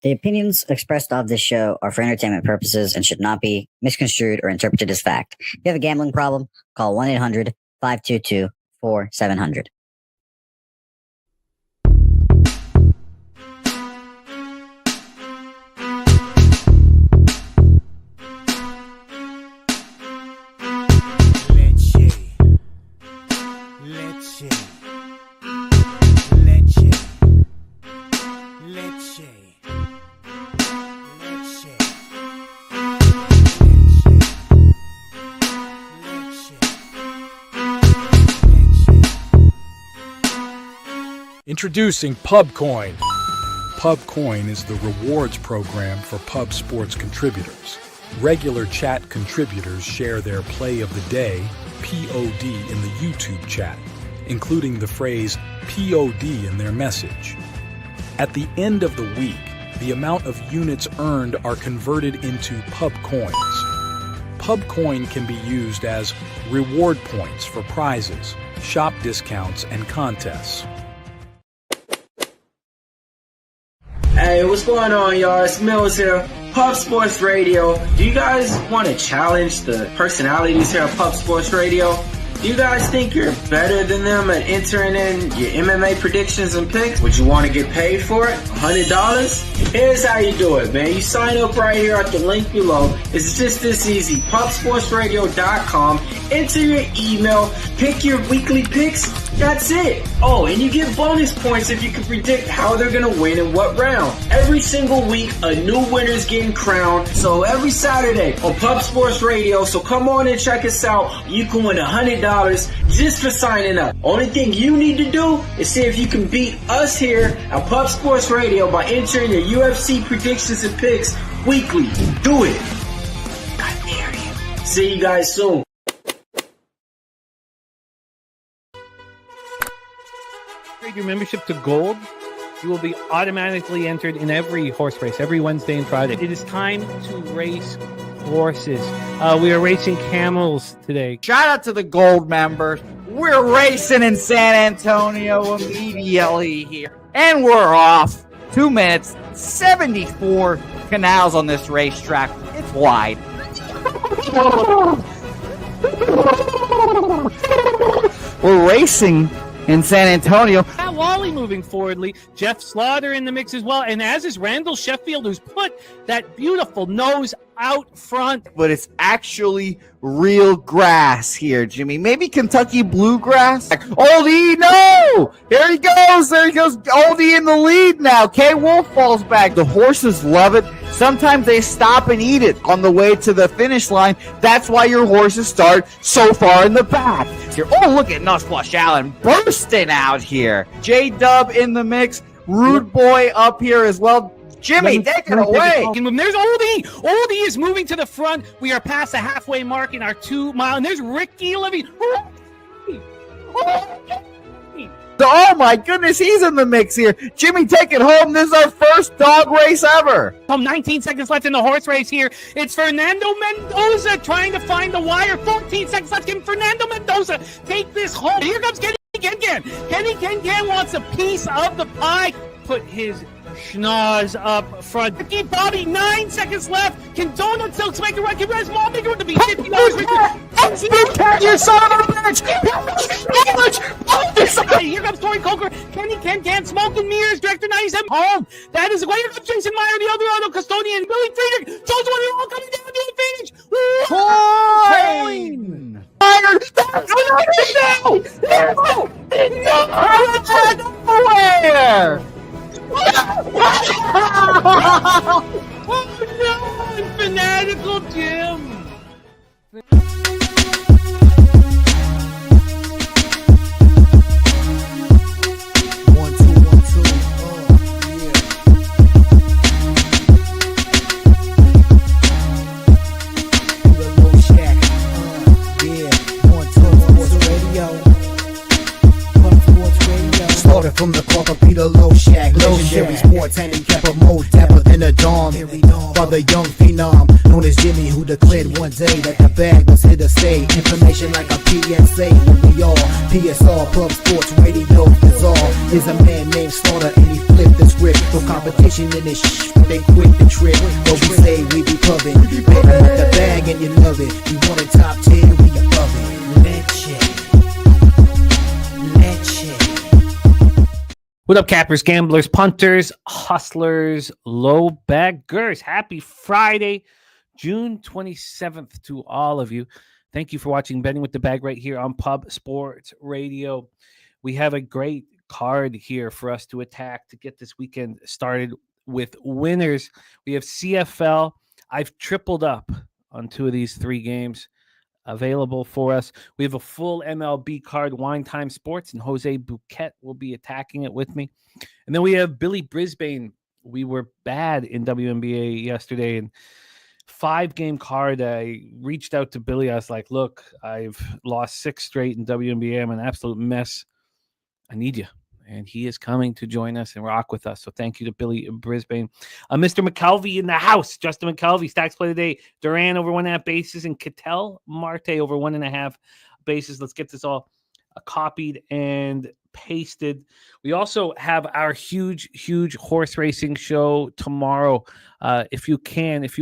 The opinions expressed of this show are for entertainment purposes and should not be misconstrued or interpreted as fact. If you have a gambling problem, call 1-800-522-4700. Introducing PubCoin. PubCoin is the rewards program for pub sports contributors. Regular chat contributors share their play of the day, POD, in the YouTube chat, including the phrase POD in their message. At the end of the week, the amount of units earned are converted into PubCoins. PubCoin can be used as reward points for prizes, shop discounts, and contests. Hey, what's going on, y'all? It's Mills here, Pub Sports Radio. Do you guys want to challenge the personalities here at Pub Sports Radio? Do you guys think you're better than them at entering in your MMA predictions and picks? Would you want to get paid for it? $100? Here's how you do it, man. You sign up right here at the link below. It's just this easy. pubsportsradio.com. Enter your email. Pick your weekly picks. That's it. Oh, and you get bonus points if you can predict how they're going to win in what round. Every single week, a new winner's getting crowned. So every Saturday on Pub Sports Radio. So come on and check us out. You can win $100 just for signing up. Only thing you need to do is see if you can beat us here at Pub Sports Radio by entering your UFC predictions and picks weekly. Do it. I dare you. See you guys soon. Your membership to Gold, you will be automatically entered in every horse race, every Wednesday and Friday. It is time to race horses. We are racing camels today. Shout out to the Gold members. We're racing in San Antonio immediately here. And we're off. 2 minutes, 74 canals on this racetrack. It's wide. We're racing in San Antonio. Matt Wally moving forwardly. Jeff Slaughter in the mix as well. And as is Randall Sheffield, who's put that beautiful nose out front. But it's actually real grass here, Jimmy. Maybe Kentucky bluegrass. Oldie, no! There he goes. There he goes. Oldie in the lead now. K. Wolf falls back. The horses love it. Sometimes they stop and eat it on the way to the finish line. That's why your horses start so far in the back. Here. Oh, look at Nuss Flush Allen bursting out here. J-Dub in the mix. Rude Boy up here as well. Jimmy, take it away. There's Oldie. Oldie is moving to the front. We are past the halfway mark in our 2 mile. And there's Ricky Levy. Oh my goodness, he's in the mix here. Jimmy, take it home. This is our first dog race ever. 19 seconds left in the horse race here. It's Fernando Mendoza trying to find the wire. 14 seconds left. Can Fernando Mendoza take this home? Here comes Kenny Ken. Kenny Ken wants a piece of the pie. Put his schnoz up front. Ricky Bobby, 9 seconds left. Can Donut Silks make a run? Can Res Mall make a run to be $50? You son of a bitch! Here comes Tori Coker. Kenny Ken, Smoke and Mirrors, Director 97. Home. That is way. Here comes Jason Meyer, the Eldorado Custodian, Billy Friedrich. Jones one all coming down to the finish. Coin! Nowhere! Oh no! Fanatical Jim! From the Corker Peter Low Shack, legendary sports handicap a more dapper than a Dom. Father young phenom, known as Jimmy, who declared one day that the bag was here to stay. Information like a PSA when we all PSR Pub Sports Radio bizarre. Is a man named Slaughter and he flipped the script. No competition in this they quit the trip. But we say we be pubbing. Bet I'm with the bag and you love it. We want a top 10, we above it. What up, cappers, gamblers, punters, hustlers, low baggers? Happy Friday, June 27th to all of you. Thank you for watching Betting with the Bag right here on Pub Sports Radio. We have a great card here for us to attack to get this weekend started with winners. We have CFL. I've tripled up on 2 of these 3 games available for us. We have a full MLB card, Wine Time Sports, and Jose Bouquet will be attacking it with me. And then we have Billy Brisbane. We were bad in WNBA yesterday, and 5-game card. I reached out to Billy. I was like, look, I've lost 6 straight in WNBA. I'm an absolute mess. I need you. And he is coming to join us and rock with us. So thank you to Billy Brisbane. Mr. McKelvey in the house. Justin McKelvey, stacks play today. Duran over 1.5 bases and Ketel Marte over 1.5 bases. Let's get this all copied and pasted. We also have our huge horse racing show tomorrow. If you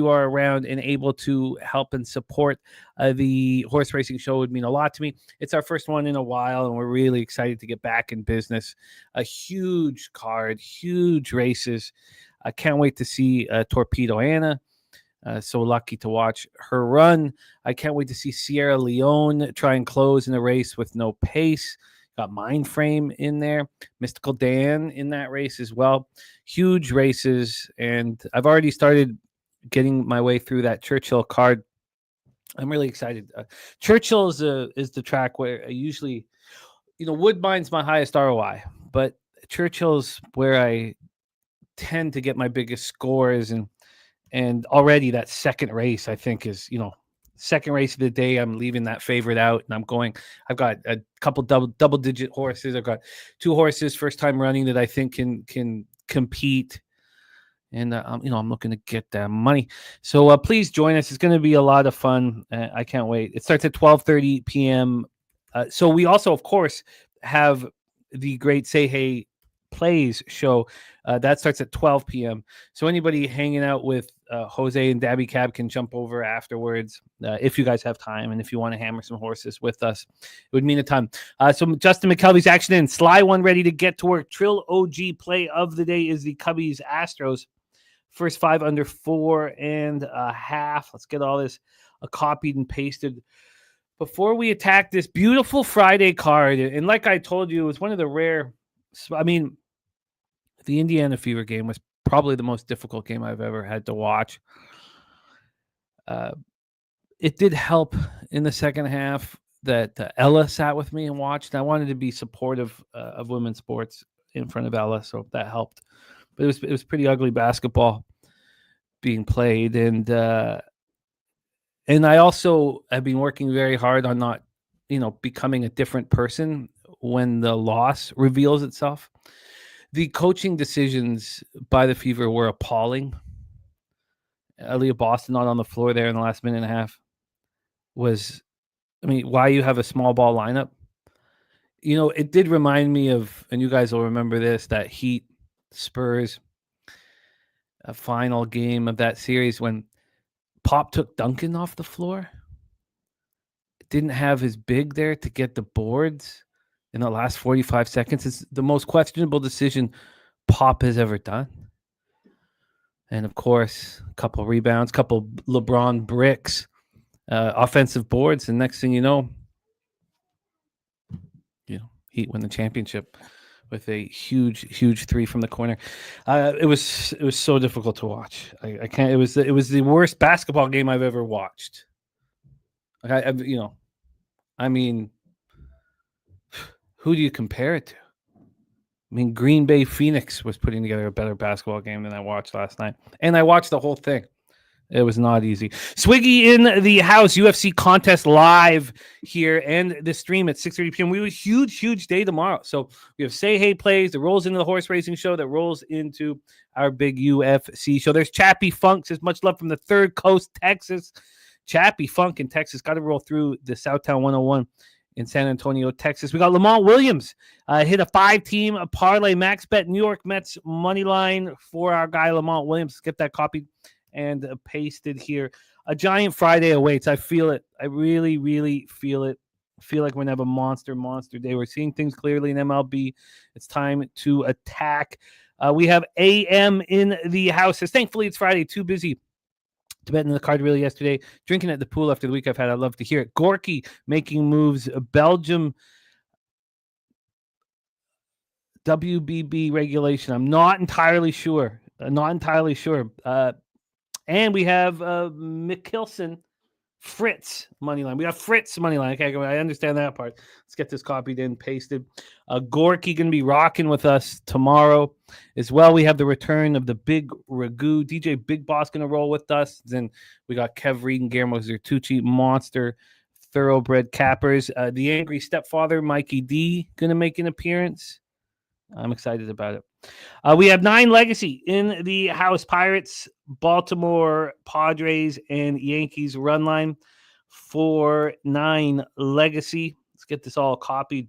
are around and able to help and support the horse racing show, would mean a lot to me. It's our first one in a while, and we're really excited to get back in business. A huge card, huge races. I can't wait to see Torpedo Anna. So lucky to watch her run. I can't wait to see Sierra Leone try and close in a race with no pace. Got Mindframe in there. Mystical Dan in that race as well. Huge races. And I've already started getting my way through that Churchill card. I'm really excited. Churchill is the track where I usually, Woodbine's my highest ROI. But Churchill's where I tend to get my biggest scores. And already that second race, I think, is, second race of the day. I'm leaving that favorite out, and I've got a couple double-digit horses. I've got 2 horses first time running that I think can compete. And, I'm looking to get that money. So please join us. It's going to be a lot of fun. I can't wait. It starts at 12:30 p.m. So we also, of course, have the great Say Hey Plays show. That starts at 12 p.m. So anybody hanging out with Jose and Dabby Cab can jump over afterwards if you guys have time, and if you want to hammer some horses with us, it would mean a ton. So Justin McKelvey's action in. Sly one ready to get to work. Trill OG play of the day is the Cubbies Astros. First 5 under 4.5. Let's get all this copied and pasted before we attack this beautiful Friday card. And like I told you, it was one of the rare. The Indiana Fever game was probably the most difficult game I've ever had to watch. It did help in the second half that Ella sat with me and watched. I wanted to be supportive of women's sports in front of Ella, so that helped. But it was pretty ugly basketball being played, and I also have been working very hard on not, becoming a different person when the loss reveals itself. The coaching decisions by the Fever were appalling. Aaliyah Boston not on the floor there in the last minute and a half was, why you have a small ball lineup? It did remind me of, and you guys will remember this, that Heat Spurs a final game of that series when Pop took Duncan off the floor. Didn't have his big there to get the boards in the last 45 seconds. It's the most questionable decision Pop has ever done. And of course, a couple rebounds, couple LeBron bricks, offensive boards, and next thing you know, Heat win the championship with a huge 3 from the corner. It was so difficult to watch. I can't. It was the worst basketball game I've ever watched. Who do you compare it to? Green Bay Phoenix was putting together a better basketball game than I watched last night. And I watched the whole thing. It was not easy. Swiggy in the house. UFC contest live here and the stream at 6:30 p.m. We have a huge day tomorrow. So we have Say Hey Plays that rolls into the horse racing show that rolls into our big UFC show. There's Chappie Funk. Says much love from the Third Coast, Texas. Chappie Funk in Texas. Got to roll through the Southtown 101 in San Antonio, Texas. We got Lamont Williams hit a 5-team parlay max bet New York Mets money line for our guy Lamont Williams. Let's get that copied and pasted here. A giant Friday awaits. I feel it. I really, really feel it. I feel like we're going to have a monster day. We're seeing things clearly in MLB. It's time to attack. We have AM in the house. Thankfully, it's Friday. Too busy to bet in the card really yesterday. Drinking at the pool after the week I've had. I'd love to hear it. Gorky making moves. Belgium WBB regulation. I'm not entirely sure. And we have Mickelson Fritz money line. We got Fritz money line. Okay, I understand that part. Let's get this copied and pasted. Gorky going to be rocking with us tomorrow as well. We have the return of the Big Ragu. DJ Big Boss going to roll with us. Then we got Kev Reed and Guillermo Zertucci, Monster Thoroughbred Cappers. The Angry Stepfather, Mikey D, going to make an appearance. I'm excited about it. We have 9 legacy in the house. Pirates, Baltimore, Padres, and Yankees run line for 9 legacy. Let's get this all copied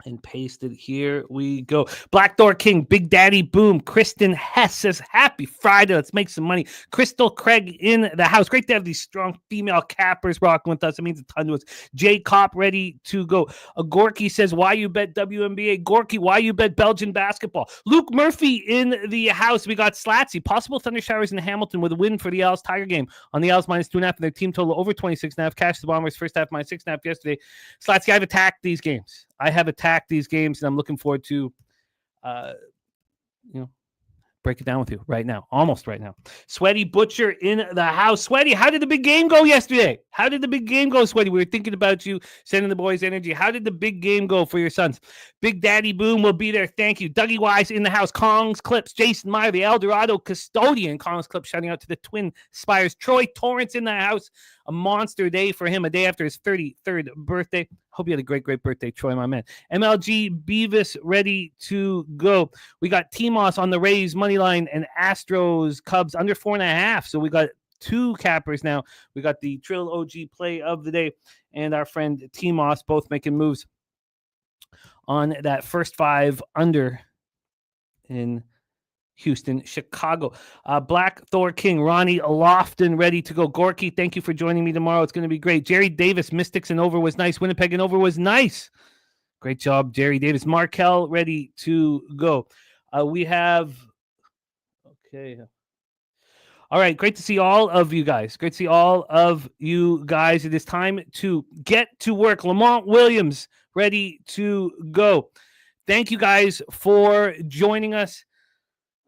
and pasted. Here we go. Black Door King, Big Daddy Boom, Kristen Hess says, happy Friday. Let's make some money. Crystal Craig in the house. Great to have these strong female cappers rocking with us. It means a ton to us. Jay Kopp ready to go. Gorky says, why you bet WNBA? Gorky, why you bet Belgian basketball? Luke Murphy in the house. We got Slatsy. Possible thunder showers in Hamilton with a win for the Owls Tiger game. On the Owls -2.5 and their team total over 26.5. Cash the Bombers first half -6.5 yesterday. Slatsy, I've attacked these games. And I'm looking forward to, break it down with you right now. Almost right now. Sweaty Butcher in the house. Sweaty, how did the big game go yesterday? How did the big game go, Sweaty? We were thinking about you, sending the boys energy. How did the big game go for your sons? Big Daddy Boom will be there. Thank you. Dougie Wise in the house. Kong's Clips. Jason Meyer, the El Dorado custodian. Kong's Clips shouting out to the Twin Spires. Troy Torrance in the house. A monster day for him, a day after his 33rd birthday. Hope you had a great birthday, Troy, my man. MLG Beavis ready to go. We got T-Moss on the Rays money line and Astros Cubs under 4.5. So we got 2 cappers now. We got the Trill OG play of the day and our friend T-Moss both making moves on that first 5 under in Houston, Chicago. Black Thor King, Ronnie Lofton ready to go. Gorky, thank you for joining me tomorrow. It's going to be great. Jerry Davis, Mystics and over was nice. Winnipeg and over was nice. Great job, Jerry Davis. Markel ready to go. We have, okay. All right, great to see all of you guys. Great to see all of you guys. It is time to get to work. Lamont Williams ready to go. Thank you guys for joining us.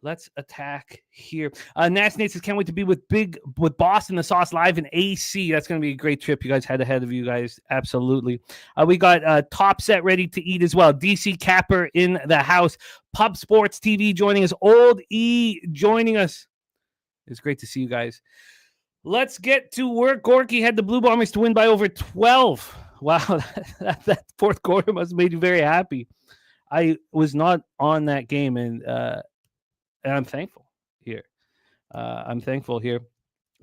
Let's attack here. Nats Nate says, can't wait to be with Boston, the Sauce live in AC. That's going to be a great trip you guys had ahead of you guys. Absolutely. We got Top Set ready to eat as well. DC Capper in the house. Pub Sports TV joining us. Old E joining us. It's great to see you guys. Let's get to work. Gorky had the Blue Bombers to win by over 12. Wow, that fourth quarter must have made you very happy. I was not on that game, and I'm thankful here.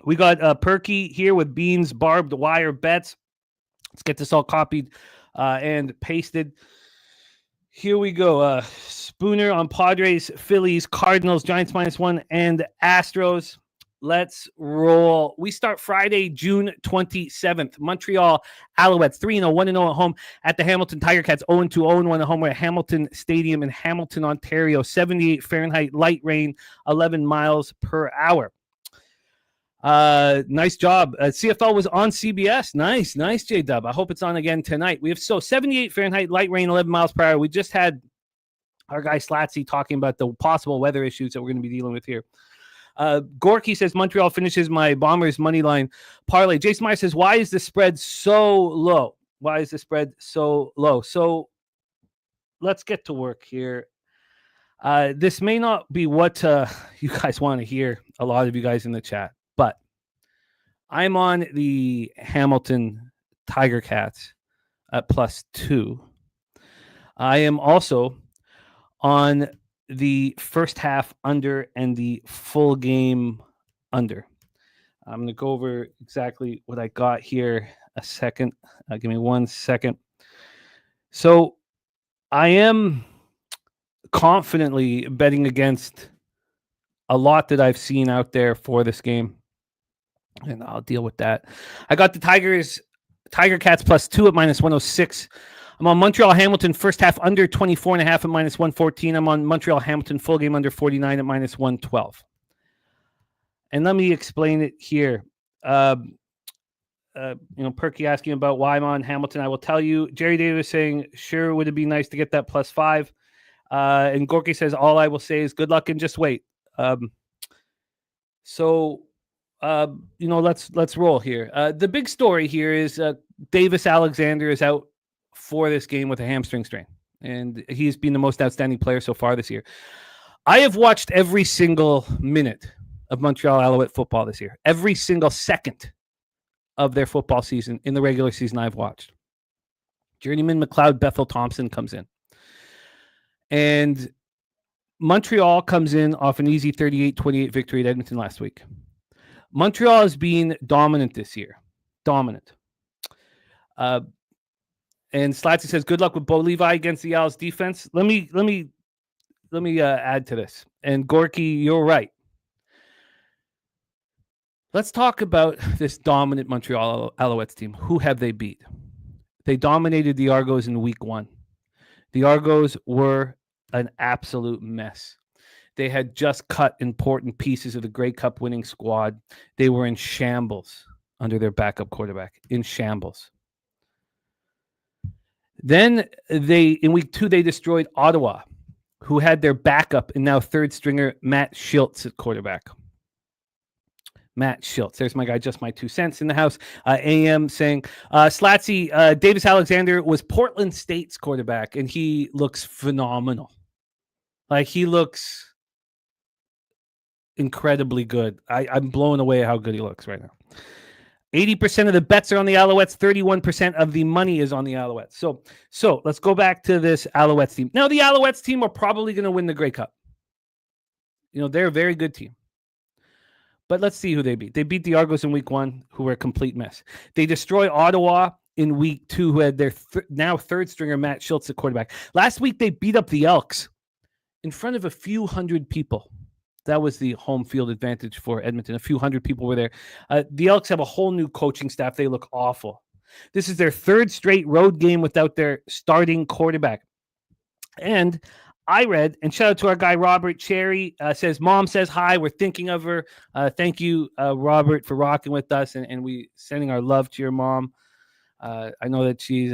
We got Perky here with Beans Barbed Wire Bets. Let's get this all copied and pasted. Here we go. Spooner on Padres, Phillies, Cardinals, Giants -1, and Astros. Let's roll. We start Friday, June 27th. Montreal Alouettes 3-0, 1-0 at home at the Hamilton Tiger Cats 0-2, 0-1 at home. We're at Hamilton Stadium in Hamilton, Ontario. 78 Fahrenheit, light rain, 11 miles per hour. Nice job. CFL was on CBS. Nice, J-Dub. I hope it's on again tonight. We have 78 Fahrenheit, light rain, 11 miles per hour. We just had our guy Slatsy talking about the possible weather issues that we're going to be dealing with here. Gorky says Montreal finishes my Bombers money line parlay. Jason Meyer says, why is the spread so low? So let's get to work here. This may not be what you guys want to hear, a lot of you guys in the chat, but I'm on the Hamilton Tiger Cats at +2. I am also on the first half under and the full game under. I'm going to go over exactly what I got here a second. Give me 1 second. So I am confidently betting against a lot that I've seen out there for this game, and I'll deal with that. I got the Tiger Cats +2 at -106. I'm on Montreal Hamilton first half under 24.5 at -114. I'm on Montreal Hamilton full game under 49 at -112. And let me explain it here. Perky asking about why I'm on Hamilton. I will tell you. Jerry Davis saying, sure, would it be nice to get that +5? And Gorky says, all I will say is good luck and just wait. Let's roll here. The big story here is Davis Alexander is out for this game with a hamstring strain, and he's been the most outstanding player so far this year. I have watched every single minute of Montreal Alouette football this year. Every single second of their football season in the regular season I've watched. Journeyman McLeod Bethel Thompson comes in. And Montreal comes in off an easy 38-28 victory at Edmonton last week. Montreal has been dominant this year. Dominant. And Slatsy says, good luck with Bo Levi against the Owls defense. Let me add to this. And Gorky, you're right. Let's talk about this dominant Montreal Alouettes team. Who have they beat? They dominated the Argos in week 1. The Argos were an absolute mess. They had just cut important pieces of the Grey Cup winning squad. They were in shambles under their backup quarterback. In shambles. Then in week 2, they destroyed Ottawa, who had their backup and now third stringer Matt Schiltz at quarterback. Matt Schiltz. There's my guy, just my 2 cents in the house. AM saying, Slatsy, Davis Alexander was Portland State's quarterback, and he looks phenomenal. Like, he looks incredibly good. I'm blown away how good he looks right now. 80% of the bets are on the Alouettes. 31% of the money is on the Alouettes. So let's go back to this Alouettes team. Now, the Alouettes team are probably going to win the Grey Cup. They're a very good team. But let's see who they beat. They beat the Argos in week 1, who were a complete mess. They destroy Ottawa in week 2, who had their now third stringer Matt Schiltz at quarterback. Last week, they beat up the Elks in front of a few hundred people. That was the home field advantage for Edmonton. A few hundred people were there. The Elks have a whole new coaching staff. They look awful. This is their third straight road game without their starting quarterback. And I read, and shout out to our guy, Robert Cherry, says, Mom says hi. We're thinking of her. Thank you, Robert, for rocking with us. And we sending our love to your mom. I know that she's,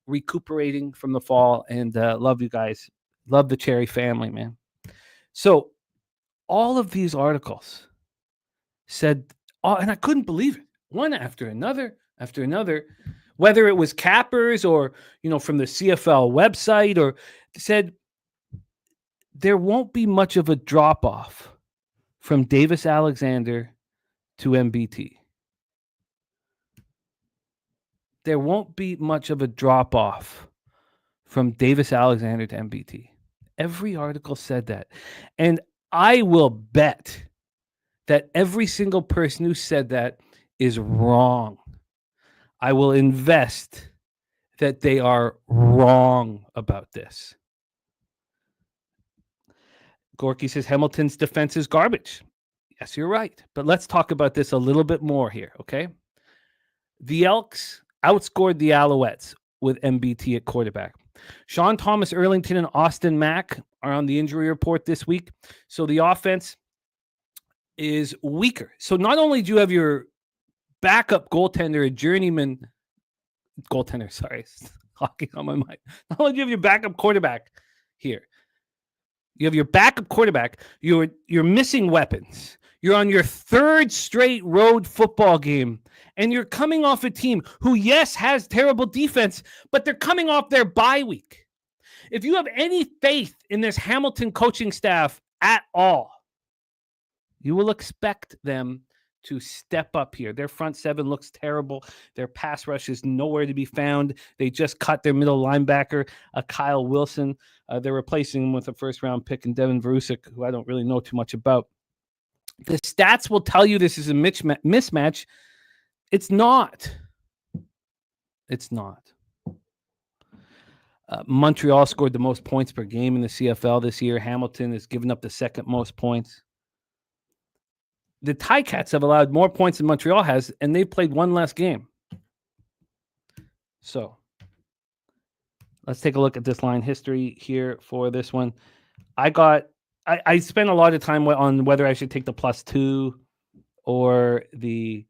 recuperating from the fall, and love you guys. Love the Cherry family, man. So all of these articles said, and I couldn't believe it, one after another, whether it was Cappers or, from the CFL website, or said there won't be much of a drop-off from Davis Alexander to MBT. There won't be much of a drop-off from Davis Alexander to MBT. Every article said that. And I will bet that every single person who said that is wrong. I will invest that they are wrong about this. Gorky says Hamilton's defense is garbage. Yes, you're right. But let's talk about this a little bit more here, okay? The Elks outscored the Alouettes with MBT at quarterback. Sean Thomas Erlington and Austin Mack are on the injury report this week. So the offense is weaker. So not only do you have your backup goaltender, a journeyman goaltender, sorry, hockey on my mind. Not only do you have your backup quarterback here, you have your backup quarterback, you're missing weapons. You're on your third straight road football game, and you're coming off a team who, yes, has terrible defense, but they're coming off their bye week. If you have any faith in this Hamilton coaching staff at all, you will expect them to step up here. Their front seven looks terrible. Their pass rush is nowhere to be found. They just cut their middle linebacker, Kyle Wilson. They're replacing him with a first-round pick in Devin Verusik, who I don't really know too much about. The stats will tell you this is a mismatch. It's not. It's not. Montreal scored the most points per game in the CFL this year. Hamilton has given up the second most points. The Ticats have allowed more points than Montreal has, and they've played one less game. So let's take a look at this line history here for this one. I spent a lot of time on whether I should take the +2 or the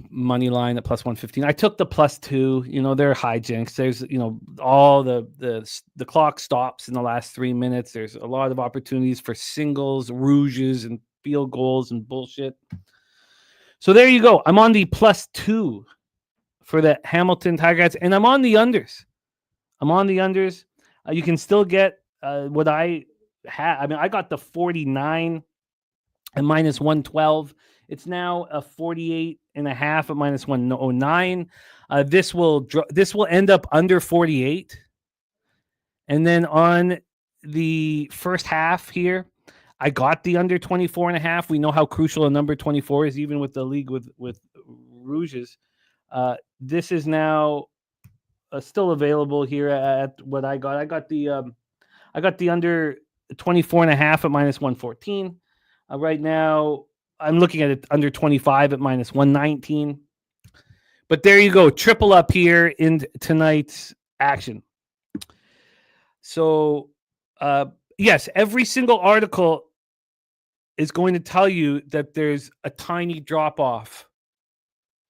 money line at +115. I took the +2. You know, they're hijinks. There's, you know, all the clock stops in the last 3 minutes. There's a lot of opportunities for singles, rouges, and field goals and bullshit. So there you go. I'm on the +2 for the Hamilton Ticats, and I'm on the unders. You can still get what I had. I mean, I got the 49 at -112. It's now a 48.5 at -109. This will end up under 48. And then on the first half here, I got the under 24.5. We know how crucial a number 24 is, even with the league with Rouges. This is now still available here at what I got. I got the under 24.5 at -114. Right now, I'm looking at it under 25 at -119. But there you go. Triple up here in tonight's action. So, yes, every single article is going to tell you that there's a tiny drop off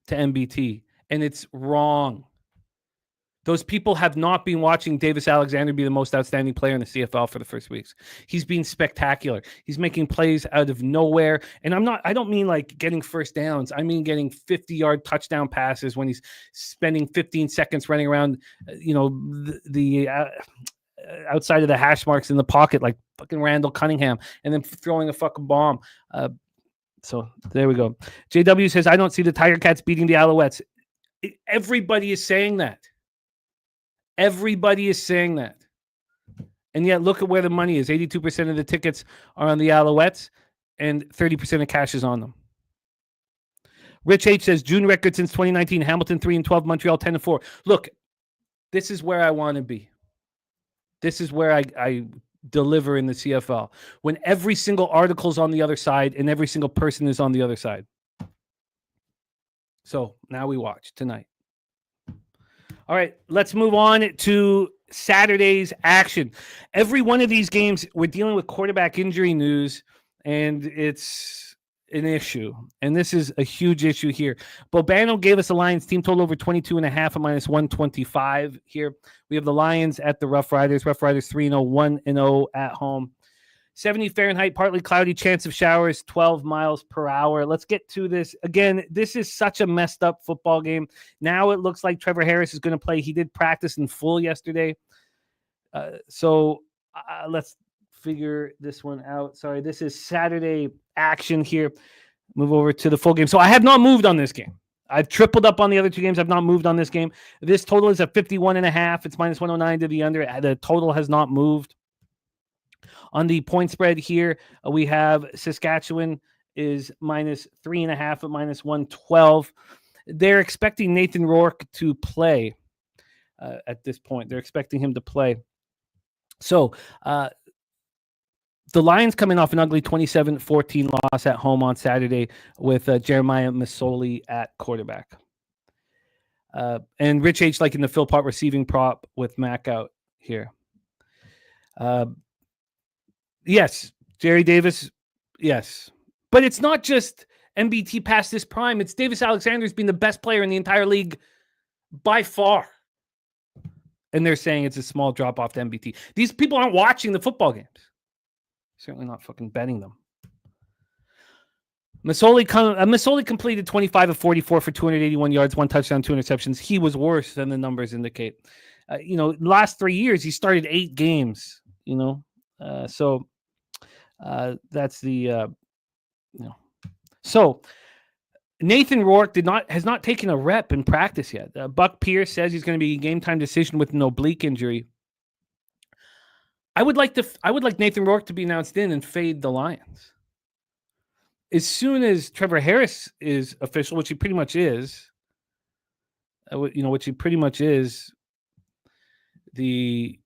to MBT, and it's wrong. Those people have not been watching Davis Alexander be the most outstanding player in the CFL for the first weeks. He's been spectacular. He's making plays out of nowhere. And I don't mean like getting first downs. I mean getting 50-yard touchdown passes when he's spending 15 seconds running around, the outside of the hash marks in the pocket like fucking Randall Cunningham, and then throwing a fucking bomb. So there we go. JW says, I don't see the Tiger Cats beating the Alouettes. Everybody is saying that. Everybody is saying that. And yet look at where the money is. 82% of the tickets are on the Alouettes and 30% of cash is on them. Rich H says, June record since 2019, Hamilton 3-12, Montreal 10-4. Look, this is where I want to be. This is where I deliver in the CFL. When every single article is on the other side and every single person is on the other side. So now we watch tonight. All right, let's move on to Saturday's action. Every one of these games, we're dealing with quarterback injury news, and it's an issue. And this is a huge issue here. Bobano gave us a Lions team total over 22.5 at -125 here. We have the Lions at the Roughriders. Roughriders 3-0, 1-0 at home. 70 Fahrenheit, partly cloudy, chance of showers, 12 miles per hour. Let's get to this. Again, this is such a messed up football game. Now it looks like Trevor Harris is going to play. He did practice in full yesterday. So let's figure this one out. Sorry, this is Saturday action here. Move over to the full game. So I have not moved on this game. I've tripled up on the other two games. I've not moved on this game. This total is at 51.5. It's -109 to the under. The total has not moved. On the point spread here, we have Saskatchewan is -3.5 at -112. They're expecting Nathan Rourke to play at this point. They're expecting him to play. So the Lions coming off an ugly 27-14 loss at home on Saturday with Jeremiah Masoli at quarterback. And Rich H liking the Phil Pot receiving prop with Mac out here. Yes, Jerry Davis, yes. But it's not just MBT past this prime. It's Davis Alexander's been the best player in the entire league by far. And they're saying it's a small drop-off to MBT. These people aren't watching the football games. Certainly not fucking betting them. Masoli completed 25 of 44 for 281 yards, 1 touchdown, 2 interceptions. He was worse than the numbers indicate. Last 3 years, he started 8 games, So that's the, So Nathan Rourke has not taken a rep in practice yet. Buck Pierce says he's going to be a game time decision with an oblique injury. I would like Nathan Rourke to be announced in and fade the Lions. As soon as Trevor Harris is official, which he pretty much is, I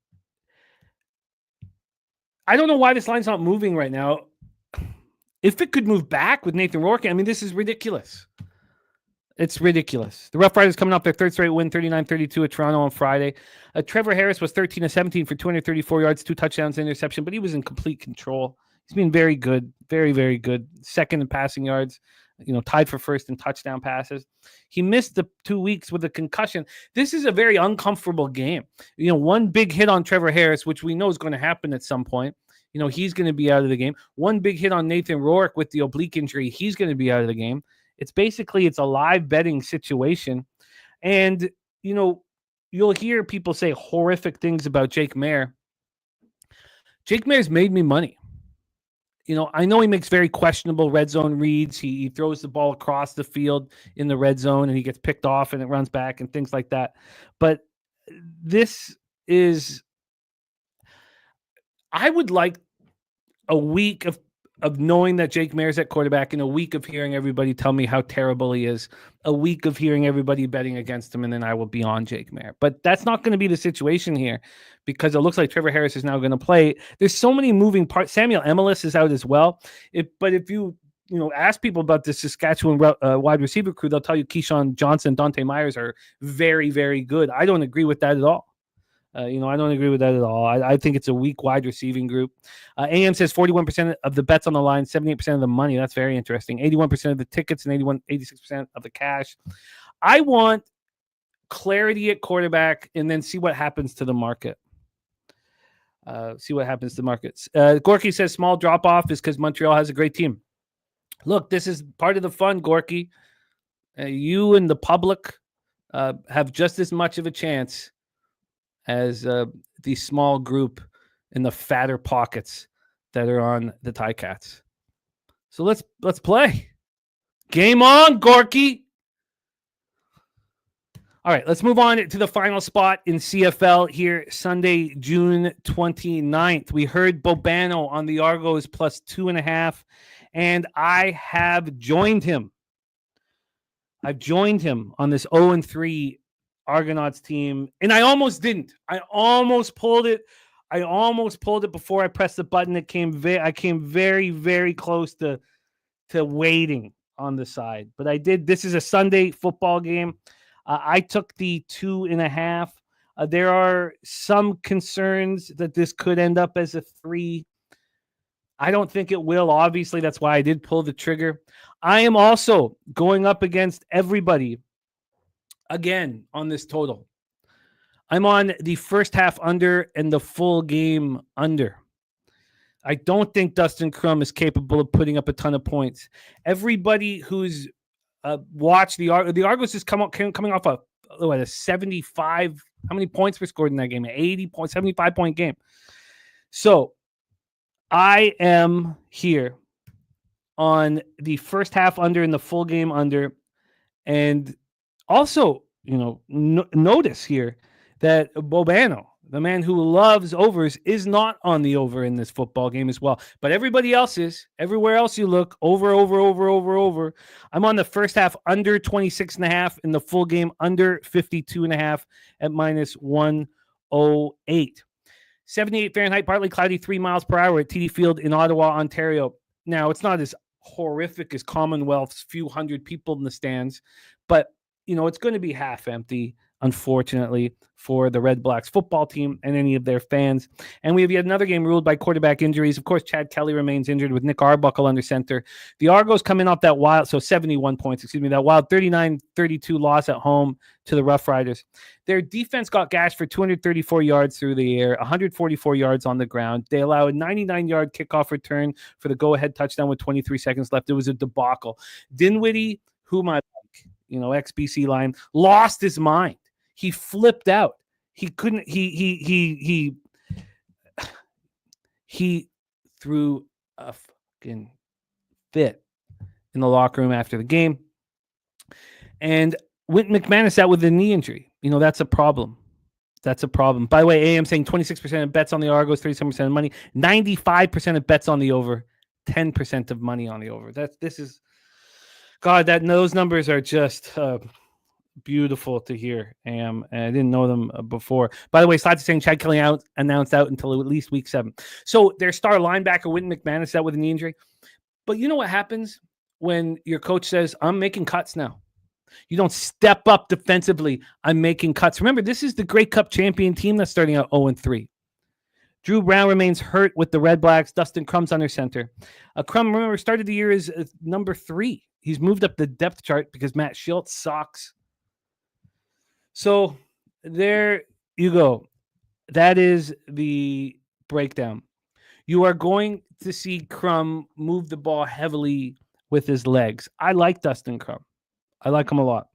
don't know why this line's not moving right now. If it could move back with Nathan Rourke, I mean, this is ridiculous. It's ridiculous. The Roughriders coming off their third straight win, 39-32 at Toronto on Friday. Trevor Harris was 13-17 for 234 yards, 2 touchdowns, and interception, but he was in complete control. He's been very good, very, very good. Second in passing yards, tied for first in touchdown passes. He missed the 2 weeks with a concussion. This is a very uncomfortable game. One big hit on Trevor Harris, which we know is going to happen at some point. He's going to be out of the game. One big hit on Nathan Rourke with the oblique injury. He's going to be out of the game. It's a live betting situation. And, you'll hear people say horrific things about Jake Maier. Jake Maier's made me money. I know he makes very questionable red zone reads. He throws the ball across the field in the red zone and he gets picked off and it runs back and things like that. But I would like a week of knowing that Jake Maier's at quarterback and a week of hearing everybody tell me how terrible he is, a week of hearing everybody betting against him, and then I will be on Jake Maier. But that's not going to be the situation here because it looks like Trevor Harris is now going to play. There's so many moving parts. Samuel Emilus is out as well. But if you ask people about the Saskatchewan wide receiver crew, they'll tell you Keyshawn Johnson, Dante Myers are very, very good. I don't agree with that at all. I don't agree with that at all. I think it's a weak wide receiving group. AM says 41% of the bets on the line, 78% of the money. That's very interesting. 81% of the tickets and 86% of the cash. I want clarity at quarterback and then see what happens to the market. Gorky says small drop-off is because Montreal has a great team. Look, this is part of the fun, Gorky. You and the public have just as much of a chance as the small group in the fatter pockets that are on the Ticats. So let's play. Game on, Gorky. All right, let's move on to the final spot in CFL here, Sunday, June 29th. We heard Bobano on the Argos plus 2.5, and I have joined him. I've joined him on this 0-3 Argonauts team, and I almost didn't. I almost pulled it before I pressed the button. I came very, very close to waiting on the side, but I did. This is a Sunday football game. I took the 2.5. There are some concerns that this could end up as a 3. I don't think it will. Obviously, that's why I did pull the trigger. I am also going up against everybody again on this total. I'm on the first half under and the full game under. I don't think Dustin Crum is capable of putting up a ton of points. Everybody who's watched the Argos is coming off a 75. How many points were scored in that game? An 75 point game. So I am here on the first half under and the full game under. And also, notice here that Bobano, the man who loves overs, is not on the over in this football game as well. But everybody else is. Everywhere else you look, over. I'm on the first half under 26.5 and the full game under 52.5 at minus 108. 78 Fahrenheit, partly cloudy, 3 miles per hour at TD Field in Ottawa, Ontario. Now, it's not as horrific as Commonwealth's few hundred people in the stands, but it's going to be half empty, unfortunately, for the Redblacks football team and any of their fans. And we have yet another game ruled by quarterback injuries. Of course, Chad Kelly remains injured with Nick Arbuckle under center. The Argos coming off that wild, 71 points, that wild 39-32 loss at home to the Roughriders. Their defense got gashed for 234 yards through the air, 144 yards on the ground. They allowed a 99-yard kickoff return for the go-ahead touchdown with 23 seconds left. It was a debacle. Dinwiddie, whom I like, XBC line, lost his mind. He flipped out. He couldn't. He threw a fucking fit in the locker room after the game. And Wynton McManus out with a knee injury. That's a problem. That's a problem. By the way, AM saying 26% of bets on the Argos, 37% of money, 95% of bets on the over, 10% of money on the over. Those numbers are just beautiful to hear, and I didn't know them before. By the way, Slats is saying Chad Kelly announced out until at least week 7. So their star linebacker, Wynton McMahon, is out with a knee injury. But you know what happens when your coach says, I'm making cuts now? You don't step up defensively. I'm making cuts. Remember, this is the Grey Cup champion team that's starting out 0-3. Drew Brown remains hurt with the Redblacks. Dustin Crum's under center. Crum, remember, started the year as number 3. He's moved up the depth chart because Matt Schultz sucks. So there you go. That is the breakdown. You are going to see Crum move the ball heavily with his legs. I like Dustin Crum. I like him a lot.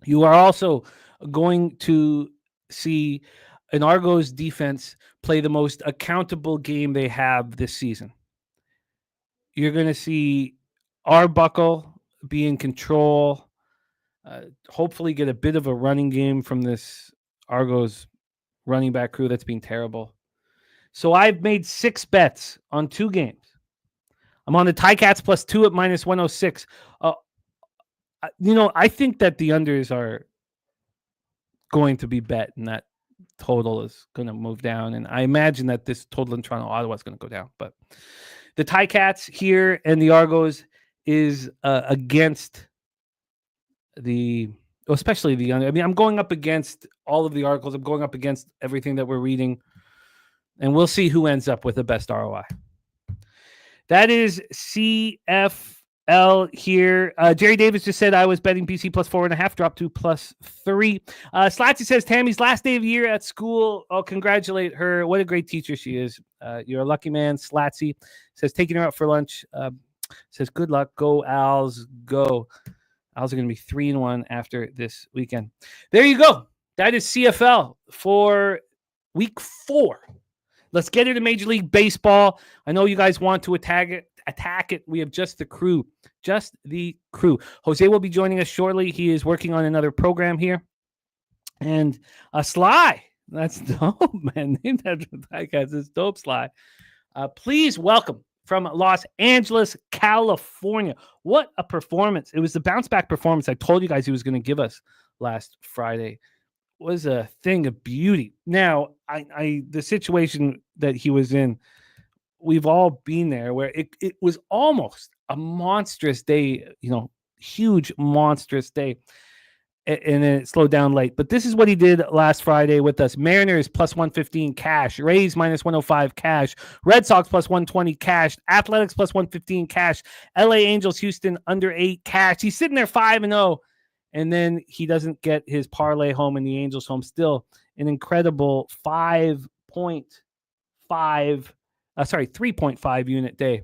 You are also going to see an Argos defense play the most accountable game they have this season. You're going to see Arbuckle be in control, hopefully get a bit of a running game from this Argos running back crew that's been terrible. So I've made 6 bets on 2 games. I'm on the Ticats +2 at -106. I think that the unders are going to be bet, and that total is going to move down. And I imagine that this total in Toronto, Ottawa is going to go down. But the Ticats here and the Argos is against especially the under. I mean, I'm going up against all of the articles. I'm going up against everything that we're reading. And we'll see who ends up with the best ROI. That is CFL here. Jerry Davis just said I was betting BC +4.5, dropped to +3. Slatsy says Tammy's last day of year at school. Oh, congratulate her. What a great teacher she is. You're a lucky man. Slatsy says taking her out for lunch. Says good luck. Go Als. Go. Als are going to be 3-1 after this weekend. There you go. That is CFL for week 4. Let's get into Major League Baseball. I know you guys want to attack it. We have just the crew. Jose will be joining us shortly. He is working on another program here. And Sly. That's dope, man. Named after the Ticats. It's dope, Sly. Please welcome from Los Angeles, California. What a performance. It was the bounce back performance I told you guys he was going to give us last Friday. Was a thing of beauty. Now, the situation that he was in, we've all been there, where it was almost a monstrous day, huge monstrous day, and then it slowed down late. But this is what he did last Friday with us. Mariners +115 cash, Rays -105 cash, Red Sox +120 cash, Athletics +115 cash, LA Angels Houston under 8 cash. He's sitting there 5-0. And then he doesn't get his parlay home and the Angels home. Still an incredible 3.5 unit day,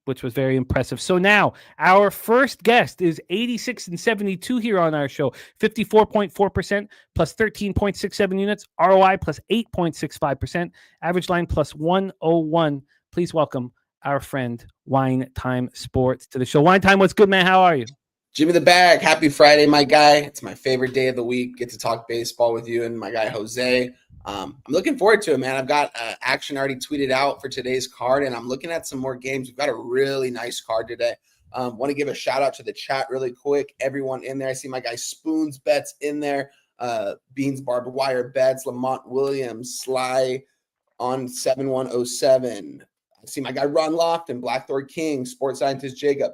which was very impressive. So now our first guest is 86-72 here on our show. 54.4% plus 13.67 units. ROI plus 8.65%. Average line plus 101. Please welcome our friend Wine Time Sports to the show. Wine Time, what's good, man? How are you? Jimmy the Bag, happy Friday, my guy. It's my favorite day of the week. Get to talk baseball with you and my guy, Jose. I'm looking forward to it, man. I've got action already tweeted out for today's card, and I'm looking at some more games. We've got a really nice card today. Want to give a shout out to the chat really quick. Everyone in there. I see my guy Spoons Bets in there. Beans Barbed Wire Bets, Lamont Williams, Sly on 7107. I see my guy Ron Lofton, Blackthorn King, Sports Scientist Jacob.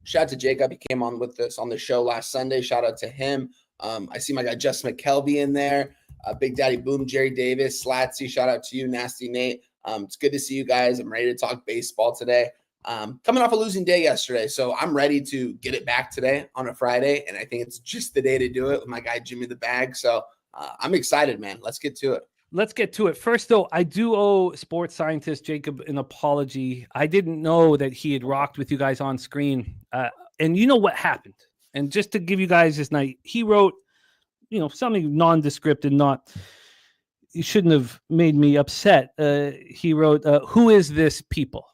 Shout out to Jacob. He came on with us on the show last Sunday. Shout out to him. I see my guy Jess McKelvey in there. Big Daddy Boom, Jerry Davis, Slatsy. Shout out to you, Nasty Nate. It's good to see you guys. I'm ready to talk baseball today. Coming off a losing day yesterday, so I'm ready to get it back today on a Friday, and I think it's just the day to do it with my guy Jimmy the Bag. So I'm excited, man. Let's get to it. Let's get to it. First, though, I do owe sports scientist Jacob an apology. I didn't know that he had rocked with you guys on screen. And you know what happened. And just to give you guys this night, he wrote, something nondescript and you shouldn't have made me upset. He wrote, who is this people?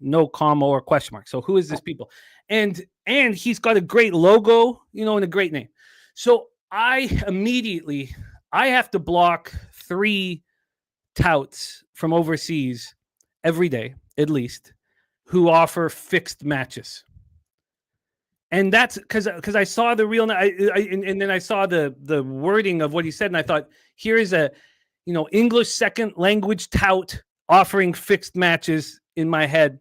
No comma or question mark. So who is this people? And he's got a great logo, and a great name. So I have to block 3 touts from overseas every day, at least, who offer fixed matches. And that's because I saw the real, and then I saw the wording of what he said, and I thought, here is a, English second language tout offering fixed matches in my head.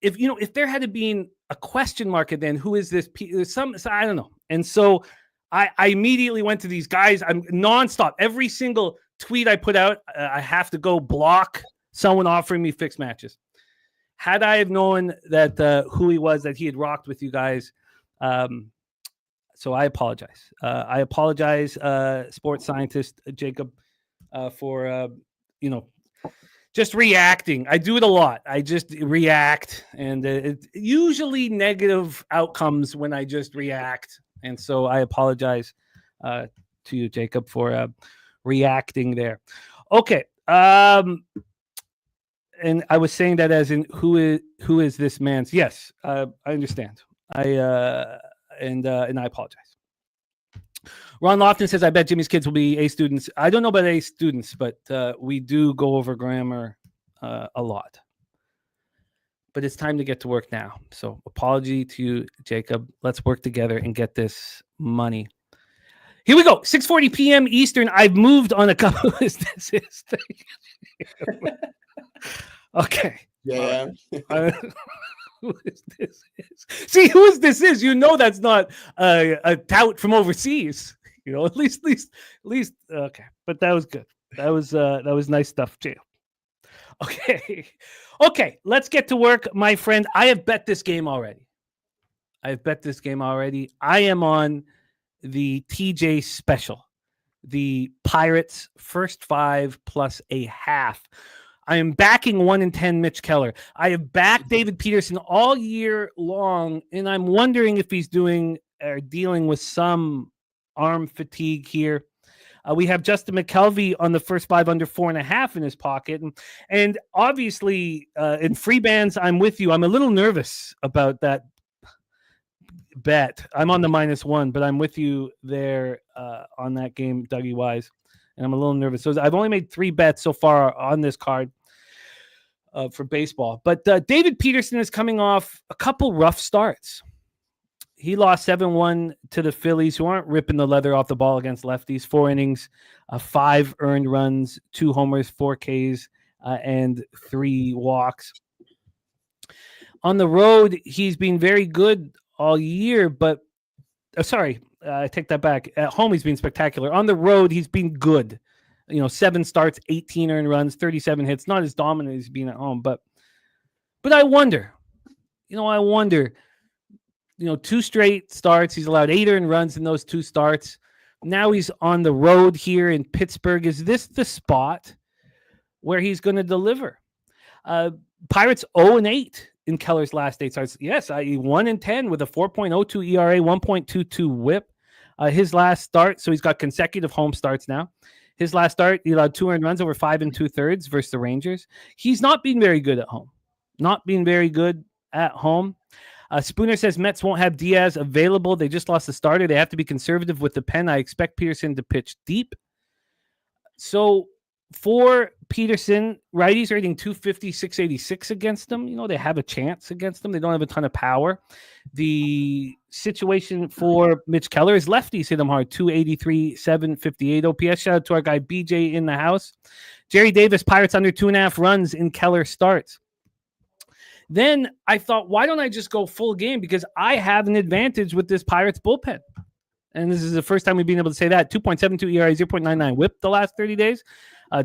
If there had been a question mark at then, who is this? I don't know. And so I immediately went to these guys. I'm nonstop. Every single tweet I put out, I have to go block someone offering me fixed matches. Had I have known that who he was, that he had rocked with you guys, so I apologize. I apologize, sports scientist Jacob, for just reacting. I do it a lot. I just react, and it's usually negative outcomes when I just react. And so I apologize to you, Jacob, for reacting there. Okay. And I was saying that as in who is this man's? Yes, I understand. And I apologize. Ron Lofton says, I bet Jimmy's kids will be A students. I don't know about A students, but we do go over grammar a lot. But it's time to get to work now. So apology to you, Jacob. Let's work together and get this money. Here we go. 6:40 p.m. Eastern. I've moved on a couple of this is. Okay. Yeah. Who is this? See, who is this? That's not a tout from overseas. At least. Okay, but that was good. That was nice stuff too. Okay. Let's get to work, my friend. I have bet this game already. I am on the TJ special, the Pirates first 5 plus a half. I am backing 1-10 Mitch Keller. I have backed David Peterson all year long, and I'm wondering if he's dealing with some arm fatigue here. We have Justin McKelvey on the first 5 under 4.5 in his pocket. And obviously, in free bands, I'm with you. I'm a little nervous about that bet. I'm on the -1, but I'm with you there on that game, Dougie Wise. And I'm a little nervous. So I've only made 3 bets so far on this card for baseball. But David Peterson is coming off a couple rough starts. He lost 7-1 to the Phillies, who aren't ripping the leather off the ball against lefties. 4 innings, 5 earned runs, 2 homers, 4 Ks, and 3 walks. On the road, he's been very good all year, but I take that back. At home, he's been spectacular. On the road, he's been good. 7 starts, 18 earned runs, 37 hits. Not as dominant as he's been at home, but I wonder. 2 straight starts. He's allowed 8 earned runs in those 2 starts. Now he's on the road here in Pittsburgh. Is this the spot where he's going to deliver? Pirates 0-8 in Keller's last 8 starts. Yes, 1-10 with a 4.02 ERA, 1.22 WHIP. His last start, so he's got consecutive home starts now. His last start, he allowed 2 earned runs over 5 2/3 versus the Rangers. He's not been very good at home. Spooner says Mets won't have Diaz available. They just lost the starter. They have to be conservative with the pen. I expect Peterson to pitch deep. So for Peterson, righties are hitting 250, 686 against them. They have a chance against them. They don't have a ton of power. The situation for Mitch Keller is lefties hit him hard, 283, 758 OPS. Shout out to our guy BJ in the house. Jerry Davis, Pirates under 2.5 runs in Keller starts. Then I thought, why don't I just go full game? Because I have an advantage with this Pirates bullpen. And this is the first time we've been able to say that. 2.72 ERA, 0.99 WHIP the last 30 days.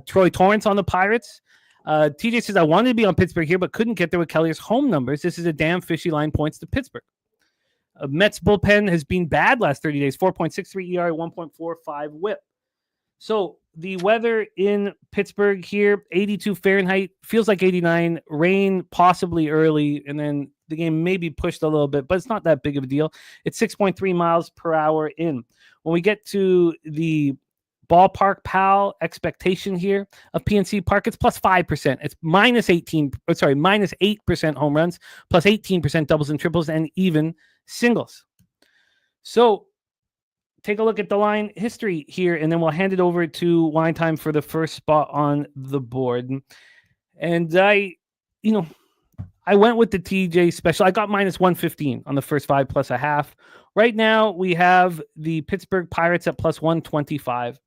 Troy Torrance on the Pirates. TJ says, I wanted to be on Pittsburgh here, but couldn't get there with Kelly's home numbers. This is a damn fishy line, points to Pittsburgh. Mets bullpen has been bad last 30 days. 4.63 ERA, 1.45 WHIP. So the weather in Pittsburgh here, 82 Fahrenheit, feels like 89. Rain possibly early, and then the game may be pushed a little bit, but it's not that big of a deal. It's 6.3 miles per hour in. When we get to the ballpark pal expectation here of PNC Park, it's plus 5%. It's minus 8% home runs, plus 18% doubles and triples, and even singles. So take a look at the line history here, and then we'll hand it over to Wine Time for the first spot on the board. And I I went with the TJ special. I got minus 115 on the first 5 plus a half. Right now, we have the Pittsburgh Pirates at plus 125.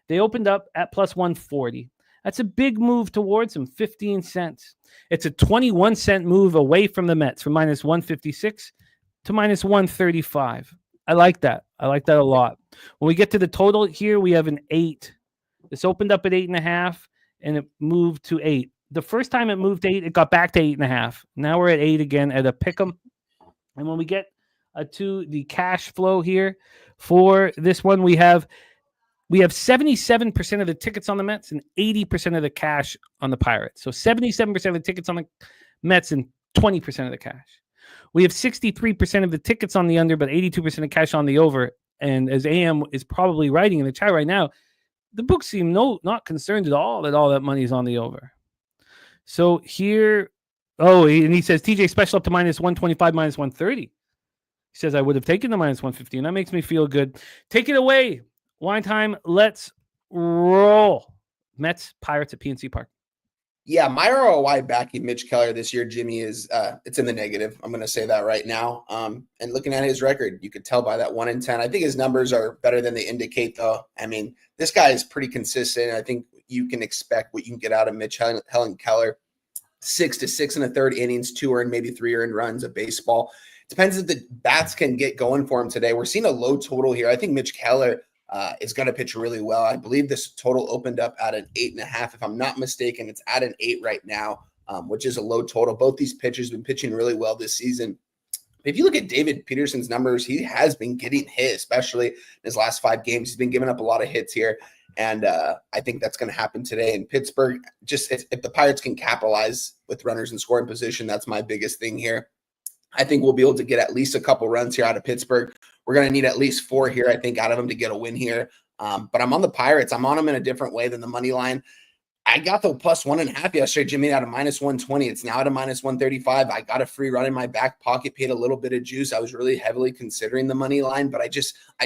They opened up at plus 140. That's a big move towards them, 15 cents. It's a 21-cent move away from the Mets from minus 156 to minus 135. I like that. I like that a lot. When we get to the total here, we have an 8. This opened up at 8.5, and it moved to 8. The first time it moved to 8, it got back to 8.5. Now we're at 8 again at a pick'em. And when we get to the cash flow here for this one, we have 77% of the tickets on the Mets and 80% of the cash on the Pirates. So 77% of the tickets on the Mets and 20% of the cash. We have 63% of the tickets on the under, but 82% of cash on the over. And as AM is probably writing in the chat right now, the books seem not concerned at all that all that money is on the over. So here, and he says TJ special up to minus 125, minus 130. He says I would have taken the minus 115. That makes me feel good. Take it away. Wine time. Let's roll. Mets, Pirates at PNC Park. Yeah, my ROI backing Mitch Keller this year, Jimmy, is it's in the negative. I'm going to say that right now. And looking at his record, you could tell by that 1-10. I think his numbers are better than they indicate, though. I mean, this guy is pretty consistent. I think you can expect what you can get out of Mitch Helen Keller. 6 to 6 1/3 innings, 2 earned, maybe 3 earned runs of baseball. Depends if the bats can get going for him today. We're seeing a low total here. I think Mitch Keller is going to pitch really well. I believe this total opened up at an 8.5. If I'm not mistaken, it's at an 8 right now, which is a low total. Both these pitchers have been pitching really well this season. If you look at David Peterson's numbers, he has been getting hit, especially in his last 5 games. He's been giving up a lot of hits here. And I think that's going to happen today in Pittsburgh. Just if the Pirates can capitalize with runners in scoring position, that's my biggest thing here. I think we'll be able to get at least a couple runs here out of Pittsburgh. We're going to need at least 4 here, I think, out of them to get a win here. But I'm on the Pirates. I'm on them in a different way than the money line. I got the plus 1.5 yesterday, Jimmy, out of minus 120. It's now at a minus 135. I got a free run in my back pocket, paid a little bit of juice. I was really heavily considering the money line, but I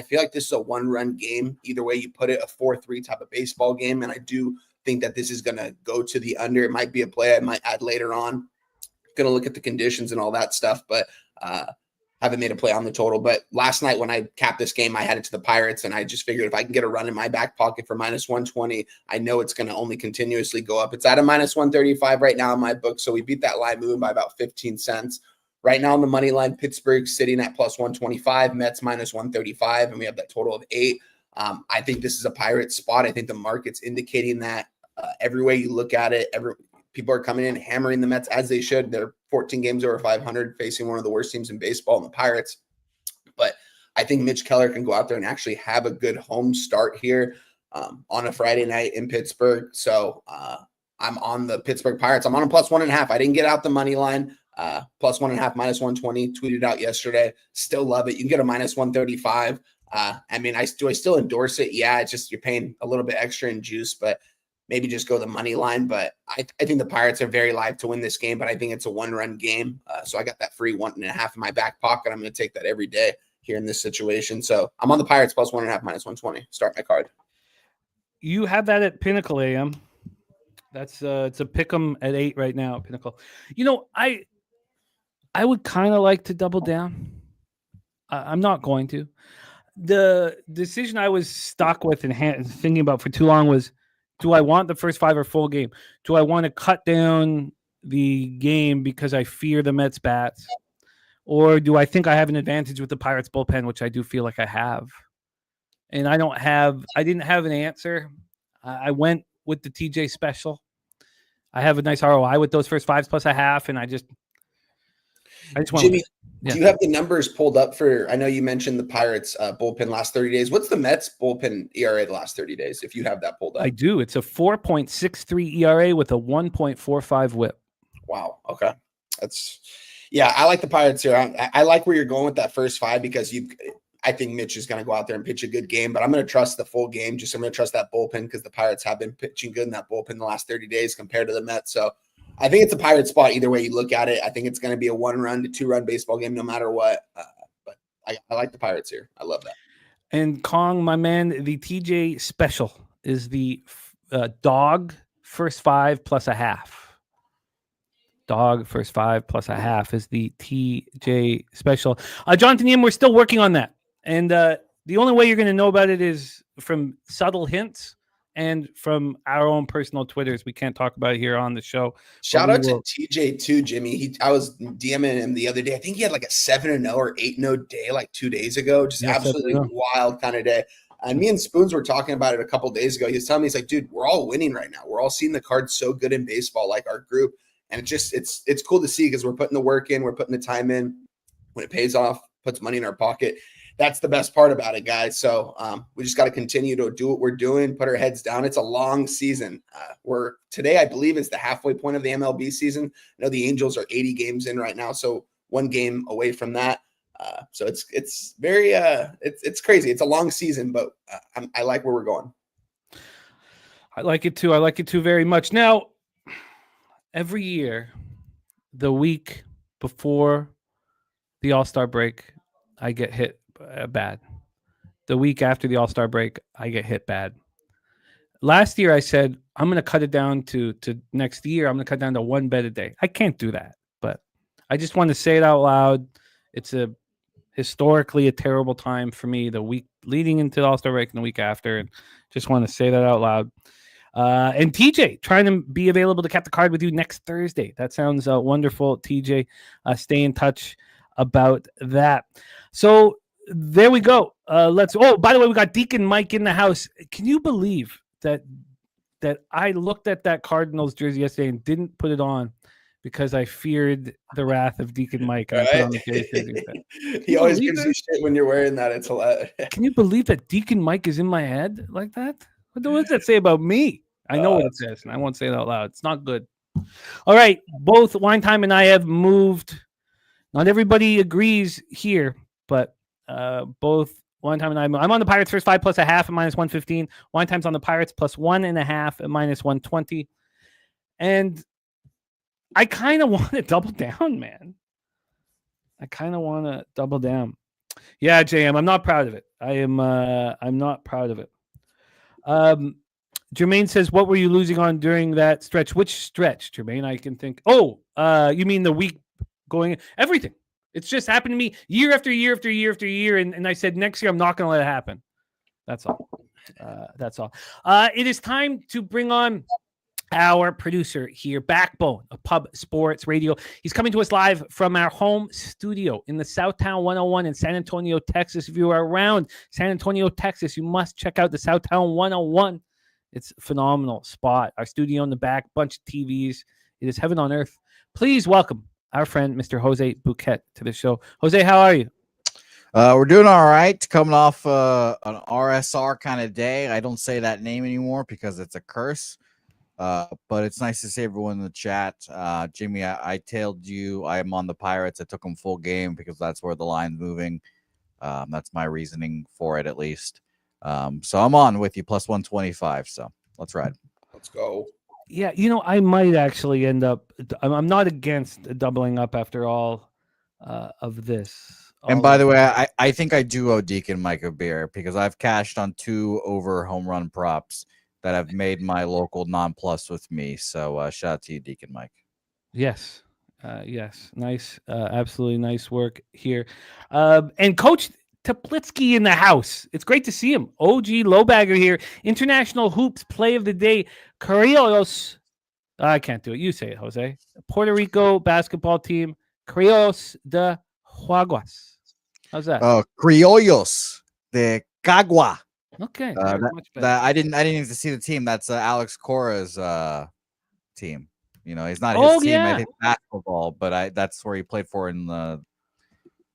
feel like this is a 1-run game. Either way you put it, a 4-3 type of baseball game. And I do think that this is going to go to the under. It might be a play I might add later on. Going to look at the conditions and all that stuff, but haven't made a play on the total. But last night when I capped this game, I had it to the Pirates, and I just figured if I can get a run in my back pocket for minus 120, I know it's going to only continuously go up. It's at a minus 135 right now in my book, so we beat that line moving by about 15 cents. Right now on the money line, Pittsburgh sitting at plus 125, Mets minus 135, and we have that total of 8. I think this is a Pirates spot. I think the market's indicating that every way you look at it, people are coming in, hammering the Mets as they should. They're 14 games over 500, facing one of the worst teams in baseball in the Pirates. But I think Mitch Keller can go out there and actually have a good home start here on a Friday night in Pittsburgh. So I'm on the Pittsburgh Pirates. I'm on a plus 1.5. I didn't get out the money line. Plus 1.5, minus 120, tweeted out yesterday. Still love it. You can get a minus 135. I mean, do I still endorse it? Yeah, it's just you're paying a little bit extra in juice, but maybe just go the money line. But I think the Pirates are very live to win this game, but I think it's a 1-run game. So I got that free 1.5 in my back pocket. I'm going to take that every day here in this situation. So I'm on the Pirates plus 1.5, minus 120. Start my card. You have that at Pinnacle, AM. That's it's a pick 'em at 8 right now at Pinnacle. You know, I would kind of like to double down. I'm not going to. The decision I was stuck with and thinking about for too long was, do I want the first 5 or full game? Do I want to cut down the game because I fear the Mets bats? Or do I think I have an advantage with the Pirates bullpen, which I do feel like I have? And I didn't have an answer. I went with the TJ special. I have a nice ROI with those first 5s plus a half, and I just went Jimmy, with it. Yeah. Do you have the numbers pulled up for? I know you mentioned the Pirates bullpen last 30 days. What's the Mets bullpen ERA the last 30 days? If you have that pulled up, I do. It's a 4.63 ERA with a 1.45 WHIP. Wow. Okay, I like the Pirates here. I like where you're going with that first 5 because I think Mitch is going to go out there and pitch a good game, but I'm going to trust the full game. I'm going to trust that bullpen because the Pirates have been pitching good in that bullpen the last 30 days compared to the Mets. So I think it's a Pirate spot either way you look at it. I think it's going to be a 1-run to 2-run baseball game no matter what. But I like the Pirates here. I love that. And Kong, my man, the TJ special is the dog first 5 plus a half. Dog first 5 plus a half is the TJ special. Jonathan Yim, we're still working on that. And the only way you're going to know about it is from subtle hints and from our own personal Twitters. We can't talk about it here on the show. Shout out to TJ too, Jimmy. I was DMing him the other day. I think he had like a 7-0 or 8-0 day like 2 days ago. Just absolutely wild kind of day. And me and Spoons were talking about it a couple days ago. He was telling me, he's like, dude, we're all winning right now. We're all seeing the cards so good in baseball, like our group. And it's cool to see because we're putting the work in, we're putting the time in. When it pays off, puts money in our pocket. That's the best part about it, guys. So we just got to continue to do what we're doing, put our heads down. It's a long season. Today, I believe, is the halfway point of the MLB season. I know the Angels are 80 games in right now, so 1 game away from that. So it's very it's crazy. It's a long season, but I like where we're going. I like it too. I like it too very much. Now, every year, the week before the All-Star break, I get hit bad. The week after the All-Star break, I get hit bad. Last year, I said, I'm going to cut it down to next year. I'm going to cut down to 1 bet a day. I can't do that, but I just want to say it out loud. It's historically a terrible time for me, the week leading into the All-Star break and the week after. And just want to say that out loud. And TJ, trying to be available to cap the card with you next Thursday. That sounds wonderful, TJ. Stay in touch about that. So there we go. By the way, we got Deacon Mike in the house. Can you believe that I looked at that Cardinals jersey yesterday and didn't put it on because I feared the wrath of Deacon Mike? And I put on the jersey. He always gives you shit when you're wearing that. It's hilarious. Can you believe that Deacon Mike is in my head like that? What does that say about me? I know what it says, and I won't say it out loud. It's not good. All right. Both Wine Time and I have moved. Not everybody agrees here, but both Wine Time and I. I'm on the Pirates first 5 plus a half at -115. Wine Time's on the Pirates plus 1.5 at -120. And I kind of want to double down, man. I kind of want to double down. Yeah, JM, I'm not proud of it. I'm not proud of it. Jermaine says, what were you losing on during that stretch? Which stretch, Jermaine? I can think. Oh, you mean the week going? Everything. It's just happened to me year after year after year after year. And I said, next year, I'm not going to let it happen. That's all. That's all. It is time to bring on our producer here, Backbone of Pub Sports Radio. He's coming to us live from our home studio in the Southtown 101 in San Antonio, Texas. If you are around San Antonio, Texas, you must check out the Southtown 101. It's a phenomenal spot. Our studio in the back, bunch of TVs. It is heaven on earth. Please welcome our friend, Mr. Jose Bouquet, to the show. Jose, how are you? We're doing all right. Coming off an RSR kind of day. I don't say that name anymore because it's a curse. But it's nice to see everyone in the chat. Jimmy, I tailed you. I am on the Pirates. I took them full game because that's where the line's moving. That's my reasoning for it, at least. So I'm on with you, plus 125. So let's ride. Let's go. Yeah, I might actually end up. I'm not against doubling up after all of this. And by the way, I think I do owe Deacon Mike a beer because I've cashed on 2 over home run props that have made my local non-plus with me. So shout out to you, Deacon Mike. Yes. Yes. Nice. Absolutely nice work here. And Coach Teplitsky in the house. It's great to see him. OG Lowbagger here. International Hoops Play of the Day. Criollos. I can't do it. You say it, Jose. Puerto Rico basketball team. Criollos de Jaguas. How's that? Criollos de Cagua. Okay. I didn't even see the team. That's Alex Cora's team. He's not his team. Yeah. I think basketball, but that's where he played for in the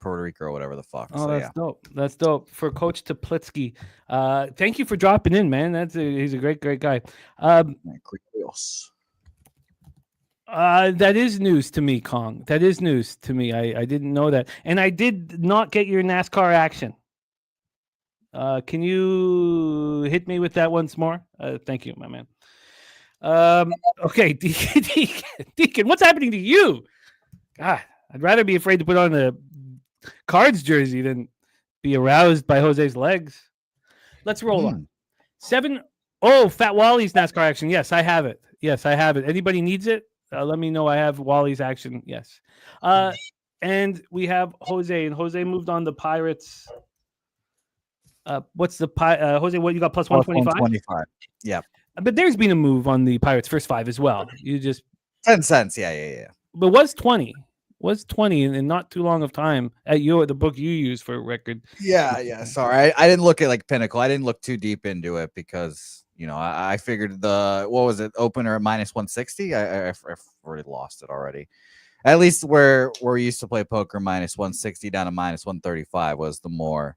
Puerto Rico or whatever the fuck. Oh, so, that's dope. That's dope for Coach Teplitsky. Thank you for dropping in, man. He's a great guy. That is news to me, Kong. That is news to me. I didn't know that, and I did not get your NASCAR action. Can you hit me with that once more? Thank you, my man. Okay, Deacon, what's happening to you? God, I'd rather be afraid to put on the Cards jersey than be aroused by Jose's legs. Let's roll on. 7. Oh, Fat Wally's NASCAR action. Yes, I have it. Anybody needs it? Let me know. I have Wally's action. Yes. And we have Jose, and Jose moved on the Pirates. What's the Jose? What you got? Plus 125. 125. Yeah. But there's been a move on the Pirates first 5 as well. You just 10 cents. Yeah. But was 20 in not too long of time at the book you use for record. Yeah. Sorry, I didn't look at like Pinnacle. I didn't look too deep into it because I figured what was it, opener at minus 160. I've already lost it already. At least where we used to play poker, minus 160 down to minus 135 was the more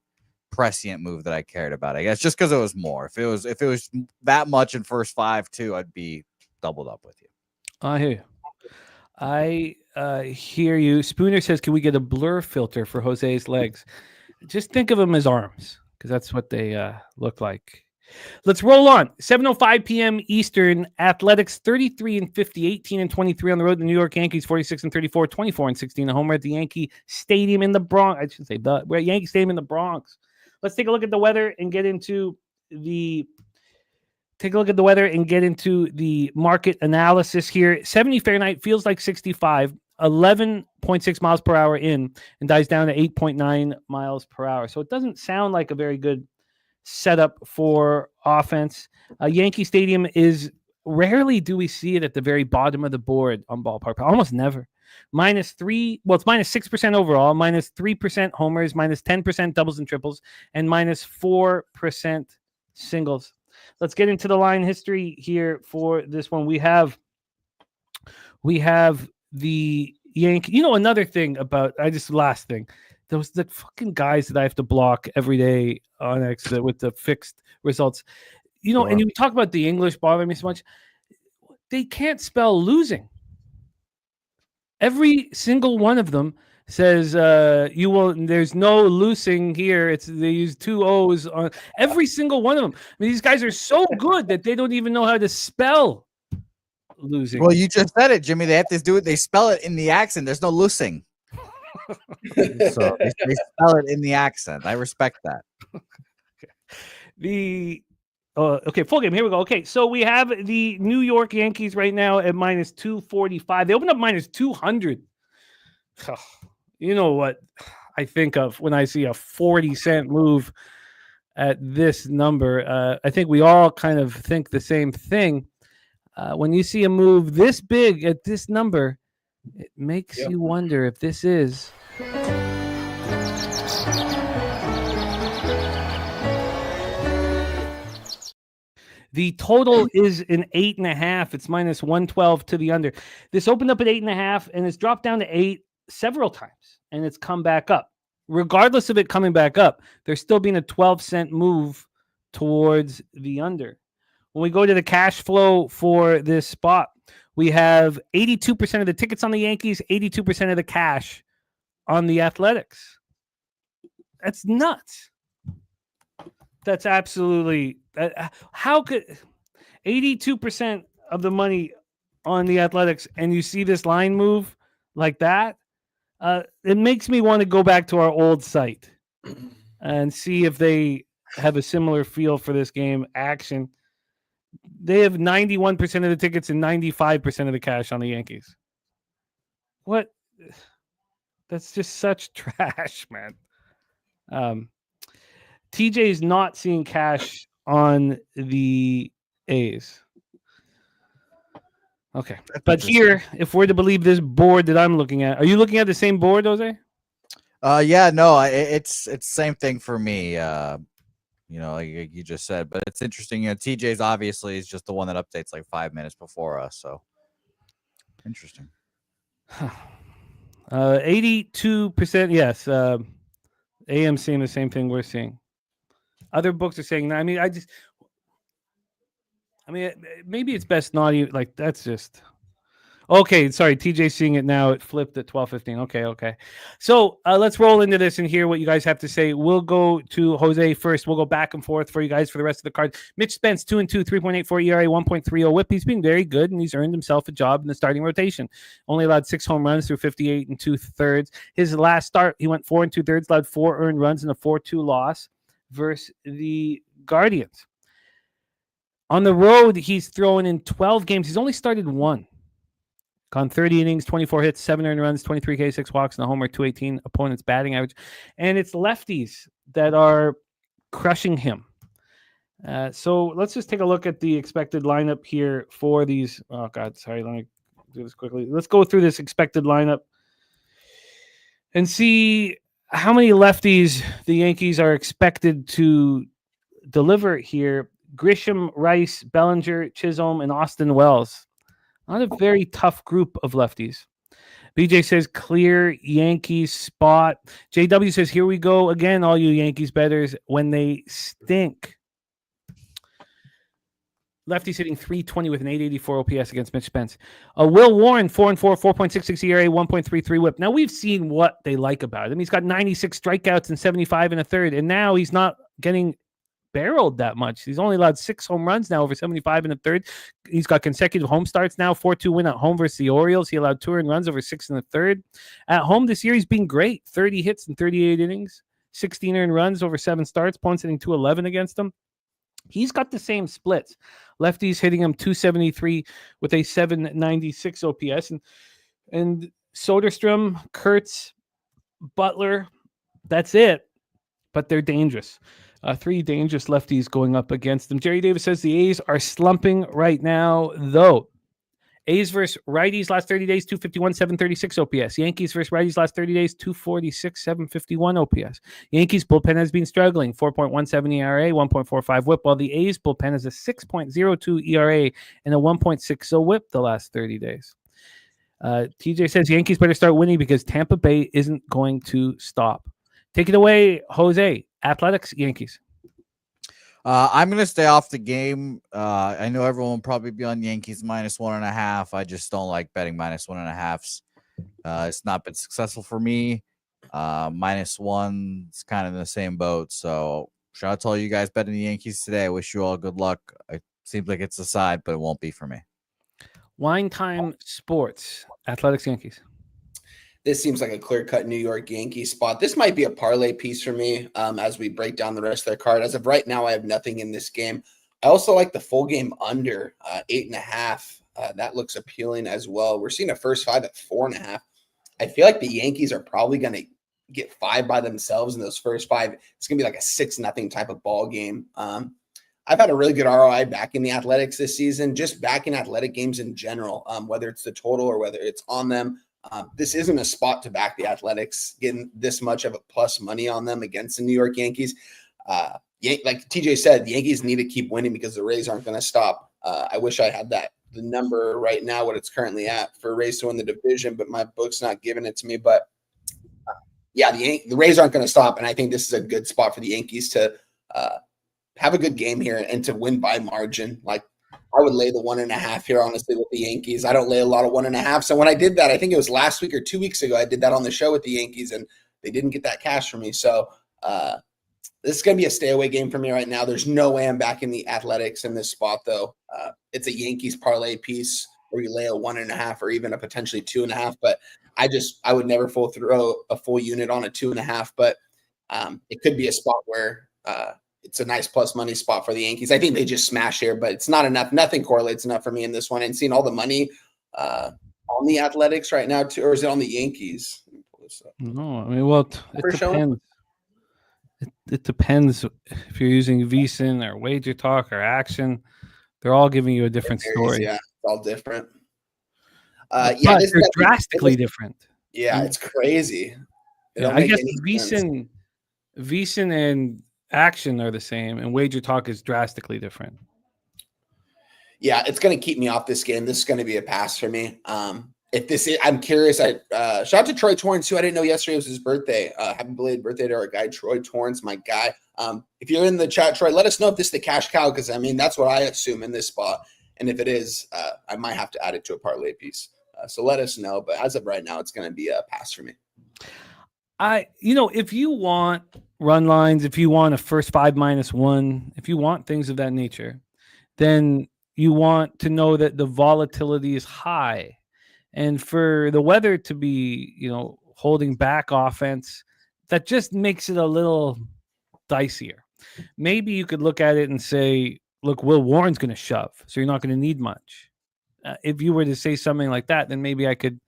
prescient move that I cared about. I guess just because it was more. If it was that much in first 5 too, I'd be doubled up with you. I hear you. I hear you. Spooner says, can we get a blur filter for Jose's legs? Just think of them as arms, because that's what they look like. Let's roll on. 7:05 p.m. Eastern. Athletics 33-50, 18-23 on the road. The New York Yankees 46-34, 24-16 at home. We're at the Yankee Stadium in the Bronx. I should say we're at Yankee Stadium in the Bronx. Let's take a look at the weather and get into the market analysis here. 70 Fahrenheit feels like 65, 11.6 miles per hour in, and dies down to 8.9 miles per hour. So it doesn't sound like a very good setup for offense. Yankee Stadium is rarely do we see it at the very bottom of the board on ballpark. Almost never. -3. Well, it's -6% overall, -3% homers, -10% doubles and triples, and -4% singles. Let's get into the line history here for this one. We have the Yankee. Another thing about last thing. Those the fucking guys that I have to block every day on X with the fixed results. Sure. And you talk about the English bothering me so much. They can't spell losing. Every single one of them says there's no losing here. They use 2 O's on every single one of them. I mean, these guys are so good that they don't even know how to spell losing. Well, you just said it, Jimmy. They have to do it. They spell it in the accent. There's no losing. So they spell it in the accent. I respect that. Okay, full game. Here we go. Okay, so we have the New York Yankees right now at -245. They opened up -200. You know what I think of when I see a 40-cent move at this number. I think we all kind of think the same thing. When you see a move this big at this number, it makes you wonder if this is the total is an 8.5. It's -112 to the under. This opened up at 8.5 and it's dropped down to 8 several times, and it's come back up. Regardless of it coming back up, there's still been a 12-cent move towards the under. When we go to the cash flow for this spot, we have 82% of the tickets on the Yankees, 82% of the cash on the Athletics. That's nuts. That's absolutely... how could 82% of the money on the Athletics and you see this line move like that? It makes me want to go back to our old site and see if they have a similar feel for this game action. They have 91% of the tickets and 95% of the cash on the Yankees. What? That's just such trash, man. TJ is not seeing cash on the A's. Okay. But here, if we're to believe this board that I'm looking at, are you looking at the same board, Jose? Yeah, no, it's same thing for me. Like you just said, but it's interesting. TJ's obviously is just the one that updates like 5 minutes before us. So interesting. 82%. Yes. AM seeing the same thing we're seeing. Other books are saying, maybe it's best not even like that's just okay. Sorry, TJ's seeing it now. It flipped at 12:15. Okay. So let's roll into this and hear what you guys have to say. We'll go to Jose first. We'll go back and forth for you guys for the rest of the card. Mitch Spence 2-2, 3.84 ERA, 1.30 WHIP. He's been very good and he's earned himself a job in the starting rotation. Only allowed 6 home runs through 58 2/3. His last start, he went 4 2/3, allowed 4 earned runs and a 4-2 loss versus the Guardians. On the road, he's thrown in 12 games. He's only started 1. Gone 30 innings, 24 hits, 7 earned runs, 23 K, 6 walks, and a homer, 218 opponent's batting average. And it's lefties that are crushing him. So let's just take a look at the expected lineup here for these. Oh, God, sorry. Let me do this quickly. Let's go through this expected lineup and see how many lefties the Yankees are expected to deliver here. Grisham, Rice, Bellinger, Chisholm, and Austin Wells. Not a very tough group of lefties. BJ says, clear Yankees spot. JW says, here we go again, all you Yankees bettors, when they stink. Lefties hitting 320 with an 884 OPS against Mitch Spence. Will Warren, 4-4, 4.66 ERA, 1.33 whip. Now, we've seen what they like about him. He's got 96 strikeouts and 75 in a third, and now he's not getting barreled that much. He's only allowed 6 home runs now, over 75 in a third. He's got consecutive home starts now, 4-2 win at home versus the Orioles. He allowed 2 earned runs over 6 in the third. At home this year, he's been great. 30 hits in 38 innings, 16 earned runs over 7 starts, opponents hitting 211 against him. He's got the same splits. Lefties hitting him 273 with a 796 OPS. And Soderstrom, Kurtz, Butler, that's it. But they're dangerous. 3 dangerous lefties going up against them. Jerry Davis says the A's are slumping right now, though. A's versus righties last 30 days, 251, 736 OPS. Yankees versus righties last 30 days, 246, 751 OPS. Yankees bullpen has been struggling, 4.17 ERA, 1.45 whip, while the A's bullpen has a 6.02 ERA and a 1.60 whip the last 30 days. TJ says Yankees better start winning because Tampa Bay isn't going to stop. Take it away, Jose. Athletics, Yankees. I'm going to stay off the game. I know everyone will probably be on Yankees -1.5. I just don't like betting -1.5s. It's not been successful for me. -1 is kind of in the same boat. So shout out to all you guys betting the Yankees today. I wish you all good luck. It seems like it's a side, but it won't be for me. Wine Time Sports, Athletics, Yankees. This seems like a clear-cut New York Yankees spot. This might be a parlay piece for me as we break down the rest of their card. As of right now, I have nothing in this game. I also like the full game under 8.5. That looks appealing as well. We're seeing a first 5 at 4.5. I feel like the Yankees are probably going to get 5 by themselves in those first 5. It's going to be like a 6-0 type of ball game. I've had a really good ROI back in the Athletics this season, just back in athletic games in general, whether it's the total or whether it's on them. This isn't a spot to back the Athletics, getting this much of a plus money on them against the New York Yankees. Like TJ said, the Yankees need to keep winning because the Rays aren't going to stop. I wish I had the number right now, what it's currently at for Rays to win the division, but my book's not giving it to me. But the Rays aren't going to stop, and I think this is a good spot for the Yankees to have a good game here and to win by margin. Like, I would lay the 1.5 here, honestly, with the Yankees. I don't lay a lot of 1.5. So when I did that, I think it was last week or 2 weeks ago, I did that on the show with the Yankees, and they didn't get that cash from me. So this is going to be a stay away game for me right now. There's no way I'm back in the Athletics in this spot, though. It's a Yankees parlay piece where you lay a 1.5 or even a potentially 2.5. But I would never throw a full unit on a 2.5. But it could be a spot where it's a nice plus money spot for the Yankees. I think they just smash here, but it's not enough. Nothing correlates enough for me in this one. And seeing all the money on the Athletics right now, too, or is it on the Yankees? No, I mean, well, it depends. It depends if you're using VSiN or Wager Talk or Action. They're all giving you a different story. Yeah, it's all different. But they're drastically different. Yeah, it's crazy. I guess VSiN and Action are the same, and Wager Talk is drastically different. Yeah, it's going to keep me off this game. This is going to be a pass for me. I'm curious. Shout out to Troy Torrance, who I didn't know yesterday was his birthday. Happy belated birthday to our guy, Troy Torrance, my guy. If you're in the chat, Troy, let us know if this is the cash cow, because, I mean, that's what I assume in this spot. And if it is, I might have to add it to a parlay piece. So let us know. But as of right now, it's going to be a pass for me. If you want run lines, if you want a first 5 -1, if you want things of that nature, then you want to know that the volatility is high. And for the weather to be, holding back offense, that just makes it a little dicier. Maybe you could look at it and say, look, Will Warren's going to shove, so you're not going to need much. if you were to say something like that, then maybe I could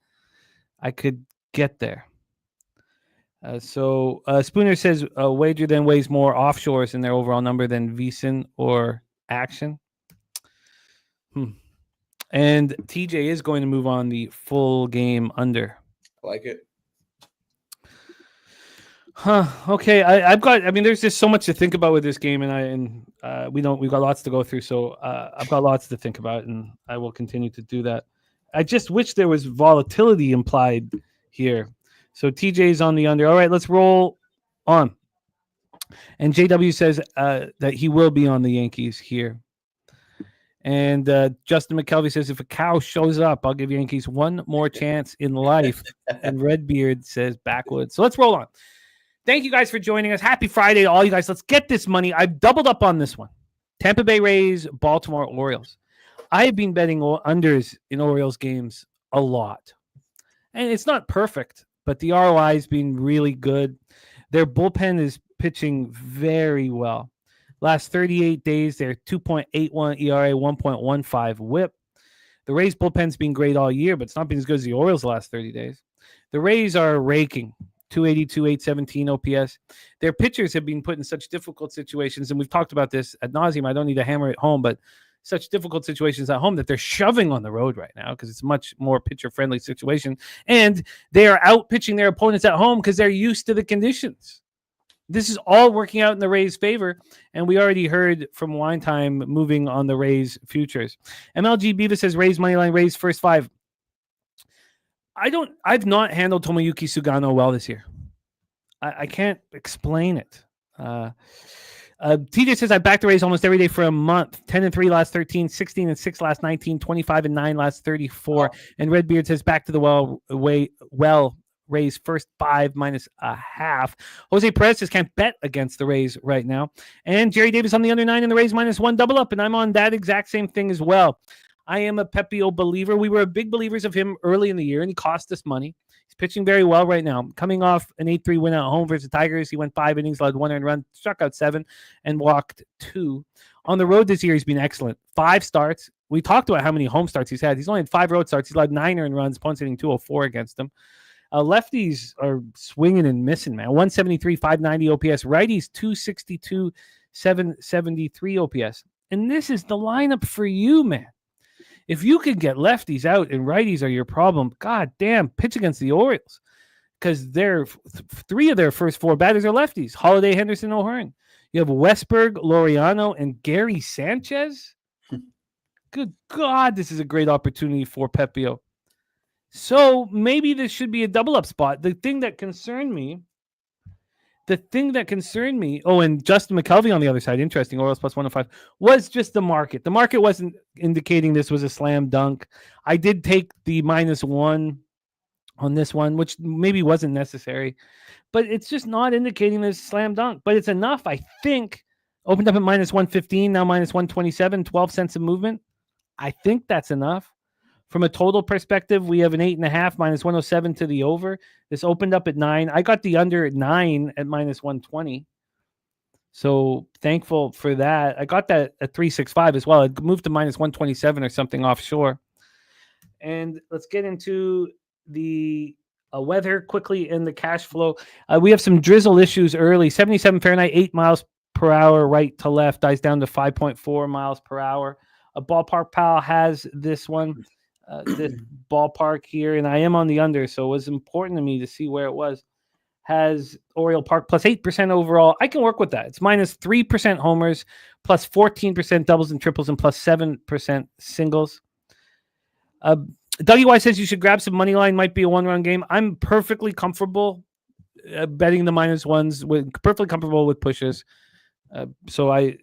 get there. So Spooner says wager then weighs more offshores in their overall number than VSiN or Action. And TJ is going to move on the full game under. I like it. Okay. I mean, there's just so much to think about with this game, and we've got lots to go through. So I've got lots to think about, and I will continue to do that. I just wish there was volatility implied here. So TJ's on the under. All right, let's roll on. And JW says that he will be on the Yankees here. And Justin McKelvey says, if a cow shows up, I'll give Yankees one more chance in life. And Redbeard says backwoods. So let's roll on. Thank you guys for joining us. Happy Friday to all you guys. Let's get this money. I've doubled up on this one. Tampa Bay Rays, Baltimore Orioles. I have been betting unders in Orioles games a lot. And it's not perfect, but the ROI has been really good. Their bullpen is pitching very well. Last 38 days, they're 2.81 ERA, 1.15 whip. The Rays bullpen's been great all year, but it's not been as good as the Orioles the last 30 days. The Rays are raking. 282, 817 OPS. Their pitchers have been put in such difficult situations, and we've talked about this ad nauseum. I don't need to hammer it home, but such difficult situations at home that they're shoving on the road right now because it's a much more pitcher-friendly situation. And they are out pitching their opponents at home because they're used to the conditions. This is all working out in the Rays' favor, and we already heard from Wine Time moving on the Rays' futures. MLG Beavis says Rays moneyline, Rays first five. I've not handled Tomoyuki Sugano well this year. I can't explain it. TJ says I backed the Rays almost every day for a month. 10-3 last 13, 16-6 last 19, 25-9 last 34. Oh. And Redbeard says back to the Rays first 5 minus a half. Jose Perez says can't bet against the Rays right now. And Jerry Davis on the under 9 and the Rays -1 double up. And I'm on that exact same thing as well. I am a Pepio believer. We were big believers of him early in the year, and he cost us money. He's pitching very well right now. Coming off an 8-3 win at home versus the Tigers, he went 5 innings, allowed 1 earned run, struck out 7, and walked 2. On the road this year, he's been excellent. 5 starts. We talked about how many home starts he's had. He's only had 5 road starts. He's allowed 9 earned runs, opponents hitting 204 against him. Lefties are swinging and missing, man. 173, 590 OPS. Righties, 262, 773 OPS. And this is the lineup for you, man. If you could get lefties out and righties are your problem, god damn, pitch against the Orioles. Because they're 3 of their first 4 batters are lefties. Holiday, Henderson, O'Hearn. You have Westberg, Laureano, and Gary Sanchez. Good God, this is a great opportunity for Pepio. So maybe this should be a double-up spot. The thing that concerned me, oh, and Justin McKelvey on the other side, interesting, Orioles +105, was just the market. The market wasn't indicating this was a slam dunk. I did take the -1 on this one, which maybe wasn't necessary, but it's just not indicating this slam dunk. But it's enough, I think. Opened up at -115, now -127, 12 cents of movement. I think that's enough. From a total perspective, we have an 8.5 -107 to the over. This opened up at 9. I got the under at 9 at -120. So thankful for that. I got that at 365 as well. It moved to -127 or something offshore. And let's get into the weather quickly and the cash flow. We have some drizzle issues early. 77 Fahrenheit, 8 miles per hour, right to left, dies down to 5.4 miles per hour. A Ballpark Pal has this one. This ballpark here, and I am on the under, so it was important to me to see where it was. Has Oriole Park +8% overall. I can work with that. It's -3% homers, +14% doubles and triples, and +7% singles. WY says you should grab some money line. Might be a 1-run game. I'm perfectly comfortable betting the -1s. Perfectly comfortable with pushes. So I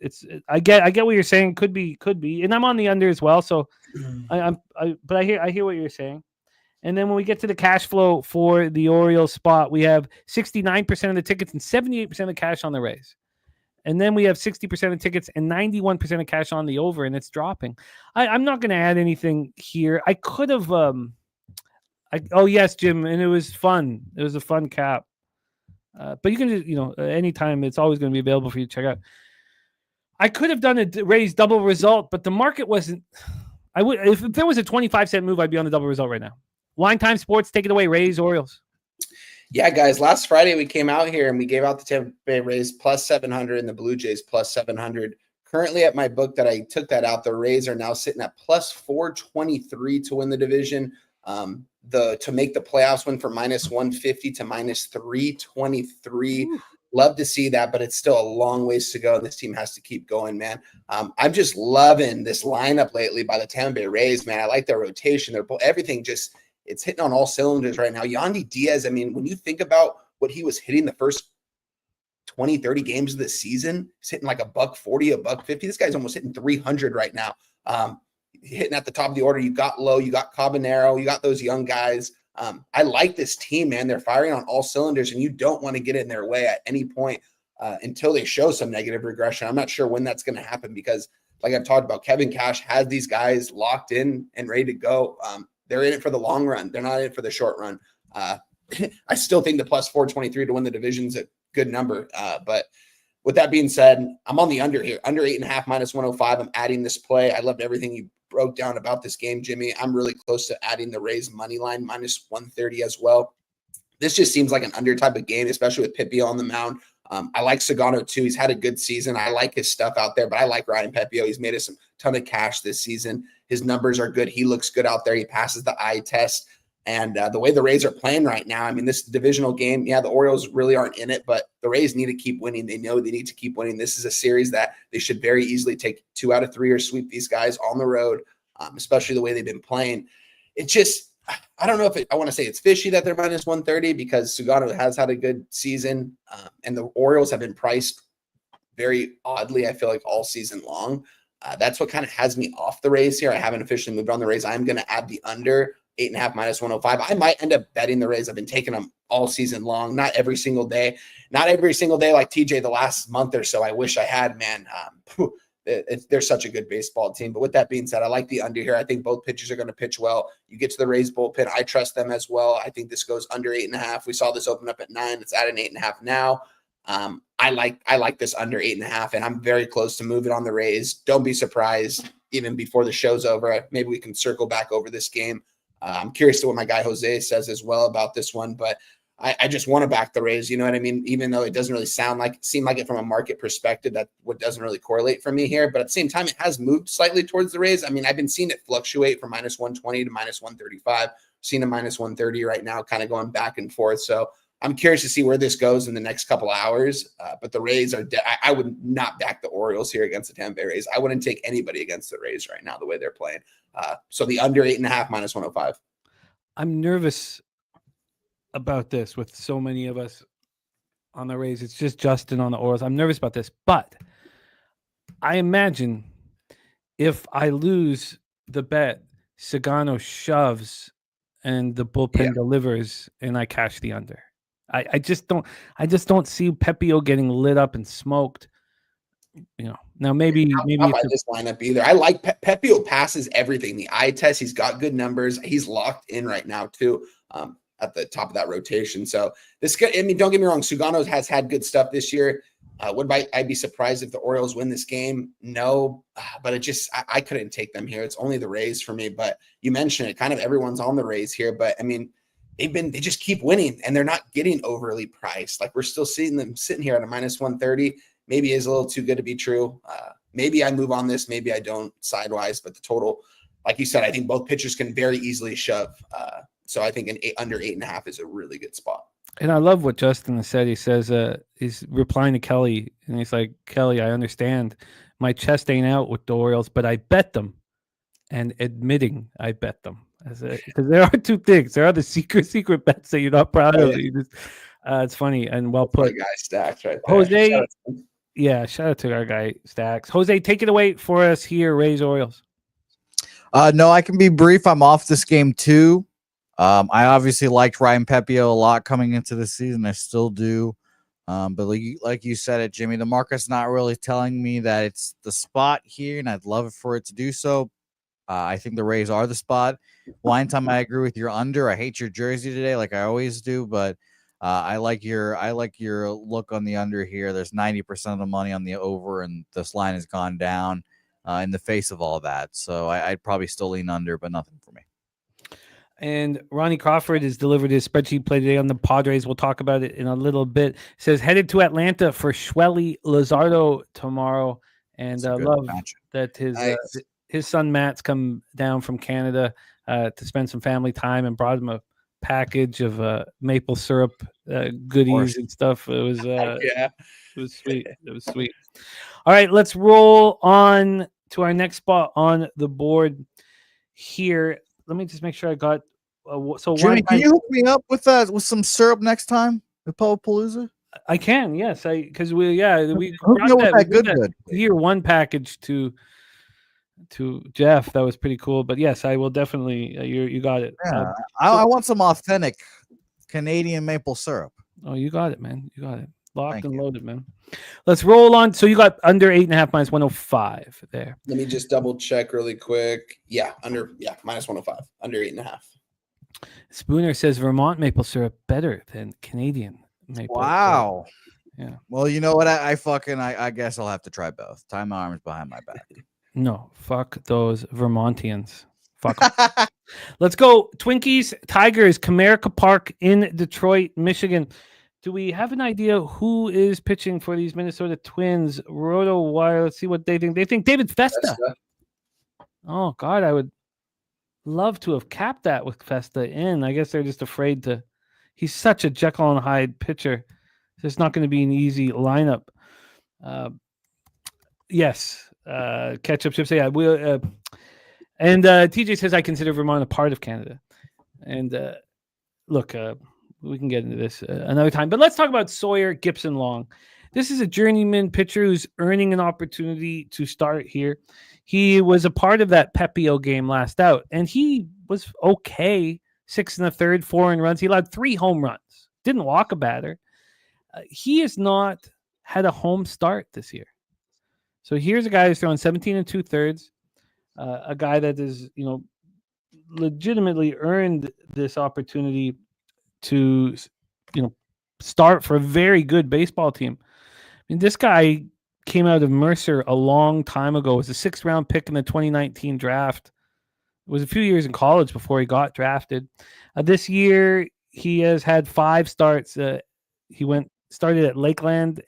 get what you're saying. Could be, and I'm on the under as well. So but I hear what you're saying. And then when we get to the cash flow for the Orioles spot, we have 69% of the tickets and 78% of the cash on the Rays. And then we have 60% of tickets and 91% of cash on the over, and it's dropping. I'm not going to add anything here. I could have. Oh yes, Jim, and it was fun. It was a fun cap. But you can just, anytime, it's always going to be available for you to check out. I could have done a Rays double result, but the market wasn't. I would if there was a 25-cent move, I'd be on the double result right now. Wine Time Sports, take it away. Rays, Orioles. Yeah, guys, last Friday we came out here and we gave out the Tampa Bay Rays plus 700 and the Blue Jays plus 700. Currently at my book that I took that out, the Rays are now sitting at plus 423 to win the division. To make the playoffs went from minus 150 to minus 323. Love to see that, but it's still a long ways to go. This team has to keep going, man. I'm just loving this lineup lately by the Tampa Bay Rays, man. I like their rotation. Everything just – it's hitting on all cylinders right now. Yandy Diaz, I mean, when you think about what he was hitting the first 20, 30 games of the season, he's hitting like $140, $150. This guy's almost hitting 300 right now. Hitting at the top of the order. You got Lowe, you got Cabanero, you got those young guys. I like this team, man. They're firing on all cylinders, and you don't want to get in their way at any point until they show some negative regression. I'm not sure when that's going to happen because, like I've talked about, Kevin Cash has these guys locked in and ready to go. They're in it for the long run. They're not in it for the short run. I still think the plus 423 to win the division's a good number. But with that being said, I'm on the under here. Under 8.5 minus 105. I'm adding this play. I loved everything you broke down about this game, Jimmy. I'm really close to adding the Rays money line minus 130 as well. This just seems like an under type of game, especially with Pipio on the mound. I like Sagano too. He's had a good season. I like his stuff out there, but I like Ryan Pepio. He's made us a ton of cash this season. His numbers are good. He looks good out there. He passes the eye test. And the way the Rays are playing right now, I mean, this divisional game, yeah, the Orioles really aren't in it, but the Rays need to keep winning. They know they need to keep winning. This is a series that they should very easily take 2 out of 3 or sweep these guys on the road, especially the way they've been playing. It just, I don't know if I want to say it's fishy that they're minus 130 because Sugano has had a good season, and the Orioles have been priced very oddly, I feel like, all season long. That's what kind of has me off the Rays here. I haven't officially moved on the Rays. I'm going to add the under 8.5 minus 105. I might end up betting the Rays. I've been taking them all season long, not every single day like TJ the last month or so. I wish I had, man. They're such a good baseball team. But with that being said, I like the under here. I think both pitchers are going to pitch well. You get to the Rays bullpen. I trust them as well. I think this goes under 8.5. We saw this open up at 9. It's at an 8.5 now. I like this under 8.5, and I'm very close to moving on the Rays. Don't be surprised even before the show's over. Maybe we can circle back over this game. I'm curious to what my guy Jose says as well about this one, but I just want to back the Rays. You know what I mean? Even though it doesn't really seem like it from a market perspective, that what doesn't really correlate for me here. But at the same time, it has moved slightly towards the Rays. I mean, I've been seeing it fluctuate from minus 120 to minus 135. Seeing a minus 130 right now, kind of going back and forth. So I'm curious to see where this goes in the next couple hours. But the Rays are I would not back the Orioles here against the Tampa Bay Rays. I wouldn't take anybody against the Rays right now, the way they're playing. So the under 8.5 minus 105. I'm nervous about this with so many of us on the Rays. It's just Justin on the Orioles. I'm nervous about this, but I imagine if I lose the bet, Sagano shoves and the bullpen delivers and I cash the under. I just don't see Pepio getting lit up and smoked. You know, now maybe this lineup either. I like Pepio passes everything. The eye test, he's got good numbers. He's locked in right now too, at the top of that rotation. So this guy, I mean, don't get me wrong, Sugano has had good stuff this year. Would I be surprised if the Orioles win this game? No, but I couldn't take them here. It's only the Rays for me. But you mentioned it, kind of everyone's on the Rays here. But I mean, they just keep winning and they're not getting overly priced. Like we're still seeing them sitting here at a minus 130. Maybe is a little too good to be true. Maybe I move on this. Maybe I don't sidewise, but the total, like you said, I think both pitchers can very easily shove. So I think under 8.5 is a really good spot. And I love what Justin said. He says he's replying to Kelly, and he's like, Kelly, I understand my chest ain't out with the Orioles, but I bet them, and admitting I bet them. Because there are two things. There are the secret bets that you're not proud of. It's funny and well put. Guy Stacks right there. Jose. Yeah, shout out to our guy Stacks. Jose, take it away for us here, Rays Orioles. No, I can be brief. I'm off this game too. I obviously liked Ryan Pepio a lot coming into the season. I still do. But like you said it, Jimmy, the market's not really telling me that it's the spot here, and I'd love for it to do so. I think the Rays are the spot. Wine Time, I agree with your under. I hate your jersey today, like I always do, but I like your look on the under here. There's 90% of the money on the over, and this line has gone down. in the face of all that. So I'd probably still lean under, but nothing for me. And Ronnie Crawford has delivered his spreadsheet play today on the Padres. We'll talk about it in a little bit. Says headed to Atlanta for Schwelly Luzardo tomorrow, and love match. that his son Matt's come down from Canada to spend some family time and brought him a package of maple syrup goodies and stuff. It was Yeah. It was sweet. It was sweet. All right, let's roll on to our next spot on the board here. Let me just make sure I got. So Jimmy, can you hook me up with some syrup next time with Palooza? I can, yes. Because we hook brought me up with that good. Here one package to Jeff. That was pretty cool. But yes, I will definitely. You got it. Yeah, I want some authentic Canadian maple syrup. Oh, you got it, man. You got it. Locked and loaded, man. Let's roll on. So you got under 8.5 minus 105 there. Let me just double check really quick. Yeah, minus 105, under 8.5. Spooner says Vermont maple syrup better than Canadian maple. Wow. Syrup. Yeah. Well, you know what? I guess I'll have to try both. Tie my arms behind my back. No, fuck those Vermontians. Fuck. Let's go. Twinkies, Tigers, Comerica Park in Detroit, Michigan. Do we have an idea who is pitching for these Minnesota Twins? Roto Wire. Let's see what they think. They think David Festa. Oh, God. I would love to have capped that with Festa in. I guess they're just afraid to. He's such a Jekyll and Hyde pitcher. It's not going to be an easy lineup. Yes. Ketchup chips. Yeah. And TJ says, I consider Vermont a part of Canada. And look, we can get into this another time. But let's talk about Sawyer Gibson Long. This is a journeyman pitcher who's earning an opportunity to start here. He was a part of that Pepio game last out, and he was okay. 6 1/3, 4 runs. He allowed 3 home runs. Didn't walk a batter. He has not had a home start this year. So here's a guy who's throwing 17 2/3. A guy that is, legitimately earned this opportunity to, start for a very good baseball team. I mean, this guy came out of Mercer a long time ago. It was a 6th round pick in the 2019 draft. It was a few years in college before he got drafted. This year, he has had 5 starts. He started at Lakeland,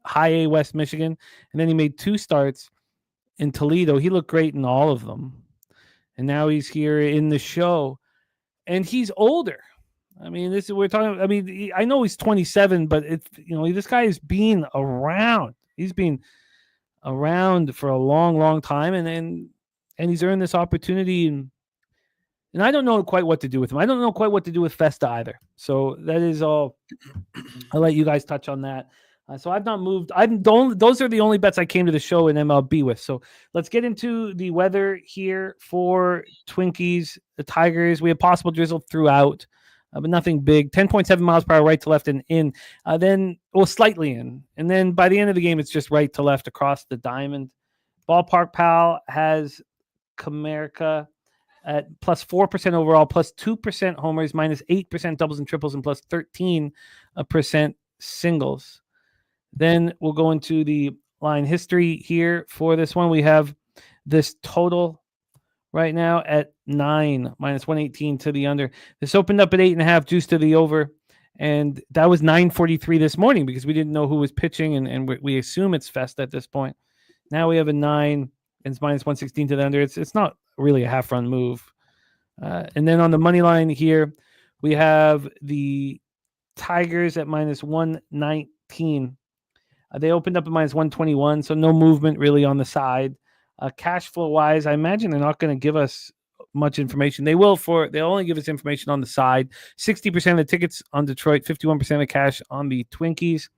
High A, West Michigan, and then he made 2 starts in Toledo. He looked great in all of them. And now he's here in the show. And he's older. I mean, I know he's 27, but this guy has been around. He's been around for a long, long time, and he's earned this opportunity. And I don't know quite what to do with him. I don't know quite what to do with Festa either. So that is all. I'll let you guys touch on that. So I've not moved. Those are the only bets I came to the show in MLB with. So let's get into the weather here for Twinkies, the Tigers. We have possible drizzle throughout. But nothing big. 10.7 miles per hour, right to left and in. Slightly in. And then by the end of the game, it's just right to left across the diamond. Ballpark Pal has Comerica at plus 4% overall, plus 2% homers, minus 8% doubles and triples, and plus 13% singles. Then we'll go into the line history here for this one. We have this total right now at 9, minus 118 to the under. This opened up at 8.5, juice to the over. And that was 9:43 this morning because we didn't know who was pitching, and we assume it's Festa at this point. Now we have a 9, and it's minus 116 to the under. It's not really a half-run move. And then on the money line here, we have the Tigers at minus 119. They opened up at minus 121, so no movement really on the side. Cash flow wise, I imagine they're not going to give us much information. They'll only give us information on the side. 60% of the tickets on Detroit, 51% of the cash on the Twinkies.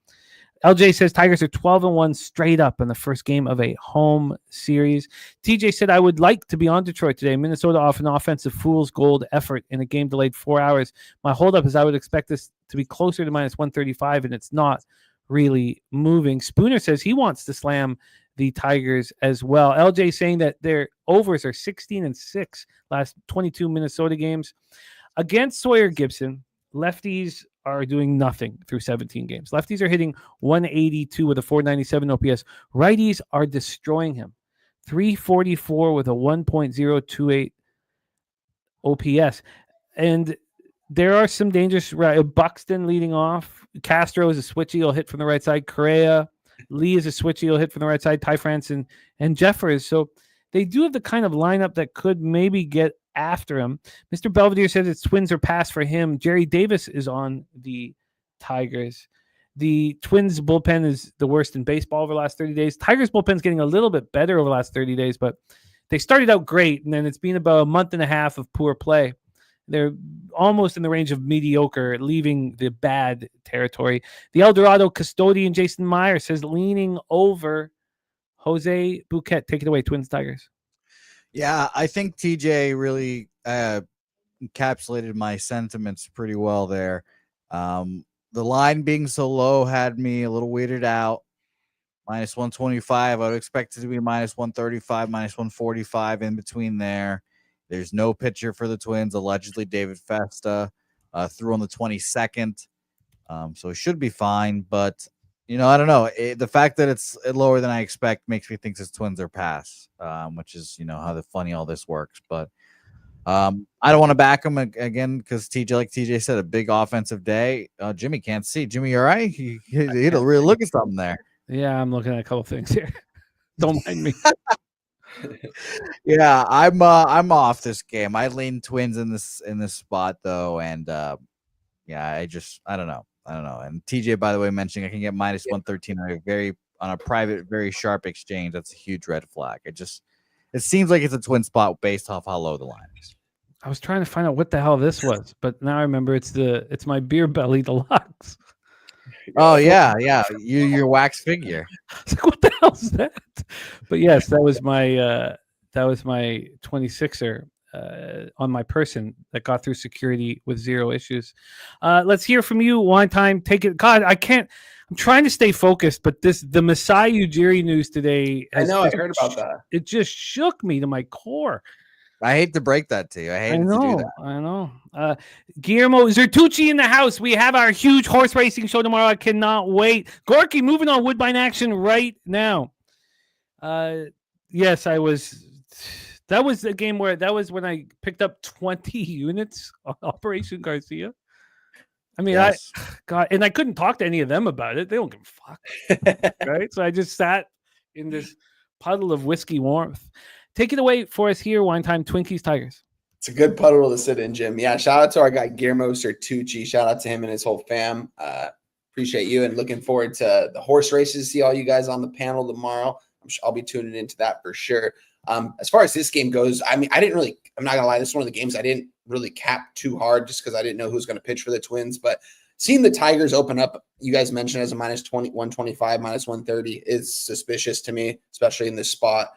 LJ says Tigers are 12-1 straight up in the first game of a home series. TJ said, I would like to be on Detroit today. Minnesota off an offensive fool's gold effort in a game delayed 4 hours. My holdup is I would expect this to be closer to minus 135, and it's not really moving. Spooner says he wants to slam the Tigers as well. LJ saying that their overs are 16-6 last 22 Minnesota games. Against Sawyer Gibson, lefties are doing nothing through 17 games. Lefties are hitting 182 with a 497 OPS. Righties are destroying him. .344 with a 1.028 OPS. And there are some dangerous. Buxton leading off. Castro is a switchy. He'll hit from the right side. Correa. Lee is a switchy. He'll hit from the right side. Ty France and Jeffers. So they do have the kind of lineup that could maybe get after him. Mr. Belvedere says it's Twins are pass for him. Jerry Davis is on the Tigers. The Twins bullpen is the worst in baseball over the last 30 days. Tigers bullpen's getting a little bit better over the last 30 days, but they started out great, and then it's been about a month and a half of poor play. They're almost in the range of mediocre, leaving the bad territory. The El Dorado custodian, Jason Meyer, says leaning over Jose Bouquet. Take it away, Twins Tigers. Yeah, I think TJ really encapsulated my sentiments pretty well there. The line being so low had me a little weirded out. Minus 125. I would expect it to be minus 135, minus 145 in between there. There's no pitcher for the Twins. Allegedly, David Festa threw on the 22nd. So it should be fine. But, I don't know. The fact that it's lower than I expect makes me think this Twins are pass, which is, how funny all this works. But I don't want to back him again because like TJ said, a big offensive day. Jimmy can't see. Jimmy, you all right? He really look at something there. Yeah, I'm looking at a couple things here. Don't mind me. Yeah, I'm off this game. I lean Twins in this spot though, and I don't know. And TJ, by the way, mentioning I can get minus 113 on a private, very sharp exchange. That's a huge red flag. It seems like it's a Twin spot based off how low the line is. I was trying to find out what the hell this was, but now I remember it's my Beer Belly Deluxe. Oh yeah, your wax figure. What the hell's that? But yes, that was my 26er on my person that got through security with zero issues. Let's hear from you one time. Take it. God, I can't. I'm trying to stay focused, but the Masai Ujiri news today. I know. I heard about that. It just shook me to my core. I hate to break that to you. I hate to do that. I know. Guillermo Zertucci in the house. We have our huge horse racing show tomorrow. I cannot wait. Gorky, moving on Woodbine action right now. Yes, I was. That was the game that was when I picked up 20 units on Operation Garcia. I mean, yes. And I couldn't talk to any of them about it. They don't give a fuck. Right? So I just sat in this puddle of whiskey warmth. Take it away for us here, Wine Time, Twinkies, Tigers. It's a good puddle to sit in, Jim. Yeah, shout out to our guy, Guillermo Certucci. Shout out to him and his whole fam. Appreciate you and looking forward to the horse races. See all you guys on the panel tomorrow. I'll be tuning into that for sure. As far as this game goes, I mean, I'm not going to lie, this is one of the games I didn't really cap too hard just because I didn't know who was going to pitch for the Twins. But seeing the Tigers open up, you guys mentioned as a minus 125, minus 130 is suspicious to me, especially in this spot.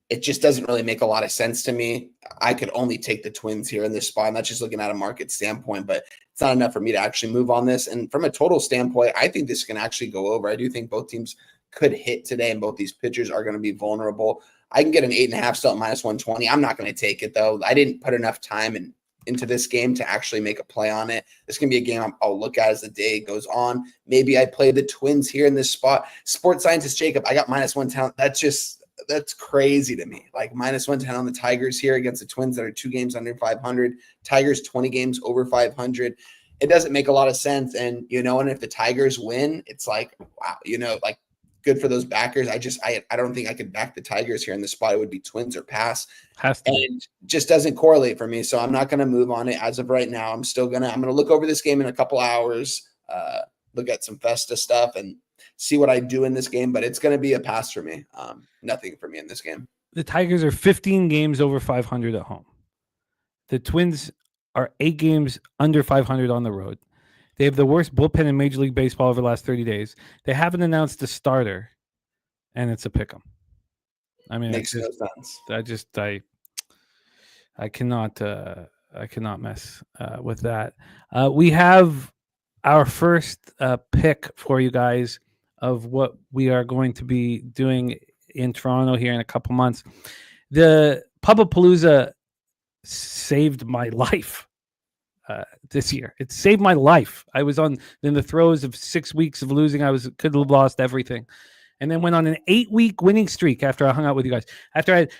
It just doesn't really make a lot of sense to me. I could only take the Twins here in this spot. I'm not just looking at a market standpoint, but it's not enough for me to actually move on this. And from a total standpoint, I think this can actually go over. I do think both teams could hit today, and both these pitchers are going to be vulnerable. I can get an 8.5 still at minus 120. I'm not going to take it, though. I didn't put enough time into this game to actually make a play on it. This can be a game I'll look at as the day goes on. Maybe I play the Twins here in this spot. Sports scientist Jacob, I got minus 110. That's crazy to me. Like minus 110 on the Tigers here against the Twins that are 2 games under 500. Tigers 20 games over 500. It doesn't make a lot of sense. And, and if the Tigers win, it's like, wow, like good for those backers. I don't think I could back the Tigers here in the spot. It would be Twins or pass. And it just doesn't correlate for me. So I'm not going to move on it as of right now. I'm going to look over this game in a couple hours, look at some Festa stuff and see what I do in this game, but it's going to be a pass for me. Nothing for me in this game. The Tigers are 15 games over 500 at home. The Twins are 8 games under 500 on the road. They have the worst bullpen in Major League Baseball over the last 30 days. They haven't announced a starter, and it's a pick'em. I mean, makes no sense. I cannot mess with that. We have our first pick for you guys of what we are going to be doing in Toronto here in a couple months. The Pubapalooza saved my life this year. It saved my life. I was in the throes of 6 weeks of losing. Could have lost everything. and then went on an 8-week winning streak after I hung out with you guys. After I had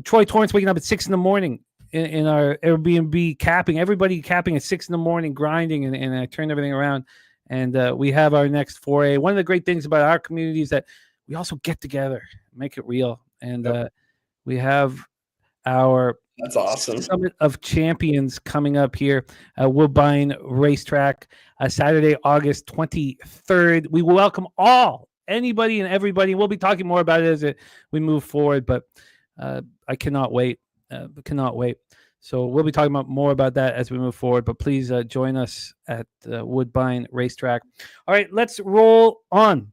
Troy Torrance waking up at 6 a.m. in our Airbnb capping, everybody capping at 6 a.m, grinding, and I turned everything around. And we have our next foray. One of the great things about our community is that we also get together, make it real. And we have our That's awesome. Summit of Champions coming up here at Woodbine Racetrack, Saturday, August 23rd. We will welcome anybody and everybody. We'll be talking more about it as we move forward, but I cannot wait. Cannot wait. So we'll be talking more about that as we move forward, but please join us at Woodbine Racetrack. All right, let's roll on.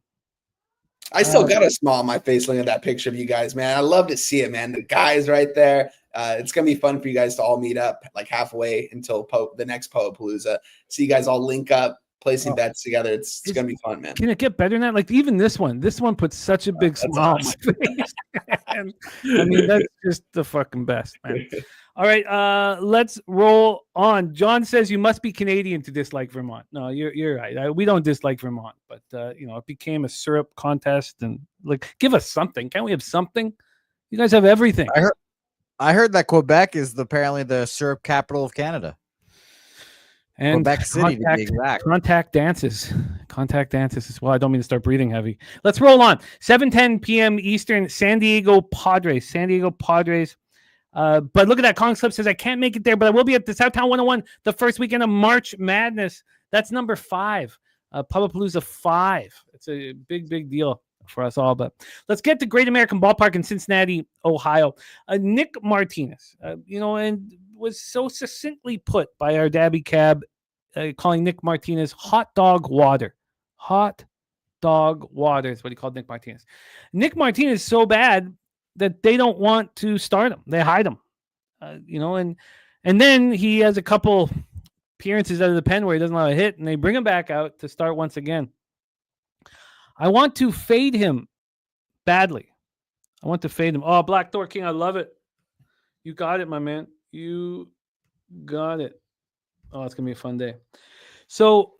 I still got a smile on my face looking at that picture of you guys, man. I love to see it, man. The guys right there. It's going to be fun for you guys to all meet up like halfway until the next Poapalooza. See you guys all link up, placing bets together. It's going to be fun, man. Can it get better than that? Like even this one puts such a big smile on my face. I mean, that's just the fucking best, man. All right, let's roll on. John says you must be Canadian to dislike Vermont. No, you're right. We don't dislike Vermont, but it became a syrup contest, and like, give us something. Can't we have something? You guys have everything. I heard that Quebec is apparently the syrup capital of Canada. And Quebec City, to be exact. Contact dances as well. I don't mean to start breathing heavy. Let's roll on. 7:10 p.m. Eastern. San Diego Padres. But look at that. Kong Slip says, I can't make it there, but I will be at the Southtown 101 the first weekend of March Madness. That's number 5. Pubapalooza 5. It's a big deal for us all. But let's get to Great American Ballpark in Cincinnati, Ohio. Nick Martinez, and was so succinctly put by our Dabby Cab, calling Nick Martinez hot dog water. Hot dog water is what he called Nick Martinez. Nick Martinez is so bad that they don't want to start him. They hide him, and then he has a couple appearances out of the pen where he doesn't allow a hit, and they bring him back out to start once again. I want to fade him badly. I want to fade him. Oh, Black Thor King, I love it. You got it, my man. You got it. Oh, it's going to be a fun day. So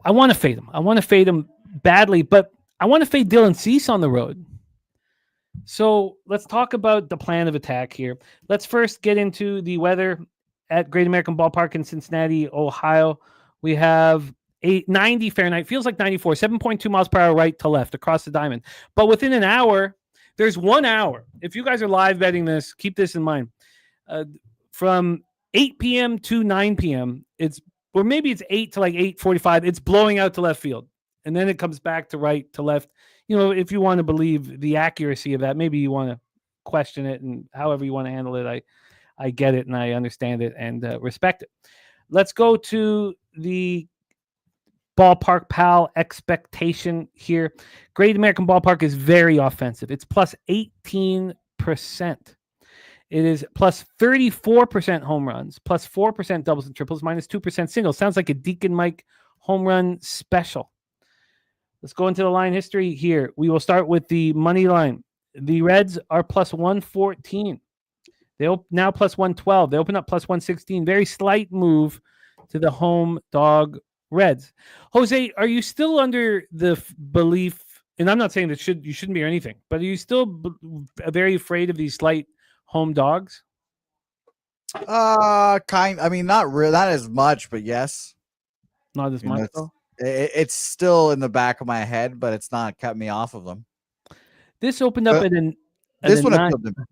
I want to fade him. I want to fade him badly, but I want to fade Dylan Cease on the road. So let's talk about the plan of attack here. Let's first get into the weather at Great American Ballpark in Cincinnati, Ohio. We have 90 Fahrenheit, feels like 94, 7.2 miles per hour right to left across the diamond. But within an hour, there's 1 hour. If you guys are live betting this, keep this in mind. From 8 p.m. to 9 p.m., or maybe it's 8 to like 8:45, it's blowing out to left field. And then it comes back to right to left. If you want to believe the accuracy of that, maybe you want to question it, and however you want to handle it, I get it and I understand it and respect it. Let's go to the Ballpark Pal expectation here. Great American Ballpark is very offensive. It's plus 18%. It is plus 34% home runs, plus 4% doubles and triples, minus 2% singles. Sounds like a Deacon Mike home run special. Let's go into the line history here. We will start with the money line. The Reds are plus 114. They now plus 112. They open up plus 116. Very slight move to the home dog Reds. Jose, are you still under the belief, and I'm not saying that you shouldn't be or anything, but are you still very afraid of these slight home dogs? I mean, not as much, but yes. Not as much, though? It's still in the back of my head, but it's not cut me off of them. This opened up this one appealed to me.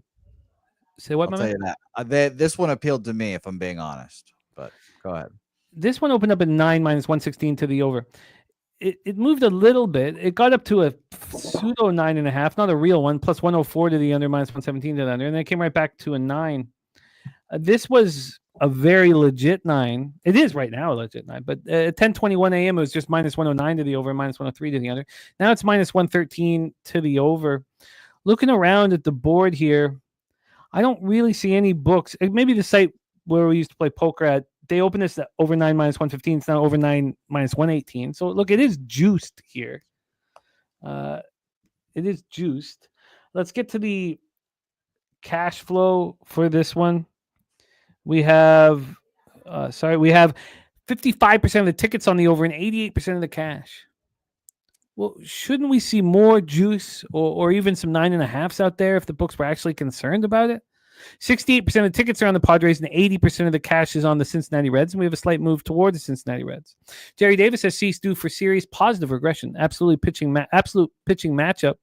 Say what, I'll tell you that. This one appealed to me, if I'm being honest. But go ahead. This one opened up at 9 minus 116 to the over. It moved a little bit. It got up to a pseudo 9.5, not a real one, plus 104 to the under, minus 117 to the under, and then it came right back to a 9. This was a very legit 9. It is right now a legit 9, but at 10:21 a.m. it was just minus 109 to the over, minus 103 to the under. Now it's minus 113 to the over. Looking around at the board here, I don't really see any books. Maybe the site where we used to play poker at, they opened this at over 9 minus 115. It's now over 9 minus 118. So look, it is juiced here. It is juiced. Let's get to the cash flow for this one. We have 55% of the tickets on the over and 88% of the cash. Well, shouldn't we see more juice or even some 9.5s out there if the books were actually concerned about it? 68% of the tickets are on the Padres and 80% of the cash is on the Cincinnati Reds, and we have a slight move toward the Cincinnati Reds. Jerry Davis says Cease due for serious positive regression. Absolute pitching mismatch,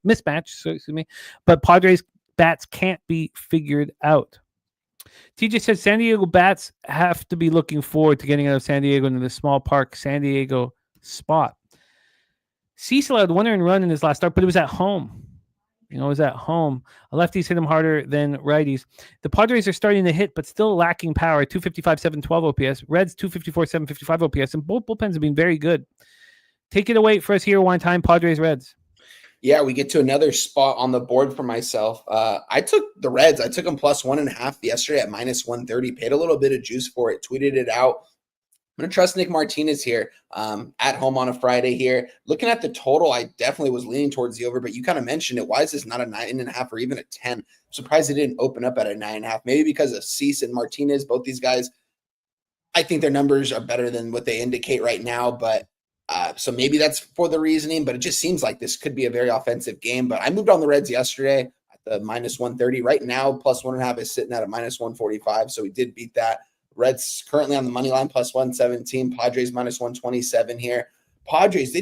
but Padres bats can't be figured out. TJ said San Diego bats have to be looking forward to getting out of San Diego into the small park San Diego spot. Cease allowed one earned run in his last start, but it was at home. It was at home. Lefties hit him harder than righties. The Padres are starting to hit, but still lacking power. 255, 712 OPS. Reds, 254, 755 OPS. And both bullpens have been very good. Take it away for us here, one time, Padres, Reds. Yeah, we get to another spot on the board for myself. I took the Reds. I took them plus 1.5 yesterday at minus 130. Paid a little bit of juice for it. Tweeted it out. I'm going to trust Nick Martinez here at home on a Friday here. Looking at the total, I definitely was leaning towards the over, but you kind of mentioned it. Why is this not a 9.5 or even a 10? I'm surprised it didn't open up at a 9.5. Maybe because of Cease and Martinez. Both these guys, I think their numbers are better than what they indicate right now, but so maybe that's for the reasoning, but it just seems like this could be a very offensive game. But I moved on the Reds yesterday at the minus 130. Right now, plus 1.5 is sitting at a minus 145, so we did beat that. Reds currently on the money line plus 117. Padres minus 127 here. Padres,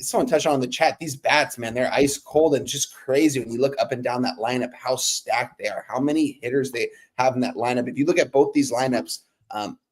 someone touched on the chat, these bats, man, they're ice cold and just crazy when you look up and down that lineup, how stacked they are, how many hitters they have in that lineup. If you look at both these lineups,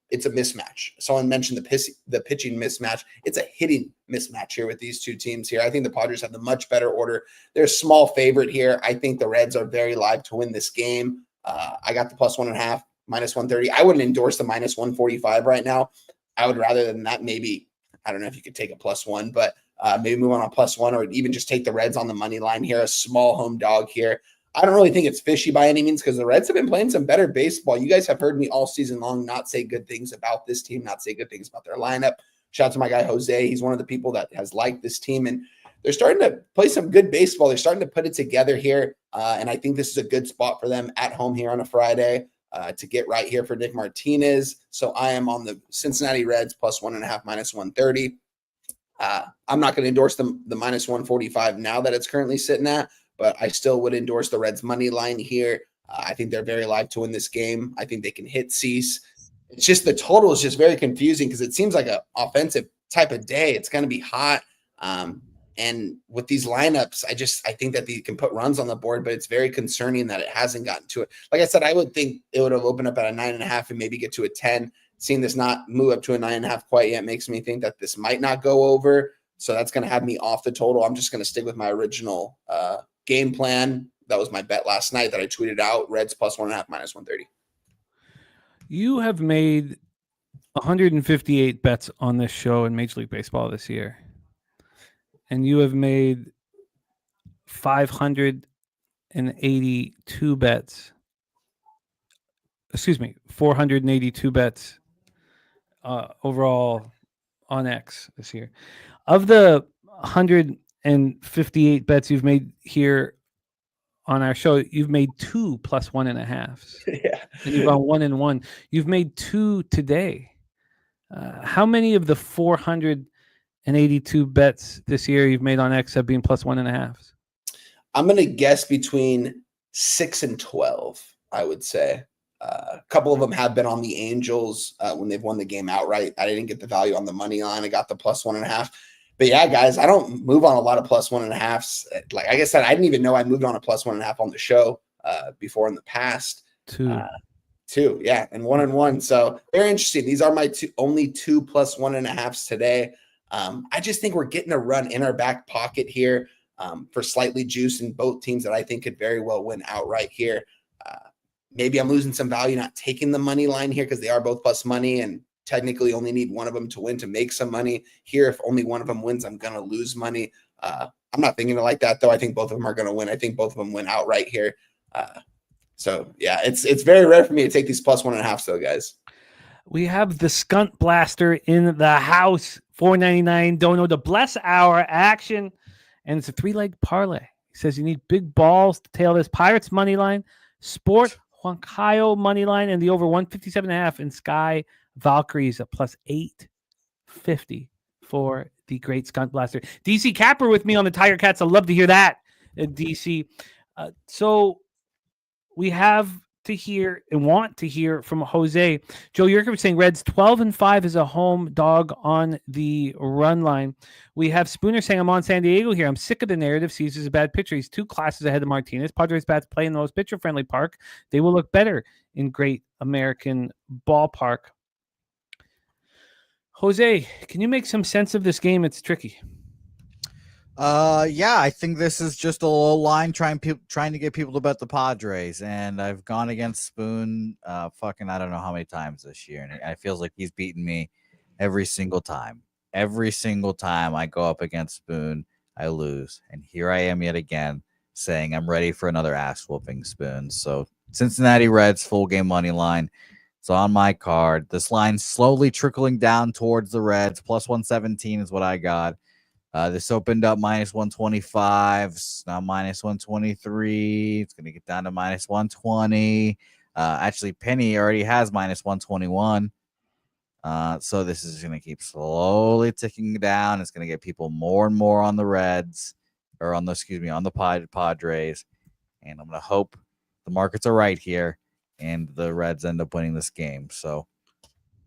it's a mismatch. Someone mentioned the pitching mismatch. It's a hitting mismatch here with these two teams here. I think the Padres have the much better order. They're a small favorite here. I think the Reds are very live to win this game. I got the plus 1.5. Minus 130. I wouldn't endorse the minus 145 right now. I would rather than that, maybe, I don't know if you could take a plus one, but maybe move on a plus one or even just take the Reds on the money line here, a small home dog here. I don't really think it's fishy by any means because the Reds have been playing some better baseball. You guys have heard me all season long not say good things about this team, not say good things about their lineup. Shout out to my guy, Jose. He's one of the people that has liked this team, and they're starting to play some good baseball. They're starting to put it together here, and I think this is a good spot for them at home here on a Friday. To get right here for Nick Martinez. So I am on the Cincinnati Reds plus 1.5 minus 130. I'm not going to endorse the minus 145 now that it's currently sitting at, but I still would endorse the Reds money line here. I think they're very live to win this game. I think they can hit Cease. It's just the total is just very confusing because it seems like an offensive type of day. It's going to be hot. And with these lineups, I think that they can put runs on the board, but it's very concerning that it hasn't gotten to it. Like I said, I would think it would have opened up at a 9.5 and maybe get to a 10. Seeing this not move up to a 9.5 quite yet makes me think that this might not go over. So that's going to have me off the total. I'm just going to stick with my original game plan. That was my bet last night that I tweeted out. Reds plus 1.5 minus 130. You have made 158 bets on this show in Major League Baseball this year. And you have made 482 bets overall on X this year. Of the 158 bets you've made here on our show, you've made 2 plus 1.5s. Yeah. And you've gone 1 and 1. You've made 2 today. How many of the 482 bets this year you've made on X have been plus 1.5s? I'm going to guess between 6 and 12, I would say. A couple of them have been on the Angels when they've won the game outright. I didn't get the value on the money line. I got the plus 1.5. But yeah, guys, I don't move on a lot of plus 1.5s. Like I said, I didn't even know I moved on a plus 1.5 on the show before in the past. 2. 2, yeah, and 1 and 1. So very interesting. These are my only 2 plus 1.5s today. I just think we're getting a run in our back pocket here for slightly juice in both teams that I think could very well win outright here. Maybe I'm losing some value not taking the money line here because they are both plus money and technically only need one of them to win to make some money. Here, if only one of them wins, I'm going to lose money. I'm not thinking it like that, though. I think both of them are going to win. I think both of them win outright here. So, yeah, it's very rare for me to take these plus 1.5, though, guys. We have the Skunt Blaster in the house, $4.99. Dono to bless our action, and it's a 3-leg parlay. He says you need big balls to tail this. Pirates money line, Sport Huancayo money line, and the over 157.5 in Sky Valkyries at plus 850 for the great Skunk Blaster. DC Capper with me on the Tiger Cats. I love to hear that, DC. So we have to hear and want to hear from Jose. Joe Yerker was saying Reds 12-5 is a home dog on the run line. We have Spooner saying I'm on San Diego here. I'm sick of the narrative. Cease is a bad pitcher. He's 2 classes ahead of Martinez. Padres bats play in the most pitcher-friendly park. They will look better in Great American Ballpark. Jose, can you make some sense of this game? It's tricky. Yeah, I think this is just a low line trying to get people to bet the Padres, and I've gone against Spoon I don't know how many times this year, and it feels like he's beaten me every single time. Every single time I go up against Spoon, I lose, and here I am yet again saying I'm ready for another ass whooping, Spoon. So Cincinnati Reds full game money line. It's on my card. This line's slowly trickling down towards the Reds. Plus 117 is what I got. This opened up minus 125. It's now minus 123. It's going to get down to minus 120. Actually, Penny already has minus 121. So this is going to keep slowly ticking down. It's going to get people more and more on the Reds, or on the Padres. And I'm going to hope the markets are right here and the Reds end up winning this game. So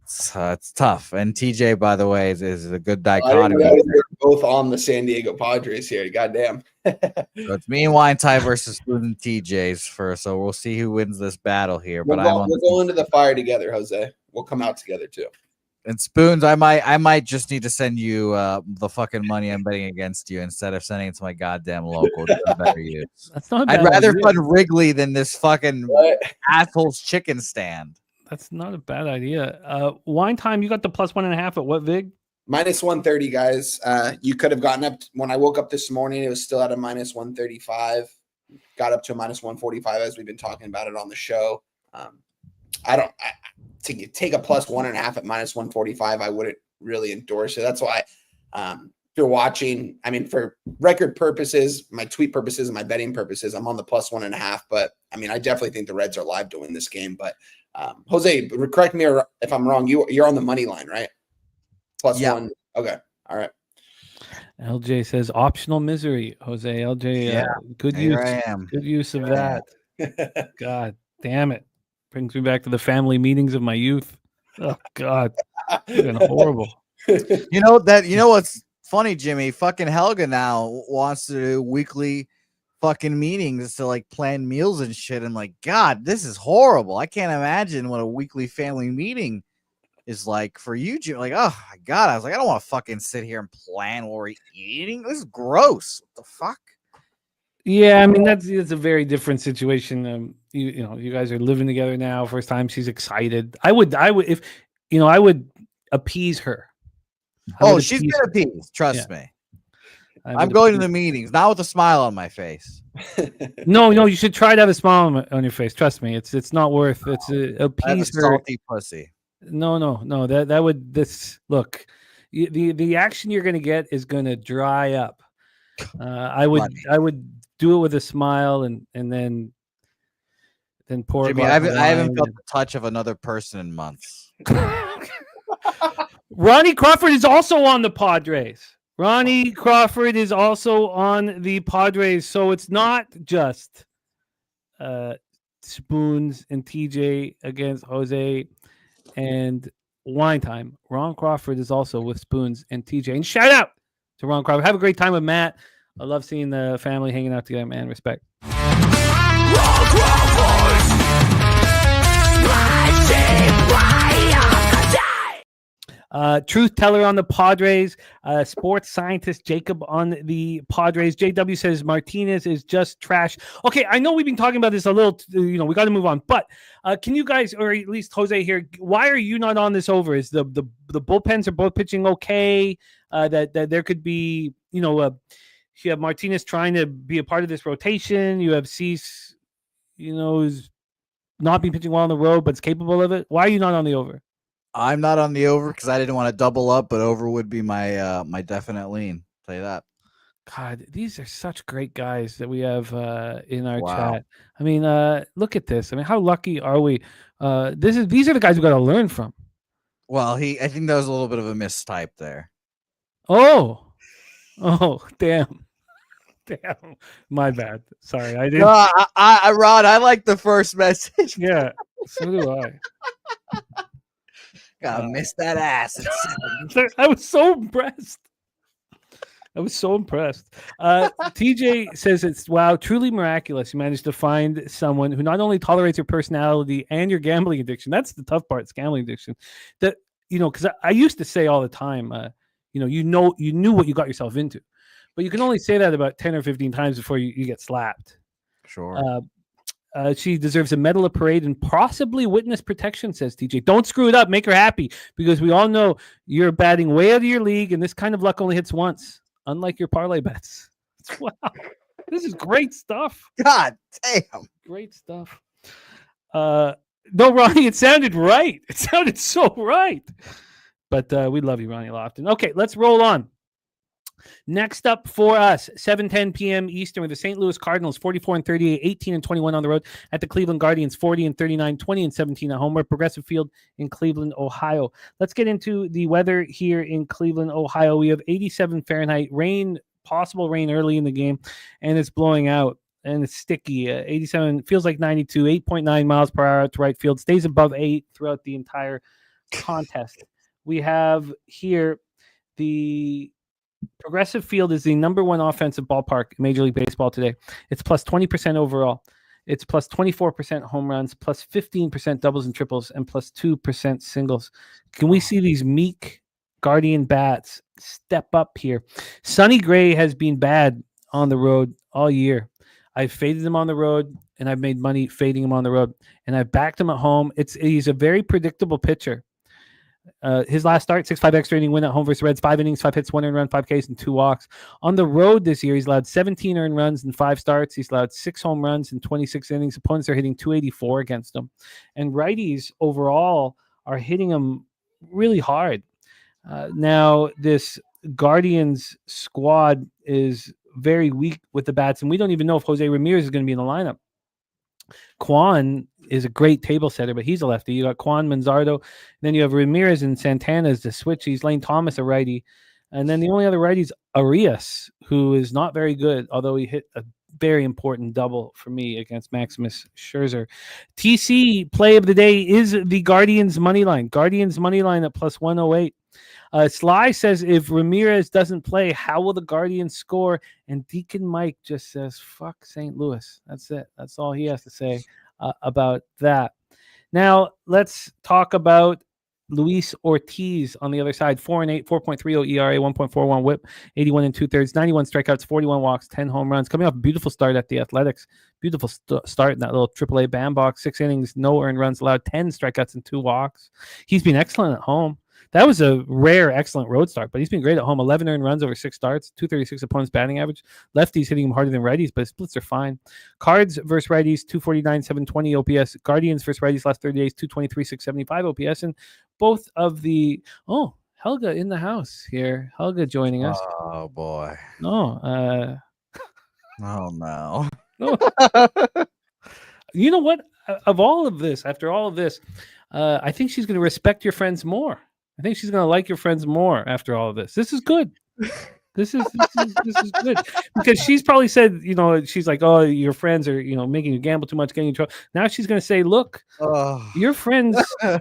it's tough. And TJ, by the way, is a good dichotomy. We're both on the San Diego Padres here. Goddamn. So it's me and Wine Tie versus Spoon and TJ's so we'll see who wins this battle here. But we're going to the fire together, Jose. We'll come out together too. And Spoons, I might just need to send you the fucking money I'm betting against you instead of sending it to my goddamn local. Better use. That's not. I'd rather fund Wrigley than this fucking asshole's chicken stand. That's not a bad idea. Wine Time, you got the plus 1.5 at what vig? Minus 130, guys. You could have gotten up when I woke up this morning. It was still at a minus 135. Got up to a minus 145 as we've been talking about it on the show. To take a plus 1.5 at minus 145, I wouldn't really endorse it. That's why if you're watching, I mean, for record purposes, my tweet purposes, and my betting purposes, I'm on the plus 1.5. But I mean, I definitely think the Reds are live to win this game. But Jose, correct me if I'm wrong. You're on the money line, right? Plus 1. Okay. All right. LJ says optional misery. Jose, LJ, good use. I am. Good use of that. God damn it. Brings me back to the family meetings of my youth. Oh God. It's been horrible. You know what's funny, Jimmy? Fucking Helga now wants to do weekly fucking meetings to like plan meals and shit. And like, God, this is horrible. I can't imagine what a weekly family meeting is like for you, Jimmy. Like, oh my God. I was like, I don't want to fucking sit here and plan while we're eating. This is gross. What the fuck? Yeah, I mean that's a very different situation. You know, you guys are living together now. First time, she's excited. I would if I would appease her. She's been appeased. Trust me. I'm going to the meetings, not with a smile on my face. No, you should try to have a smile on your face. Trust me, it's not worth. It's appease her. Salty pussy. No. That would look. The action you're going to get is going to dry up. I would do it with a smile and then pour. Jimmy, I haven't felt the touch of another person in months. Ronnie Crawford is also on the Padres. Ronnie Crawford is also on the Padres, so it's not just Spoons and TJ against Jose and Wine Time. Ron Crawford is also with Spoons and TJ. And shout out to Ron Crawford. Have a great time with Matt. I love seeing the family hanging out together, man. Respect. Truth teller on the Padres, sports scientist Jacob on the Padres. JW says Martinez is just trash. Okay, I know we've been talking about this a little, we got to move on, but can you guys, or at least Jose here, why are you not on this over? Is the bullpens are both pitching okay? That there could be, you have Martinez trying to be a part of this rotation. You have Cease, who's not been pitching well on the road, but is capable of it. Why are you not on the over? I'm not on the over because I didn't want to double up, but over would be my my definite lean. I'll tell you that. God, these are such great guys that we have in our chat. I mean, look at this. I mean, how lucky are we? These are the guys we got to learn from. Well, I think that was a little bit of a mistype there. Oh, damn. Damn. My bad. Sorry. I didn't. No, Rod, I like the first message. Yeah. So do I. Gotta miss that ass. I was so impressed. TJ says it's wow, truly miraculous. You managed to find someone who not only tolerates your personality and your gambling addiction. That's the tough part. It's gambling addiction. That because I used to say all the time, you knew what you got yourself into, but you can only say that about 10 or 15 times before you get slapped. Sure. She deserves a medal of parade and possibly witness protection, says TJ. Don't screw it up. Make her happy because we all know you're batting way out of your league, and this kind of luck only hits once, unlike your parlay bets. Wow. This is great stuff. God damn. Great stuff. No, Ronnie, it sounded right. It sounded so right. But we love you, Ronnie Lofton. Okay, let's roll on. Next up for us, 7:10 p.m. Eastern with the St. Louis Cardinals, 44-38, 18-21 on the road at the Cleveland Guardians, 40-39, 20-17 at home. We're at Progressive Field in Cleveland, Ohio. Let's get into the weather here in Cleveland, Ohio. We have 87 Fahrenheit, rain, possible rain early in the game, and it's blowing out. And it's sticky. 87 feels like 92, 8.9 miles per hour to right field, stays above 8 throughout the entire contest. We have here the Progressive Field is the number one offensive ballpark in Major League Baseball today. It's plus 20% overall. It's plus 24% home runs, plus 15% doubles and triples, and plus 2% singles. Can we see these meek Guardian bats step up here? Sonny Gray has been bad on the road all year. I've faded him on the road, and I've made money fading him on the road, and I've backed him at home. He's a very predictable pitcher. His last start, 6.5 extra inning win at home versus Reds, 5 innings, 5 hits, 1 earned run, 5 Ks, and 2 walks. On the road this year, he's allowed 17 earned runs in 5 starts. He's allowed 6 home runs in 26 innings. Opponents are hitting 284 against him. And righties overall are hitting him really hard. Now, this Guardians squad is very weak with the bats, and we don't even know if Jose Ramirez is going to be in the lineup. Kwan is a great table setter, but he's a lefty. You got Kwan, Manzardo. Then you have Ramirez and Santana as the switch. He's Lane Thomas, a righty. And then the only other righty is Arias, who is not very good, although he hit a very important double for me against Maximus Scherzer. TC play of the day is the Guardians money line. Guardians money line at plus 108. Sly says, if Ramirez doesn't play, how will the Guardians score? And Deacon Mike just says, fuck St. Louis. That's it. That's all he has to say about that. Now, let's talk about Luis Ortiz on the other side. 4-8, 4.30 ERA, 1.41 whip, 81 2/3, 91 strikeouts, 41 walks, 10 home runs. Coming off a beautiful start at the Athletics. Beautiful start in that little AAA bandbox. 6 innings, no earned runs allowed, 10 strikeouts and 2 walks. He's been excellent at home. That was a rare, excellent road start, but he's been great at home. 11 earned runs over 6 starts, 236 opponents batting average. Lefties hitting him harder than righties, but his splits are fine. Cards versus righties, 249, 720 OPS. Guardians versus righties last 30 days, 223, 675 OPS. And both of the, Helga in the house here. Helga joining us. Oh, boy. Oh, oh, no. You know what? Of all of this, after all of this, I think she's going to respect your friends more. I think she's going to like your friends more after all of this. This is good. This is good because she's probably said, she's like, oh, your friends are, making you gamble too much, getting in trouble. Now she's going to say, look, your friends. I'm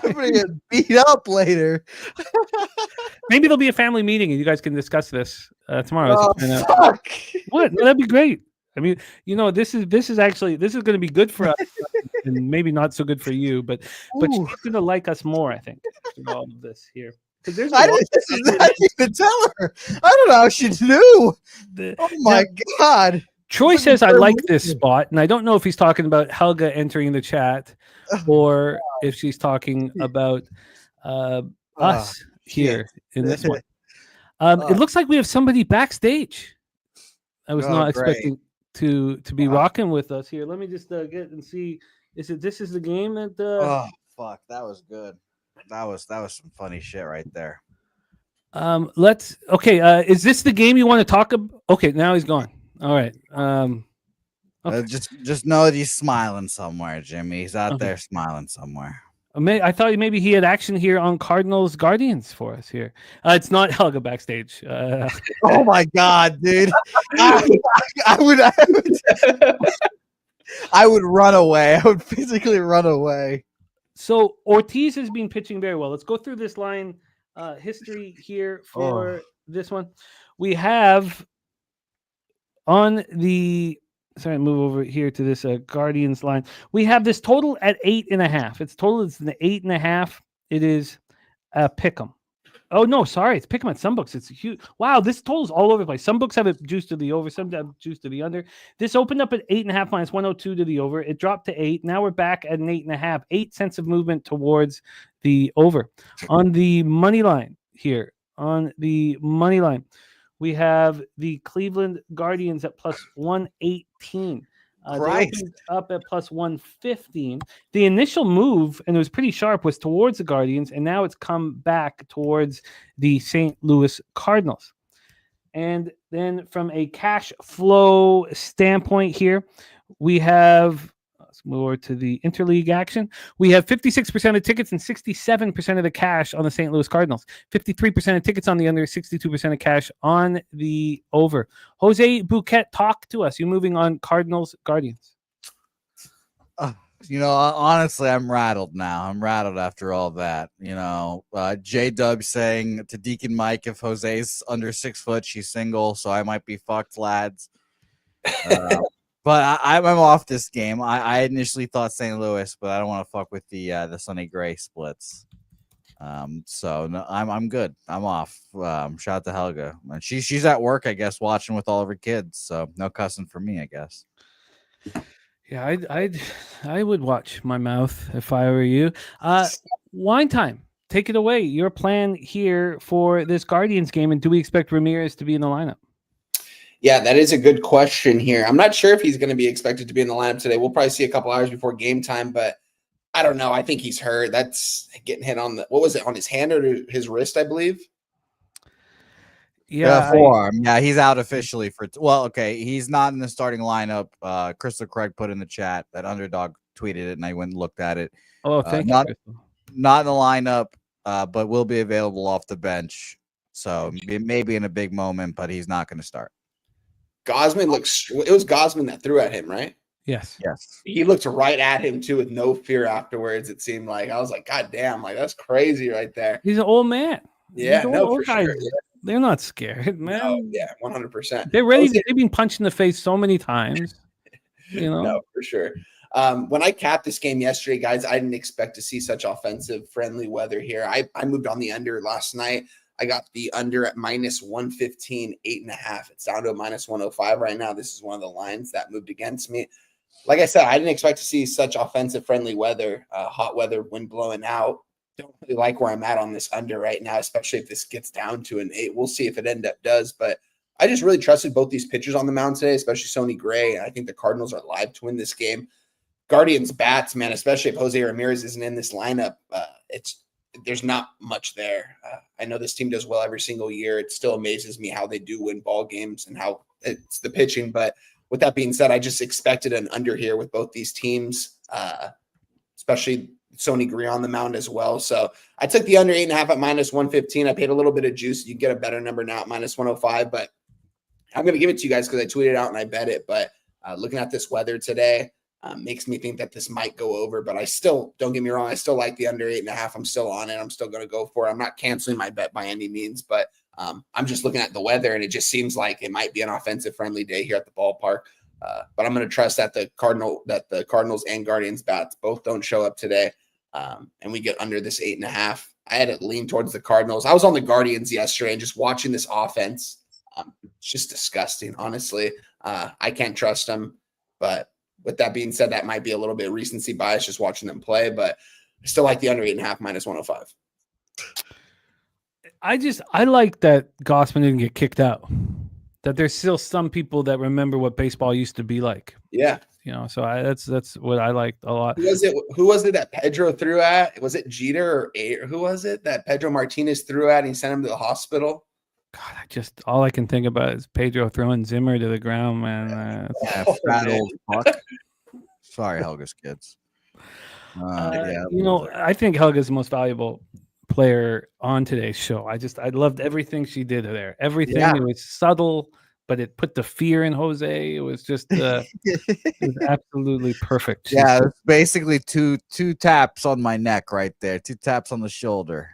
going to get beat up later. Maybe there'll be a family meeting and you guys can discuss this tomorrow. Oh, fuck. What? No, that'd be great. I mean, this is going to be good for us, and maybe not so good for you, but she's going to like us more, I think, after all of this here. I didn't even tell her. I don't know how she knew. Oh my God! Troy says I like this spot, and I don't know if he's talking about Helga entering the chat, or if she's talking about us here in this one. It looks like we have somebody backstage. I was not expecting to be rocking with us here. Let me just get and see. This is the game that oh fuck, that was good. That was some funny shit right there. Is this the game you want to talk about? Okay, now he's gone. All right. Okay. Just know that he's smiling somewhere, Jimmy. He's out Okay. there smiling somewhere. I thought maybe he had action here on Cardinals Guardians for us here. It's not Helga backstage. Oh my God, dude! I would run away. I would physically run away. So Ortiz has been pitching very well. Let's go through this line history here for this one. We have on the move over here to this Guardians line. We have this total at 8.5. It's the 8.5. It is a pick'em. Oh no, sorry, it's pick'em at some books. It's huge. Wow, this total's all over the place. Some books have it juiced to the over, some have juiced to the under. This opened up at 8.5 minus 102 to the over. It dropped to 8. Now we're back at an 8.5. 8 cents of movement towards the over. On the money line here, we have the Cleveland Guardians at plus 118. They opened up at plus 115. The initial move, and it was pretty sharp, was towards the Guardians, and now it's come back towards the St. Louis Cardinals. And then from a cash flow standpoint here, we have, let's move over to the interleague action. We have 56% of tickets and 67% of the cash on the St. Louis Cardinals. 53% of tickets on the under, 62% of cash on the over. Jose Bouquet, talk to us. You're moving on Cardinals Guardians. Honestly, I'm rattled now. I'm rattled after all that. J-Dub saying to Deacon Mike, if Jose's under 6 foot, she's single, so I might be fucked, lads. But I'm off this game. I initially thought St. Louis, but I don't want to fuck with the Sonny Gray splits. So no, I'm good. I'm off. Shout out to Helga. And she's at work, I guess, watching with all of her kids. So no cussing for me, I guess. Yeah, I would watch my mouth if I were you. Wine time. Take it away. Your plan here for this Guardians game, and do we expect Ramirez to be in the lineup? Yeah, that is a good question here. I'm not sure if he's going to be expected to be in the lineup today. We'll probably see a couple hours before game time, but I don't know. I think he's hurt. That's getting hit on on his hand or his wrist, I believe. Yeah, forearm. Yeah, he's out officially he's not in the starting lineup. Crystal Craig put in the chat that Underdog tweeted it, and I went and looked at it. Oh, thank you. Not in the lineup, but will be available off the bench. So maybe in a big moment, but he's not going to start. It was Gosman that threw at him, right? Yes. He looked right at him too with no fear afterwards. It seemed like I was like, God damn, like that's crazy right there. He's an old man. Yeah, old guys. Sure. Yeah. They're not scared, man. No, yeah, 100%. They're ready. They've been punched in the face so many times. No, for sure. When I capped this game yesterday, guys, I didn't expect to see such offensive friendly weather here. I moved on the under last night. I got the under at minus 115, 8.5. It's down to a minus 105 right now. This is one of the lines that moved against me. Like I said, I didn't expect to see such offensive friendly weather, hot weather, wind blowing out. Don't really like where I'm at on this under right now, especially if this gets down to an 8. We'll see if it does, but I just really trusted both these pitchers on the mound today, especially Sonny Gray. I think the Cardinals are live to win this game. Guardians bats, man, especially if Jose Ramirez isn't in this lineup, there's not much there. I know this team does well every single year. It still amazes me how they do win ball games and how it's the pitching. But with that being said, I just expected an under here with both these teams, especially Sonny Gray on the mound as well. So I took the under 8.5 at minus 115. I paid a little bit of juice. You get a better number now at minus 105, but I'm going to give it to you guys because I tweeted out and I bet it. But looking at this weather today, makes me think that this might go over, but I still, don't get me wrong, I still like the under 8.5. I'm still on it. I'm still going to go for it. I'm not canceling my bet by any means, but I'm just looking at the weather, and it just seems like it might be an offensive friendly day here at the ballpark. But I'm going to trust that the Cardinals and Guardians bats both don't show up today, and we get under this 8.5. I had it lean towards the Cardinals. I was on the Guardians yesterday, and just watching this offense, it's just disgusting, honestly. I can't trust them, but with that being said, that might be a little bit of recency bias just watching them play, but I still like the under 8.5 minus 105. I like that Gossman didn't get kicked out. That there's still some people that remember what baseball used to be like. Yeah. So that's what I liked a lot. Who was it that Pedro threw at? Was it Jeter or who was it that Pedro Martinez threw at and he sent him to the hospital? God, all I can think about is Pedro throwing Zimmer to the ground, man. Fat old fuck. Sorry, Helga's kids. I think Helga's the most valuable player on today's show. I loved everything she did there. Everything. Yeah. It was subtle, but it put the fear in Jose. It was just it was absolutely perfect. It's basically two taps on my neck right there, 2 taps on the shoulder.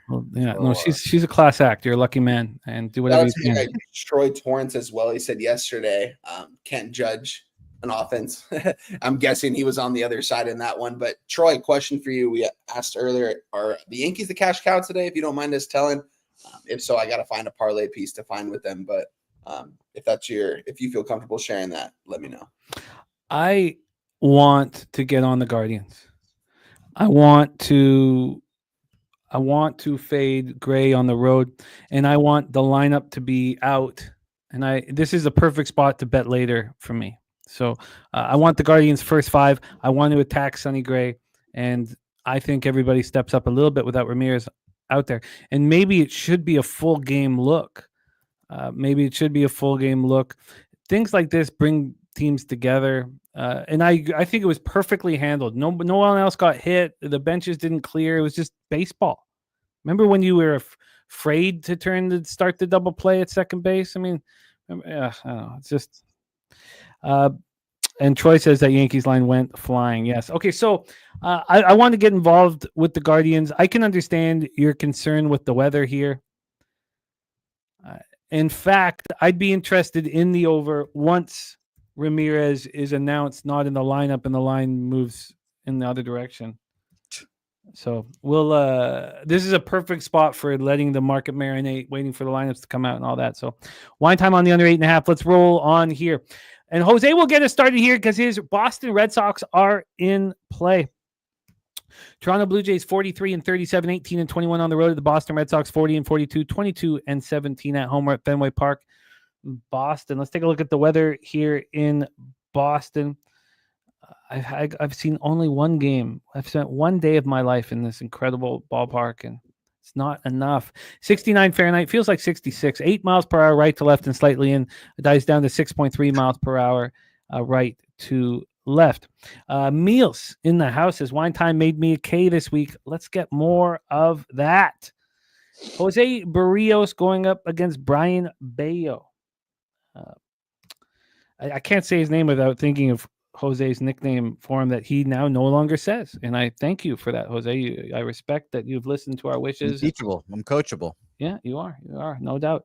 She's a class act. You're a lucky man, and do whatever you can. Troy Torrance as well. He said yesterday, can't judge an offense. I'm guessing he was on the other side in that one. But Troy, question for you. We asked earlier, are the Yankees the cash cow today? If you don't mind us telling. If so, I got to find a parlay piece to find with them. But if you feel comfortable sharing that, let me know. I want to get on the Guardians. I want to fade Gray on the road, and I want the lineup to be out. And this is a perfect spot to bet later for me. So I want the Guardians' first 5. I want to attack Sonny Gray, and I think everybody steps up a little bit without Ramirez out there. And maybe it should be a full game look. Things like this bring teams together. And I think it was perfectly handled. No one else got hit. The benches didn't clear. It was just baseball. Remember when you were afraid to start the double play at second base? I mean, I don't know. It's just. And Troy says that Yankees line went flying. Yes. Okay. So I want to get involved with the Guardians. I can understand your concern with the weather here. In fact, I'd be interested in the over once Ramirez is announced not in the lineup and the line moves in the other direction. So this is a perfect spot for letting the market marinate, waiting for the lineups to come out and all that. So wine time on the under 8.5. Let's roll on here. And Jose will get us started here because his Boston Red Sox are in play. Toronto Blue Jays 43-37, 18-21 on the road. The Boston Red Sox 40-42, 22-17 at home. We're at Fenway Park, Boston. Let's take a look at the weather here in Boston. I've seen only one game. I've spent one day of my life in this incredible ballpark, and it's not enough. 69 Fahrenheit, feels like 66. 8 miles per hour right to left and slightly in. It dies down to 6.3 miles per hour right to left. Meals in the house as Wine Time made me a K this week. Let's get more of that. Jose Barrios going up against Brian Bayo. I can't say his name without thinking of Jose's nickname for him that he now no longer says. And I thank you for that, Jose. I respect that you've listened to our wishes. I'm teachable. I'm coachable. Yeah, you are. You are, no doubt.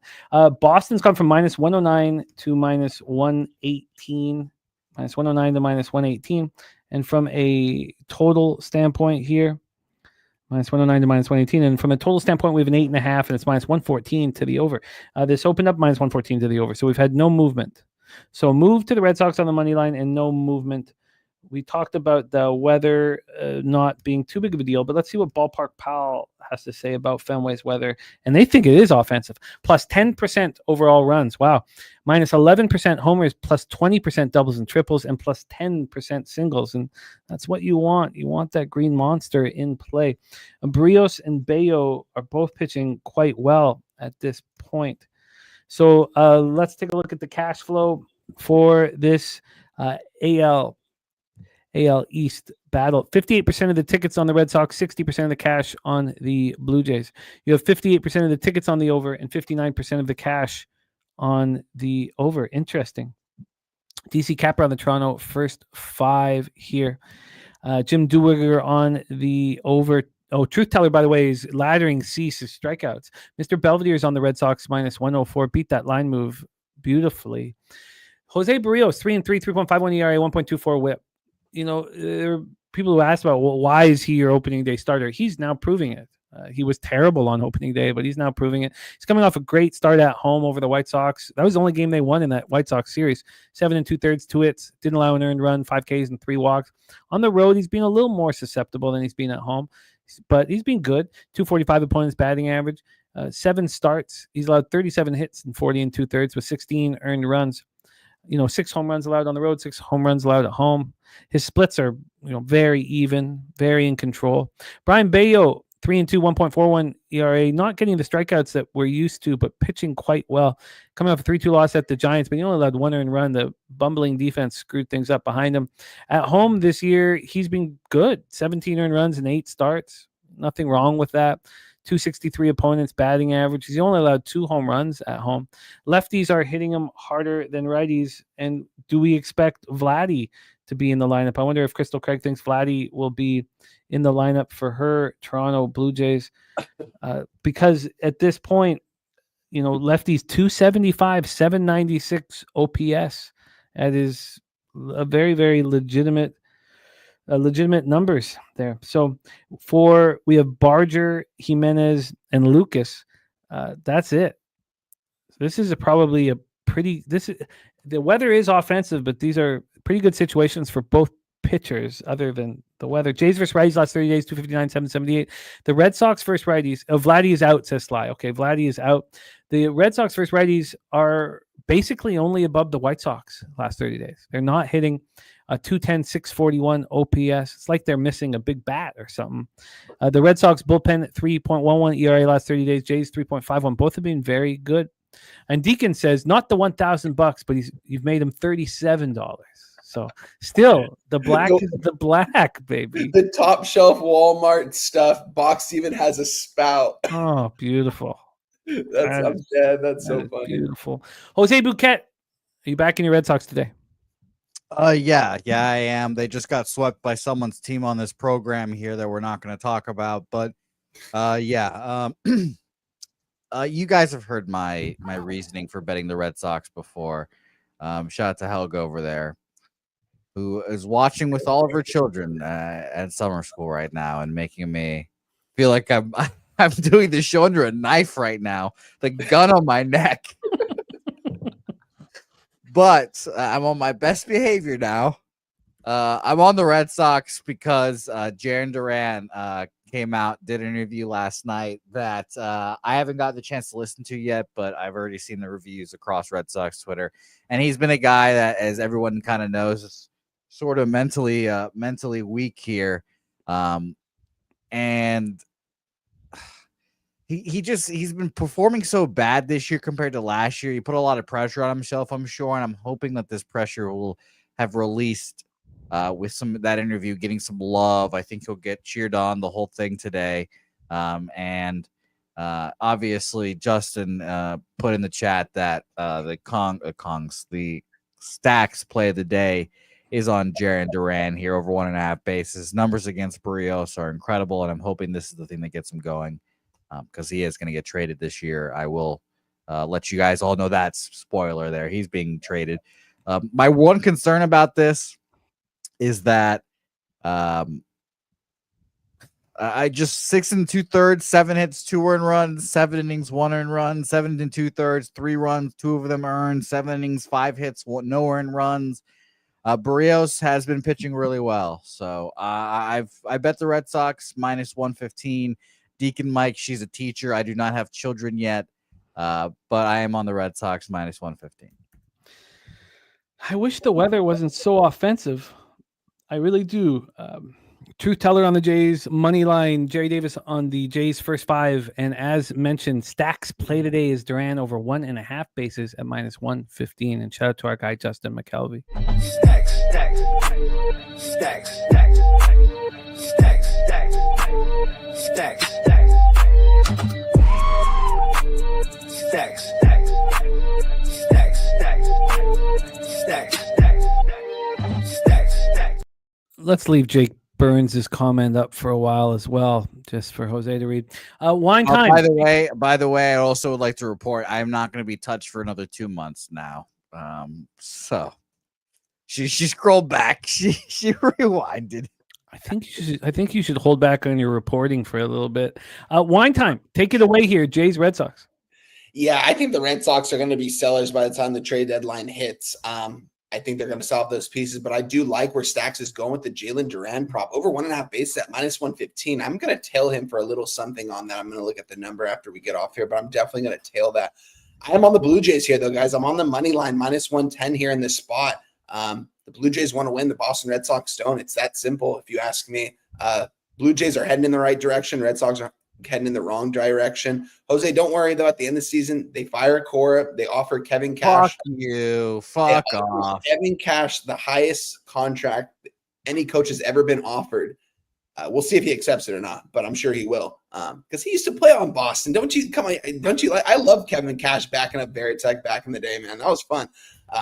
Boston's gone from minus 109 to minus 118. Minus 109 to minus 118. And from a total standpoint here, minus 109 to minus 118. And from a total standpoint, we have an 8.5, and it's minus 114 to the over. This opened up minus 114 to the over. So we've had no movement. So move to the Red Sox on the money line and no movement. We talked about the weather not being too big of a deal, but let's see what Ballpark Pal has to say about Fenway's weather. And they think it is offensive. Plus 10% overall runs. Wow. Minus 11% homers, plus 20% doubles and triples, and plus 10% singles. And that's what you want. You want that green monster in play. Brios and Bayo are both pitching quite well at this point. So let's take a look at the cash flow for this AL East battle. 58% of the tickets on the Red Sox, 60% of the cash on the Blue Jays. You have 58% of the tickets on the over and 59% of the cash on the over. Interesting. DC Capper on the Toronto first 5 here. Jim Duwiger on the over. Oh, Truth Teller, by the way, is laddering ceases strikeouts. Mr. Belvedere is on the Red Sox minus 104. Beat that line move beautifully. Jose Barrios, 3-3, 3.51 ERA, 1.24 whip. You know, there are people who asked about, well, why is he your opening day starter? He's now proving it. He was terrible on opening day, but he's now proving it. He's coming off a great start at home over the White Sox. That was the only game they won in that White Sox series. 7 2/3, 2 hits, didn't allow an earned run, 5 Ks and 3 walks. On the road, he's been a little more susceptible than he's been at home, but he's been good. 245 opponents batting average, 7 starts. He's allowed 37 hits and 40 2/3 with 16 earned runs. 6 home runs allowed on the road, 6 home runs allowed at home. His splits are, very even, very in control. Brian Bayo, 3-2, 1.41 ERA. Not getting the strikeouts that we're used to, but pitching quite well. Coming off a 3-2 loss at the Giants, but he only allowed 1 earned run. The bumbling defense screwed things up behind him. At home this year, he's been good. 17 earned runs and 8 starts. Nothing wrong with that. 263 opponents batting average. He's only allowed 2 home runs at home. Lefties are hitting him harder than righties. And do we expect Vladdy to be in the lineup? I wonder if Crystal Craig thinks Vladdy will be in the lineup for her Toronto Blue Jays. Because at this point, lefties 275, 796 OPS. That is a very, very legitimate numbers there. So we have Barger, Jimenez, and Lucas. That's it. So this is probably the weather is offensive, but these are pretty good situations for both pitchers other than the weather. Jays versus righties last 30 days, 259, 778. The Red Sox versus righties. Vladdy is out, says Sly. Okay, Vladdy is out. The Red Sox versus righties are basically only above the White Sox last 30 days. They're not hitting a 210, 641 OPS. It's like they're missing a big bat or something. The Red Sox bullpen at 3.11 ERA last 30 days. Jays 3.51. Both have been very good. And Deacon says not the $1,000, but you've made him $37. So still, the black is the black, baby. The top shelf Walmart stuff box even has a spout. Oh, beautiful. I'm dead. That's so funny. Beautiful. Jose Bouquet, are you back in your Red Sox today? Yeah, I am. They just got swept by someone's team on this program here that we're not going to talk about. But you guys have heard my reasoning for betting the Red Sox before. Shout out to Helga over there, who is watching with all of her children at summer school right now and making me feel like I'm doing the show under a knife right now, the gun on my neck. But I'm on my best behavior now. I'm on the Red Sox because Jarren Duran came out, did an interview last night that I haven't got the chance to listen to yet, but I've already seen the reviews across Red Sox Twitter. And he's been a guy that, as everyone kind of knows, is sort of mentally weak here. And he's been performing so bad this year compared to last year. He put a lot of pressure on himself, I'm sure, and I'm hoping that this pressure will have released with some of that interview, getting some love. I think he'll get cheered on the whole thing today. And obviously, Justin put in the chat that the Stacks play of the day is on Jarren Duran here, over 1.5 bases. Numbers against Barrios are incredible, and I'm hoping this is the thing that gets him going. Because he is going to get traded this year. I will let you guys all know that's spoiler there. He's being traded. My one concern about this is that I just 6 2/3, 7 hits, 2 earned runs, 7 innings, 1 earned run, 7 2/3, 3 runs, 2 of them earned, 7 innings, 5 hits, no earned runs. Barrios has been pitching really well. So I bet the Red Sox -115. Deacon Mike, she's a teacher. I do not have children yet, but I am on the Red Sox -115. I wish the weather wasn't so offensive. I really do. Truth teller on the Jays, money line, Jerry Davis on the Jays first 5. And as mentioned, Stacks play today is Duran over 1.5 bases at -115. And shout out to our guy, Justin McKelvey. Stacks. Let's leave Jake Burns' comment up for a while as well, just for Jose to read. Wine time. By the way, I also would like to report I'm not going to be touched for another 2 months now. So she scrolled back. She rewinded. I think you should hold back on your reporting for a little bit. Wine time. Take it away here, Jays Red Sox. Yeah, I think the Red Sox are going to be sellers by the time the trade deadline hits. I think they're going to sell off those pieces, but I do like where Stacks is going with the Jalen Duran prop over 1.5 bases at -115. I'm going to tail him for a little something on that. I'm going to look at the number after we get off here, but I'm definitely going to tail that. I am on the Blue Jays here, though, guys. I'm on the money line -110 here in this spot. The Blue Jays want to win. The Boston Red Sox don't. It's that simple, if you ask me. Blue Jays are heading in the right direction. Red Sox are heading in the wrong direction. Jose, don't worry, though. At the end of the season, they fire Cora. They offer Kevin Cash. Fuck you. Fuck off. Kevin Cash, the highest contract any coach has ever been offered. We'll see if he accepts it or not, but I'm sure he will. Because he used to play on Boston. Don't you like? I love Kevin Cash backing up Veritek back in the day, man. That was fun.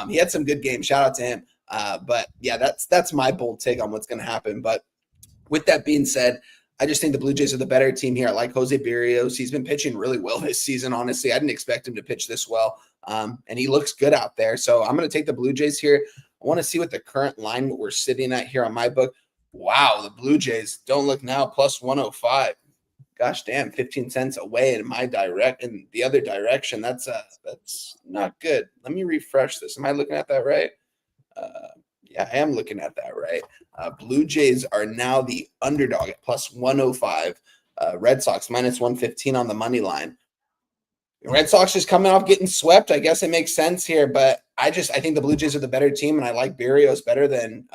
He had some good games. Shout out to him. But yeah, that's my bold take on what's going to happen. But with that being said, I just think the Blue Jays are the better team here. I like Jose Berrios. He's been pitching really well this season, honestly. I didn't expect him to pitch this well. And he looks good out there. So I'm going to take the Blue Jays here. I want to see what the current line we're sitting at here on my book. Wow, the Blue Jays don't look now plus 105. Gosh damn, 15 cents away in the other direction. That's not good. Let me refresh this. Am I looking at that right? Yeah, I am looking at that right. Blue Jays are now the underdog at plus 105. Red Sox minus 115 on the money line. Red Sox just coming off getting swept. I guess it makes sense here, but I think the Blue Jays are the better team, and I like Berrios better than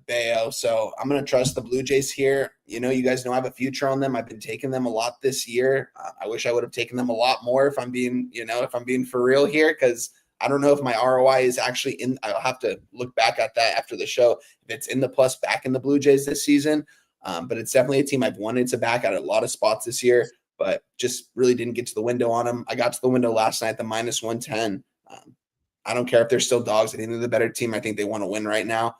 Bayo. So I'm going to trust the Blue Jays here. You guys know I have a future on them. I've been taking them a lot this year. I wish I would have taken them a lot more if I'm being for real here, because I don't know if my ROI is actually in. I'll have to look back at that after the show. If it's in the plus back in the Blue Jays this season, but it's definitely a team I've wanted to back at a lot of spots this year, but just really didn't get to the window on them. I got to the window last night, the minus 110. I don't care if they're still dogs. I think they're the better team. I think they want to win right now.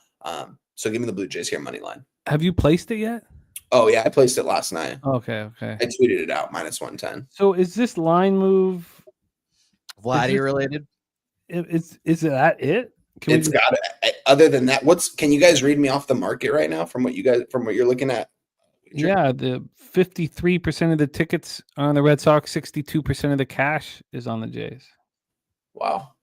So give me the Blue Jays here, money line. Have you placed it yet? Oh, yeah, I placed it last night. Okay. I tweeted it out, minus 110. So is this line move Vladdy related? Is that it? It's got it. Other than that, can you guys read me off the market right now from what you're looking at? Yeah, the 53% of the tickets are on the Red Sox, 62% of the cash is on the Jays. Wow.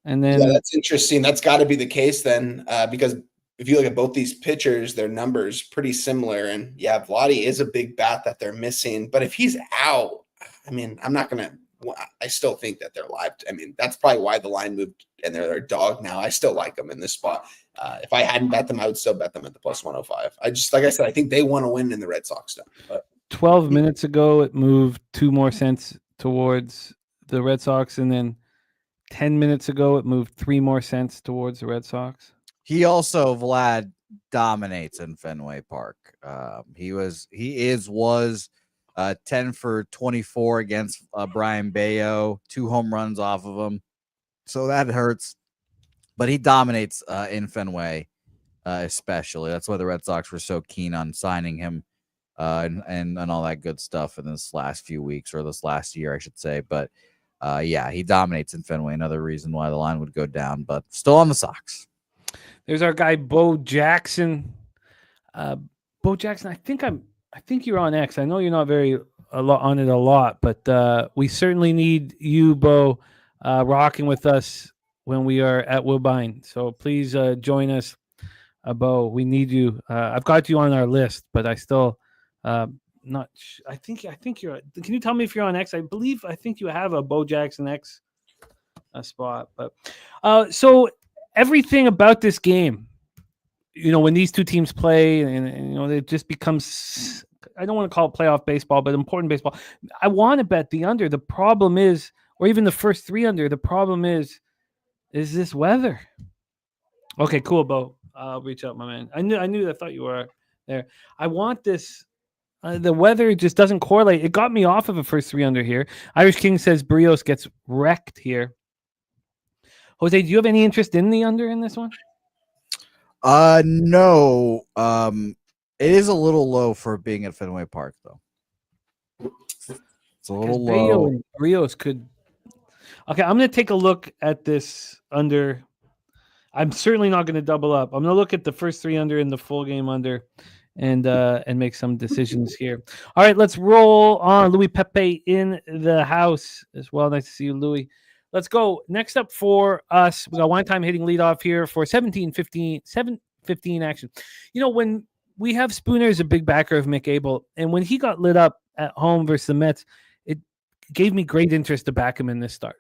And then that's interesting. That's got to be the case then, because if you look at both these pitchers, their numbers pretty similar. And yeah, Vladdy is a big bat that they're missing. But if he's out, I mean, I still think that they're live. I mean, that's probably why the line moved and they're a dog now. I still like them in this spot. If I hadn't bet them, I would still bet them at the plus 105. Like I said, I think they want to win in the Red Sox stuff. But 12 minutes ago, it moved 2 more cents towards the Red Sox. And then 10 minutes ago, it moved 3 more cents towards the Red Sox. Vlad dominates in Fenway Park. He was 10 for 24 against Brian Bayo, 2 home runs off of him. So that hurts. But he dominates in Fenway, especially. That's why the Red Sox were so keen on signing him and all that good stuff in this last few weeks, or this last year, I should say. But yeah, he dominates in Fenway. Another reason why the line would go down, but still on the Sox. There's our guy Bo Jackson. Bo Jackson, I think you're on X. I know you're not on it a lot, but we certainly need you, Bo, rocking with us when we are at Woodbine. So please join us, Bo. We need you. I've got you on our list, but I still not. I think you're. Can you tell me if you're on X? I think you have a Bo Jackson X spot. But so everything about this game, when these two teams play, and it just becomes. I don't want to call it playoff baseball, but important baseball. I want to bet the under. The problem is, or even the first 3 under. The problem is this weather? Okay, cool, Bo. I'll reach out, my man. I knew. I thought you were there. I want this. The weather just doesn't correlate. It got me off of a first 3 under here. Irish King says Berrios gets wrecked here. Jose, do you have any interest in the under in this one? No. It is a little low for being at Fenway Park, though. It's a little low. Berrios could. Okay, I'm going to take a look at this under. I'm certainly not going to double up. I'm going to look at the first 3 under and the full game under, and make some decisions here. All right, let's roll on. Louis Pepe in the house as well. Nice to see you, Louis. Let's go. Next up for us, we got Wine Time hitting leadoff here for 7:15 action. When we have Spooner as a big backer of Mick Abel, and when he got lit up at home versus the Mets, it gave me great interest to back him in this start.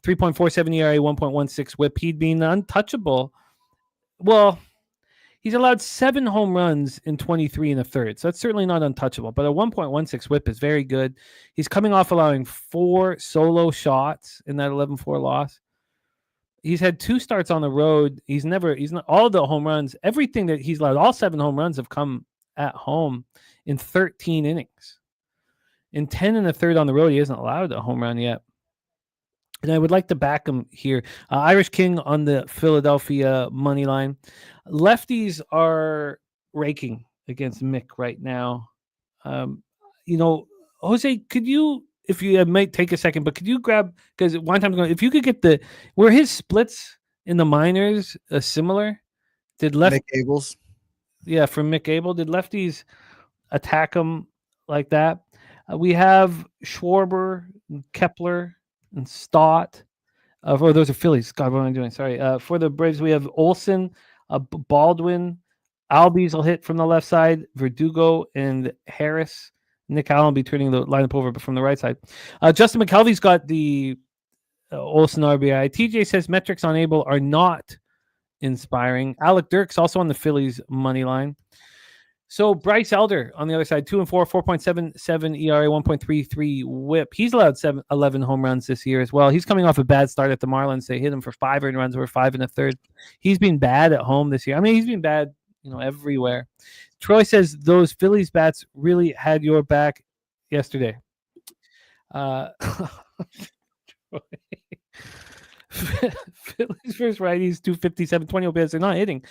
3.47 ERA, 1.16 WHIP. He'd been untouchable. Well, He's allowed 7 home runs in 23 and a third. So that's certainly not untouchable. But a 1.16 whip is very good. He's coming off allowing 4 solo shots in that 11-4 loss. He's had 2 starts on the road. He's not all the home runs, everything that he's allowed, all 7 home runs have come at home in 13 innings. In 10 and a third on the road, he hasn't allowed a home run yet. And I would like to back him here. Irish King on the Philadelphia money line. Lefties are raking against Mick right now. Jose, could you, if you might take a second, but could you grab, because one time ago, if you could get were his splits in the minors similar? Did Mick Abels? Yeah, from Mick Abel. Did lefties attack him like that? We have Schwarber, and Kepler, and Stott. Those are Phillies. God, what am I doing? Sorry. For the Braves, we have Olsen, Baldwin, Albies will hit from the left side, Verdugo, and Harris. Nick Allen will be turning the lineup over from the right side. Justin McKelvey's got the Olsen RBI. TJ says metrics on Abel are not inspiring. Alec Dirks also on the Phillies money line. So Bryce Elder on the other side, 2-4, 4.77 ERA, 1.33 WHIP. He's allowed 11 home runs this year as well. He's coming off a bad start at the Marlins. They hit him for 5 earned runs over 5 and a third. He's been bad at home this year. I mean, he's been bad, everywhere. Troy says those Phillies bats really had your back yesterday. Phillies versus righties, 257, 20 OPS. They're not hitting.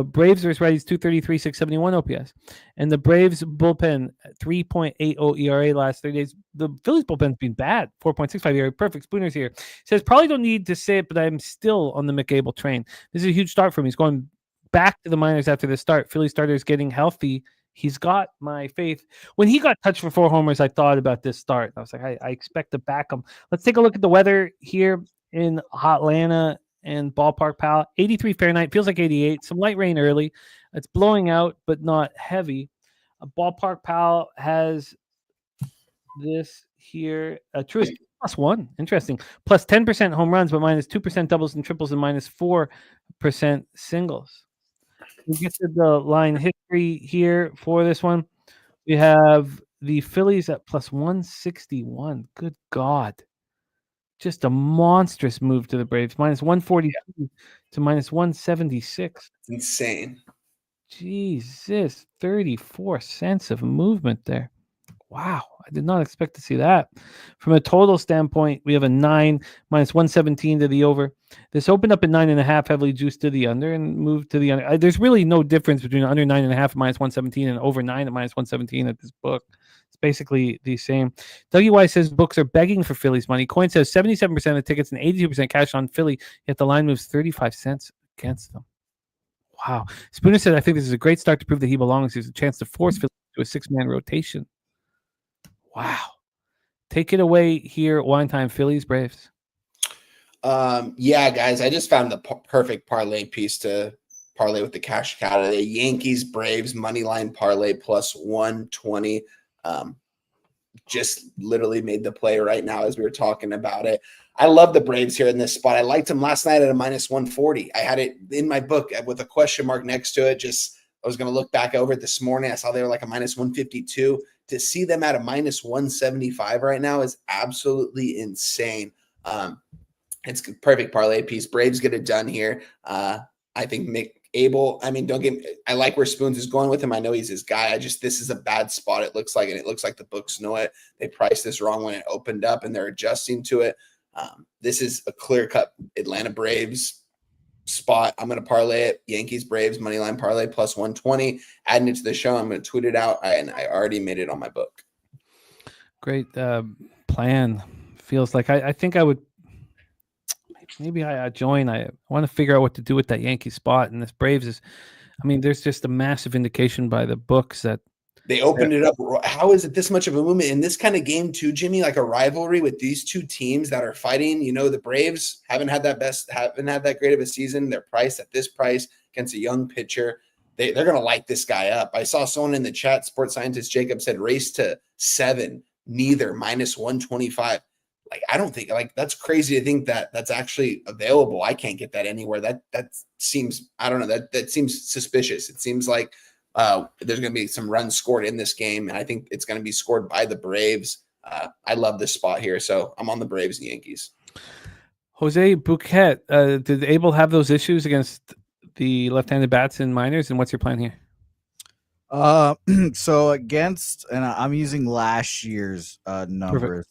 Braves versus righties, 233, 671 OPS. And the Braves bullpen, 3.80 ERA last 30 days. The Phillies bullpen's been bad, 4.65 ERA. Perfect. Spooner's here. Says, probably don't need to say it, but I'm still on the McAble train. This is a huge start for him. He's going back to the minors after this start. Philly starters getting healthy. He's got my faith. When he got touched for 4 homers, I thought about this start. I was like, I expect to back him. Let's take a look at the weather here in Atlanta and Ballpark Pal. 83 Fahrenheit, feels like 88. Some light rain early. It's blowing out, but not heavy. Ballpark Pal has this here. Truist +1. Interesting. Plus 10% home runs, but minus 2% doubles and triples and minus 4% singles. We get to the line history here for this one. We have the Phillies at plus 161. Good God. Just a monstrous move to the Braves. Minus 142 to minus 176. It's insane. Jesus. 34 cents of movement there. Wow. I did not expect to see that. From a total standpoint, we have a 9, minus 117 to the over. This opened up at 9.5, heavily juiced to the under and moved to the under. There's really no difference between under 9.5 at minus 117 and over 9 at minus 117 at this book. It's basically the same. Dougie Weiss says books are begging for Phillies money. Coin says 77% of tickets and 82% cash on Philly, yet the line moves 35 cents against them. Wow. Spooner said, I think this is a great start to prove that he belongs. There's a chance to force Philly to a 6-man rotation. Wow. Take it away here. Wine time, Phillies, Braves. Yeah, guys, I just found the perfect parlay piece to parlay with the cash cow today. Yankees, Braves, money line parlay plus 120. Just literally made the play right now as we were talking about it. I love the Braves here in this spot. I liked them last night at a minus 140. I had it in my book with a question mark next to it. I was going to look back over it this morning. I saw they were like a minus 152. To see them at a minus 175 right now is absolutely insane. It's a perfect parlay piece. Braves get it done here. I think McAble, I like where Spoons is going with him. I know he's his guy. This is a bad spot, it looks like, and it looks like the books know it. They priced this wrong when it opened up, and they're adjusting to it. This is a clear-cut Atlanta Braves spot. I'm going to parlay it. Yankees, Braves, moneyline parlay plus 120. Adding it to the show. I'm going to tweet it out, and I already made it on my book. Great plan. Feels like I think I would. Maybe I join. I want to figure out what to do with that Yankee spot. And this Braves is, there's just a massive indication by the books that they opened it up. How is it this much of a movement in this kind of game too, Jimmy? Like a rivalry with these two teams that are fighting. The Braves haven't had that great of a season. They're priced at this price against a young pitcher. They're going to light this guy up. I saw someone in the chat, sports scientist Jacob said race to 7, neither, minus 125. like, I don't think, like, that's crazy to think that that's actually available. I can't get that anywhere. That seems, I don't know, that seems suspicious. It seems like there's going to be some runs scored in this game, and I think it's going to be scored by the Braves. I love this spot here, so I'm on the Braves and Yankees. Jose Bouquet, did Abel have those issues against the left-handed bats in minors, and what's your plan here? So against, and I'm using last year's numbers.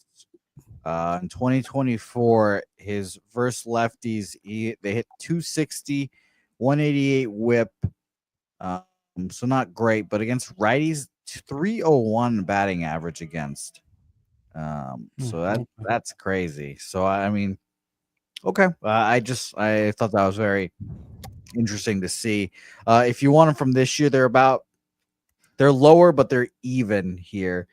In 2024, his versus lefties, they hit 260, 188 whip. So not great, but against righties, 301 batting average against. So that's crazy. So I mean, okay. I thought that was very interesting to see. If you want them from this year, they're lower, but they're even here.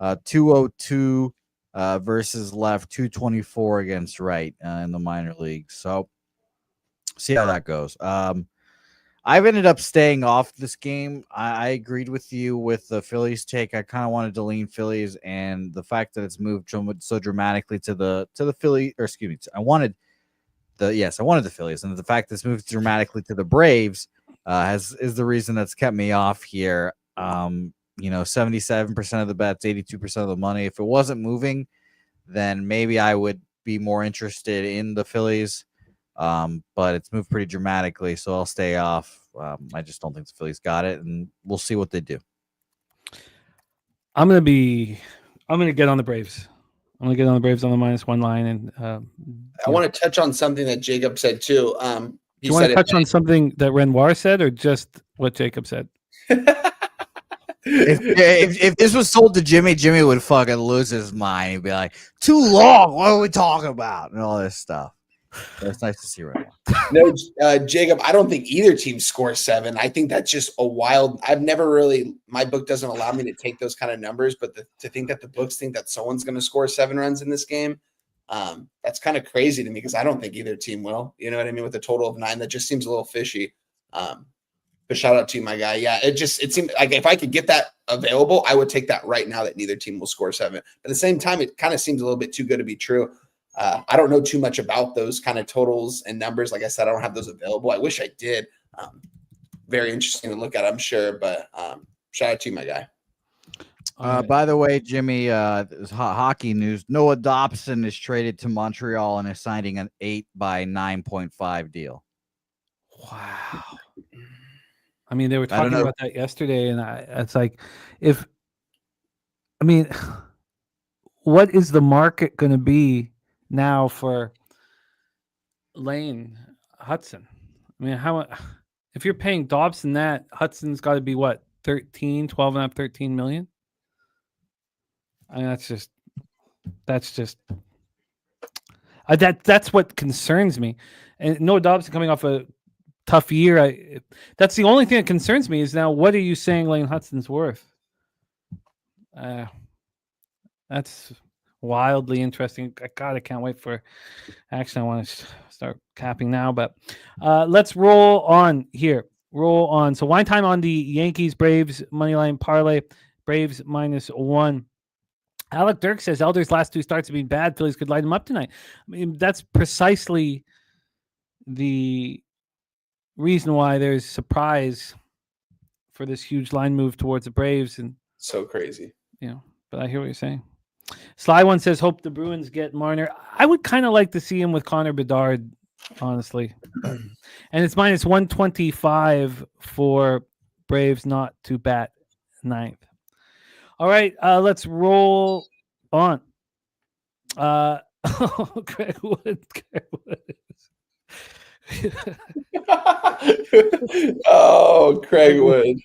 202 versus left, 224 against right in the minor leagues. So see how that goes. I've ended up staying off this game. I agreed with you with the Phillies take. I kind of wanted to lean Phillies, and the fact that it's moved so dramatically to the Philly, or excuse me, I wanted the Phillies, and the fact that it's moved dramatically to the Braves is the reason that's kept me off here. 77% of the bets, 82% of the money. If it wasn't moving, then maybe I would be more interested in the Phillies. But it's moved pretty dramatically, so I'll stay off. I just don't think the Phillies got it, and we'll see what they do. I'm gonna get on the Braves. I'm gonna get on the Braves on the -1 line, and I want to touch on something that Jacob said too. Do you want to touch on something that Renoir said, or just what Jacob said? If this was sold to Jimmy would fucking lose his mind. He'd be like, "Too long. What are we talking about?" and all this stuff. But it's nice to see right now. No, Jacob, I don't think either team scores 7. I think that's just a wild. My book doesn't allow me to take those kind of numbers, but to think that the books think that someone's going to score 7 runs in this game, that's kind of crazy to me, because I don't think either team will. You know what I mean? With a total of 9, that just seems a little fishy. But shout out to you, my guy. Yeah, it seemed like if I could get that available, I would take that right now, that neither team will score 7. But at the same time, it kind of seems a little bit too good to be true. I don't know too much about those kind of totals and numbers. Like I said, I don't have those available. I wish I did. Very interesting to look at, I'm sure. But shout out to you, my guy. By the way, Jimmy, hockey news. Noah Dobson is traded to Montreal and is signing an 8 by 9.5 deal. Wow. I mean, they were talking about that yesterday, and it's like, what is the market going to be now for Lane Hudson? I mean, if you're paying Dobson that, Hudson's got to be what, 13 million? I mean, that's what concerns me. And Noah Dobson coming off a tough year. That's the only thing that concerns me is now, what are you saying Lane Hudson's worth? That's wildly interesting. God, I can't wait for action. I want to start capping now, but let's roll on here. Roll on. So wine time on the Yankees Braves moneyline parlay. Braves -1. Alec Dirk says Elder's last 2 starts have been bad. Phillies could light him up tonight. I mean, that's precisely the reason why there's surprise for this huge line move towards the Braves. And so crazy. But I hear what you're saying. Sly One says, hope the Bruins get Marner. I would kind of like to see him with Connor Bedard, honestly. And it's -125 for Braves not to bat 9th. All right, let's roll on. Craig Wood. Oh, Craig Wood.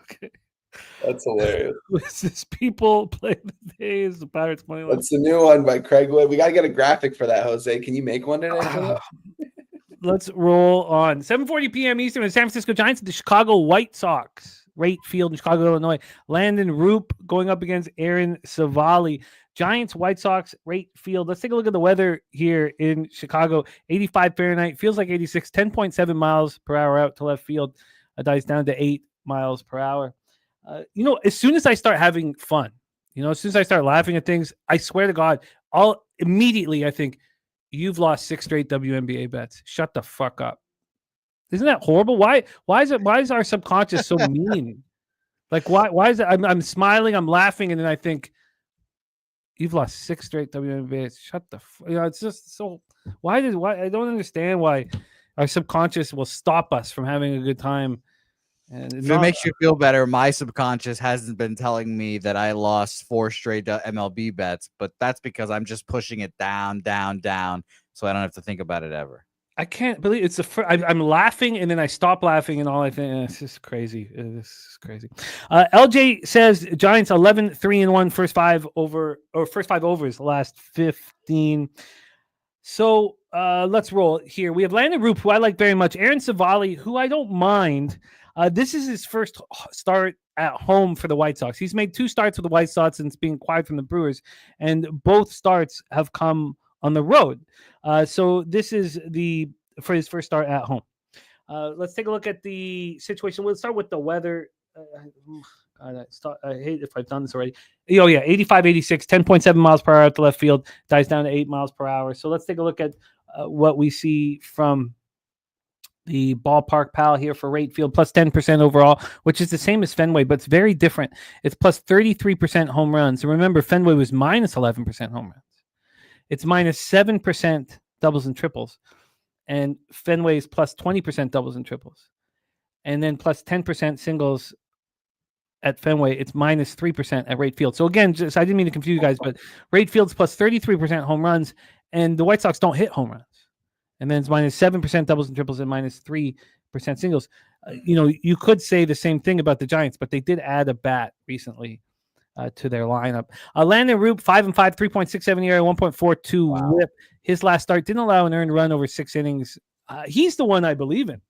Okay. That's hilarious. This is People Play the Days, the Pirates money line. That's the new one by Craig Wood. We got to get a graphic for that, Jose. Can you make one today? Let's roll on. 7:40 p.m. Eastern, the San Francisco Giants and the Chicago White Sox. Rate Field in Chicago, Illinois. Landon Roop going up against Aaron Savali. Giants, White Sox, Rate Field. Let's take a look at the weather here in Chicago. 85 Fahrenheit. Feels like 86. 10.7 miles per hour out to left field. Dies down to 8 miles per hour. As soon as I start having fun, As soon as I start laughing at things, I swear to God, I'll immediately I think you've lost 6 straight WNBA bets. Shut the fuck up. Isn't that horrible? Why is our subconscious so mean? Like why is it? I'm smiling, I'm laughing, and then I think you've lost 6 straight WNBA. Shut the it's just so why I don't understand why our subconscious will stop us from having a good time. And if it makes you feel better, my subconscious hasn't been telling me that I lost 4 straight MLB bets, but that's because I'm just pushing it down, so I don't have to think about it ever. I can't believe it's I'm laughing and then I stop laughing and all I think it's just crazy. This is crazy. LJ says Giants 11-3-1 first 5 overs the last 15. So let's roll here. We have Landon Roop, who I like very much. Aaron Savali, who I don't mind. This is his first start at home for the White Sox. He's made 2 starts with the White Sox since being acquired from the Brewers, and both starts have come on the road. So this is for his first start at home. Let's take a look at the situation. We'll start with the weather. I hate if I've done this already. 85-86, 10.7 miles per hour at the left field, dies down to 8 miles per hour. So let's take a look at what we see from the ballpark pal here for Rate Field, plus 10% overall, which is the same as Fenway, but it's very different. It's plus 33% home runs. And remember, Fenway was minus 11% home runs. It's minus 7% doubles and triples. And Fenway is plus 20% doubles and triples. And then plus 10% singles at Fenway. It's minus 3% at Rate Field. So again, I didn't mean to confuse you guys, but Rate Field's plus 33% home runs, and the White Sox don't hit home runs. And then it's minus 7% doubles and triples and minus 3% singles. You could say the same thing about the Giants, but they did add a bat recently to their lineup. Landon Roop, 5-5, 3.67 ERA, 1.42 whip. His last start didn't allow an earned run over 6 innings. He's the one I believe in.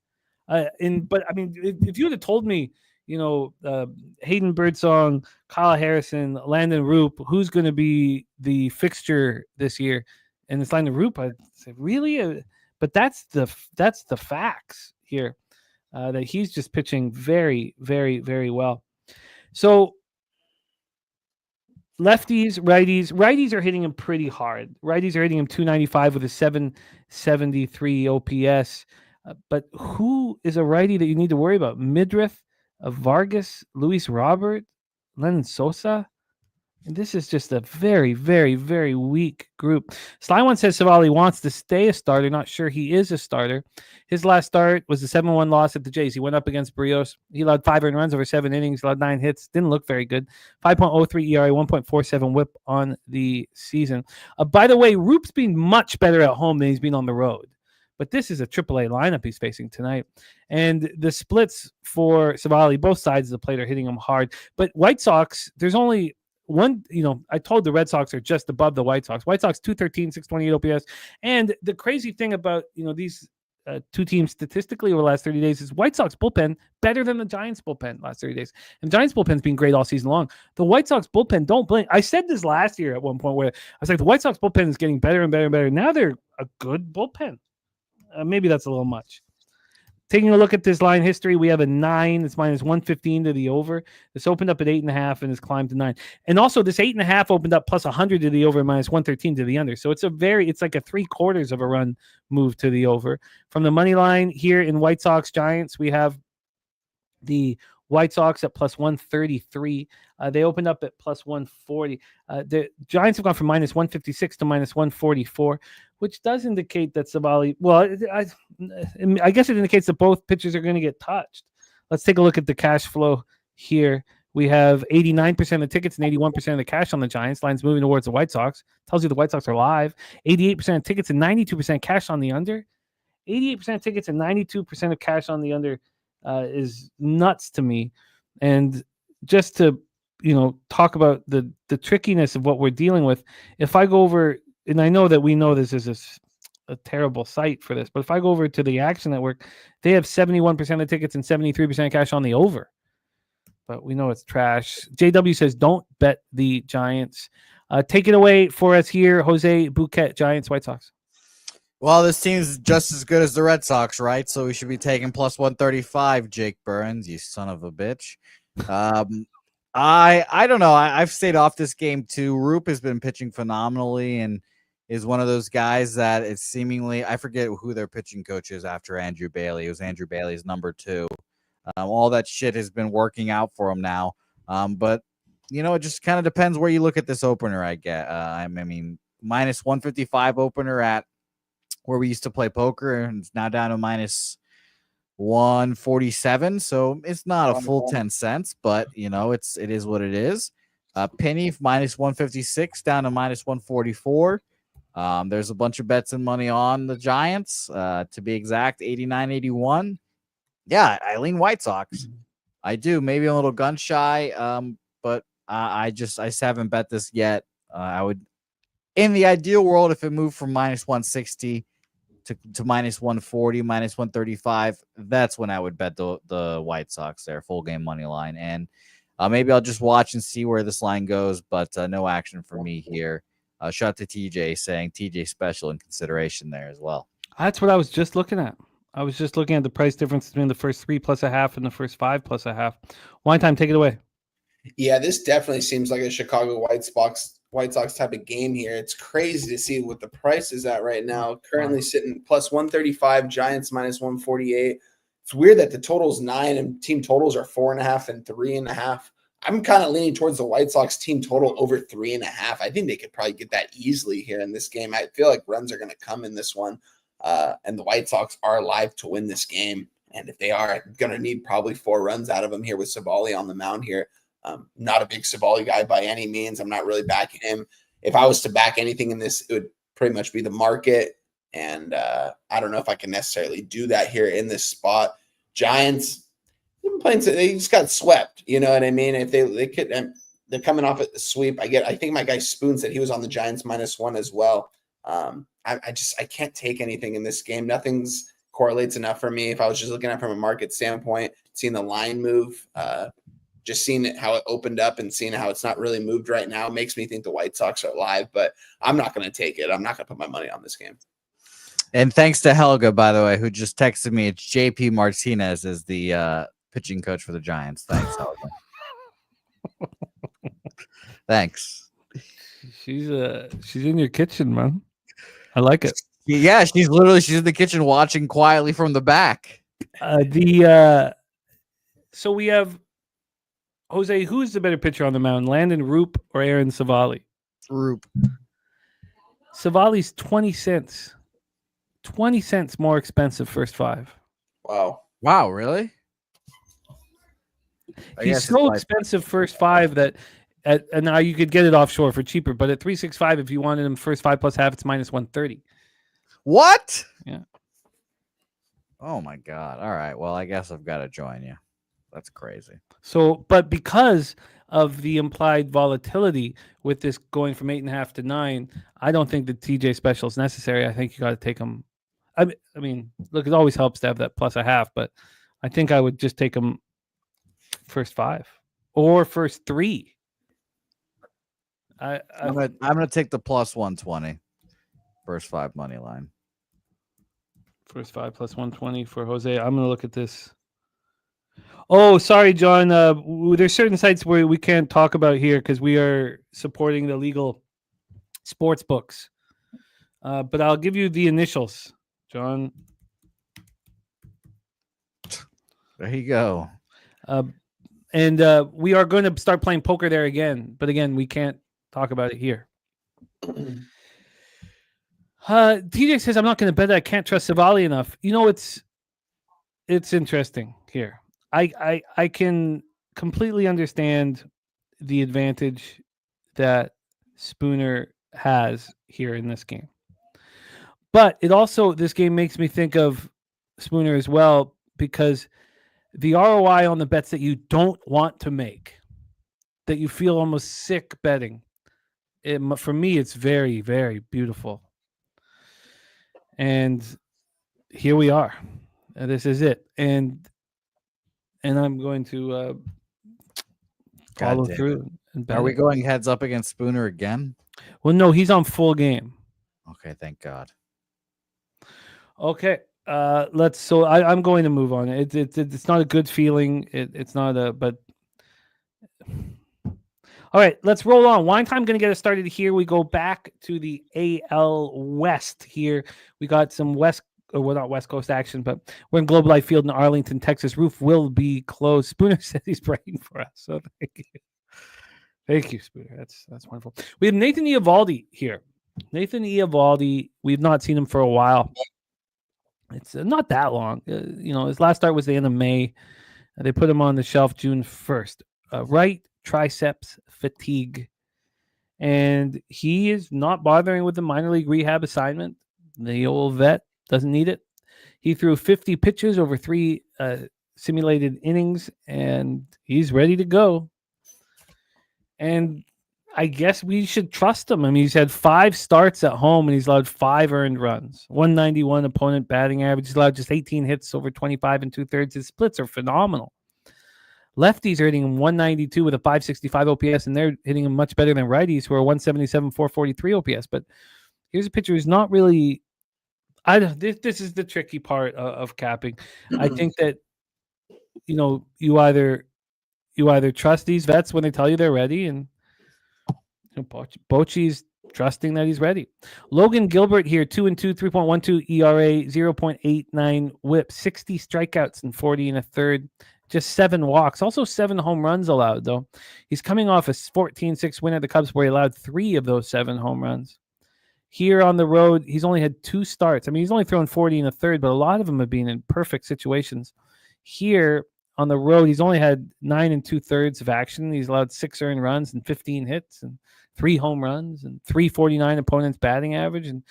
But I mean, if you would have told me, Hayden Birdsong, Kyle Harrison, Landon Roop, who's going to be the fixture this year, and it's Landon Roop, I'd say, really? But that's the facts here, that he's just pitching very, very, very well. So lefties, righties are hitting him pretty hard. Righties are hitting him 295 with a 773 OPS. But who is a righty that you need to worry about? Midriff, Vargas, Luis Robert, Lennon Sosa. And this is just a very, very, very weak group. Sly One says Savali wants to stay a starter. Not sure he is a starter. His last start was a 7-1 loss at the Jays. He went up against Barrios. He allowed 5 earned runs over 7 innings, allowed 9 hits. Didn't look very good. 5.03 ERA, 1.47 whip on the season. By the way, Roop's been much better at home than he's been on the road. But this is a AAA lineup he's facing tonight. And the splits for Savali, both sides of the plate are hitting him hard. But White Sox, there's only one, I told the Red Sox are just above the White Sox. White Sox 213, 628 OPS. And the crazy thing about, these two teams statistically over the last 30 days is White Sox bullpen better than the Giants bullpen last 30 days. And Giants bullpen's been great all season long. The White Sox bullpen, don't blink. I said this last year at one point where I was like, the White Sox bullpen is getting better and better and better. Now they're a good bullpen. Maybe that's a little much. Taking a look at this line history, we have a 9. It's minus 115 to the over. This opened up at 8.5 and has climbed to 9. And also, this 8.5 opened up plus 100 to the over, minus 113 to the under. So it's like a 3/4 of a run move to the over. From the money line here in White Sox Giants, we have the White Sox at plus 133. They opened up at plus 140. The Giants have gone from minus 156 to minus 144, which does indicate that Savali, I guess it indicates that both pitchers are going to get touched. Let's take a look at the cash flow here. We have 89% of the tickets and 81% of the cash on the Giants. Line's moving towards the White Sox. Tells you the White Sox are live. 88% of tickets and 92% cash on the under. 88% of tickets and 92% of cash on the under is nuts to me. And just to talk about the trickiness of what we're dealing with, if I go over, and I know that we know this is a terrible site for this, but if I go over to the Action Network, they have 71% of tickets and 73% cash on the over. But we know it's trash. JW says don't bet the Giants. Take it away for us here, Jose Bouquet, Giants, White Sox. Well, this team's just as good as the Red Sox, right? So we should be taking plus 135, Jake Burns, you son of a bitch. I don't know. I've stayed off this game too. Roop has been pitching phenomenally and is one of those guys that it's seemingly, I forget who their pitching coach is after Andrew Bailey. It was Andrew Bailey's number 2. All that shit has been working out for him now. But it just kind of depends where you look at this opener. I mean, minus 155 opener at where we used to play poker, and it's now down to minus 147. So it's not a full 10 cents, but it is what it is. Penny minus 156 down to minus 144. There's a bunch of bets and money on the Giants, to be exact, 89-81. Yeah, I lean White Sox. I do. Maybe a little gun shy, but I just haven't bet this yet. I would, in the ideal world, if it moved from minus 160 to minus 140, minus 135, that's when I would bet the White Sox there, full game money line. And maybe I'll just watch and see where this line goes, but no action for me here. Shout out to TJ saying TJ special in consideration there as well. That's what I was just looking at. I was just looking at the price difference between the first 3 plus a half and the first 5 plus a half. Wine time, take it away. Yeah, this definitely seems like a Chicago White Sox type of game here. It's crazy to see what the price is at right now. Currently sitting plus 135, Giants minus 148. It's weird that the total's 9 and team totals are 4.5 and 3.5. I'm kind of leaning towards the White Sox team total over 3.5. I think they could probably get that easily here in this game. I feel like runs are going to come in this one. And the White Sox are live to win this game. And if they are, going to need probably 4 runs out of them here with Savali on the mound here. Not a big Savali guy by any means. I'm not really backing him. If I was to back anything in this, it would pretty much be the market. And I don't know if I can necessarily do that here in this spot. Giants, they've been playing, they just got swept. You know what I mean? If they could, they're coming off at the sweep. I think my guy Spoon said he was on the Giants -1 as well. I can't take anything in this game. Nothing's correlates enough for me. If I was just looking at it from a market standpoint, seeing the line move, just seeing it, how it opened up and seeing how it's not really moved right now makes me think the White Sox are live, but I'm not going to take it. I'm not going to put my money on this game. And thanks to Helga, by the way, who just texted me. It's JP Martinez as the pitching coach for the Giants. Thanks, Helga. Thanks. She's in your kitchen, man. I like it. Yeah, she's in the kitchen watching quietly from the back. So we have Jose. Who's the better pitcher on the mound, Landon Roop or Aaron Savali? Roop. Savali's 20 cents. 20 cents more expensive first 5. Wow, really? He's so expensive first 5 that and now you could get it offshore for cheaper, but at 365, if you wanted him first 5 plus half, it's minus 130. What? Yeah. Oh my God. All right. Well, I guess I've got to join you. That's crazy. So, but because of the implied volatility with this going from 8.5 to 9, I don't think the TJ special is necessary. I think you got to take him. I mean, look, it always helps to have that plus a half, but I think I would just take him first 5 or first 3. I'm gonna take the plus 120 first 5 money line. First 5 plus 120 for Jose. I'm gonna look at this. Oh, sorry, John. There's certain sites where we can't talk about here because we are supporting the legal sports books. But I'll give you the initials, John. There you go. And we are going to start playing poker there again. But again, we can't talk about it here. TJ says, I'm not going to bet that I can't trust Savali enough. You know, it's interesting here. I can completely understand the advantage that Spooner has here in this game. But this game makes me think of Spooner as well, because the ROI on the bets that you don't want to make, that you feel almost sick betting, for me, it's very, very beautiful. And here we are. This is it. And I'm going to follow through. Are we going heads up against Spooner again? Well, no, he's on full game. Okay, thank God. Okay, I'm going to move on. It's not a good feeling. It's not but All right, let's roll on. Wine time going to get us started here. We go back to the AL West here. We got some not West Coast action, but we're in Globe Life Field in Arlington, Texas. Roof will be closed. Spooner said he's praying for us, so thank you. Thank you, Spooner. That's wonderful. We have Nathan Eovaldi here. Nathan Eovaldi, we've not seen him for a while. It's not that long. His last start was the end of May. They put him on the shelf June 1st. Right triceps fatigue. And he is not bothering with the minor league rehab assignment. The old vet doesn't need it. He threw 50 pitches over 3 simulated innings, and he's ready to go. And I guess we should trust him. I mean, he's had 5 starts at home, and he's allowed 5 earned runs. 191 opponent batting average. He's allowed just 18 hits over 25 2/3. His splits are phenomenal. Lefties are hitting him 192 with a 565 OPS, and they're hitting him much better than righties, who are 177, 443 OPS. But here's a pitcher who's not really. This is the tricky part of capping. I think that you either trust these vets when they tell you they're ready, and Bochy's trusting that he's ready. Logan Gilbert here, 2-2, 3.12 ERA, 0.89 WHIP, 60 strikeouts and 40 1/3. Just 7 walks, also 7 home runs allowed, though. He's coming off a 14-6 win at the Cubs where he allowed 3 of those 7 home runs. Here on the road, he's only had 2 starts. I mean, he's only thrown 40 1/3, but a lot of them have been in perfect situations. Here on the road, he's only had 9 2/3 of action. He's allowed 6 earned runs and 15 hits and 3 home runs and 349 opponents batting average. And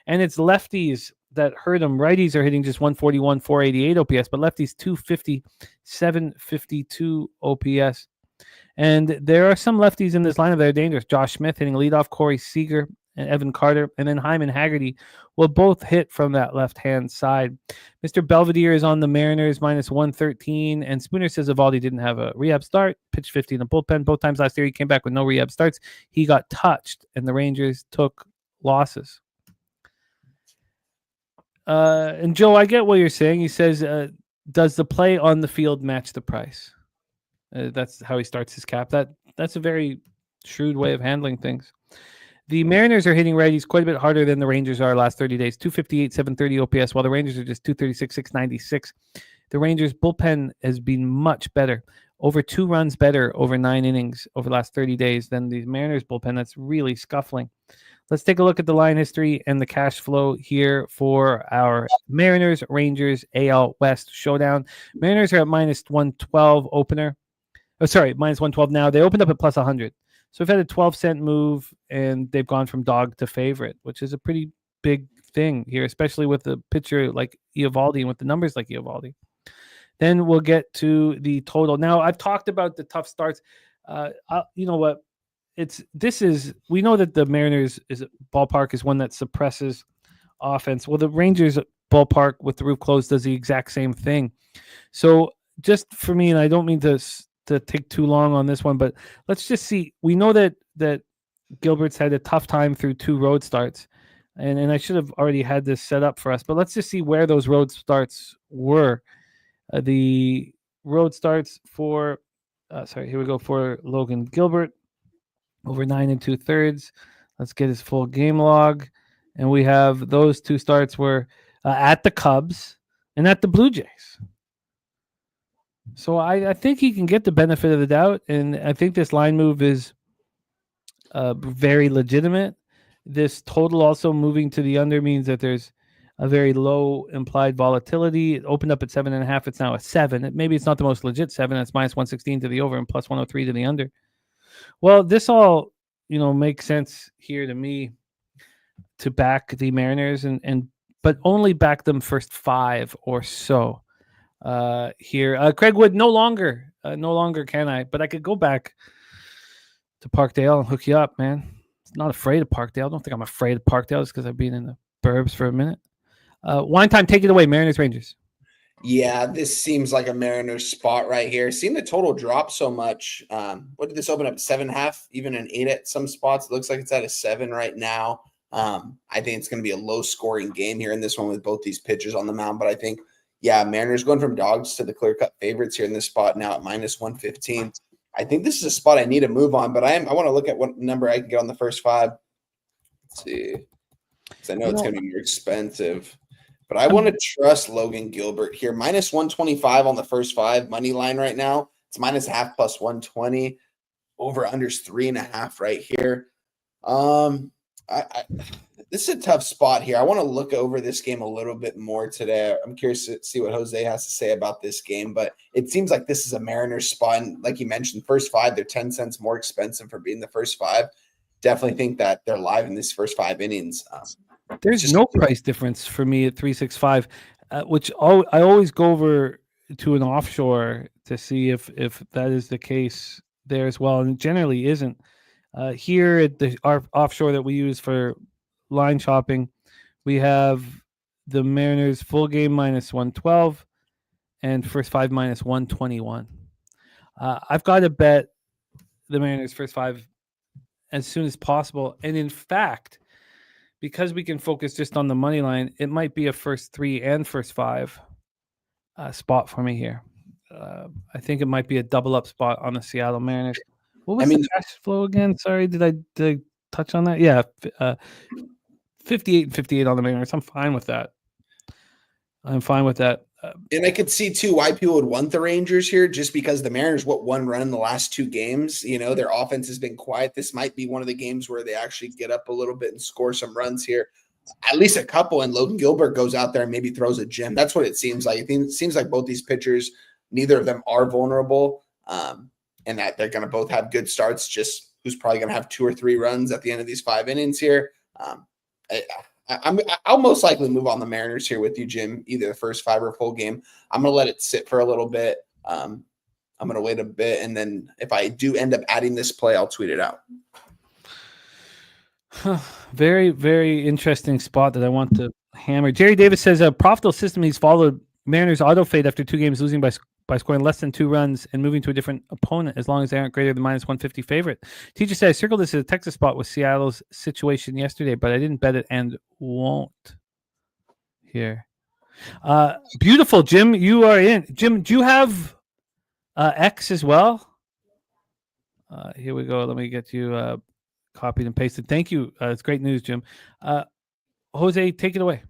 it's lefties that hurt him. Righties are hitting just 141, 488 OPS, but lefties 250, 752 OPS. And there are some lefties in this lineup that are dangerous. Josh Smith hitting leadoff, Corey Seager and Evan Carter, and then Hyman Haggerty will both hit from that left-hand side. Mr. Belvedere is on the Mariners, minus 113, and Spooner says Eovaldi didn't have a rehab start, pitched 50 in the bullpen. Both times last year he came back with no rehab starts. He got touched, and the Rangers took losses. And Joe, I get what you're saying. He says, does the play on the field match the price? That's how he starts his cap. That's a very shrewd way of handling things. The Mariners are hitting righties quite a bit harder than the Rangers are last 30 days. 258, 730 OPS, while the Rangers are just 236, 696. The Rangers' bullpen has been much better. Over 2 runs better over 9 innings over the last 30 days than the Mariners' bullpen. That's really scuffling. Let's take a look at the line history and the cash flow here for our Mariners, Rangers, AL West showdown. Mariners are at minus 112 opener. Minus 112 now. They opened up at plus 100. So we've had a 12-cent move, and they've gone from dog to favorite, which is a pretty big thing here, especially with the pitcher like Eovaldi and with the numbers like Eovaldi. Then we'll get to the total. Now, I've talked about the tough starts. You know what? We know that the Mariners ballpark is one that suppresses offense. Well, the Rangers ballpark with the roof closed does the exact same thing. So just for me, and I don't mean to take too long on this one, but let's just see. We know that Gilbert's had a tough time through 2 road starts, and I should have already had this set up for us, but let's just see where those road starts were. The road starts for here we go for Logan Gilbert. Over 9 2/3. Let's get his full game log. And we have those 2 starts were at the Cubs and at the Blue Jays. So I think he can get the benefit of the doubt. And I think this line move is very legitimate. This total also moving to the under means that there's a very low implied volatility. It opened up at 7.5. It's now a 7. Maybe it's not the most legit 7. It's minus 116 to the over and plus 103 to the under. Well, this all, makes sense here to me to back the Mariners but only back them first 5 or so here. Craig Wood, no longer can I, but I could go back to Parkdale and hook you up, man. Not afraid of Parkdale. I don't think I'm afraid of Parkdale just because I've been in the burbs for a minute. Wine time, take it away, Mariners, Rangers. Yeah, this seems like a Mariners spot right here. Seeing the total drop so much. What did this open up? 7.5, even an 8 at some spots. It looks like it's at a 7 right now. I think it's going to be a low-scoring game here in this one with both these pitchers on the mound. But I think, Mariners going from dogs to the clear-cut favorites here in this spot now at minus 115. I think this is a spot I need to move on, but I want to look at what number I can get on the first 5. Let's see. Because I know it's going to be more expensive. But I want to trust Logan Gilbert here. Minus 125 on the first 5 money line right now. It's minus half plus 120. Over unders 3.5 right here. This is a tough spot here. I want to look over this game a little bit more today. I'm curious to see what Jose has to say about this game, but it seems like this is a Mariners spot. And like you mentioned, first 5, they're 10 cents more expensive for being the first 5. Definitely think that they're live in this first 5 innings. There's no price difference for me at 365, which I always go over to an offshore to see if that is the case there as well, and it generally isn't. Here at our offshore that we use for line shopping, we have the Mariners full game minus 112 and first 5 minus 121. I've got to bet the Mariners first 5 as soon as possible, and in fact, because we can focus just on the money line, it might be a first 3 and first 5 spot for me here. I think it might be a double up spot on the Seattle Mariners. What was the cash flow again? Sorry, did I touch on that? Yeah, 58 and 58 on the Mariners. I'm fine with that. And I could see too why people would want the Rangers here, just because the Mariners one run in the last 2 games. Their offense has been quiet. This might be one of the games where they actually get up a little bit and score some runs here, at least a couple. And Logan Gilbert goes out there and maybe throws a gem. That's what it seems like. It seems like both these pitchers, neither of them are vulnerable, and that they're going to both have good starts. Just who's probably going to have 2 or 3 runs at the end of these 5 innings here. I'll most likely move on the Mariners here with you, Jim, either the first 5 or full game. I'm going to let it sit for a little bit. I'm going to wait a bit, and then if I do end up adding this play, I'll tweet it out. Very, very interesting spot that I want to hammer. Jerry Davis says a profitable system. He's followed Mariners auto fade after 2 games, losing by scoring less than 2 runs and moving to a different opponent as long as they aren't greater than minus 150 favorite. Teacher said I circled this as a Texas spot with Seattle's situation yesterday, but I didn't bet it and won't here. Beautiful, Jim. You are in. Jim, do you have X as well? Here we go. Let me get you copied and pasted. Thank you. It's great news, Jim. Jose, take it away.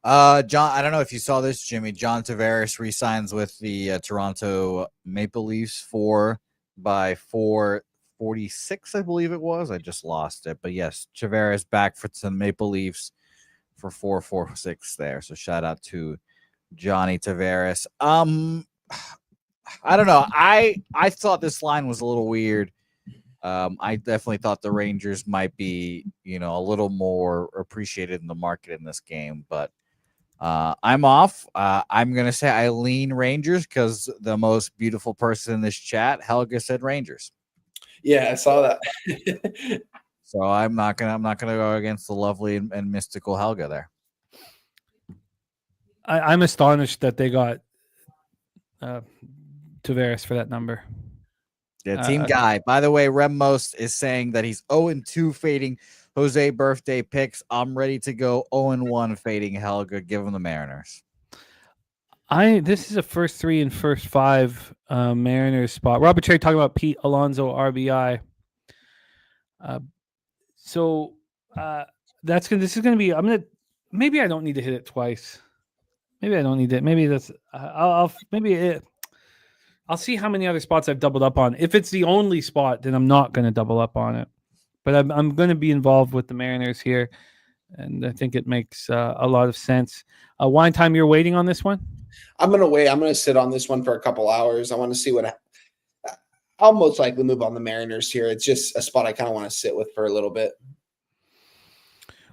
John, I don't know if you saw this, Jimmy. John Tavares re-signs with the Toronto Maple Leafs for by 446, I believe it was. I just lost it, but yes, Tavares back for some Maple Leafs for 446 there. So shout out to Johnny Tavares. I don't know. I thought this line was a little weird. I definitely thought the Rangers might be, a little more appreciated in the market in this game, but I'm off. I'm going to say I lean Rangers because the most beautiful person in this chat, Helga, said Rangers. Yeah, I saw that. So I'm not gonna go against the lovely and mystical Helga there. I'm astonished that they got Tavares for that number. Yeah, team guy. By the way, Remmost is saying that he's 0-2 fading Jose birthday picks. I'm ready to go 0-1 fading Helga. Give him the Mariners. This is a first 3 and first 5 Mariners spot. Robert Cherry talking about Pete Alonso RBI. This is gonna be. Maybe I don't need to hit it twice. Maybe I don't need it. Maybe that's. I'll see how many other spots I've doubled up on. If it's the only spot, then I'm not going to double up on it. But I'm going to be involved with the Mariners here, and I think it makes a lot of sense. Wine time, you're waiting on this one? I'm going to wait. I'm going to sit on this one for a couple hours. I want to see I'll most likely move on the Mariners here. It's just a spot I kind of want to sit with for a little bit.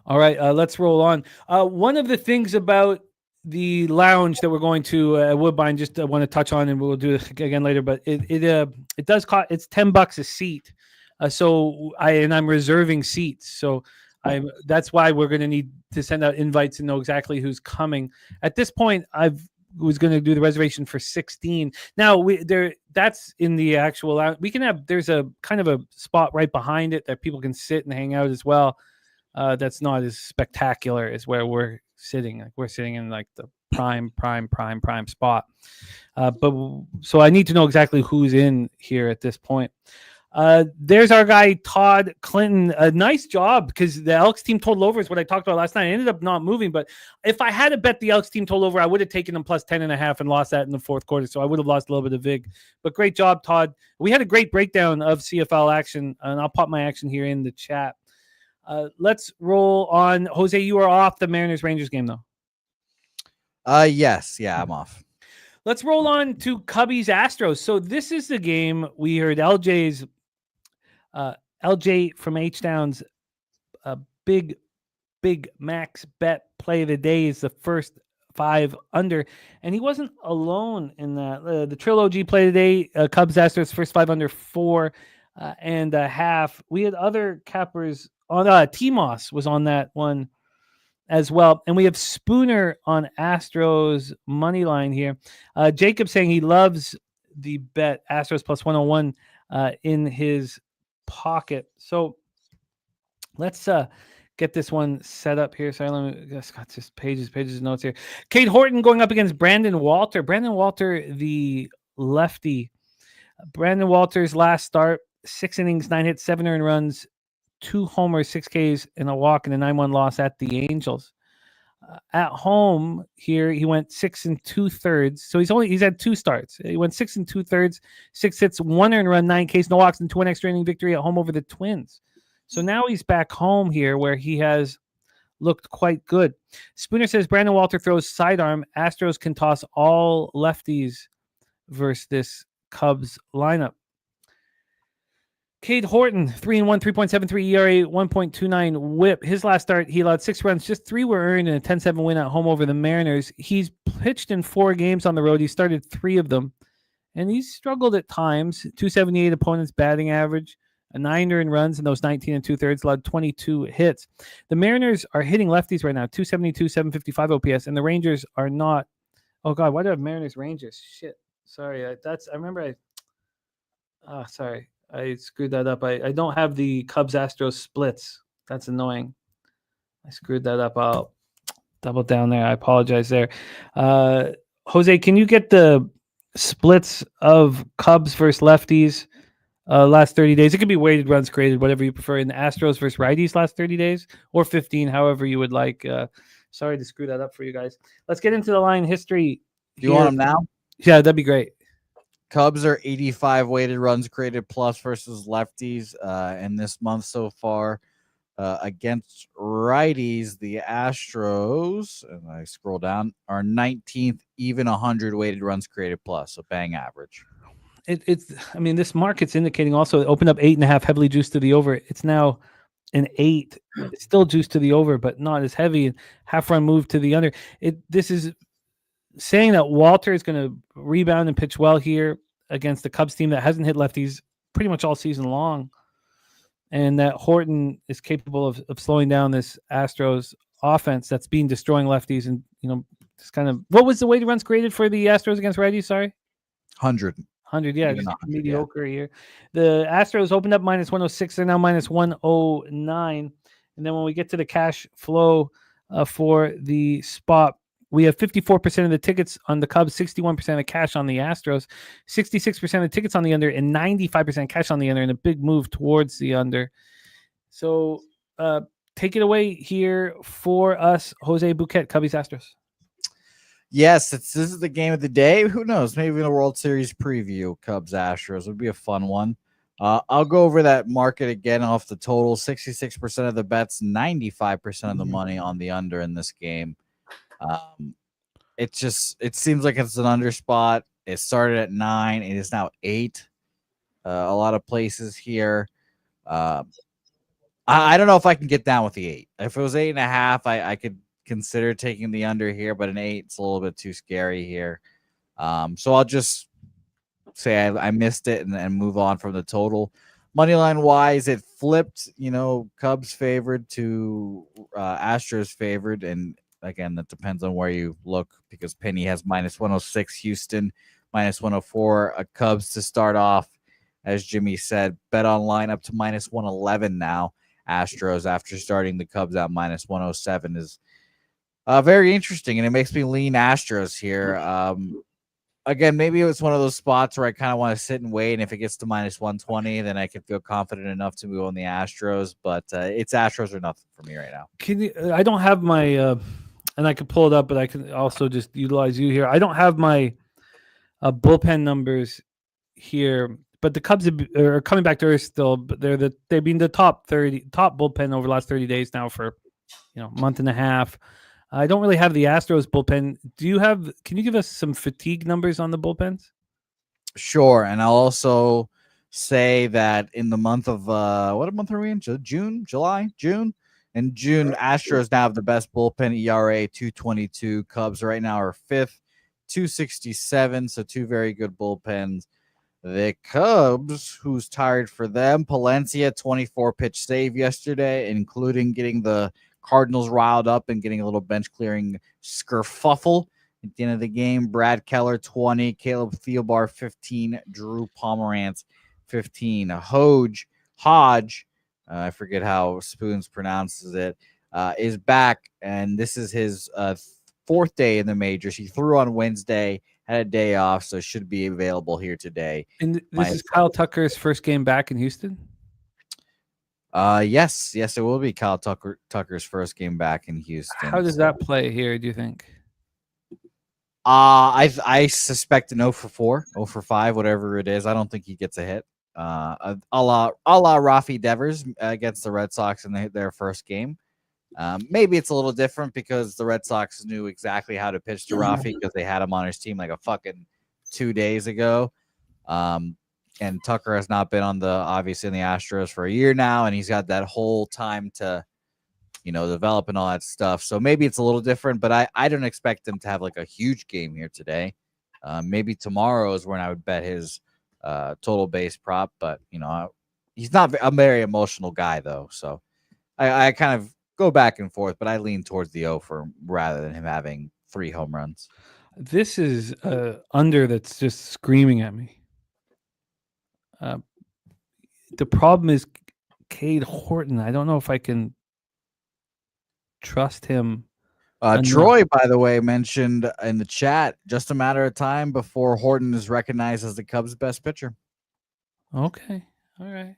All right, let's roll on. One of the things about the lounge that we're going to Woodbine, just want to touch on, and we'll do this again later. But it does cost. It's $10 a seat, I'm reserving seats. So that's why we're going to need to send out invites and know exactly who's coming. At this point, I was going to do the reservation for 16. Now that's in the actual lounge. We can have. There's a kind of a spot right behind it that people can sit and hang out as well. That's not as spectacular as where we're sitting. Like we're sitting in like the prime spot. But so I need to know exactly who's in here at this point. There's our guy Todd Clinton. A nice job, because the Elks team total over is what I talked about last night. I ended up not moving, but if I had to bet the Elks team total over, I would have taken them plus 10.5 and lost that in the fourth quarter. So I would have lost a little bit of vig. But great job, Todd. We had a great breakdown of CFL action, and I'll pop my action here in the chat. Let's roll on. Jose, you are off the Mariners-Rangers game, though. Yes. Yeah, I'm off. Let's roll on to Cubbies-Astros. So this is the game we heard LJ from H-Down's big max bet play of the day is the first 5 under. And he wasn't alone in that. The Trilogy play today, Cubs-Astros, first 5 under 4.5. We had other cappers on. T-Moss was on that one as well. And we have Spooner on Astros money line here. Jacob saying he loves the bet Astros plus 101 in his pocket. So let's get this one set up here. Sorry, let me just got just pages of notes here. Cade Horton going up against Brandon Walter. Brandon Walter, the lefty. Brandon Walter's last start, 6 innings, 9 hits, 7 earned runs, 2 homers, 6 Ks, and a walk, and a 9-1 loss at the Angels. At home here, he went 6 2/3. So he's had 2 starts. He went 6 2/3, 6 hits, 1 earned run, 9 Ks, no walks, and 2 extra inning victory at home over the Twins. So now he's back home here where he has looked quite good. Spooner says Brandon Walter throws sidearm. Astros can toss all lefties versus this Cubs lineup. Cade Horton, 3-1, 3.73 ERA, 1.29 whip. His last start, he allowed 6 runs, just 3 were earned in a 10-7 win at home over the Mariners. He's pitched in 4 games on the road. He started 3 of them, and he's struggled at times. 278 opponents batting average, a 9 earned runs in those 19 2/3, allowed 22 hits. The Mariners are hitting lefties right now, 272, 755 OPS, and the Rangers are not. Oh, God, why do I have Mariners Rangers? Shit. Sorry. Sorry. I screwed that up. I don't have the Cubs-Astros splits. That's annoying. I screwed that up. I'll double down there. I apologize there. Jose, can you get the splits of Cubs versus lefties last 30 days? It could be weighted runs created, whatever you prefer, in the Astros versus righties last 30 days, or 15, however you would like. Sorry to screw that up for you guys. Let's get into the line history. Do you want them now? Yeah, that'd be great. Cubs are 85 weighted runs created plus versus lefties in this month so far. Against righties, the Astros, and I scroll down, are 19th, even 100 weighted runs created plus, so bang average. I mean, this market's indicating also it opened up 8.5, heavily juiced to the over. It's now an 8. It's still juiced to the over, but not as heavy. Half run move to the under. This is saying that Walter is going to rebound and pitch well here against the Cubs team that hasn't hit lefties pretty much all season long, and that Horton is capable of slowing down this Astros offense that's been destroying lefties. And just kind of, what was the weighted runs created for the Astros against righties? Sorry, 100. Yeah, just mediocre here. The Astros opened up minus 106. They're now minus 109. And then when we get to the cash flow for the spot, we have 54% of the tickets on the Cubs, 61% of cash on the Astros, 66% of the tickets on the under, and 95% cash on the under, and a big move towards the under. So take it away here for us, Jose Bouquet, Cubbies Astros. Yes, this is the game of the day. Who knows? Maybe in a World Series preview, Cubs Astros would be a fun one. I'll go over that market again off the total. 66% of the bets, 95% of the money on the under in this game. It seems like it's an under spot. It started at 9. It is now 8. A lot of places here. I don't know if I can get down with the 8. If it was 8.5, I could consider taking the under here, but an 8, it's a little bit too scary here. So I'll just say I missed it and move on from the total. Moneyline wise, it flipped, Cubs favored to Astros favored. And again, that depends on where you look, because Penny has minus 106, Houston minus 104, Cubs to start off. As Jimmy said, bet online up to minus 111 now. Astros, after starting the Cubs at minus 107, is Very interesting, and it makes me lean Astros here. Again, maybe it was one of those spots where I kind of want to sit and wait, and if it gets to minus 120, then I can feel confident enough to move on the Astros. But it's Astros or nothing for me right now. Can you? I don't have my, and I could pull it up, but I can also just utilize you here. I don't have my bullpen numbers here, but the Cubs are coming back to earth still. But they've been the top bullpen over the last 30 days now for a month and a half. I don't really have the Astros bullpen. Can you give us some fatigue numbers on the bullpens? Sure. And I'll also say that in the month of, what month are we in? June? In June, Astros now have the best bullpen ERA, 2.22. Cubs right now are fifth, 2.67. So two very good bullpens. The Cubs, who's tired for them, Palencia, 24-pitch save yesterday, including getting the Cardinals riled up and getting a little bench clearing skerfuffle at the end of the game. Brad Keller 20, Caleb Thielbar 15, Drew Pomerantz 15. Hodge, I forget how Spoons pronounces it, is back, and this is his fourth day in the majors. He threw on Wednesday, had a day off, so should be available here today. And this is Kyle Tucker's first game back in Houston? Yes, it will be Kyle Tucker's first game back in Houston. How does that play here, do you think? I suspect an 0 for 4, 0 for 5, whatever it is. I don't think he gets a hit. A la Rafi Devers against the Red Sox in their first game. Maybe it's a little different because the Red Sox knew exactly how to pitch to Rafi because they had him on his team like a fucking 2 days ago. And Tucker has not been obviously in the Astros for a year now, and he's got that whole time to, develop and all that stuff. So maybe it's a little different, but I don't expect him to have like a huge game here today. Maybe tomorrow is when I would bet his total base prop, but he's not a very emotional guy though. So I kind of go back and forth, but I lean towards the 0 for rather than him having 3 home runs. This is under that's just screaming at me. The problem is Cade Horton. I don't know if I can trust him. Troy, by the way, mentioned in the chat just a matter of time before Horton is recognized as the Cubs' best pitcher. Okay. All right.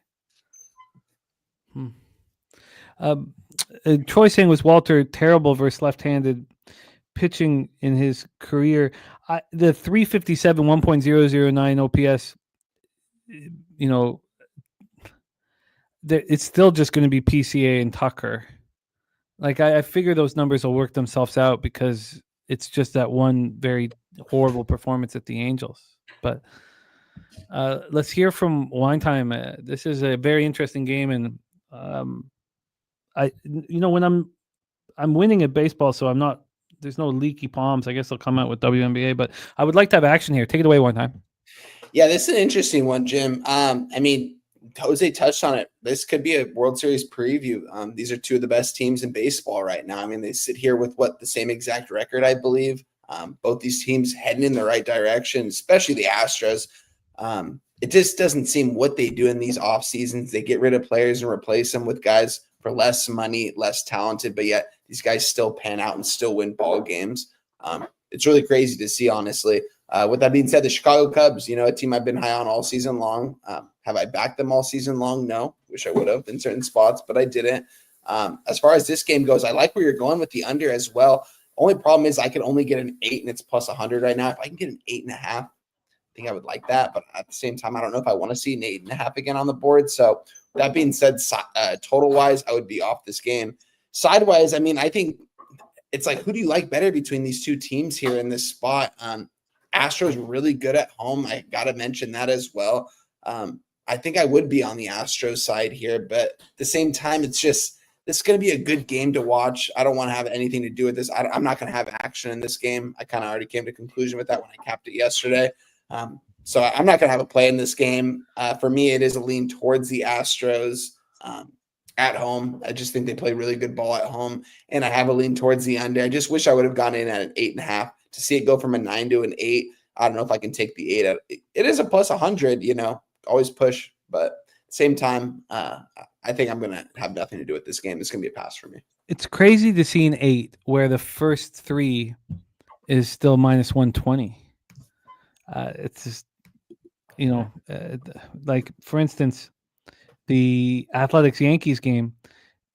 Troy saying, was Walter terrible versus left-handed pitching in his career? The 357, 1.009 OPS, it's still just going to be PCA and Tucker. Like I figure those numbers will work themselves out because it's just that one very horrible performance at the Angels. But let's hear from Wine Time. This is a very interesting game, and when I'm winning at baseball, so there's no leaky palms. I guess they'll come out with WNBA, but I would like to have action here. Take it away, Wine Time. Yeah, this is an interesting one, Jim. Jose touched on it. This could be a World Series preview. These are two of the best teams in baseball right now. They sit here with the same exact record, I believe. Both these teams heading in the right direction, especially the Astros. It just doesn't seem what they do in these off seasons. They get rid of players and replace them with guys for less money, less talented, but yet these guys still pan out and still win ball games. It's really crazy to see, honestly. With that being said, the Chicago Cubs, a team I've been high on all season long. Have I backed them all season long? No. Wish I would have in certain spots, but I didn't. As far as this game goes, I like where you're going with the under as well. Only problem is I can only get an 8 and it's plus 100 right now. If I can get an 8.5, I think I would like that. But at the same time, I don't know if I want to see an 8.5 again on the board. So that being said, total wise, I would be off this game. Sidewise, I think it's like, who do you like better between these two teams here in this spot? Astros really good at home. I got to mention that as well. I think I would be on the Astros side here, but at the same time, it's just, this is going to be a good game to watch. I don't want to have anything to do with this. I'm not going to have action in this game. I kind of already came to conclusion with that when I capped it yesterday. So I'm not going to have a play in this game. For me, it is a lean towards the Astros at home. I just think they play really good ball at home, and I have a lean towards the under. I just wish I would have gone in at an 8.5 to see it go from a 9 to an 8. I don't know if I can take the 8. It is a plus 100, always push, but at the same time, I think I'm going to have nothing to do with this game. It's going to be a pass for me. It's crazy to see an 8 where the first 3 is still minus 120. It's just, like for instance, the Athletics Yankees game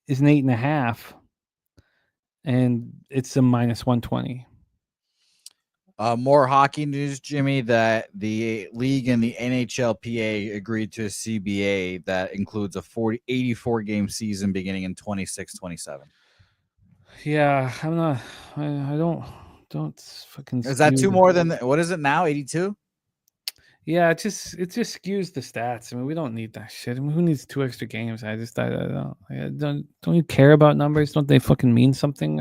is an 8.5, and it's a minus 120. More hockey news, Jimmy, that the league and the NHLPA agreed to a CBA that includes a 84 game season beginning in 26-27. Yeah, I'm not. I don't fucking. Is that skew two more than what is it now? 82? Yeah, it just skews the stats. I mean, we don't need that shit. I mean, who needs 2 extra games? I don't you care about numbers? Don't they fucking mean something?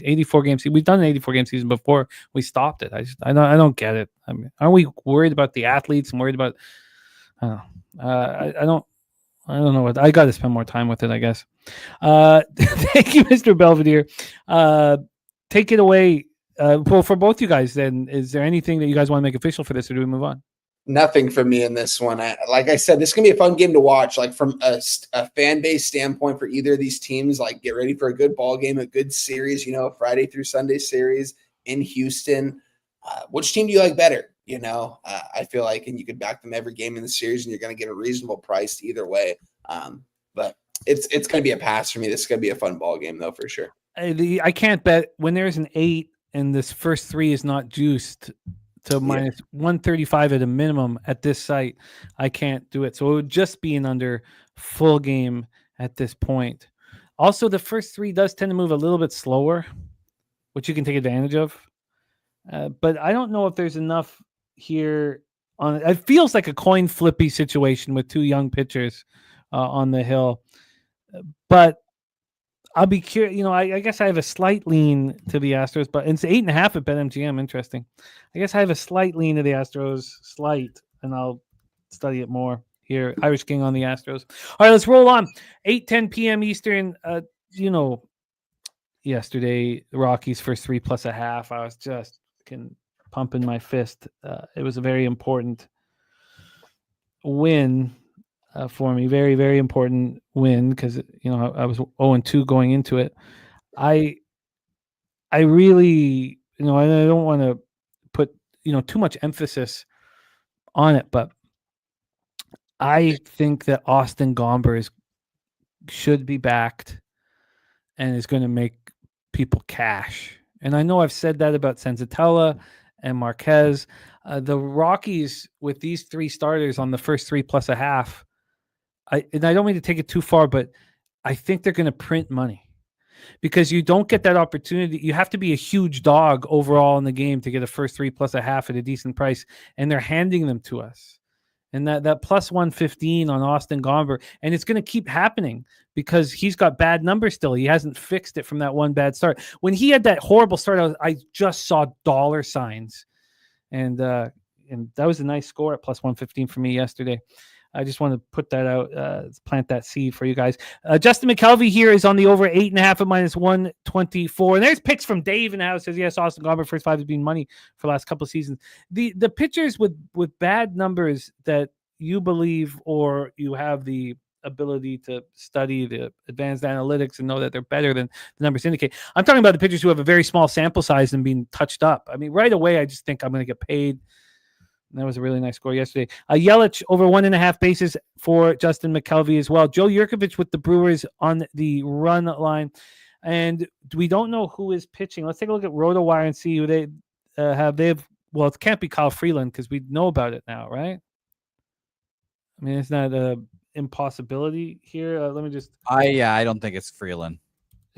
84 game season. We've done an 84 game season before. We stopped it. I don't get it. I mean, aren't we worried about the athletes and worried about? I don't know. I don't know what. I got to spend more time with it, I guess. Thank you, Mr. Belvedere. Take it away. Well, for both you guys, then, is there anything that you guys want to make official for this, or do we move on? Nothing for me in this one. Like I said, this is gonna be a fun game to watch. Like from a fan base standpoint for either of these teams, like get ready for a good ball game, a good series. Friday through Sunday series in Houston. Which team do you like better? I feel like, and you could back them every game in the series, and you're gonna get a reasonable price either way. But it's gonna be a pass for me. This is gonna be a fun ball game though, for sure. I can't bet when there's an 8 and this first 3 is not juiced to minus 135 at a minimum at this site. I can't do it. So it would just be an under full game at this point. Also, the first 3 does tend to move a little bit slower, which you can take advantage of. But I don't know if there's enough here on it. It feels like a coin flippy situation with 2 young pitchers on the hill. But I'll be curious. I guess I have a slight lean to the Astros, but it's 8.5 at BetMGM. Interesting. I guess I have a slight lean to the Astros, and I'll study it more here. Irish King on the Astros. All right, let's roll on. 8:10 p.m. Eastern. Yesterday, the Rockies first 3 plus a half. I was just pumping my fist. It was a very important win. For me, very, very important win because I was 0-2 going into it. I really, I don't want to put too much emphasis on it, but I think that Austin Gomber should be backed and is going to make people cash. And I know I've said that about Senzatella and Marquez. The Rockies with these 3 starters on the first 3 plus a half. I don't mean to take it too far, but I think they're going to print money because you don't get that opportunity. You have to be a huge dog overall in the game to get a first 3 plus a half at a decent price, and they're handing them to us. And that plus 115 on Austin Gomber, and it's going to keep happening because he's got bad numbers still. He hasn't fixed it from that one bad start. When he had that horrible start, I just saw dollar signs, and that was a nice score at plus 115 for me yesterday. I just want to put that out, plant that seed for you guys. Justin McKelvey here is on the over 8.5 at minus 124. And there's picks from Dave in the house. Says, yes, Austin Gomber first 5 has been money for the last couple of seasons. The pitchers with bad numbers that you believe or you have the ability to study the advanced analytics and know that they're better than the numbers indicate. I'm talking about the pitchers who have a very small sample size and being touched up. I mean, right away, I just think I'm going to get paid. That was a really nice score yesterday. Yelich over 1.5 bases for Justin McKelvey as well. Joe Yurkovich with the Brewers on the run line. And we don't know who is pitching. Let's take a look at RotoWire and see who they have. Well, it can't be Kyle Freeland because we know about it now, right? I mean, it's not an impossibility here. Let me just... I don't think it's Freeland.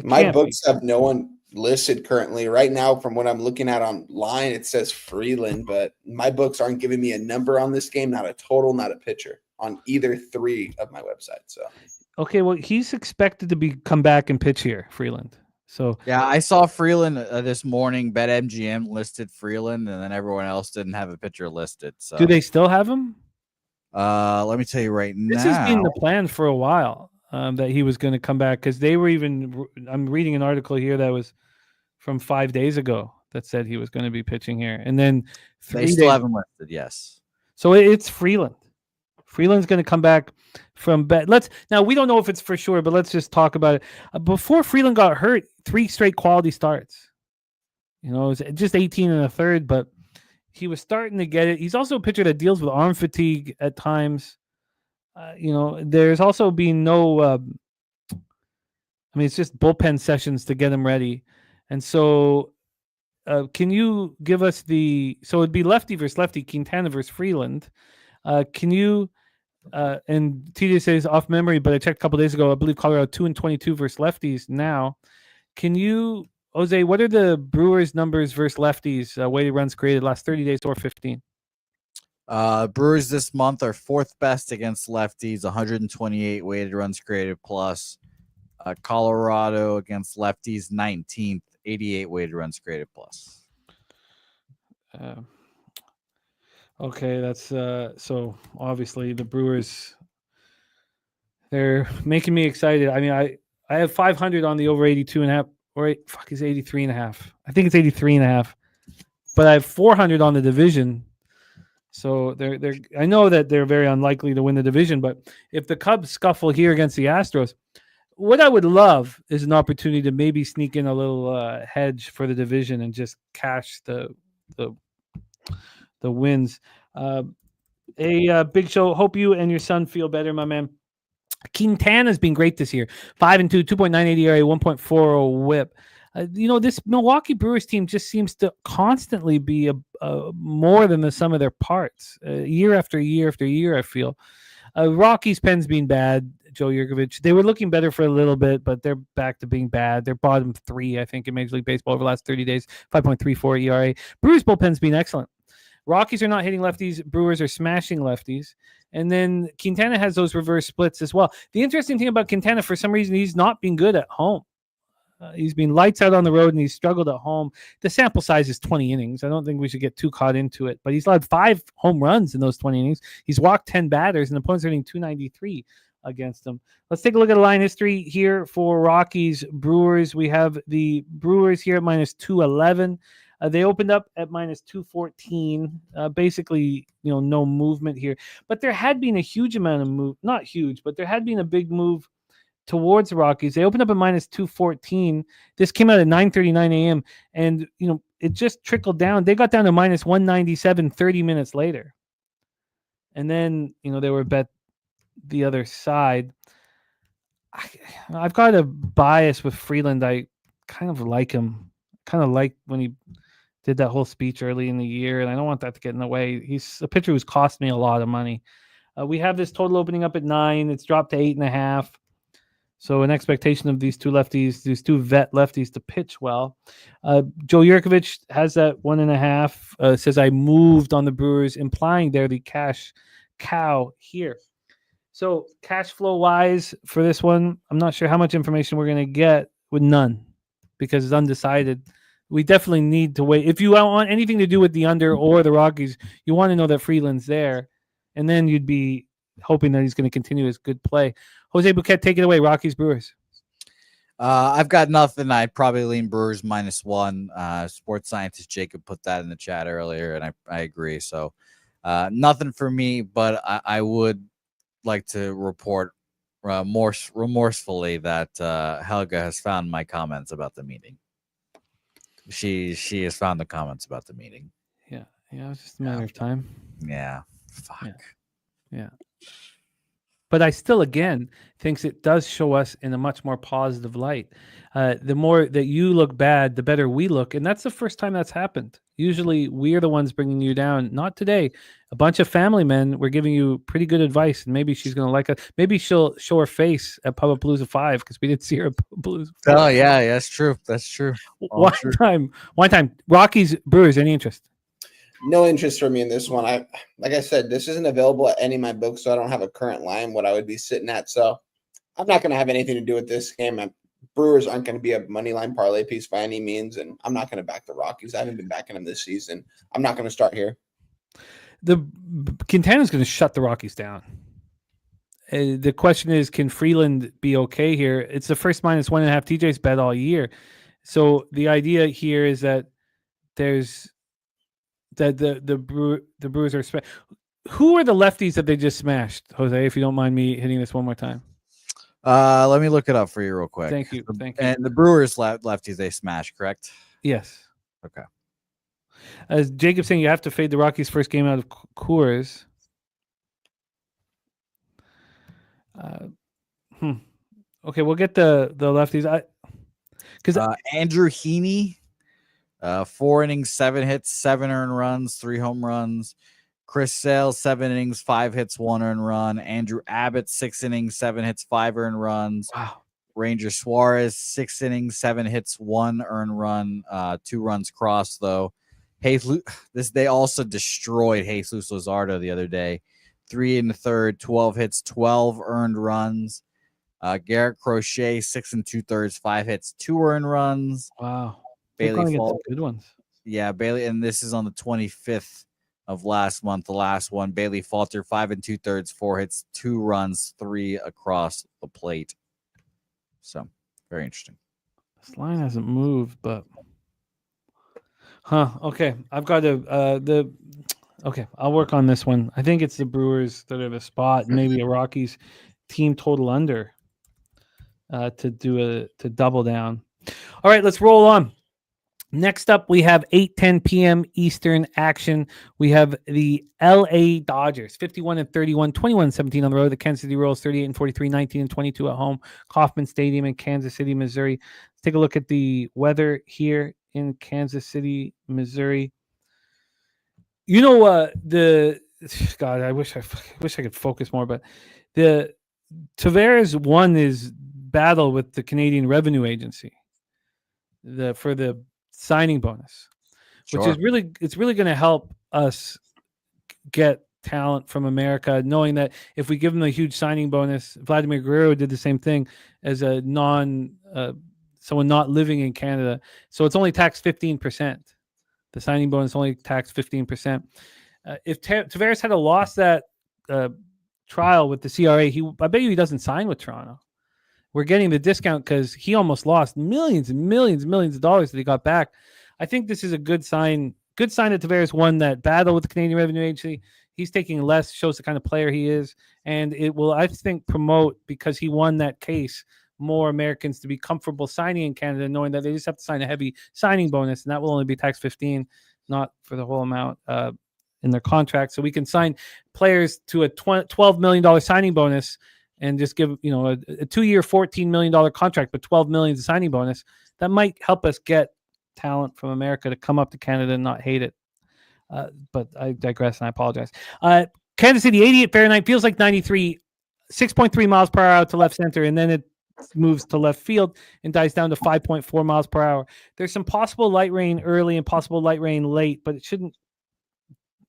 My books have no one listed currently. Right now, from what I'm looking at online, it says Freeland, but my books aren't giving me a number on this game, not a total, not a pitcher on either 3 of my websites. So, okay, well, he's expected to come back and pitch here, Freeland. So yeah, I saw Freeland this morning. BetMGM listed Freeland, and then everyone else didn't have a pitcher listed. So, do they still have him? Let me tell you right now. This has been the plan for a while. That he was going to come back because they were even. I'm reading an article here that was from 5 days ago that said he was going to be pitching here, and then they still have him listed. Yes, so it's Freeland. Freeland's going to come back from bed. Now we don't know if it's for sure, but let's just talk about it. Before Freeland got hurt, 3 straight quality starts. It was just 18 and a third, but he was starting to get it. He's also a pitcher that deals with arm fatigue at times. There's also been no. It's just bullpen sessions to get him ready, and so. Can you give us so it'd be lefty versus lefty, Quintana versus Freeland. Can you, and TJ says off memory, but I checked a couple days ago, I believe Colorado 2-22 versus lefties now. Can you, Jose, what are the Brewers numbers versus lefties, weighted runs created last 30 days or 15? Brewers this month are 4th best against lefties, 128 weighted runs created plus. Colorado against lefties, 19th. 88 weighted runs created plus. Okay, that's so obviously the Brewers, they're making me excited. I have 500 on the over 82.5 or is 83.5. I think it's 83.5. But I have 400 on the division. So they're I know that they're very unlikely to win the division, but if the Cubs scuffle here against the Astros, what I would love is an opportunity to maybe sneak in a little hedge for the division and just cash the wins. Big Show. Hope you and your son feel better, my man. Quintana's been great this year. 5-2, 2.98 ERA, 1.40 WHIP. This Milwaukee Brewers team just seems to constantly be more than the sum of their parts, year after year after year. I feel. Rockies pen's been bad. Joe Yurkovich. They were looking better for a little bit, but they're back to being bad. They're bottom 3, I think, in Major League Baseball over the last 30 days. 5.34 ERA. Brewers bullpen's been excellent. Rockies are not hitting lefties. Brewers are smashing lefties. And then Quintana has those reverse splits as well. The interesting thing about Quintana, for some reason, he's not been good at home. He's been lights out on the road, and he's struggled at home. The sample size is 20 innings. I don't think we should get too caught into it. But he's allowed 5 home runs in those 20 innings. He's walked 10 batters, and the opponents are hitting 293 against him. Let's take a look at the line history here for Rockies Brewers. We have the Brewers here at minus 211. They opened up at minus 214. Basically, no movement here. But there had been a huge amount of move. Not huge, but there had been a big move towards the Rockies. They opened up at minus 214. This came out at 9:39 a.m. And, it just trickled down. They got down to minus 197 30 minutes later. And then, they were bet the other side. I've got a bias with Freeland. I kind of like him. Kind of like when he did that whole speech early in the year, and I don't want that to get in the way. He's a pitcher who's cost me a lot of money. We have this total opening up at 9. It's dropped to 8.5. So an expectation of these two vet lefties to pitch well. Joe Yurkovich has that 1.5. Says I moved on the Brewers, implying they're the cash cow here. So cash flow wise for this one, I'm not sure how much information we're going to get with none because it's undecided. We definitely need to wait. If you want anything to do with the under or the Rockies, you want to know that Freeland's there, and then you'd be hoping that he's going to continue his good play. Jose Bouquet, take it away. Rockies Brewers. I've got nothing. I'd probably lean Brewers -1. Sports scientist Jacob put that in the chat earlier, and I agree. So nothing for me, but I would like to report remorsefully that Helga has found my comments about the meeting. She has found the comments about the meeting. Yeah, it's just a matter of time. Yeah, fuck. Yeah. But I still, again, thinks it does show us in a much more positive light. The more that you look bad, the better we look. And that's the first time that's happened. Usually we're the ones bringing you down. Not today. A bunch of family men were giving you pretty good advice. And maybe she's going to like us. Maybe she'll show her face at Pubapalooza 5 because we didn't see her at Pubapalooza 5. Oh, yeah, that's true. That's true. One time. Rockies, Brewers, any interest? No interest for me in this one. Like I said, this isn't available at any of my books, so I don't have a current line what I would be sitting at. So I'm not going to have anything to do with this game. Brewers aren't going to be a money line parlay piece by any means, and I'm not going to back the Rockies. I haven't been backing them this season. I'm not going to start here. Quintana's going to shut the Rockies down. The question is, can Freeland be okay here? It's the first -1.5 TJ's bet all year. So the idea here is that there's that the Brewers are who are the lefties that they just smashed, Jose? If you don't mind me hitting this one more time. Let me look it up for you real quick. Thank you. Thank you. And the Brewers lefties they smashed, correct? Yes. Okay. As Jacob's saying, you have to fade the Rockies' first game out of Coors. Okay, we'll get the lefties. Because Andrew Heaney, 4 innings, 7 hits, 7 earned runs, 3 home runs. Chris Sale, 7 innings, 5 hits, 1 earned run. Andrew Abbott, 6 innings, 7 hits, 5 earned runs. Wow. Ranger Suarez, 6 innings, 7 hits, 1 earned run, 2 runs crossed though. They also destroyed Jesus Luzardo the other day. 3 in the third, 12 hits, 12 earned runs. Garrett Crochet, 6 2/3, 5 hits, 2 earned runs. Wow. Bailey Falter, good ones. Yeah, Bailey, and this is on the 25th of last month, the last one. Bailey Falter, 5 2/3, 4 hits, 2 runs, 3 across the plate. So very interesting. This line hasn't moved, but okay. I've got okay, I'll work on this one. I think it's the Brewers that are the spot, maybe a Rockies team total under to double down. All right, let's roll on. Next up, we have 8:10 p.m. Eastern action. We have the LA Dodgers, 51-31, 21-17 on the road. The Kansas City Royals, 38-43, 19-22 at home. Kauffman Stadium in Kansas City, Missouri. Let's take a look at the weather here in Kansas City, Missouri. You know, God, I wish I could focus more, but the Tavares won his battle with the Canadian Revenue Agency for the signing bonus, which is really going to help us get talent from America, knowing that if we give them a huge signing bonus, Vladimir Guerrero did the same thing as a someone not living in Canada. So it's only taxed 15%. The signing bonus only taxed 15%. If Tavares had lost that trial with the CRA, I bet you he doesn't sign with Toronto. We're getting the discount because he almost lost millions and millions and millions of dollars that he got back. I think this is a good sign. Good sign that Tavares won that battle with the Canadian Revenue Agency. He's taking less, shows the kind of player he is. And it will, I think, promote, because he won that case, more Americans to be comfortable signing in Canada, knowing that they just have to sign a heavy signing bonus, and that will only be taxed 15, not for the whole amount in their contract. So we can sign players to a $12 million signing bonus and just give, a 2-year, $14 million contract, but $12 million is a signing bonus. That might help us get talent from America to come up to Canada and not hate it. But I digress and I apologize. Kansas City, 88 Fahrenheit, feels like 93, 6.3 miles per hour out to left center, and then it moves to left field and dies down to 5.4 miles per hour. There's some possible light rain early and possible light rain late, but it shouldn't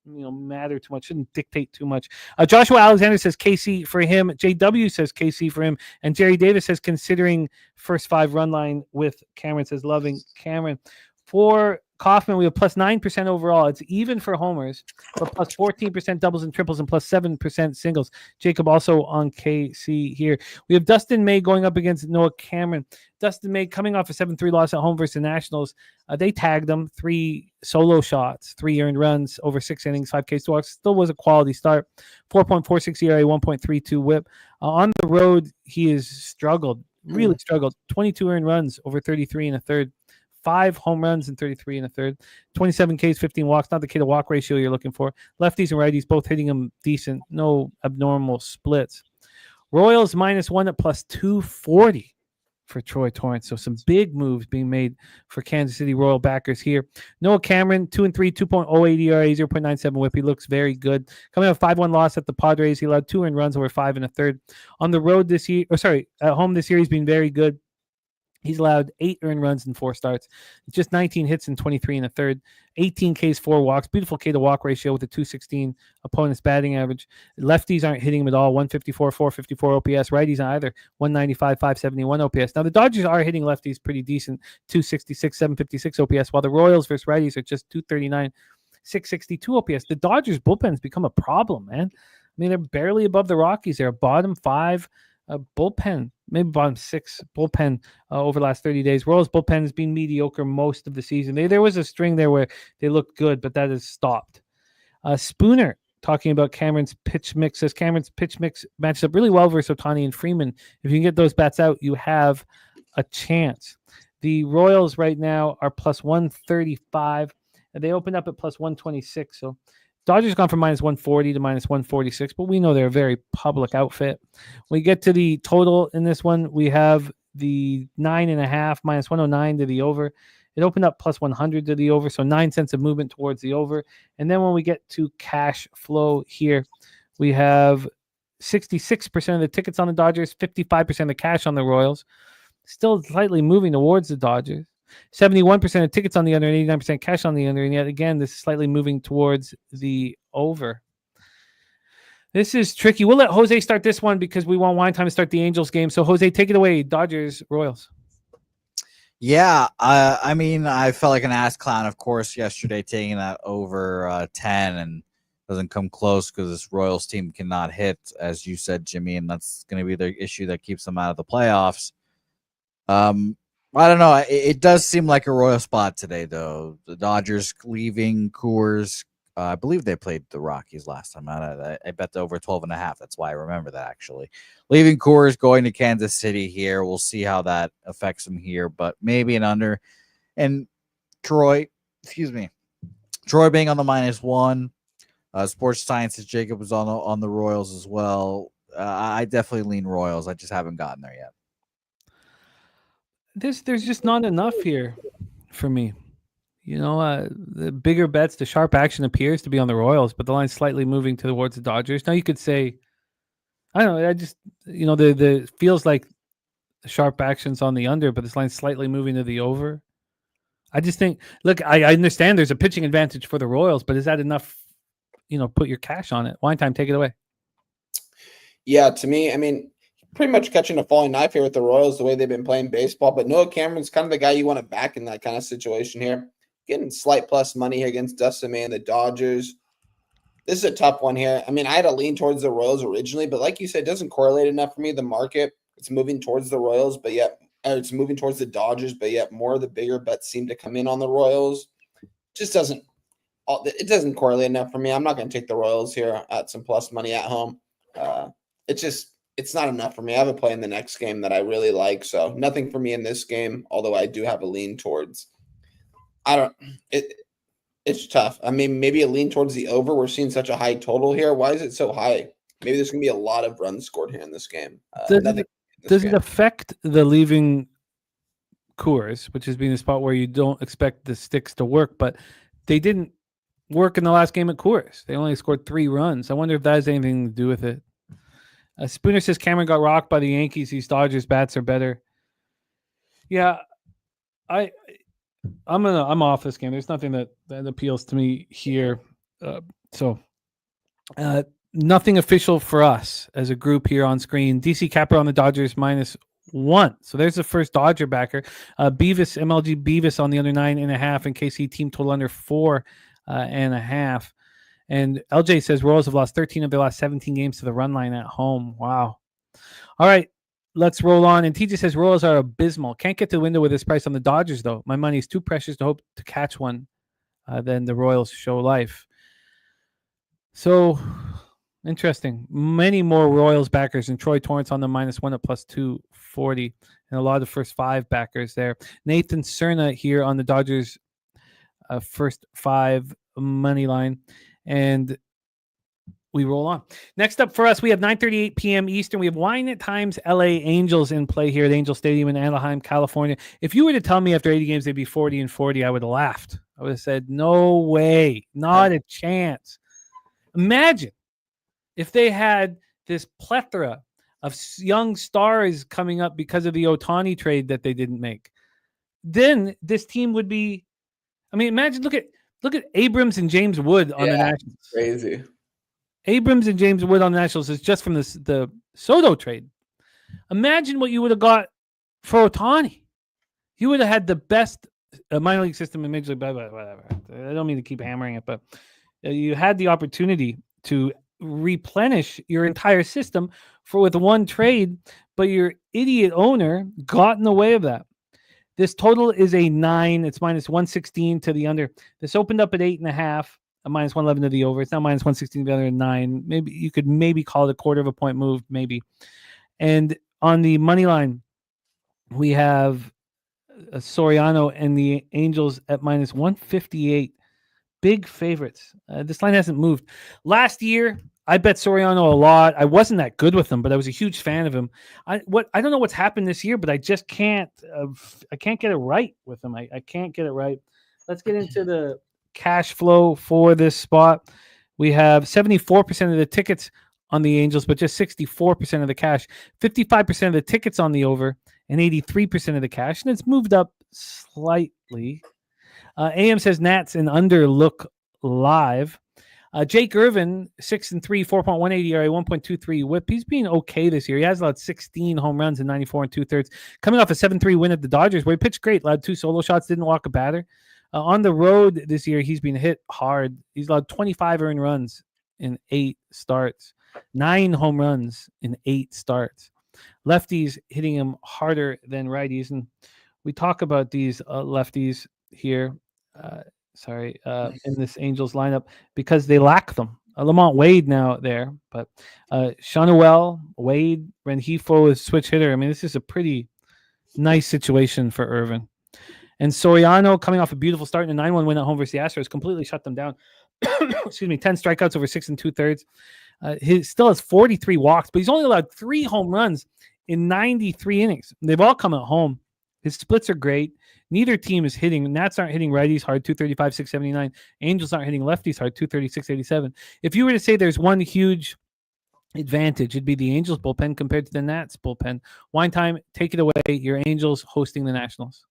matter too much, shouldn't dictate too much. Joshua Alexander says KC for him. JW says KC for him. And Jerry Davis says considering first 5 run line with Cameron, says loving Cameron. For Kauffman, we have plus 9% overall. It's even for homers, but plus 14% doubles and triples and plus 7% singles. Jacob also on KC here. We have Dustin May going up against Noah Cameron. Dustin May coming off a 7-3 loss at home versus the Nationals. They tagged him 3 solo shots, 3 earned runs over 6 innings, 5 Ks to walks. Still was a quality start. 4.46 ERA, 1.32 WHIP. On the road, he has struggled, really struggled. 22 earned runs over 33 and a third. 5 home runs and 33 and a third, 27 Ks, 15 walks, not the K to walk ratio you're looking for. Lefties and righties both hitting them decent, no abnormal splits. Royals -1 at plus 240 for Troy Torrance. So some big moves being made for Kansas City Royal backers here. Noah Cameron, 2-3, 2.08 ERA, 0.97 WHIP. He looks very good. Coming off 5-1 loss at the Padres, he allowed 2 earned runs over 5 and a third. On the road this year, at home this year, he's been very good. He's allowed 8 earned runs in 4 starts, just 19 hits and 23 and a third, 18 Ks, 4 walks, beautiful K to walk ratio with a 216 opponent's batting average. Lefties aren't hitting him at all, 154, 454 OPS. Righties either, 195, 571 OPS. Now the Dodgers are hitting lefties pretty decent, 266, 756 OPS, while the Royals versus righties are just 239, 662 OPS. The Dodgers bullpen's become a problem, man. I mean, they're barely above the Rockies. They're a bottom 5 bullpen, maybe bottom 6 bullpen over the last 30 days. Royals bullpen has been mediocre most of the season. There was a string there where they looked good, but that has stopped. Spooner talking about Cameron's pitch mix. Says Cameron's pitch mix matches up really well versus Ohtani and Freeman. If you can get those bats out, you have a chance. The Royals right now are plus 135, and they opened up at plus 126. So Dodgers gone from minus 140 to minus 146, but we know they're a very public outfit. When we get to the total in this one, we have the 9.5 minus 109 to the over. It opened up plus 100 to the over, so 9 cents of movement towards the over. And then when we get to cash flow here, we have 66% of the tickets on the Dodgers, 55% of the cash on the Royals. Still slightly moving towards the Dodgers. 71% of tickets on the under and 89% cash on the under. And yet again, this is slightly moving towards the over. This is tricky. We'll let Jose start this one because we want wine time to start the Angels game. So Jose, take it away. Dodgers, Royals. Yeah, I mean, I felt like an ass clown, of course, yesterday taking that over 10 and doesn't come close because this Royals team cannot hit, as you said, Jimmy, and that's going to be the issue that keeps them out of the playoffs. I don't know. It does seem like a Royal spot today, though. The Dodgers leaving Coors. I believe they played the Rockies last time. I bet the over 12.5. That's why I remember that, actually. Leaving Coors, going to Kansas City here. We'll see how that affects them here, but maybe an under. And Troy being on the -1. Sports Sciences, Jacob was on the Royals as well. I definitely lean Royals. I just haven't gotten there yet. There's just not enough here for me. You know, the bigger bets, the sharp action appears to be on the Royals, but the line's slightly moving towards the Dodgers. Now you could say, I don't know, I just, you know, the feels like the sharp action's on the under, but this line's slightly moving to the over. I just think, look, I understand there's a pitching advantage for the Royals, but is that enough, you know, put your cash on it? Wine time, take it away. Yeah, to me, I mean, pretty much catching a falling knife here with the Royals, the way they've been playing baseball, but Noah Cameron's kind of the guy you want to back in that kind of situation here. Getting slight plus money here against Dustin May and the Dodgers. This is a tough one here. I mean, I had a lean towards the Royals originally, but like you said, it doesn't correlate enough for me. The market, it's moving towards the Royals, but yet it's moving towards the Dodgers, but yet more of the bigger bets seem to come in on the Royals. It doesn't correlate enough for me. I'm not going to take the Royals here at some plus money at home. It's not enough for me. I have a play in the next game that I really like, so nothing for me in this game, although I do have a lean towards. It's tough. I mean, maybe a lean towards the over. We're seeing such a high total here. Why is it so high? Maybe there's going to be a lot of runs scored here in this game. Does it affect the leaving Coors, which has been a spot where you don't expect the sticks to work, but they didn't work in the last game at Coors. They only scored 3 runs. I wonder if that has anything to do with it. Spooner says Cameron got rocked by the Yankees. These Dodgers bats are better. Yeah, I'm off this game. There's nothing that appeals to me here. Nothing official for us as a group here on screen. DC Capper on the Dodgers -1. So there's the first Dodger backer. Beavis, MLG Beavis on the under 9.5 and KC team total under 4.5. And LJ says Royals have lost 13 of their last 17 games to the run line at home. Wow. All right. Let's roll on. And TJ says Royals are abysmal. Can't get to the window with this price on the Dodgers, though. My money is too precious to hope to catch one. Then the Royals show life. So, interesting. Many more Royals backers. And Troy Torrance on the -1 at plus 240. And a lot of the first 5 backers there. Nathan Cerna here on the Dodgers first 5 money line. And we roll on. Next up for us, we have 9:38 p.m. Eastern. We have Wine at Times LA Angels in play here at Angel Stadium in Anaheim, California. If you were to tell me after 80 games they'd be 40-40, I would have laughed. I would have said, no way, not a chance. Imagine if they had this plethora of young stars coming up because of the Ohtani trade that they didn't make. Then this team would be, I mean, imagine, look at Abrams and James Wood on the Nationals. Crazy. Abrams and James Wood on the Nationals is just from the Soto trade. Imagine what you would have got for Ohtani. You would have had the best minor league system in Major League, whatever. I don't mean to keep hammering it, but you had the opportunity to replenish your entire system with one trade, but your idiot owner got in the way of that. This total is a 9. It's -116 to the under. This opened up at 8.5. a minus 111 to the over. It's now minus 116 to the other 9. Maybe you could call it a quarter of a point move, maybe. And on the money line, we have Soriano and the Angels at minus 158. Big favorites. This line hasn't moved. Last year, I bet Soriano a lot. I wasn't that good with him, but I was a huge fan of him. I don't know what's happened this year, but I just can't. I can't get it right with him. I can't get it right. Let's get into the cash flow for this spot. We have 74% of the tickets on the Angels, but just 64% of the cash. 55% of the tickets on the over, and 83% of the cash, and it's moved up slightly. AM says Nats and under look live. Jake Irvin, 6-3, 4.18 ERA, 1.23 WHIP. He's been okay this year. He has allowed 16 home runs in 94 2/3. Coming off a 7-3 win at the Dodgers, where he pitched great, allowed 2 solo shots, didn't walk a batter. On the road this year, he's been hit hard. He's allowed 25 earned runs in 8 starts, 9 home runs in 8 starts. Lefties hitting him harder than righties, and we talk about these lefties here. In this Angels lineup because they lack them. Lamont Wade now there, but Shanuel, Wade, Rengifo is switch hitter. I mean, this is a pretty nice situation for Irvin. And Soriano coming off a beautiful start in a 9-1 win at home versus the Astros, completely shut them down. 10 strikeouts over 6 2/3. He still has 43 walks, but he's only allowed 3 home runs in 93 innings. They've all come at home. His splits are great. Neither team is hitting. Nats aren't hitting righties hard, 235, 679. Angels aren't hitting lefties hard, 236, 87. If you were to say there's one huge advantage, it'd be the Angels bullpen compared to the Nats bullpen. Wine time, take it away. Your Angels hosting the Nationals.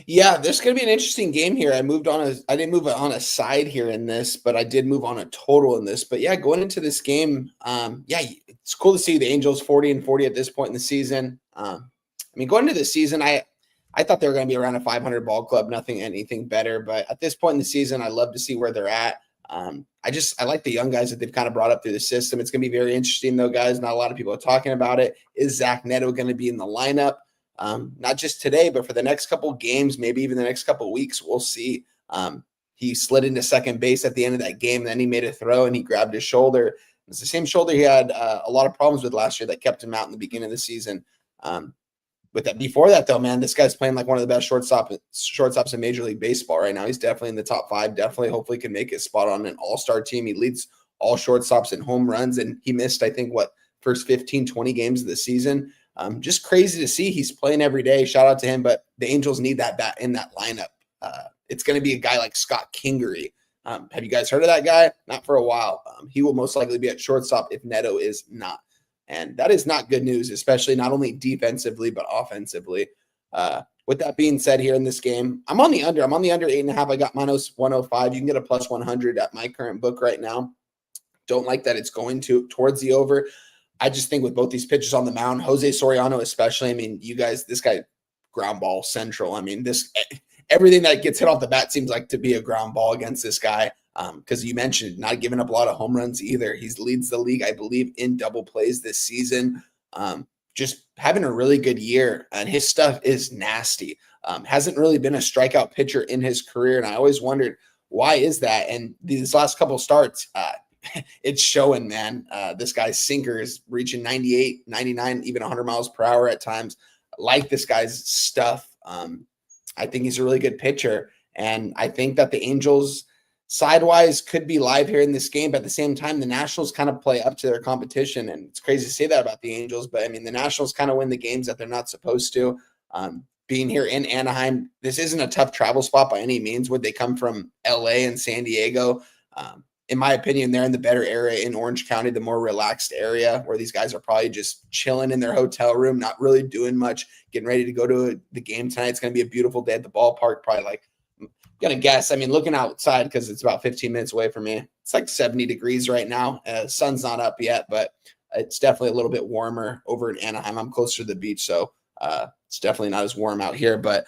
Yeah, there's going to be an interesting game here. I didn't move on a side here in this, but I did move on a total in this. But yeah, going into this game, it's cool to see the Angels 40-40 at this point in the season. Going into the season, I thought they were going to be around a 500 ball club, anything better. But at this point in the season, I love to see where they're at. I like the young guys that they've kind of brought up through the system. It's going to be very interesting, though, guys. Not a lot of people are talking about it. Is Zach Neto going to be in the lineup? Not just today, but for the next couple games, maybe even the next couple weeks, we'll see. He slid into second base at the end of that game. Then he made a throw and he grabbed his shoulder. It's the same shoulder he had a lot of problems with last year that kept him out in the beginning of the season. Before that, though, man, this guy's playing like one of the best shortstops in Major League Baseball right now. He's definitely in the top 5. Definitely, hopefully, can make his spot on an all-star team. He leads all shortstops in home runs, and he missed, I think, first 15, 20 games of the season. Just crazy to see. He's playing every day. Shout out to him, but the Angels need that bat in that lineup. It's going to be a guy like Scott Kingery. Have you guys heard of that guy? Not for a while. He will most likely be at shortstop if Neto is not. And that is not good news, especially not only defensively, but offensively. With that being said, here in this game, I'm on the under. I'm on the under 8.5. I got minus 105. You can get a plus 100 at my current book right now. Don't like that it's going towards the over. I just think with both these pitchers on the mound, Jose Soriano especially, this guy, ground ball central. Everything that gets hit off the bat seems like to be a ground ball against this guy. Because you mentioned not giving up a lot of home runs either. He leads the league, I believe, in double plays this season. Just having a really good year, and his stuff is nasty. Hasn't really been a strikeout pitcher in his career, and I always wondered, why is that? And these last couple starts, it's showing, man. This guy's sinker is reaching 98, 99, even 100 miles per hour at times. I like this guy's stuff. I think he's a really good pitcher, and I think that the Angels – sidewise could be live here in this game, but at the same time, the Nationals kind of play up to their competition. And it's crazy to say that about the Angels, but the Nationals kind of win the games that they're not supposed to. Being here in Anaheim, this isn't a tough travel spot by any means. Would they come from LA and San Diego? In my opinion, they're in the better area in Orange County, the more relaxed area where these guys are probably just chilling in their hotel room, not really doing much, getting ready to go to the game tonight. It's going to be a beautiful day at the ballpark, probably gonna guess. Looking outside because it's about 15 minutes away from me. It's like 70 degrees right now. Sun's not up yet, but it's definitely a little bit warmer over in Anaheim. I'm closer to the beach, so it's definitely not as warm out here. But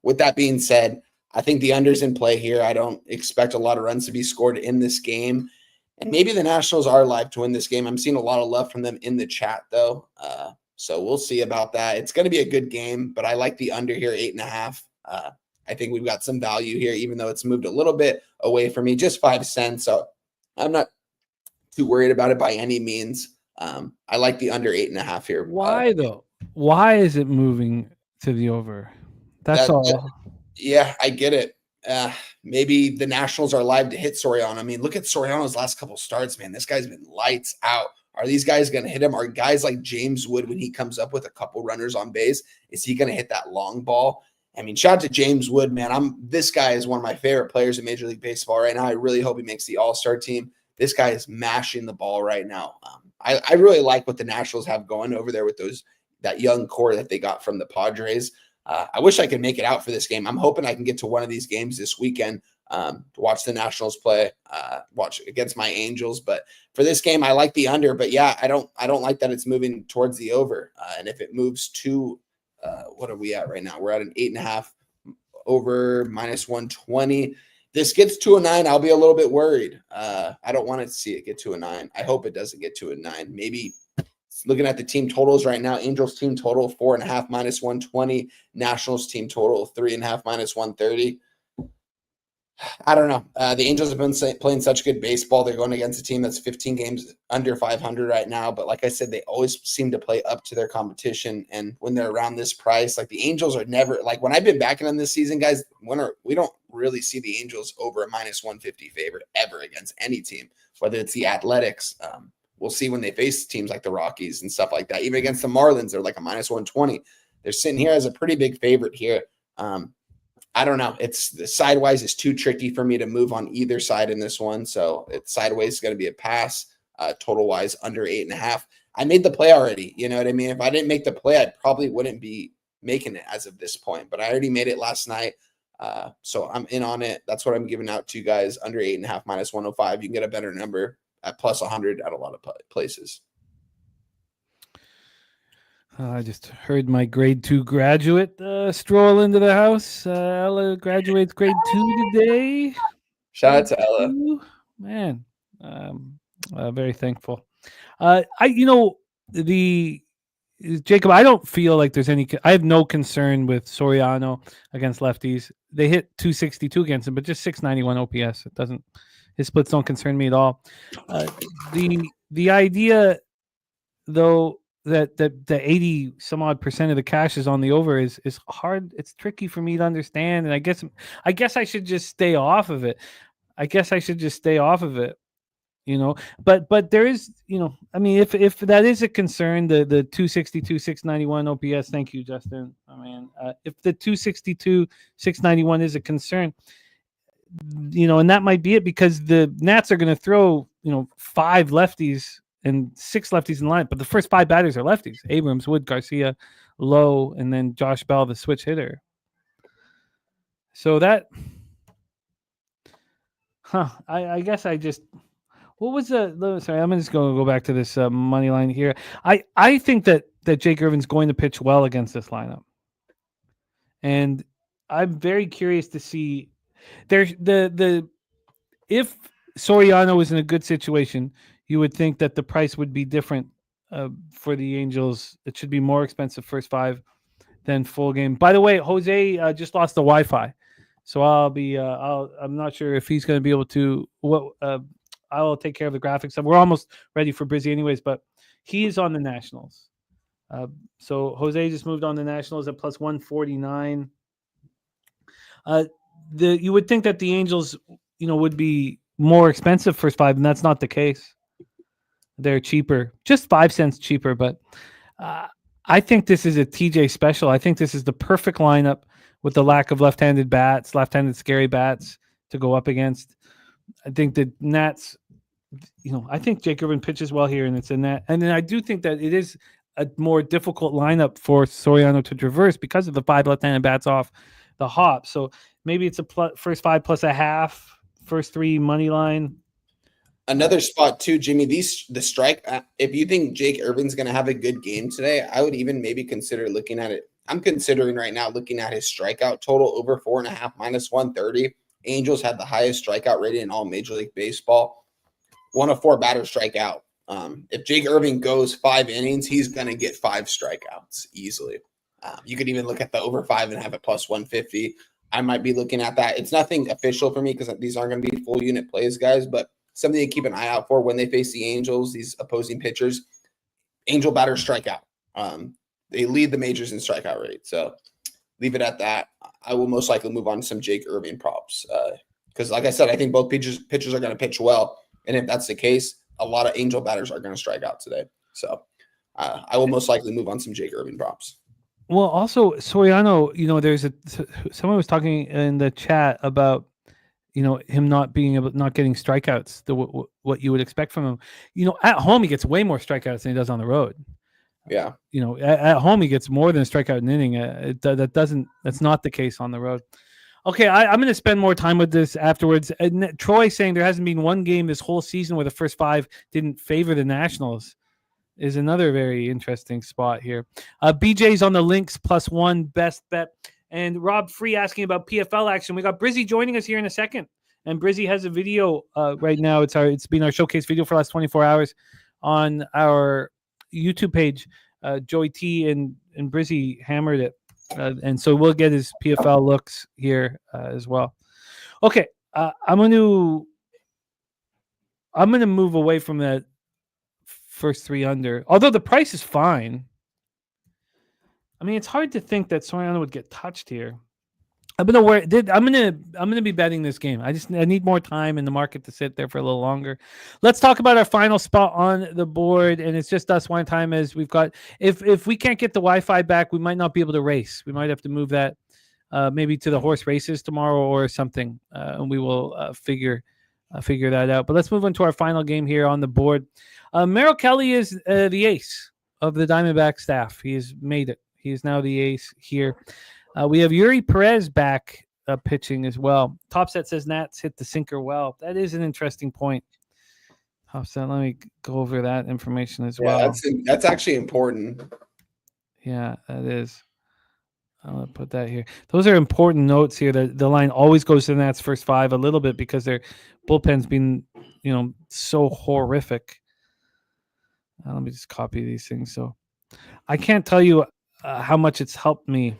with that being said, I think the under's in play here. I don't expect a lot of runs to be scored in this game, and maybe the Nationals are live to win this game. I'm seeing a lot of love from them in the chat, though, so we'll see about that. It's going to be a good game, but I like the under here, 8.5. I think we've got some value here, even though it's moved a little bit away from me, just 5 cents. So I'm not too worried about it by any means. I like the under 8.5 here. Why though? Why is it moving to the over? That's all. Yeah, I get it. Maybe the Nationals are live to hit Soriano. I mean, look at Soriano's last couple starts, man. This guy's been lights out. Are these guys going to hit him? Are guys like James Wood, when he comes up with a couple runners on base, is he going to hit that long ball? I mean, shout out to James Wood, man. This guy is one of my favorite players in Major League Baseball right now. I really hope he makes the All-Star team. This guy is mashing the ball right now. I really like what the Nationals have going over there with that young core that they got from the Padres. I wish I could make it out for this game. I'm hoping I can get to one of these games this weekend to watch the Nationals play, watch against my Angels. But for this game, I like the under. But yeah, I don't like that it's moving towards the over. And if it moves to what are we at right now? We're at an 8.5 over -120. This gets to a 9, I'll be a little bit worried. I don't want to see it get to a 9. I hope it doesn't get to a 9. Maybe looking at the team totals right now, Angels team total 4.5 -120, Nationals team total 3.5 -130. I don't know. The Angels have been playing such good baseball. They're going against a team that's 15 games under 500 right now. But like I said, they always seem to play up to their competition. And when they're around this price, like the Angels are never – like when I've been backing them this season, guys, we don't really see the Angels over a -150 favorite ever against any team, whether it's the Athletics. We'll see when they face teams like the Rockies and stuff like that. Even against the Marlins, they're like a -120. They're sitting here as a pretty big favorite here. I don't know. It's the sidewise is too tricky for me to move on either side in this one. So it's sideways is going to be a pass. Total wise under 8.5. I made the play already. You know what I mean? If I didn't make the play, I probably wouldn't be making it as of this point. But I already made it last night. So I'm in on it. That's what I'm giving out to you guys. Under 8.5 -105. You can get a better number at +100 at a lot of places. I just heard my grade 2 graduate stroll into the house. Ella graduates grade 2 today. Shout out to Ella. Man, very thankful. Jacob, I don't feel like there's I have no concern with Soriano against lefties. They hit 262 against him, but just 691 OPS. His splits don't concern me at all. The idea, though, that the 80 some odd % of the cash is on the over is hard. It's tricky for me to understand. And I guess I should just stay off of it. But there is, I mean, if that is a concern, the 262, 691 OPS, thank you, Justin. I mean, if the 262, 691 is a concern, and that might be it because the Nats are going to throw, 5 lefties and 6 lefties in line, but the first 5 batters are lefties: Abrams, Wood, Garcia, Lowe, and then Josh Bell, the switch hitter. So that, I guess I just, what was sorry, I'm just going to go back to this money line here. I think that Jake Irvin's going to pitch well against this lineup, and I'm very curious to see if Soriano is in a good situation. You would think that the price would be different for the Angels. It should be more expensive first 5 than full game. By the way, Jose just lost the Wi-Fi, so I'm not sure if he's going to be able to. I'll take care of the graphics. We're almost ready for Brizzy anyways, but he is on the Nationals. So Jose just moved on the Nationals at +149. You would think that the Angels, would be more expensive first 5, and that's not the case. They're cheaper, just 5 cents cheaper. But I think this is a TJ special. I think this is the perfect lineup with the lack of left-handed scary bats to go up against. I think the Nats, I think Jake Irvin pitches well here, and it's a Nat. And then I do think that it is a more difficult lineup for Soriano to traverse because of the 5 left-handed bats off the hop. So maybe it's a first 5 plus a half, first 3 money line. Another spot too, Jimmy. The strike. If you think Jake Irvin's going to have a good game today, I would even maybe consider looking at it. I'm considering right now looking at his strikeout total over 4.5 -130. Angels had the highest strikeout rating in all Major League Baseball. 1 of 4 batters strike out. If Jake Irvin goes 5 innings, he's going to get 5 strikeouts easily. You could even look at the over 5 and have it +150. I might be looking at that. It's nothing official for me because these aren't going to be full unit plays, guys, but something to keep an eye out for when they face the Angels, these opposing pitchers. Angel batters strike out. They lead the majors in strikeout rate. So leave it at that. I will most likely move on to some Jake Irving props because, like I said, I think both pitchers are going to pitch well. And if that's the case, a lot of Angel batters are going to strike out today. So I will most likely move on some Jake Irving props. Well, also Soriano, someone was talking in the chat about, him not getting strikeouts, what you would expect from him. At home, he gets way more strikeouts than he does on the road. Yeah. At home, he gets more than a strikeout an inning. That's not the case on the road. Okay, I'm going to spend more time with this afterwards. Troy saying there hasn't been one game this whole season where the first 5 didn't favor the Nationals is another very interesting spot here. BJ's on the Lynx +1 best bet. And Rob Free asking about PFL action. We got Brizzy joining us here in a second. And Brizzy has a video right now. It's been our showcase video for the last 24 hours on our YouTube page. Joey T and Brizzy hammered it. And so we'll get his PFL looks here as well. Okay, I'm going to move away from that first 3 under. Although the price is fine. I mean, it's hard to think that Soriano would get touched here. I'm gonna be betting this game. I need more time in the market to sit there for a little longer. Let's talk about our final spot on the board, and it's just us one time as we've got. If we can't get the Wi-Fi back, we might not be able to race. We might have to move that maybe to the horse races tomorrow or something, and we will figure that out. But let's move on to our final game here on the board. Merrill Kelly is the ace of the Diamondback staff. He has made it. He is now the ace here. We have Yuri Perez back pitching as well. Topset says Nats hit the sinker well. That is an interesting point. Topset, let me go over that information as well. That's actually important. Yeah, that is. I'll put that here. Those are important notes here. The line always goes to the Nats first 5 a little bit because their bullpen's been, so horrific. Let me just copy these things. So I can't tell you how much it's helped me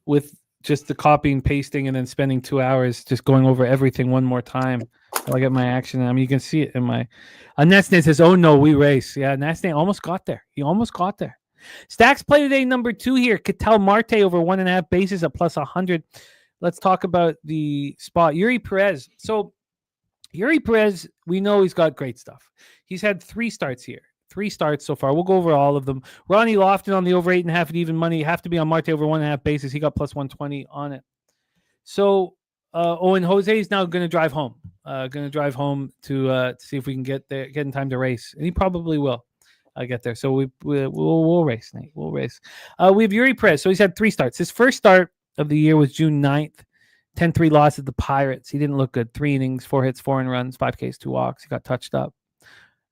with just the copying, pasting, and then spending 2 hours just going over everything one more time. So I get my action. I mean, you can see it in my. Netsnate says, "Oh no, we race." Yeah, Netsnate almost got there. He almost got there. Stacks play today number 2 here. Ketel Marte over 1.5 bases at +100. Let's talk about the spot. Yuri Perez. So Yuri Perez, we know he's got great stuff. He's had 3 starts here. 3 starts so far. We'll go over all of them. Ronnie Lofton on the over 8.5 at even money. You have to be on Marte over 1.5 bases. He got +120 on it. So, and Jose is now going to drive home. To see if we can get in time to race. And he probably will get there. So we'll race, Nate. We'll race. We have Yuri Perez. So he's had 3 starts. His first start of the year was June 9th. 10-3 loss at the Pirates. He didn't look good. 3 innings, 4 hits, 4 earned runs, 5 Ks, 2 walks. He got touched up.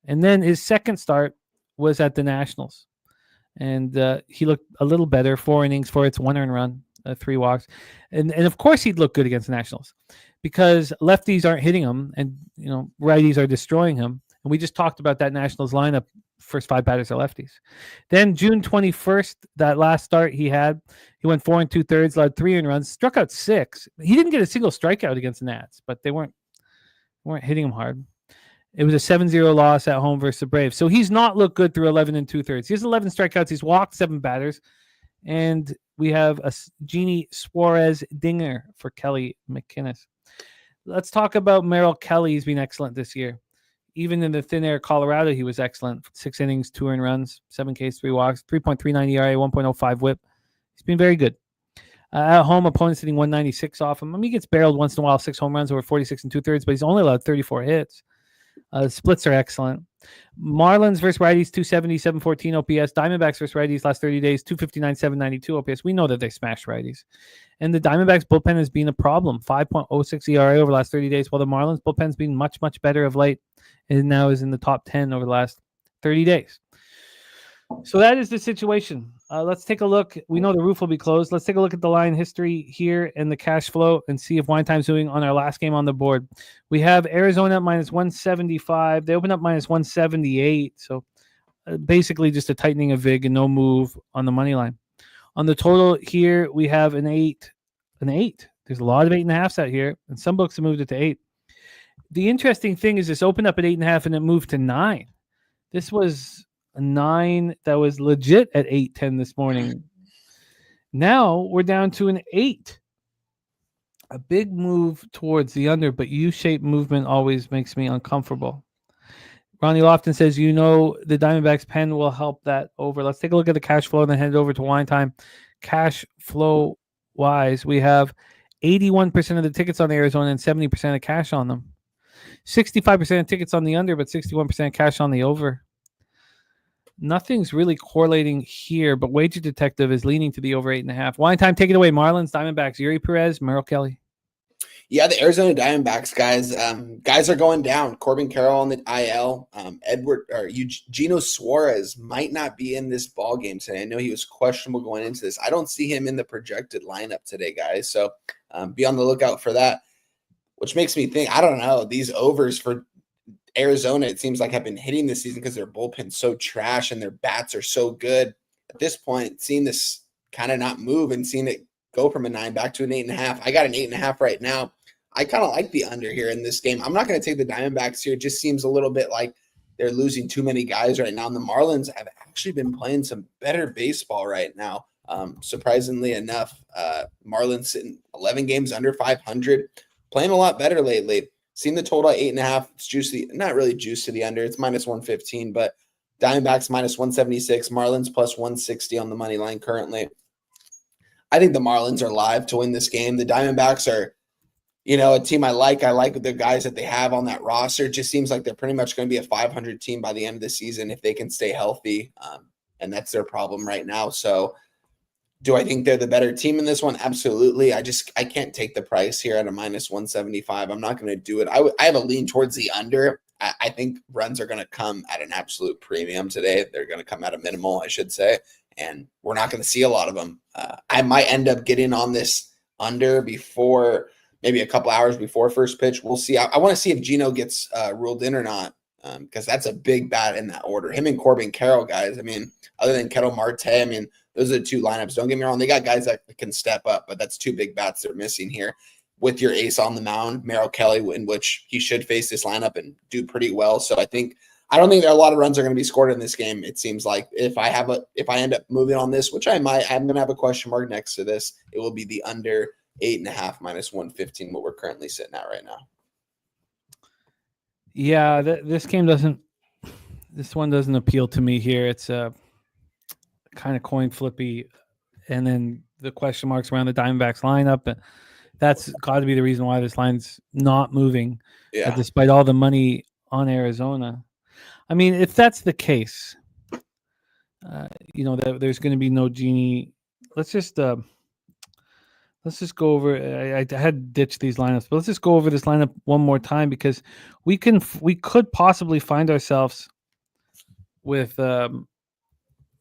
And then his second start was at the Nationals. And he looked a little better. 4 innings, 4 hits, 1 earned run, 3 walks. And of course he'd look good against the Nationals because lefties aren't hitting him and, righties are destroying him. And we just talked about that Nationals lineup. First 5 batters are lefties. Then June 21st, that last start he went 4 2/3, allowed 3 earned runs, struck out 6. He didn't get a single strikeout against the Nats, but they weren't hitting him hard. It was a 7-0 loss at home versus the Braves. So he's not looked good through 11 2/3. He has 11 strikeouts. He's walked 7 batters. And we have a Genie Suarez dinger for Kelly McInnes. Let's talk about Merrill Kelly. He's been excellent this year. Even in the thin air Colorado, he was excellent. 6 innings, 2 earned runs, 7 Ks, 3 walks, 3.39 ERA, 1.05 whip. He's been very good. At home, opponents hitting 196 off him. I mean, he gets barreled once in a while, 6 home runs over 46 2/3, but he's only allowed 34 hits. Splits are excellent. Marlins versus righties, 270, 714 OPS. Diamondbacks versus righties last 30 days, 259, 792 OPS. We know that they smash righties. And the Diamondbacks bullpen has been a problem. 5.06 ERA over the last 30 days, while the Marlins bullpen's been much, much better of late and now is in the top 10 over the last 30 days. So that is the situation. Let's take a look. We know the roof will be closed. Let's take a look at the line history here and the cash flow and see if Wine Time's doing on our last game on the board. We have Arizona at -175. They open up -178. So basically just a tightening of VIG and no move on the money line. On the total here, we have an 8 an 8. There's a lot of 8.5s out here, and some books have moved it to 8. The interesting thing is this opened up at 8.5 and it moved to 9. This was a 9 that was legit at 8:10 this morning. Now we're down to an 8. A big move towards the under, but U-shaped movement always makes me uncomfortable. Ronnie Lofton says, the Diamondbacks pen will help that over. Let's take a look at the cash flow and then head over to wine time. Cash flow wise, we have 81% of the tickets on Arizona and 70% of cash on them. 65% of tickets on the under, but 61% cash on the over. Nothing's really correlating here, but Wager Detective is leaning to the over 8.5. Wine time, take it away. Marlins, Diamondbacks, Yuri Perez, Merrill Kelly. Yeah, the Arizona Diamondbacks guys are going down. Corbin Carroll on the IL. Eugenio Suarez might not be in this ball game today. I know he was questionable going into this. I don't see him in the projected lineup today, guys. So be on the lookout for that. Which makes me think, I don't know, these overs for Arizona, it seems like have been hitting this season because their bullpen's so trash and their bats are so good. At this point, seeing this kind of not move and seeing it go from a 9 back to an 8.5. I got an 8.5 right now. I kind of like the under here in this game. I'm not going to take the Diamondbacks here. It just seems a little bit like they're losing too many guys right now. And the Marlins have actually been playing some better baseball right now. Surprisingly enough, Marlins sitting 11 games under 500, playing a lot better lately. Seen the total at 8.5. It's juicy, not really juice to the under. It's minus 115, but Diamondbacks minus 176, Marlins plus 160 on the money line currently. I think the Marlins are live to win this game. The Diamondbacks are, a team I like. I like the guys that they have on that roster. It just seems like they're pretty much going to be a 500 team by the end of the season if they can stay healthy, and that's their problem right now. So do I think they're the better team in this one? Absolutely. I can't take the price here at a minus 175. I'm not going to do it. I have a lean towards the under. I think runs are going to come at an absolute premium today. They're going to come at a minimal, I should say, and we're not going to see a lot of them. I might end up getting on this under before maybe a couple hours before first pitch. We'll see. I want to see if Gino gets ruled in or not, because that's a big bat in that order. Him and Corbin Carroll, guys. I mean, other than Ketel Marte, I mean, those are the two lineups. Don't get me wrong. They got guys that can step up, but that's two big bats they're missing here. With your ace on the mound, Merrill Kelly, in which he should face this lineup and do pretty well. So I don't think there are a lot of runs are going to be scored in this game. It seems like if I end up moving on this, which I might, I'm going to have a question mark next to this. It will be the under 8.5 minus 115, what we're currently sitting at right now. Yeah, this one doesn't appeal to me here. It's a kind of coin flippy, and then the question marks around the Diamondbacks lineup. That's got to be the reason why this line's not moving, despite all the money on Arizona. I mean, if that's the case, there's going to be no genie. Let's just go over. I had ditched these lineups, but let's just go over this lineup one more time, because we could possibly find ourselves with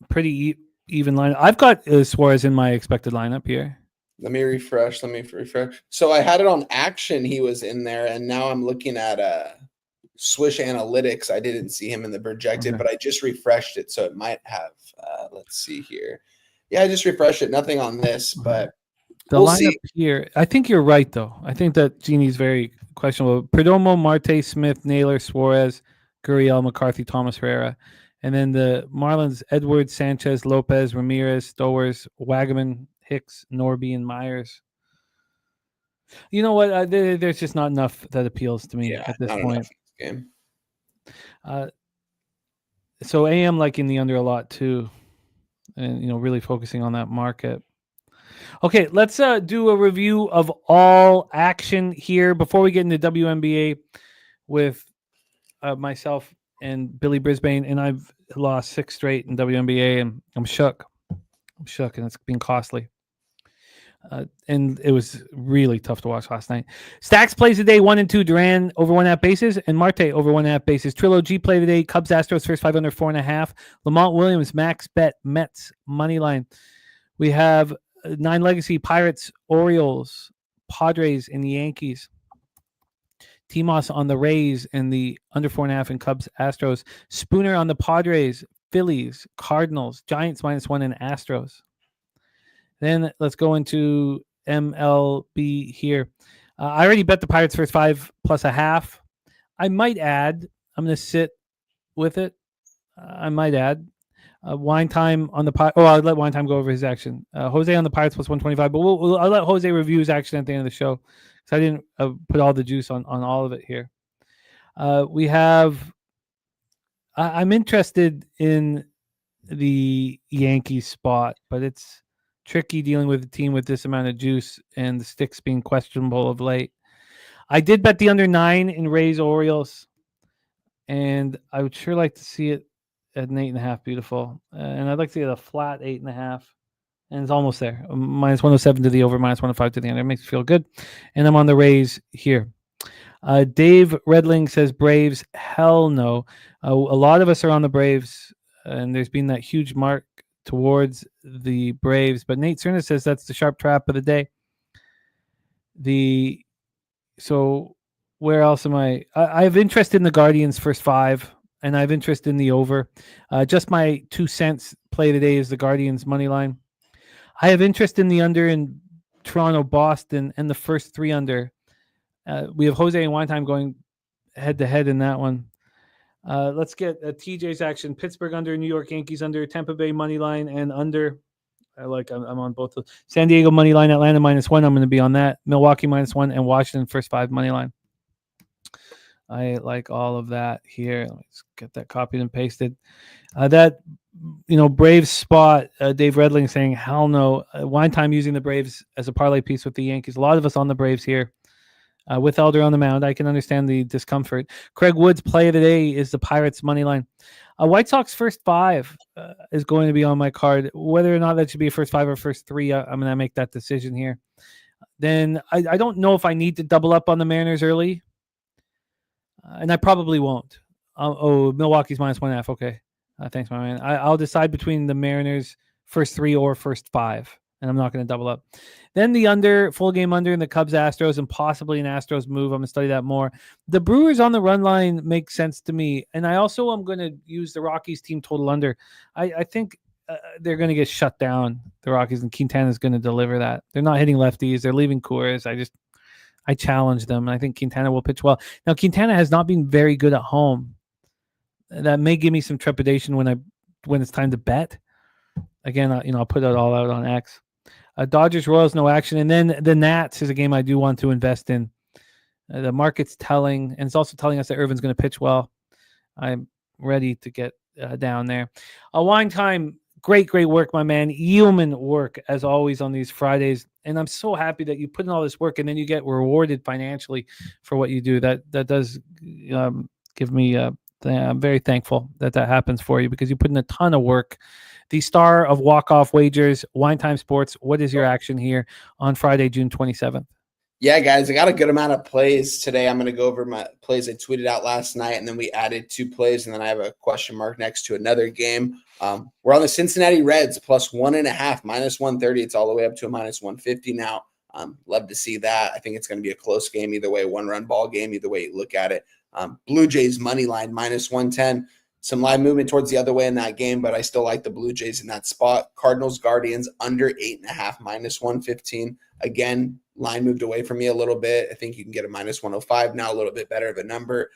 pretty even lineup. I've got Suarez in my expected lineup here. Let me refresh. So I had it on action. He was in there, and now I'm looking at Swish Analytics. I didn't see him in the projected, but I just refreshed it, so it might have. Let's see here. Yeah, I just refreshed it. Nothing on this, but the lineup here. I think you're right, though. I think that Genie's very questionable. Perdomo, Marte, Smith, Naylor, Suarez, Gurriel, McCarthy, Thomas Herrera. And then the Marlins, Edwards, Sanchez, Lopez, Ramirez, Stowers, Wagaman, Hicks, Norby, and Myers. You know what? There's just not enough that appeals to me at this point. Game. So AM liking the under a lot too, and really focusing on that market. Okay, let's do a review of all action here before we get into WNBA with myself and Billy Brisbane, and I've lost 6 straight in WNBA, and I'm shook, and it's been costly. And it was really tough to watch last night. Stacks plays today 1 and 2. Duran over 1.5 bases, and Marte over 1.5 bases. Trilogy play today. Cubs Astros first 5 under 4.5. Lamont Williams max bet Mets money line. We have 9 legacy Pirates, Orioles, Padres, and the Yankees. Timos on the Rays and the under 4.5 in Cubs Astros. Spooner on the Padres, Phillies, Cardinals, Giants -1 and Astros. Then let's go into MLB here. I already bet the Pirates first 5 plus a half. I might add, I'm going to sit with it. I might add Wine Time on the Pirates. Oh, I'll let Wine Time go over his action. Jose on the Pirates plus 125, but I'll let Jose review his action at the end of the show because I didn't put all the juice on all of it here. We have, I'm interested in the Yankees spot, but it's tricky dealing with a team with this amount of juice and the sticks being questionable of late. I did bet the under 9 in Rays Orioles, and I would sure like to see it at an 8.5. Beautiful, and I'd like to see it a flat 8.5, and it's almost there. Minus 107 to the over, minus 105 to the under. It makes me feel good, and I'm on the Rays here. Dave Redling says Braves. Hell no. A lot of us are on the Braves, and there's been that huge mark towards the Braves. But Nate Cerna says that's the sharp trap of the day. So where else am I? I have interest in the Guardians first 5, and I have interest in the over. Just my 2 cents play today is the Guardians money line. I have interest in the under in Toronto, Boston, and the first 3 under. We have Jose and Wine Time going head to head in that one. Let's get TJ's action. Pittsburgh under, New York Yankees under, Tampa Bay money line and under. I'm on both of those. San Diego money line, Atlanta -1. I'm going to be on that. Milwaukee -1 and Washington first 5 money line. I like all of that here. Let's get that copied and pasted. Braves spot. Dave Redling saying hell no. Wine Time using the Braves as a parlay piece with the Yankees. A lot of us on the Braves here. With Elder on the mound, I can understand the discomfort. Craig Wood's play of the day is the Pirates money line. White Sox first 5 is going to be on my card. Whether or not that should be a first 5 or first 3, I'm going to make that decision here. Then I don't know if I need to double up on the Mariners early, and I probably won't. Milwaukee's -1.5. Okay, thanks, my man. I'll decide between the Mariners first 3 or first 5. And I'm not going to double up. Then the under, full game under in the Cubs, Astros, and possibly an Astros move. I'm going to study that more. The Brewers on the run line makes sense to me. And I also am going to use the Rockies team total under. I think they're going to get shut down, the Rockies, and Quintana is going to deliver that. They're not hitting lefties. They're leaving Coors. I challenge them, and I think Quintana will pitch well. Now, Quintana has not been very good at home. That may give me some trepidation when it's time to bet. Again, I'll put it all out on X. Dodgers, Royals, no action. And then the Nats is a game I do want to invest in. The market's telling, and it's also telling us that Irvin's going to pitch well. I'm ready to get down there. Wine Time, great work, my man. Yeoman work, as always, on these Fridays. And I'm so happy that you put in all this work and then you get rewarded financially for what you do. That does give me I'm very thankful that happens for you because you put in a ton of work. The star of walk-off wagers, Wine Time Sports. What is your action here on Friday, June 27th? Yeah, guys, I got a good amount of plays today. I'm going to go over my plays I tweeted out last night, and then we added 2 plays, and then I have a question mark next to another game. We're on the Cincinnati Reds plus 1.5, -130. It's all the way up to a -150 now. Love to see that. I think it's going to be a close game either way, 1-run ball game, either way you look at it. Blue Jays money line -110. Some line movement towards the other way in that game, but I still like the Blue Jays in that spot. Cardinals, Guardians, under 8.5, -115. Again, line moved away from me a little bit. I think you can get a -105 now, a little bit better of a number.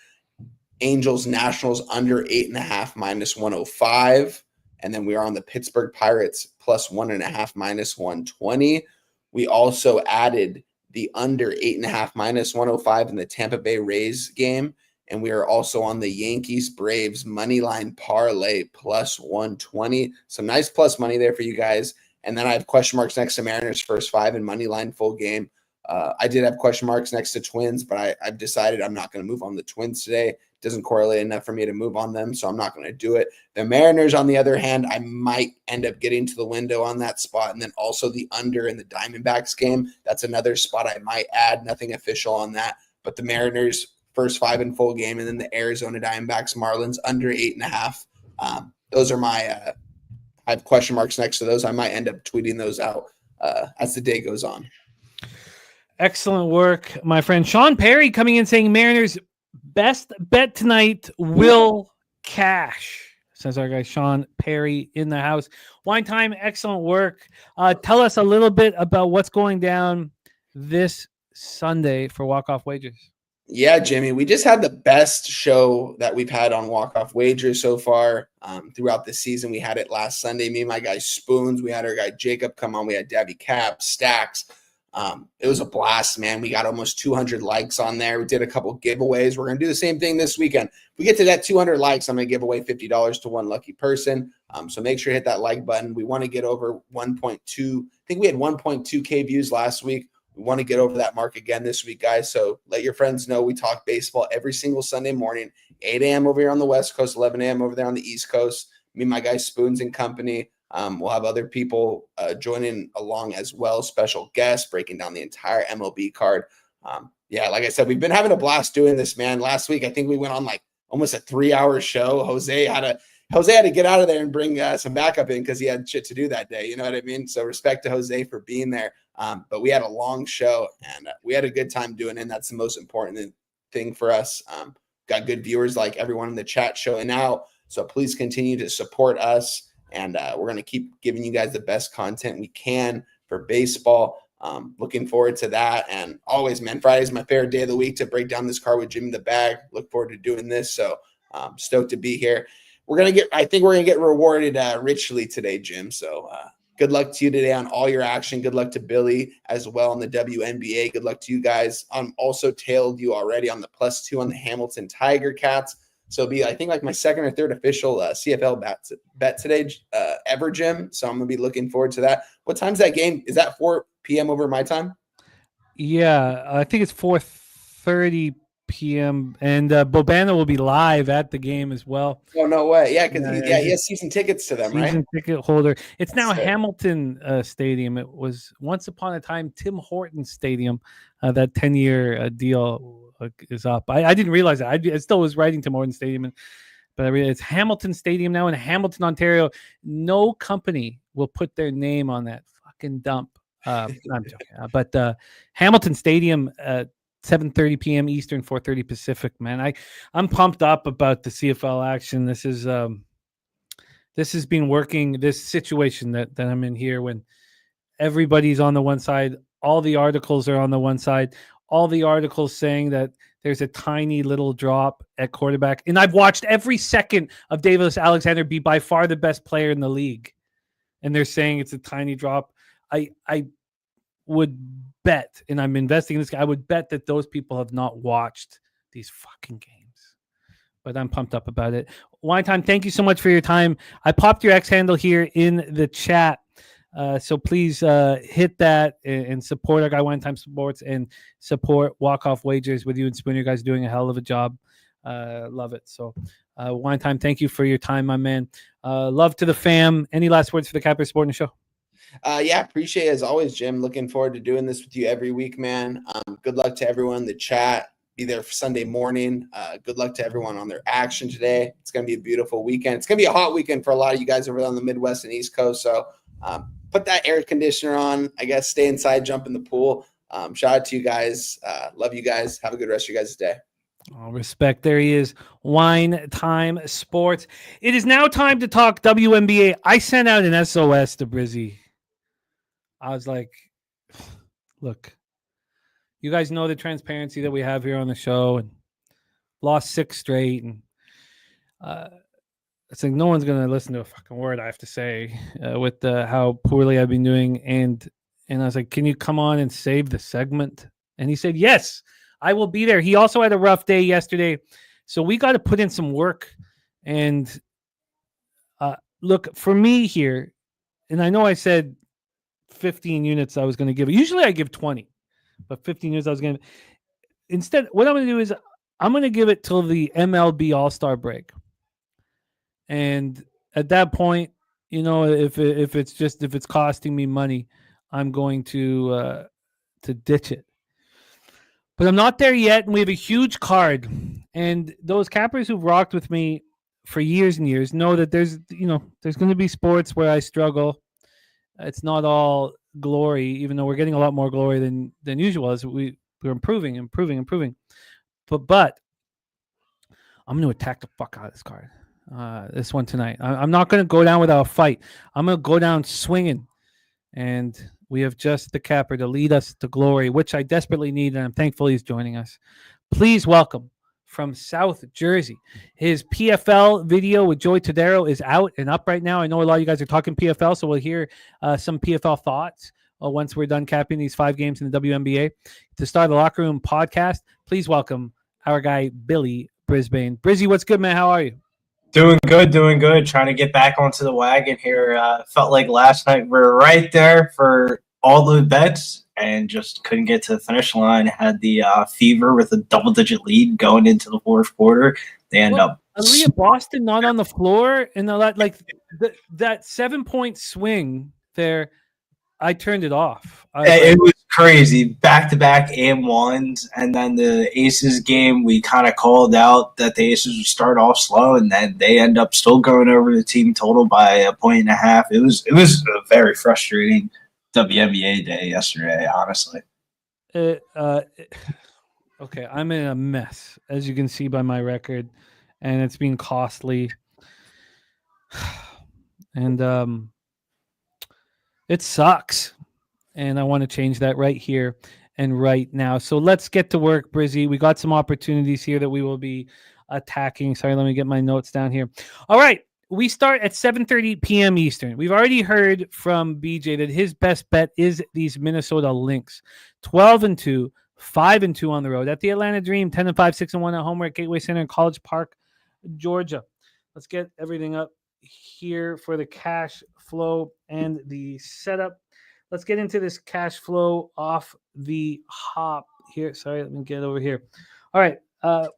Angels, Nationals, under 8.5, -105. And then we are on the Pittsburgh Pirates, plus 1.5, -120. We also added the under 8.5, -105 in the Tampa Bay Rays game. And we are also on the Yankees Braves money line parlay plus 120. Some nice plus money there for you guys. And then I have question marks next to Mariners first 5 and money line full game. I did have question marks next to Twins, but I've decided I'm not going to move on the Twins today. It doesn't correlate enough for me to move on them, so I'm not going to do it. The Mariners, on the other hand, I might end up getting to the window on that spot. And then also the under in the Diamondbacks game. That's another spot I might add. Nothing official on that. But the Mariners first 5 in full game, and then the Arizona Diamondbacks Marlins under 8.5. Those are my I have question marks next to those. I might end up tweeting those out as the day goes on. Excellent work, my friend. Sean Perry coming in saying Mariners best bet tonight will cash. says our guy Sean Perry in the house. Wine Time, excellent work. Tell us a little bit about what's going down this Sunday for walk-off wagers. Yeah, Jimmy, we just had the best show that we've had on walk-off wagers so far throughout the season. We had it last Sunday. Me and my guy Spoons. We had our guy Jacob come on. We had Debbie Cap, Stacks. It was a blast, man. We got almost 200 likes on there. We did a couple giveaways. We're going to do the same thing this weekend. If we get to that 200 likes, I'm going to give away $50 to one lucky person. So make sure to hit that like button. We want to get over 1.2. I think we had 1.2K views last week. We want to get over that mark again this week, guys. So let your friends know we talk baseball every single Sunday morning, 8 a.m. over here on the West Coast, 11 a.m. over there on the East Coast. Me and my guy Spoons and company. We'll have other people joining along as well, special guests breaking down the entire MLB card. Yeah, like I said, we've been having a blast doing this, man. Last week, I think we went on like almost a 3-hour show. Jose had to get out of there and bring some backup in because he had shit to do that day. You know what I mean? So respect to Jose for being there. But we had a long show and we had a good time doing it. And that's the most important thing for us. Got good viewers like everyone in the chat showing out. So please continue to support us. And we're going to keep giving you guys the best content we can for baseball. Looking forward to that. And always, man, Friday is my favorite day of the week to break down this card with Jimmy the Bag. Look forward to doing this. So stoked to be here. I think we're going to get rewarded richly today, Jim. So good luck to you today on all your action. Good luck to Billy as well on the WNBA. Good luck to you guys. I'm also tailed you already on the +2 on the Hamilton Tiger Cats. So it'll be, I think, like my second or third official CFL bet today ever, Jim. So I'm going to be looking forward to that. What time's that game? Is that 4 p.m. over my time? Yeah, I think it's 4:30 p.m. And Bobana will be live at the game as well. Oh, no way. Yeah, because he has season tickets to them, right? Season ticket holder. It's now Hamilton Stadium. It was once upon a time Tim Hortons Stadium. That 10-year deal is up. I didn't realize that. I still was writing Tim Hortons Stadium, but I realized it's Hamilton Stadium now in Hamilton, Ontario. No company will put their name on that fucking dump. I'm joking. But Hamilton Stadium at 7:30 p.m. Eastern, 4:30 Pacific. Man, I'm pumped up about the CFL action. This has been working. This situation that I'm in here, when everybody's on the one side, all the articles are on the one side. All the articles saying that there's a tiny little drop at quarterback. And I've watched every second of Davis Alexander be by far the best player in the league. And they're saying it's a tiny drop. I would bet, and I'm investing in this guy, I would bet that those people have not watched these fucking games. But I'm pumped up about it. Wine Time, thank you so much for your time. I popped your X handle here in the chat. So please hit that and support our guy Wine Time Sports and support Walk-Off Wagers with you and Spoon. You guys are doing a hell of a job. Love it. So Wine Time, thank you for your time, my man. Love to the fam. Any last words for the Capper Sporting Show? Yeah, appreciate it as always, Jim. Looking forward to doing this with you every week, man. Good luck to everyone in the chat. Be there for Sunday morning. Good luck to everyone on their action today. It's going to be a beautiful weekend. It's going to be a hot weekend for a lot of you guys over on the Midwest and East Coast. So put that air conditioner on, I guess, stay inside, jump in the pool. Shout out to you guys. Love you guys. Have a good rest of your guys' day. All respect. There he is. Wine Time Sports. It is now time to talk WNBA. I sent out an SOS to Brizzy. I was like, look, you guys know the transparency that we have here on the show, and lost 6 straight. And it's like no one's going to listen to a fucking word I have to say with how poorly I've been doing. And I was like, can you come on and save the segment? And he said, yes, I will be there. He also had a rough day yesterday. So we got to put in some work. And look, for me here, and I know I said 15 units I was going to give. Usually I give 20, but 15 units I was going to. Instead, what I'm going to do is I'm going to give it till the MLB All-Star break. And at that point, you know, if it's costing me money, I'm going to ditch it. But I'm not there yet, and we have a huge card. And those cappers who've rocked with me for years and years know that there's going to be sports where I struggle. It's not all glory, even though we're getting a lot more glory than usual as we're improving. But I'm going to attack the fuck out of this card. this one tonight. I'm not going to go down without a fight. I'm going to go down swinging. And we have just the capper to lead us to glory, which I desperately need, and I'm thankful he's joining us. Please welcome from South Jersey. His PFL video with Joey Tadero is out and up right now. I know a lot of you guys are talking PFL, so we'll hear some PFL thoughts once we're done capping these 5 games in the WNBA. To start the Locker Room podcast, please welcome our guy, Billy Brisbane. Brizzy, what's good, man? How are you? Doing good. Trying to get back onto the wagon here. Felt like last night we were right there for all the bets and just couldn't get to the finish line. Had the Fever with a double-digit lead going into the fourth quarter. They end up. Aaliyah Boston not on the floor in that 7-point swing there. I turned it off. It was crazy. Back-to-back and-1s, and then the Aces game, we kind of called out that the Aces would start off slow, and then they end up still going over the team total by 1.5 points. It was a very frustrating WNBA day yesterday, honestly. Okay, I'm in a mess, as you can see by my record, and it's been costly. And it sucks, and I want to change that right here and right now. So let's get to work, Brizzy. We got some opportunities here that we will be attacking. Sorry, let me get my notes down here. All right, we start at 7:30 p.m. Eastern. We've already heard from BJ that his best bet is these Minnesota Lynx. 12-2, 5-2 on the road. At the Atlanta Dream, 10-5, 6-1 at home. We're at Gateway Center in College Park, Georgia. Let's get everything up here for the cash flow and the setup. Let's get into this cash flow off the hop here. Sorry, let me get over here. All right.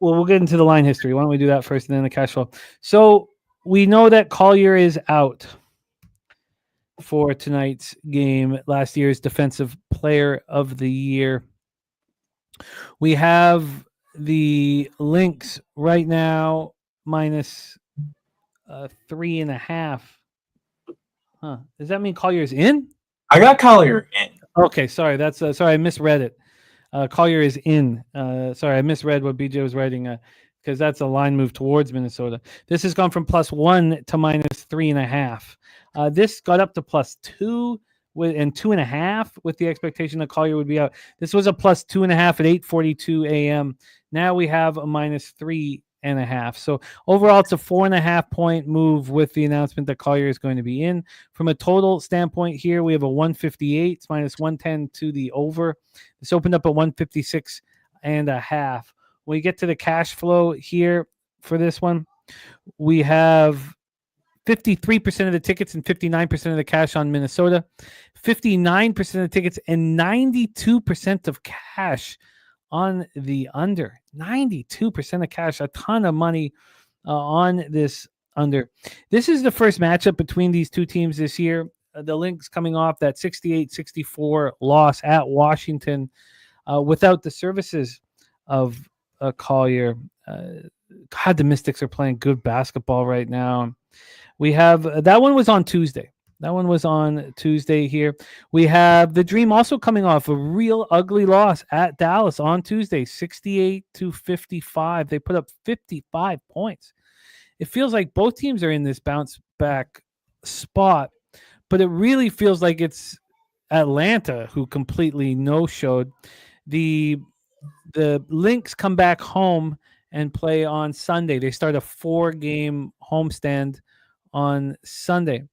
We'll get into the line history. Why don't we do that first and then the cash flow? So we know that Collier is out for tonight's game, last year's Defensive Player of the Year. We have the Lynx right now minus 3.5. Does that mean Collier's in? I got Collier in. Okay, sorry. That's sorry. I misread it. Collier is in. Sorry, I misread what BJ was writing because that's a line move towards Minnesota. This has gone from +1 to -3.5. This got up to +2 and 2.5 with the expectation that Collier would be out. This was a +2.5 at 8:42 a.m. Now we have a -3.5. So overall, it's a 4.5 point move with the announcement that Collier is going to be in. From a total standpoint here, we have a 158. It's -110 to the over. This opened up at 156.5. When we get to the cash flow here for this one, we have 53% of the tickets and 59% of the cash on Minnesota, 59% of the tickets and 92% of cash on the under. 92% of cash, a ton of money on this under. This is the first matchup between these two teams this year. The Lynx coming off that 68-64 loss at Washington without the services of Collier. God, the Mystics are playing good basketball right now. We have that one was on Tuesday. That one was on Tuesday here. We have the Dream also coming off a real ugly loss at Dallas on Tuesday, 68-55. They put up 55 points. It feels like both teams are in this bounce back spot, but it really feels like it's Atlanta who completely no-showed. The Lynx come back home and play on Sunday. They start a 4-game homestand on Sunday.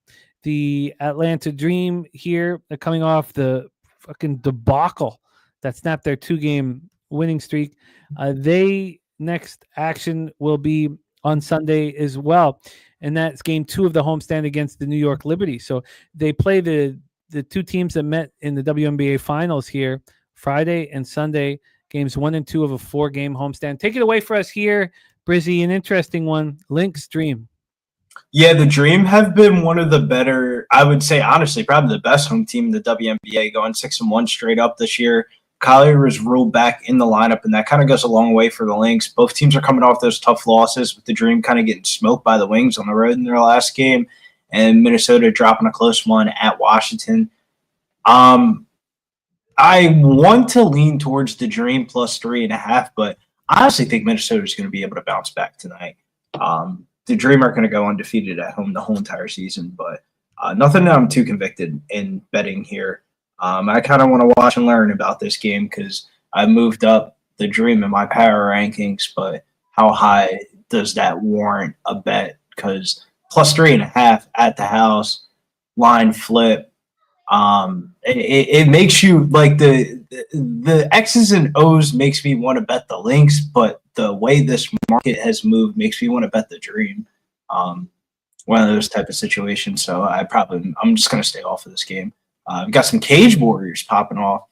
The Atlanta Dream here, they're coming off the fucking debacle that snapped their 2-game winning streak. They next action will be on Sunday as well, and that's game 2 of the homestand against the New York Liberty. So they play the two teams that met in the WNBA finals here Friday and Sunday, games 1 and 2 of a 4-game homestand. Take it away for us here, Brizzy. An interesting one, Lynx Dream. Yeah, the Dream have been one of the better, I would say, honestly, probably the best home team in the WNBA, going 6-1 straight up this year. Collier was ruled back in the lineup, and that kind of goes a long way for the Lynx. Both teams are coming off those tough losses, with the Dream kind of getting smoked by the Wings on the road in their last game, and Minnesota dropping a close one at Washington. I want to lean towards the Dream plus 3.5, but I honestly think Minnesota is going to be able to bounce back tonight. the Dream are going to go undefeated at home the whole entire season, but nothing that I'm too convicted in betting here. I kind of want to watch and learn about this game because I moved up the Dream in my power rankings, but how high does that warrant a bet? Because +3.5 at the house, line flip. It makes you like the X's and O's makes me want to bet the links, but the way this market has moved makes me want to bet the Dream. One of those type of situations. So I'm just gonna stay off of this game. We've got some Cage Warriors popping off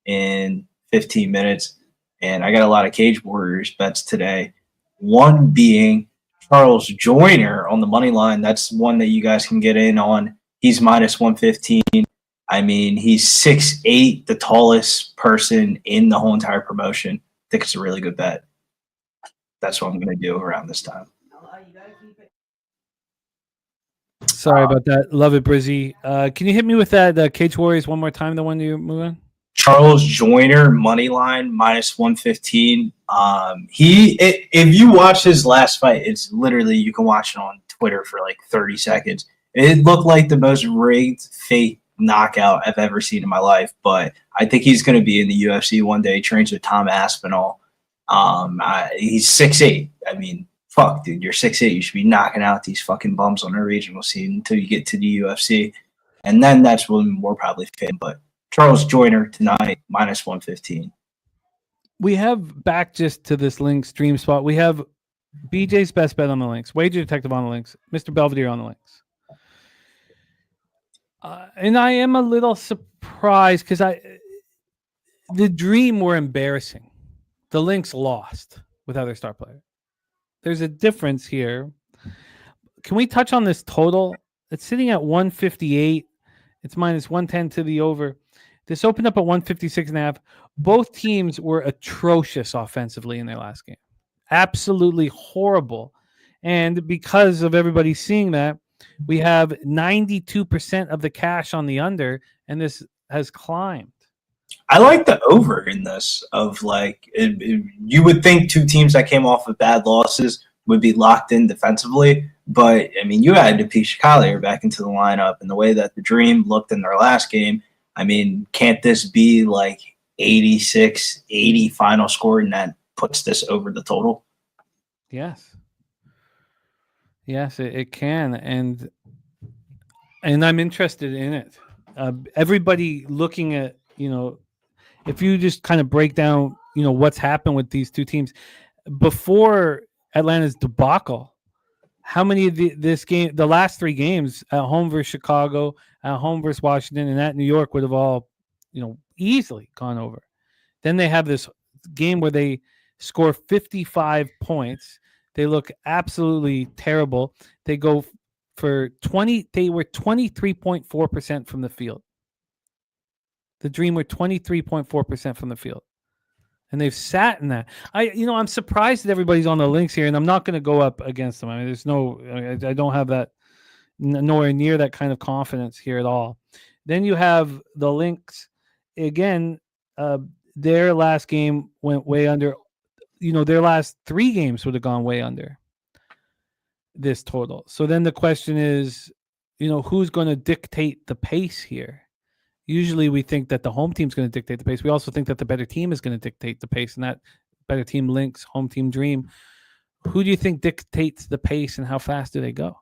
in 15 minutes, and I got a lot of Cage Warriors bets today. One being Charles Joyner on the money line. That's one that you guys can get in on. He's -115. I mean, he's 6'8", the tallest person in the whole entire promotion. I think it's a really good bet. That's what I'm going to do around this time. Sorry about that. Love it, Brizzy. Can you hit me with that Cage Warriors one more time, the one you're moving? Charles Joyner, money line, -115. If you watch his last fight, it's literally, you can watch it on Twitter for like 30 seconds. It looked like the most rigged, fake knockout I've ever seen in my life, but I think he's going to be in the UFC one day. He trains with Tom Aspinall. He's 6'8". I mean, fuck, dude, you're 6'8". You should be knocking out these fucking bums on the regional scene until you get to the UFC. And then that's when we're probably fan. But Charles Joyner tonight, -115. We have back just to this link stream spot. We have BJ's best bet on the links, Wager Detective on the links, Mr. Belvedere on the links. And I am a little surprised because the Dream were embarrassing. The Lynx lost without their star player. There's a difference here. Can we touch on this total? It's sitting at 158. It's -110 to the over. This opened up at 156.5. Both teams were atrocious offensively in their last game. Absolutely horrible. And because of everybody seeing that, we have 92% of the cash on the under, and this has climbed. I like the over in this of like you would think two teams that came off of bad losses would be locked in defensively, but I mean, you added Pisha Collier back into the lineup, and the way that the Dream looked in their last game, I mean, can't this be like 86-80 final score, and that puts this over the total? Yes, it can, and I'm interested in it. Everybody looking at, if you just kind of break down, what's happened with these two teams before Atlanta's debacle. How many of the last three games at home versus Chicago, at home versus Washington, and at New York would have all, easily gone over. Then they have this game where they score 55 points. They look absolutely terrible. They go for 20. They were 23.4% from the field. The Dream were 23.4% from the field, and they've sat in that. I'm surprised that everybody's on the links here, and I'm not going to go up against them. I mean, I don't have that nowhere near that kind of confidence here at all. Then you have the links again. Their last game went way under. Their last three games would have gone way under this total. So then the question is, who's going to dictate the pace here? Usually we think that the home team's going to dictate the pace. We also think that the better team is going to dictate the pace, and that better team links, home team Dream. Who do you think dictates the pace, and how fast do they go?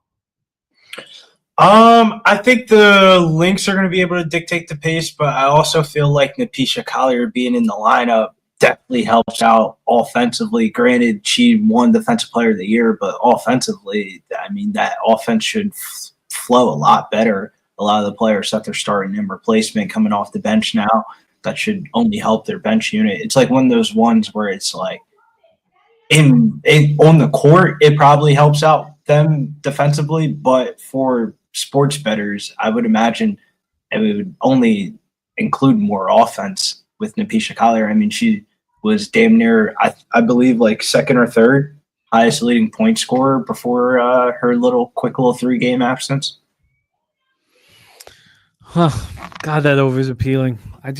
I think the links are going to be able to dictate the pace, but I also feel like Napisha Collier being in the lineup definitely helps out offensively. Granted, she won Defensive Player of the Year, but offensively, I mean, that offense should flow a lot better. A lot of the players that they're starting in replacement coming off the bench now, that should only help their bench unit. It's like one of those ones where it's like on the court, it probably helps out them defensively, but for sports bettors, I would imagine it would only include more offense with Napisha Collier. I mean, she was damn near, I believe, like second or third highest leading point scorer before her quick little 3-game absence. God, that over is appealing. I'm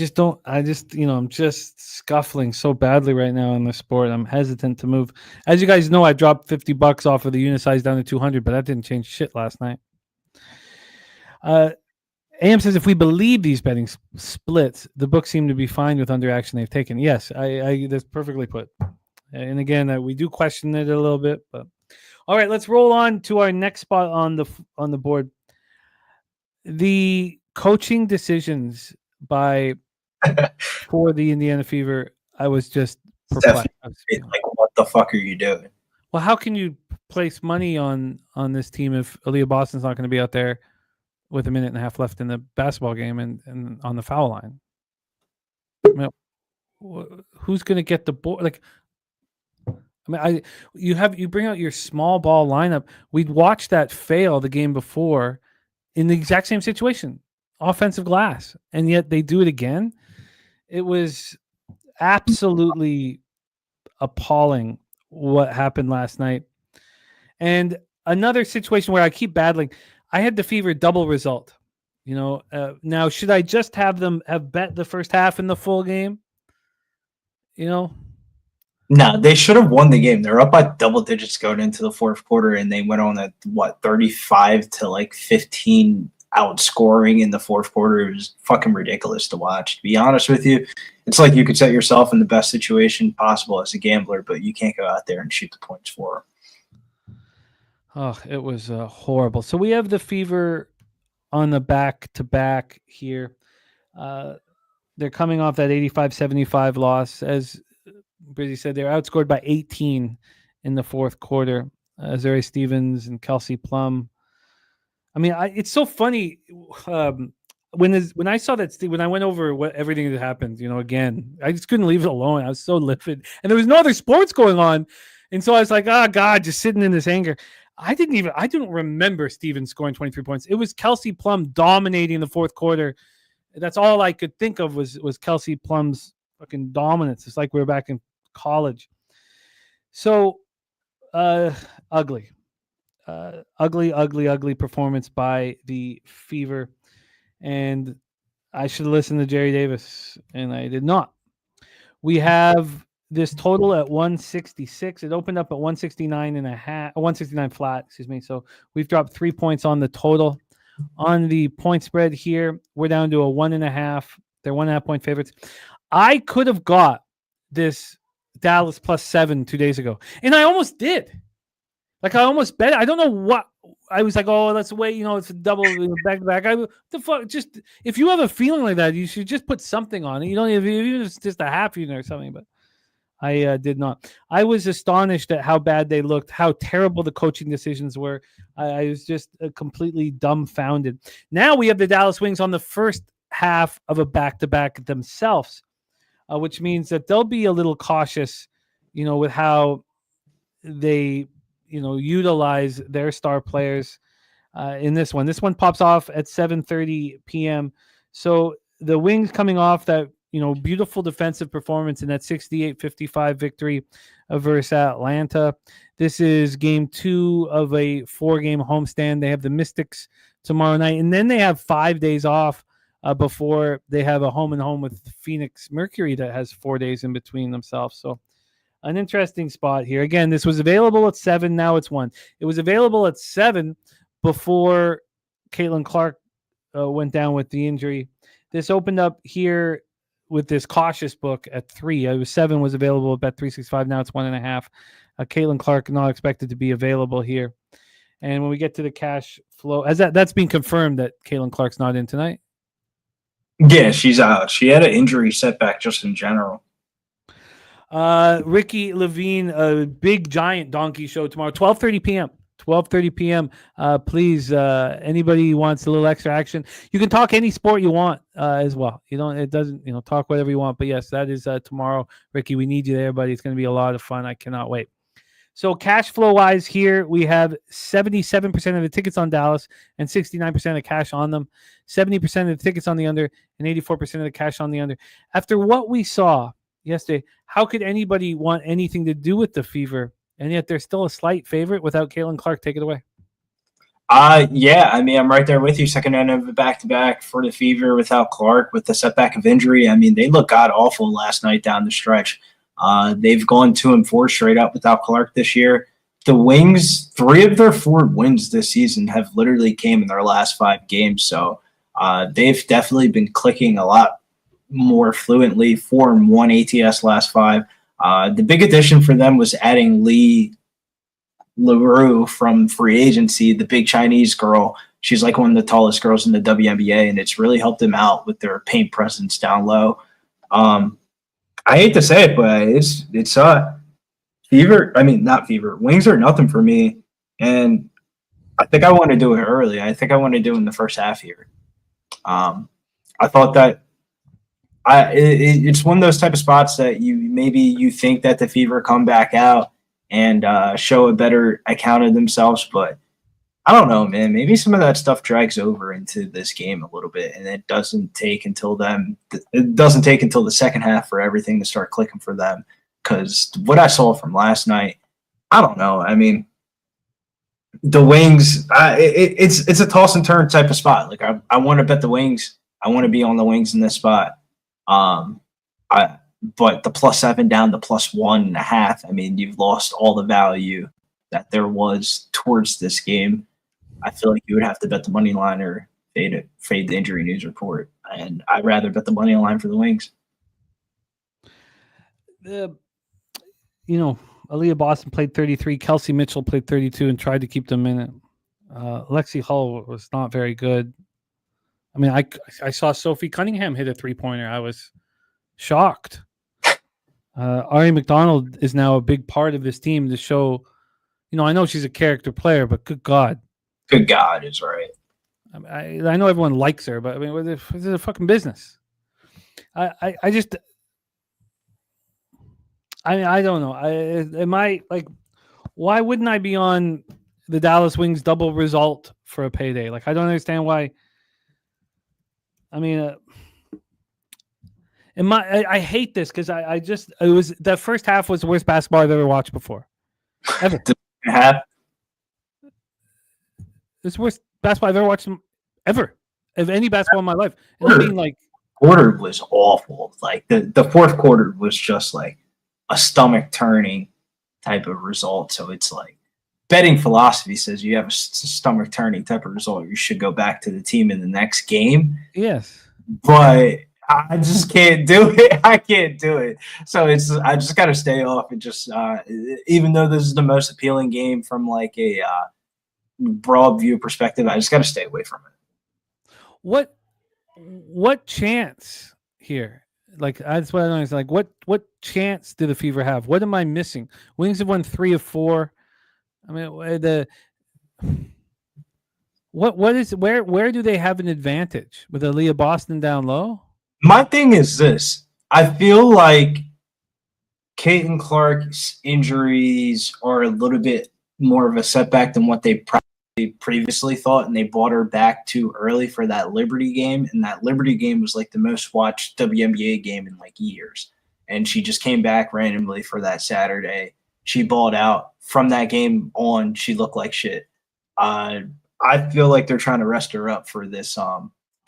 just scuffling so badly right now in the sport. I'm hesitant to move. As you guys know, I dropped $50 off of the unisize down to 200, but that didn't change shit last night. AM says if we believe these betting splits, the books seem to be fine with under action they've taken. Yes, I that's perfectly put. And again, we do question it a little bit, but all right, let's roll on to our next spot on the board. The coaching decisions for the Indiana Fever, I was just perplexed. Like, what the fuck are you doing? Well, how can you place money on this team if Aaliyah Boston's not going to be out there with a minute and a half left in the basketball game and on the foul line? I mean, who's going to get the ball? Like, I mean, you bring out your small ball lineup. We'd watched that fail the game before in the exact same situation, offensive glass, and yet they do it again. It was absolutely appalling what happened last night. And another situation where I keep battling, I had the Fever double result. Now should I just have bet the first half in the full game? No, they should have won the game. They're up by double digits going into the fourth quarter, and they went on a 35 to 15 outscoring in the fourth quarter. It was fucking ridiculous to watch. To be honest with you, it's like you could set yourself in the best situation possible as a gambler, but you can't go out there and shoot the points for them. Oh, it was horrible. So we have the Fever on the back-to-back here. They're coming off that 85-75 loss. As Brizzy said, they're outscored by 18 in the fourth quarter. Zuri Stevens and Kelsey Plum. I mean, it's so funny when I saw that, when I went over everything that happened, again, I just couldn't leave it alone. I was so livid, and there was no other sports going on, and so I was like, oh God, just sitting in this anger. I didn't remember Stevens scoring 23 points. It was Kelsey Plum dominating the fourth quarter. That's all I could think of was Kelsey Plum's fucking dominance. It's like we were back in college. So ugly performance by the Fever. And I should have listened to Jerry Davis, and I did not. We have this total at 166. It opened up at 169 flat, excuse me. So we've dropped 3 points on the total. On the point spread here, we're down to a 1.5. They're 1.5 point favorites. I could have got this Dallas +7 2 days ago, and I almost did. Like, I almost bet. I don't know what. I was like, oh, let's wait. It's a double back to back. The fuck? Just if you have a feeling like that, you should just put something on it. You don't even if it's just a half unit or something. But I did not. I was astonished at how bad they looked, how terrible the coaching decisions were. I was just completely dumbfounded. Now we have the Dallas Wings on the first half of a back-to-back themselves, which means that they'll be a little cautious, with how they, utilize their star players in this one. This one pops off at 7:30 p.m. So the Wings coming off that, beautiful defensive performance in that 68-55 victory versus Atlanta. This is game 2 of a 4-game homestand. They have the Mystics tomorrow night, and then they have 5 days off before they have a home-and-home with Phoenix Mercury that has 4 days in between themselves. So an interesting spot here. Again, this was available at 7. Now it's 1. It was available at 7 before Caitlin Clark went down with the injury. This opened up here with this cautious book at 3. It was 7 was available at Bet365. Now it's 1.5. Caitlin Clark not expected to be available here. And when we get to the cash flow, that's been confirmed that Caitlin Clark's not in tonight. Yeah, she's out. She had an injury setback just in general. Ricky Levine, a big giant donkey show tomorrow, 12:30 p.m. 12:30 p.m. Please, anybody who wants a little extra action, you can talk any sport you want as well. It doesn't, talk whatever you want. But yes, that is tomorrow. Ricky, we need you there, buddy. It's going to be a lot of fun. I cannot wait. So cash flow wise here, we have 77% of the tickets on Dallas and 69% of the cash on them, 70% of the tickets on the under and 84% of the cash on the under. After what we saw yesterday, how could anybody want anything to do with the Fever? And yet they're still a slight favorite without Caitlin Clark. Take it away. Yeah, I mean, I'm right there with you. Second end of a back-to-back for the Fever without Clark, with the setback of injury. I mean, they look god-awful last night down the stretch. They've gone 2-4 straight up without Clark this year. The Wings, 3 of their 4 wins this season have literally came in their last 5 games. So they've definitely been clicking a lot more fluently. 4-1 ATS last 5. The big addition for them was adding Lee LaRue from free agency, the big Chinese girl. She's like one of the tallest girls in the WNBA, and it's really helped them out with their paint presence down low. I hate to say it, but it's Fever. I mean, not Fever. Wings are nothing for me, and I think I want to do it early. I think I want to do it in the first half here. I thought that it's one of those type of spots that you think that the Fever come back out and show a better account of themselves. But I don't know, man. Maybe some of that stuff drags over into this game a little bit, and it doesn't take until the second half for everything to start clicking for them. Because what I saw from last night, I don't know. I mean, the Wings, it's a toss and turn type of spot. Like I want to bet the Wings. I want to be on the Wings in this spot. But the +7 down to +1.5. I mean, you've lost all the value that there was towards this game. I feel like you would have to bet the money line or fade the injury news report, and I'd rather bet the money line for the Wings. Aaliyah Boston played 33. Kelsey Mitchell played 32 and tried to keep them in it. Lexi Hull was not very good. I mean, I saw Sophie Cunningham hit a 3-pointer. I was shocked. Ari McDonald is now a big part of this team to show, I know she's a character player, but good God. Good God is right. I know everyone likes her, but I mean, it's a fucking business. I don't know. Why wouldn't I be on the Dallas Wings double result for a payday? Like, I don't understand why. I mean, I hate this because that first half was the worst basketball I've ever watched before. Ever. It's the worst basketball I've ever watched ever. Of any basketball in my life. And I mean, like, quarter was awful. Like the fourth quarter was just like a stomach turning type of result. So it's like betting philosophy says you have a stomach turning type of result. You should go back to the team in the next game. Yes. But I just can't do it. I can't do it. So I just got to stay off and just, even though this is the most appealing game from like a broad view perspective, I just got to stay away from it. What chance here? Like, that's what I don't understand. Like, what chance do the Fever have? What am I missing? Wings have won 3 of 4. I mean, where do they have an advantage with Aaliyah Boston down low? My thing is this. I feel like Caitlin Clark's injuries are a little bit more of a setback than what they probably previously thought, and they brought her back too early for that Liberty game, and that Liberty game was like the most watched WNBA game in like years. And she just came back randomly for that Saturday. She balled out. From that game on, she looked like shit. I feel like they're trying to rest her up for this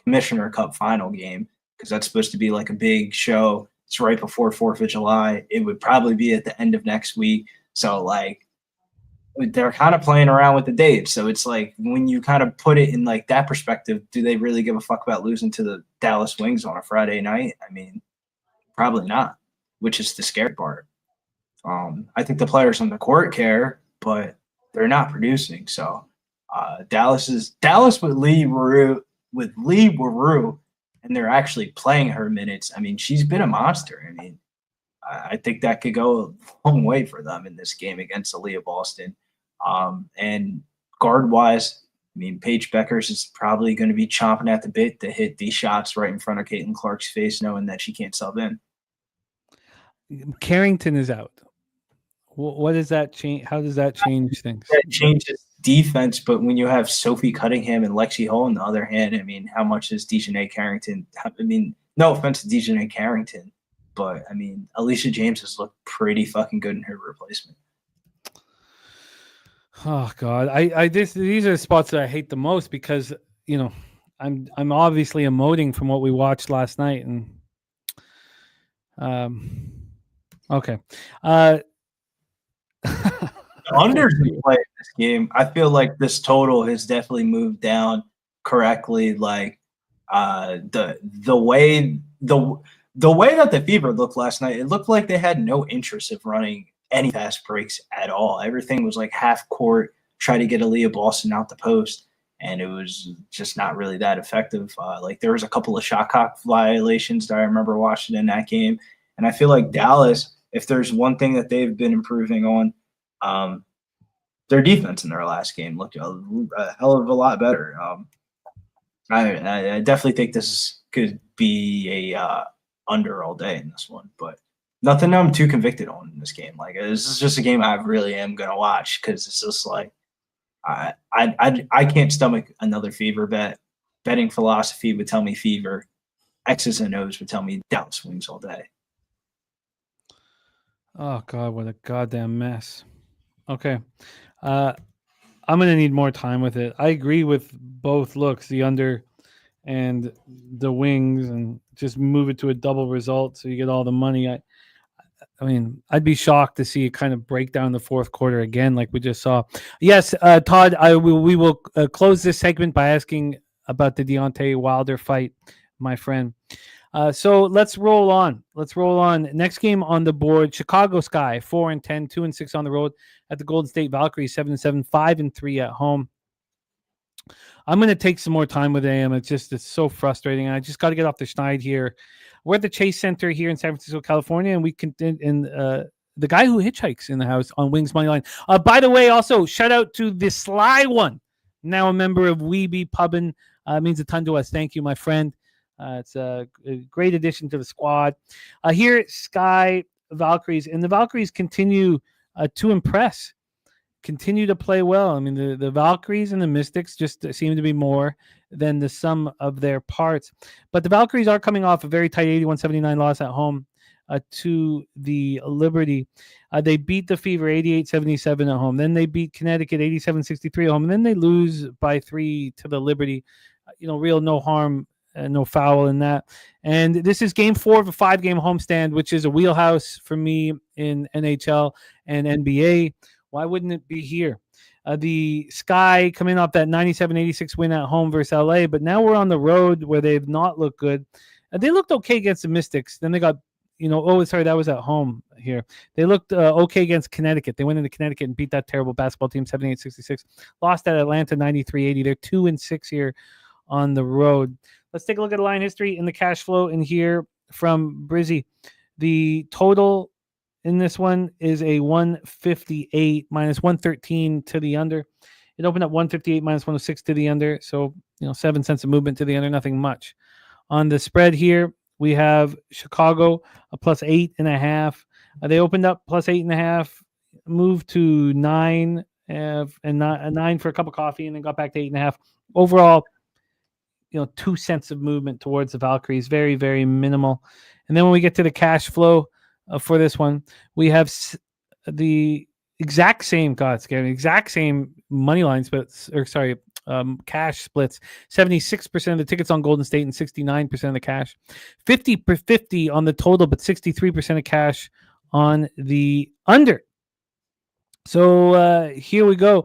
Commissioner Cup final game, because that's supposed to be like a big show. It's right before 4th of July. It would probably be at the end of next week. So, like, they're kind of playing around with the dates. So it's like, when you kind of put it in like that perspective, do they really give a fuck about losing to the Dallas Wings on a Friday night? I mean, probably not, which is the scary part. I think the players on the court care, but they're not producing. So Dallas with Lee Waroo, and they're actually playing her minutes. I mean, she's been a monster. I mean, I think that could go a long way for them in this game against Aaliyah Boston. And guard-wise, I mean, Paige Beckers is probably going to be chomping at the bit to hit these shots right in front of Caitlin Clark's face, knowing that she can't sub in. Carrington is out. What does that change? How does that change things? That changes defense, but when you have Sophie Cunningham and Lexi Hull on the other hand, I mean, how much does Dejanay Carrington have? I mean, no offense to Dejanay Carrington, but I mean, Alicia James has looked pretty fucking good in her replacement. Oh God, these are the spots that I hate the most because I'm obviously emoting from what we watched last night, and okay, Unders in play in this game. I feel like this total has definitely moved down correctly. Like the way that the Fever looked last night, it looked like they had no interest of running any fast breaks at all. Everything was like half court, try to get Aaliyah Boston out the post, and it was just not really that effective. Like there was a couple of shot clock violations that I remember watching in that game, and I feel like Dallas, if there's one thing that they've been improving on, their defense in their last game looked a hell of a lot better. I definitely think this could be a under all day in this one, but nothing I'm too convicted on in this game. Like this is just a game I really am gonna watch because it's just like I can't stomach another Fever bet. Betting philosophy would tell me Fever. X's and O's would tell me Dallas wins all day. oh God, what a goddamn mess. Okay, I'm gonna need more time with it. I agree with both looks, the under and the wings, and just move it to a double result so you get all the money. I mean, I'd be shocked to see it kind of break down the fourth quarter again, like we just saw. Yes, Todd, we will close this segment by asking about the Deontay Wilder fight, my friend. So let's roll on. Next game on the board: Chicago Sky 4-10, 2-6 on the road at the Golden State Valkyries 7-7, 5-3 at home. I'm going to take some more time with AM. It's so frustrating. I just got to get off the schneid here. We're at the Chase Center here in San Francisco, California, and we can the guy who hitchhikes in the house on Wings Money Line. By the way, also shout out to the Sly One, now a member of Weeby Pubbin. It means a ton to us. Thank you, my friend. It's a great addition to the squad. Here, Sky Valkyries, and the Valkyries continue to impress. Continue to play well. I mean, the Valkyries and the Mystics just seem to be more than the sum of their parts. But the Valkyries are coming off a very tight 81-79 loss at home to the Liberty. They beat the Fever 88-77 at home. Then they beat Connecticut 87-63 at home. And then they lose by 3 to the Liberty. Real no harm, no foul in that. And this is game 4 of a 5-game homestand, which is a wheelhouse for me in NHL and NBA. Why wouldn't it be here? The Sky coming off that 97-86 win at home versus LA, but now we're on the road where they've not looked good. They looked okay against the Mystics. Then they got, that was at home here. They looked okay against Connecticut. They went into Connecticut and beat that terrible basketball team 78-66. Lost at Atlanta 93-80. They're 2-6 here on the road. Let's take a look at the line history and the cash flow in here from Brizzy. The total in this one is a 158 minus 113 to the under. It opened up 158 minus 106 to the under. So, 7 cents of movement to the under, nothing much. On the spread here, we have Chicago a plus 8.5. They opened up plus 8.5, moved to 9 and 9 for a cup of coffee, and then got back to 8.5. Overall, 2 cents of movement towards the Valkyries. Very, very minimal. And then when we get to the cash flow, for this one, we have the exact same money line splits, cash splits. 76% of the tickets on Golden State and 69% of the cash. 50 on the total, but 63% of cash on the under. So here we go.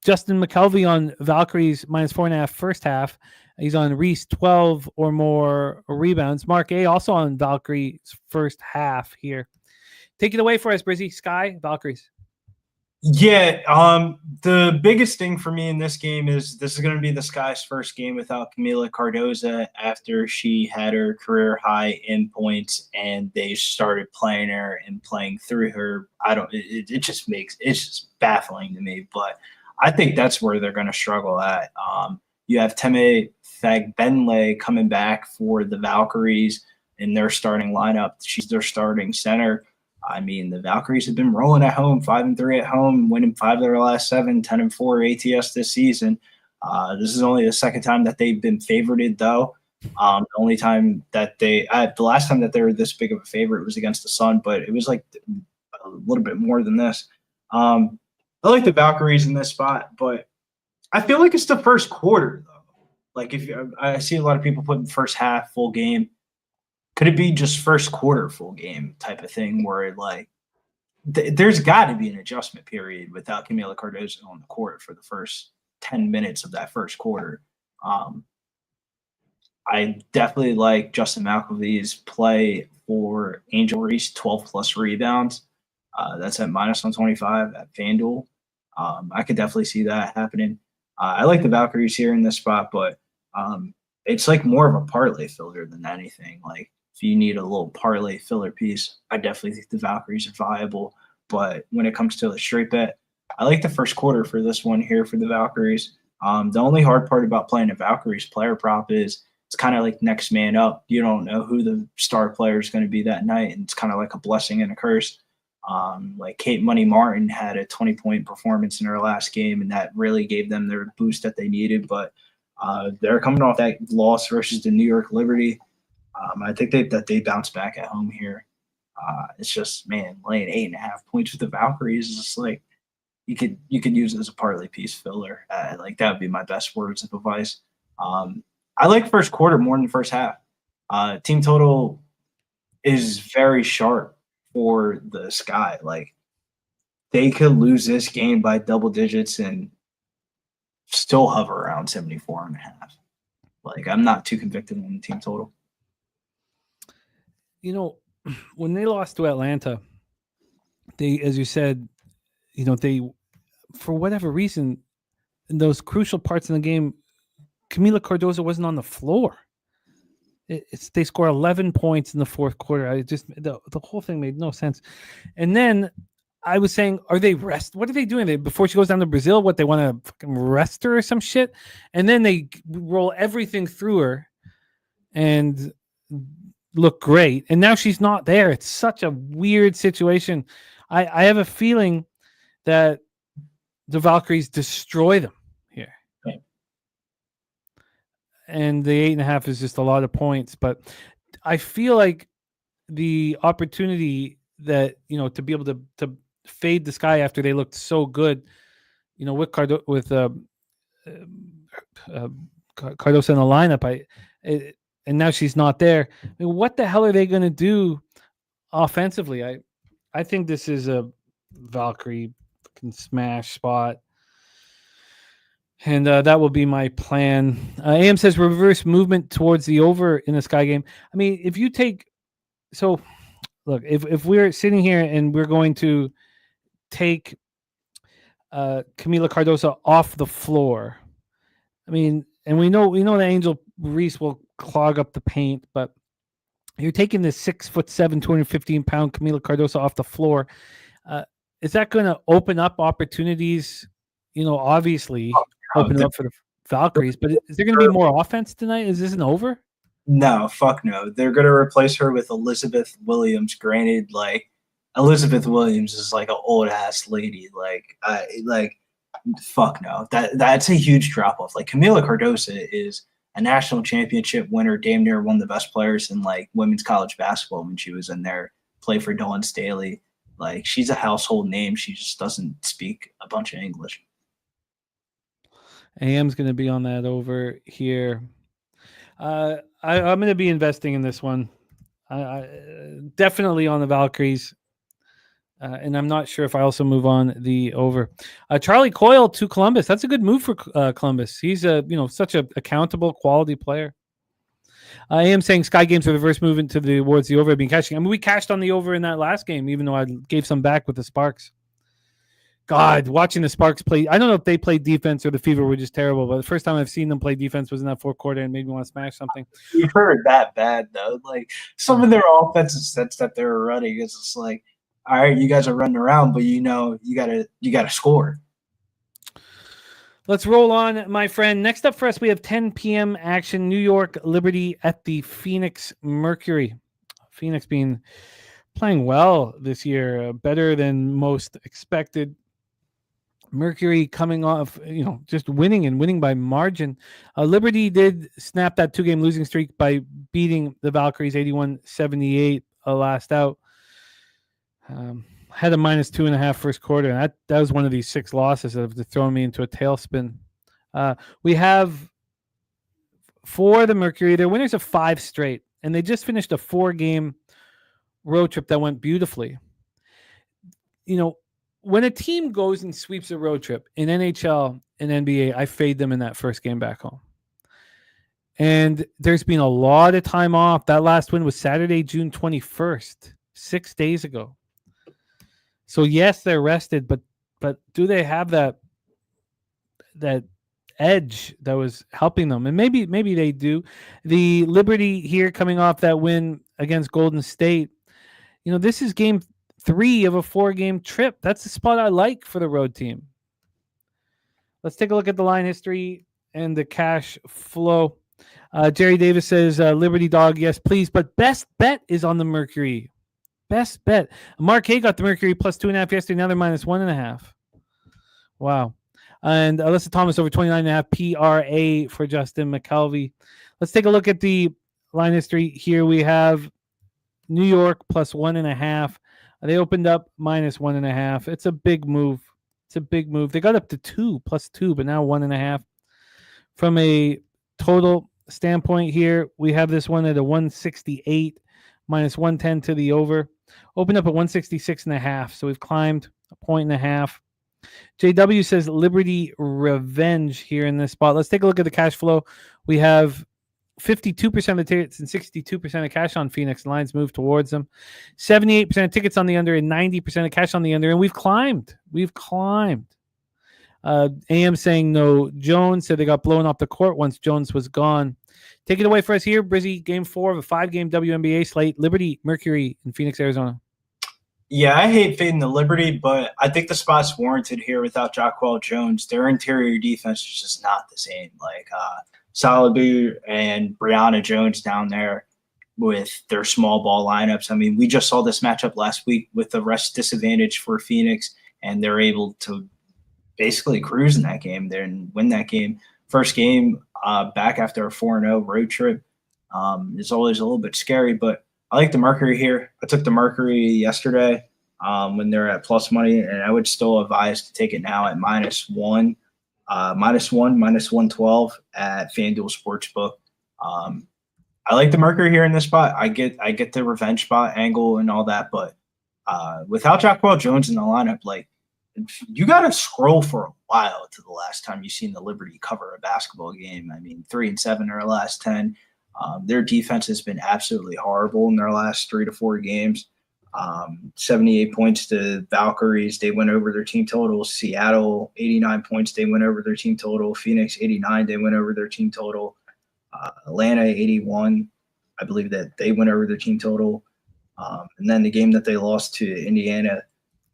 Justin McKelvey on Valkyries minus 4.5 first half. He's on Reese 12 or more rebounds. Mark A also on Valkyries first half here. Take it away for us, Brizzy. Sky, Valkyries. Yeah, the biggest thing for me in this game is this is going to be the Sky's first game without Camila Cardoza after she had her career high in points and they started playing her and playing through her. It's just baffling to me, but I think that's where they're going to struggle at. You have Teme Fagbenle coming back for the Valkyries in their starting lineup. She's their starting center. I mean, the Valkyries have been rolling at home, 5-3 at home, winning 5 of their last 7, 10-4 ATS this season. This is only the second time that they've been favorited, though. The only time that the last time that they were this big of a favorite was against the Sun, but it was like a little bit more than this. I like the Valkyries in this spot, but I feel like it's the first quarter though. Like I see a lot of people putting first half full game. Could it be just first quarter full game type of thing where like there's got to be an adjustment period without Camila Cardozo on the court for the first 10 minutes of that first quarter. I definitely like Justin McElvee's play for Angel Reese, 12 plus rebounds. That's at minus 125 at FanDuel. I could definitely see that happening. I like the Valkyries here in this spot, but it's like more of a parlay filler than anything. Like if you need a little parlay filler piece, I definitely think the Valkyries are viable. But when it comes to the straight bet, I like the first quarter for this one here for the Valkyries. The only hard part about playing a Valkyries player prop is it's kind of like next man up. You don't know who the star player is going to be that night, and it's kind of like a blessing and a curse. Like Kate Money Martin had a 20-point performance in her last game, and that really gave them their boost that they needed. But they're coming off that loss versus the New York Liberty. I think that they bounce back at home here. It's just, man, laying 8.5 points with the Valkyries is just like you could use it as a parlay piece filler. Like that would be my best words of advice. I like first quarter more than first half. Team total is very sharp for the Sky. Like they could lose this game by double digits and still hover around 74.5. Like I'm not too convicted on the team total. You know, when they lost to Atlanta, they, as you said, you know, they, for whatever reason, in those crucial parts in the game, Camila Cardozo wasn't on the floor. They score 11 points in the fourth quarter. The whole thing made no sense. And then I was saying, are they rest? What are they doing? Before she goes down to Brazil, what, they want to fucking rest her or some shit? And then they roll everything through her and look great. And now she's not there. It's such a weird situation. I have a feeling that the Valkyries destroy them here. Right. And the 8.5 is just a lot of points. But I feel like the opportunity that, you know, to be able to fade the Sky after they looked so good, you know, with Cardoso in the lineup, and now she's not there. I mean, what the hell are they going to do offensively? I think this is a Valkyrie fucking smash spot. And that will be my plan. AM says reverse movement towards the over in the Sky game. I mean, if you take... So, look, if we're sitting here and we're going to take Camila Cardozo off the floor, I mean, and we know that Angel Reese will clog up the paint, but you're taking this 6'7", 215-pound Camila Cardozo off the floor. Is that going to open up opportunities? You know, obviously open it up for the Valkyries, but is there going to be more offense tonight? Is this an over? No, fuck no. They're going to replace her with Elizabeth Williams. Granted, like Elizabeth Williams is like an old ass lady. Like fuck no. That's a huge drop off. Like Camila Cardozo is a national championship winner, damn near one of the best players in like women's college basketball when she was in there. Play for Dawn Staley. Like she's a household name. She just doesn't speak a bunch of English. AM's going to be on that over here. I'm going to be investing in this one. Definitely on the Valkyries. And I'm not sure if I also move on the over. Charlie Coyle to Columbus. That's a good move for Columbus. He's such a accountable quality player. I am saying Sky games are reverse movement towards the over. I've been cashing. I mean, we cashed on the over in that last game, even though I gave some back with the Sparks. God, watching the Sparks play, I don't know if they played defense or the Fever were just terrible, but the first time I've seen them play defense was in that fourth quarter and made me want to smash something. You've heard that bad, though. Like, some of their offensive sets that they were running, it's just like, all right, you guys are running around, but you gotta score. Let's roll on, my friend. Next up for us, we have 10 p.m. action, New York Liberty at the Phoenix Mercury. Phoenix been playing well this year, better than most expected. Mercury coming off, just winning by margin. Liberty did snap that 2-game losing streak by beating the Valkyries 81-78 last out. Had a -2.5 first quarter, and that was one of these 6 losses that have thrown me into a tailspin. We have for the Mercury, they're winners of 5 straight, and they just finished a 4-game road trip that went beautifully. When a team goes and sweeps a road trip in NHL and NBA, I fade them in that first game back home. And there's been a lot of time off. That last win was Saturday, June 21st, 6 days ago. So yes, they're rested, but do they have that edge that was helping them? And maybe they do. The Liberty here coming off that win against Golden State. This is game 3 of a 4-game trip. That's the spot I like for the road team. Let's take a look at the line history and the cash flow. Jerry Davis says, Liberty dog, yes, please. But best bet is on the Mercury. Best bet. Mark Hay got the Mercury +2.5 yesterday. Now they're -1.5. Wow. And Alyssa Thomas over 29.5 PRA for Justin McKelvey. Let's take a look at the line history. Here we have New York +1.5. They opened up -1.5. It's a big move. They got up to +2, but now 1.5. From a total standpoint here, we have this one at a 168, -110 to the over. Opened up at 166.5, so we've climbed 1.5 points. JW says Liberty revenge here in this spot. Let's take a look at the cash flow. We have 52% of the tickets and 62% of cash on Phoenix. The lines move towards them. 78% of tickets on the under and 90% of cash on the under. And we've climbed. AM saying no. Jones said they got blown off the court once Jones was gone. Take it away for us here, Brizzy. Game 4 of a 5-game WNBA slate. Liberty, Mercury in Phoenix, Arizona. Yeah, I hate fading the Liberty, but I think the spot's warranted here without Jacquel Jones. Their interior defense is just not the same. Salabu and Brianna Jones down there with their small ball lineups. I mean, we just saw this matchup last week with the rest disadvantage for Phoenix, and they're able to basically cruise in that game there and win that game. First game back after a 4-0 road trip is always a little bit scary, but I like the Mercury here. I took the Mercury yesterday when they're at plus money, and I would still advise to take it now at -1, -112 at FanDuel Sportsbook. I like the Mercury here in this spot. I get the revenge spot angle and all that, but without Jacquel Jones in the lineup, you got to scroll for a while to the last time you've seen the Liberty cover a basketball game. I mean, 3-7 are last 10. Their defense has been absolutely horrible in their last 3 to 4 games. 78 points to Valkyries. They went over their team total. Seattle, 89 points. They went over their team total. Phoenix, 89. They went over their team total. Atlanta, 81. I believe that they went over their team total. And then the game that they lost to Indiana,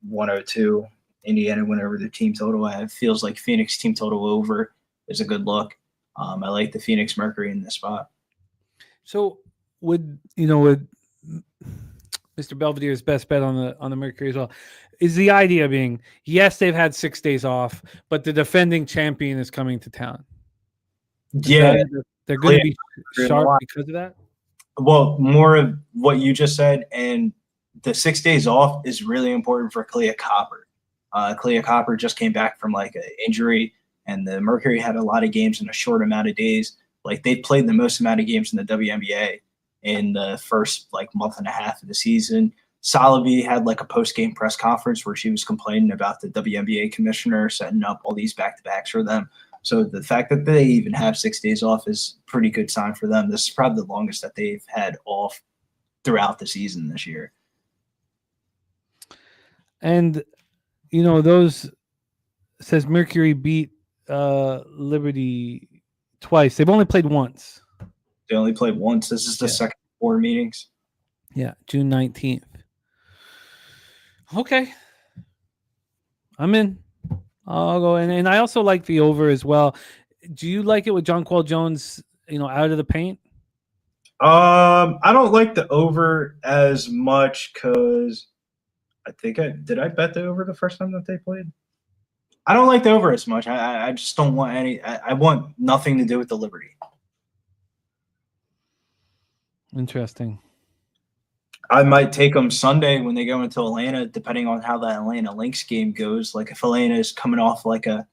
102. Indiana went over their team total. It feels like Phoenix team total over is a good look. I like the Phoenix Mercury in this spot. So would Mr. Belvedere's best bet on the Mercury as well? Is the idea being, yes, they've had 6 days off, but the defending champion is coming to town? Yeah. They're going to be sharp because of that? Well, more of what you just said, and the 6 days off is really important for Clea Copper. Clea Copper just came back from an injury, and the Mercury had a lot of games in a short amount of days. They played the most amount of games in the WNBA in the first month and a half of the season. Salabi had a post-game press conference where she was complaining about the WNBA commissioner setting up all these back-to-backs for them. So the fact that they even have 6 days off is a pretty good sign for them. This is probably the longest that they've had off throughout the season this year. And, those says Mercury beat Liberty twice. They've only played once. They only played once. This is the second 4 meetings. Yeah, June 19th. Okay. I'm in. I'll go in. And I also like the over as well. Do you like it with Jonquel Jones, out of the paint? I don't like the over as much because I think did I bet the over the first time that they played? I don't like the over as much. I just don't want any. I want nothing to do with the Liberty. Interesting. I might take them Sunday when they go into Atlanta, depending on how that Atlanta Lynx game goes. Like if Atlanta is coming off like a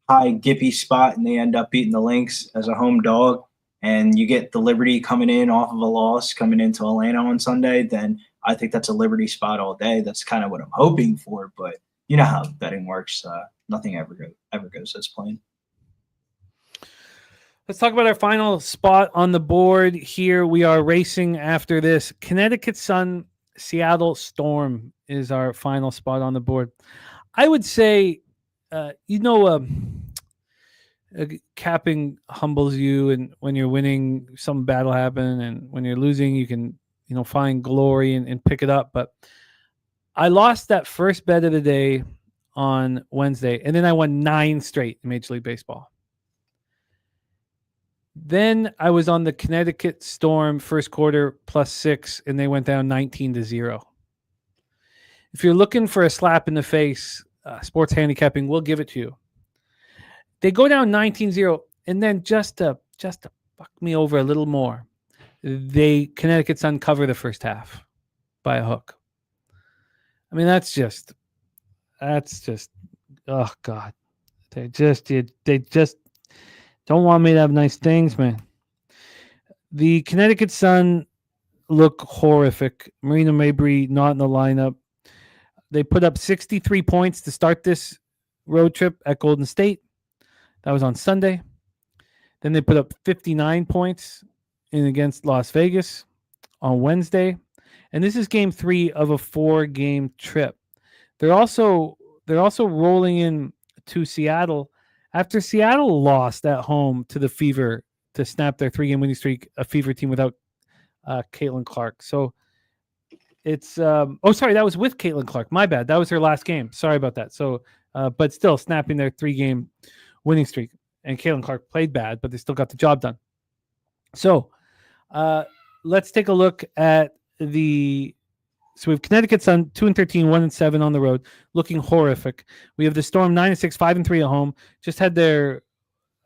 high Gippy spot and they end up beating the Lynx as a home dog, and you get the Liberty coming in off of a loss coming into Atlanta on Sunday, then I think that's a Liberty spot all day. That's kind of what I'm hoping for. But you know how betting works. Nothing ever goes as planned. Let's talk about our final spot on the board here. We are racing after this. Connecticut Sun, Seattle Storm is our final spot on the board. I would say, capping humbles you, and when you're winning, some bad will happen, and when you're losing, you can, find glory and pick it up. But I lost that first bet of the day on Wednesday, and then I won 9 straight in Major League Baseball. Then I was on the Connecticut Storm first quarter +6, and they went down 19-0. If you're looking for a slap in the face, sports handicapping will give it to you. They go down 19-0, and then just to fuck me over a little more, Connecticut's uncover the first half by a hook. I mean, that's just, oh God, they just don't want me to have nice things, man. The Connecticut Sun look horrific. Marina Mabry not in the lineup. They put up 63 points to start this road trip at Golden State. That was on Sunday. Then they put up 59 points against Las Vegas on Wednesday. And this is game 3 of a 4-game trip. They're also rolling in to Seattle after Seattle lost at home to the Fever to snap their 3-game winning streak, a Fever team without Caitlin Clark. So it's that was with Caitlin Clark. My bad. That was her last game. Sorry about that. So but still snapping their 3-game winning streak. And Caitlin Clark played bad, but they still got the job done. So let's take a look at so we have Connecticut Sun 2-13, 1-7 on the road, looking horrific. We have the Storm 9-6, 5-3 at home. Just had their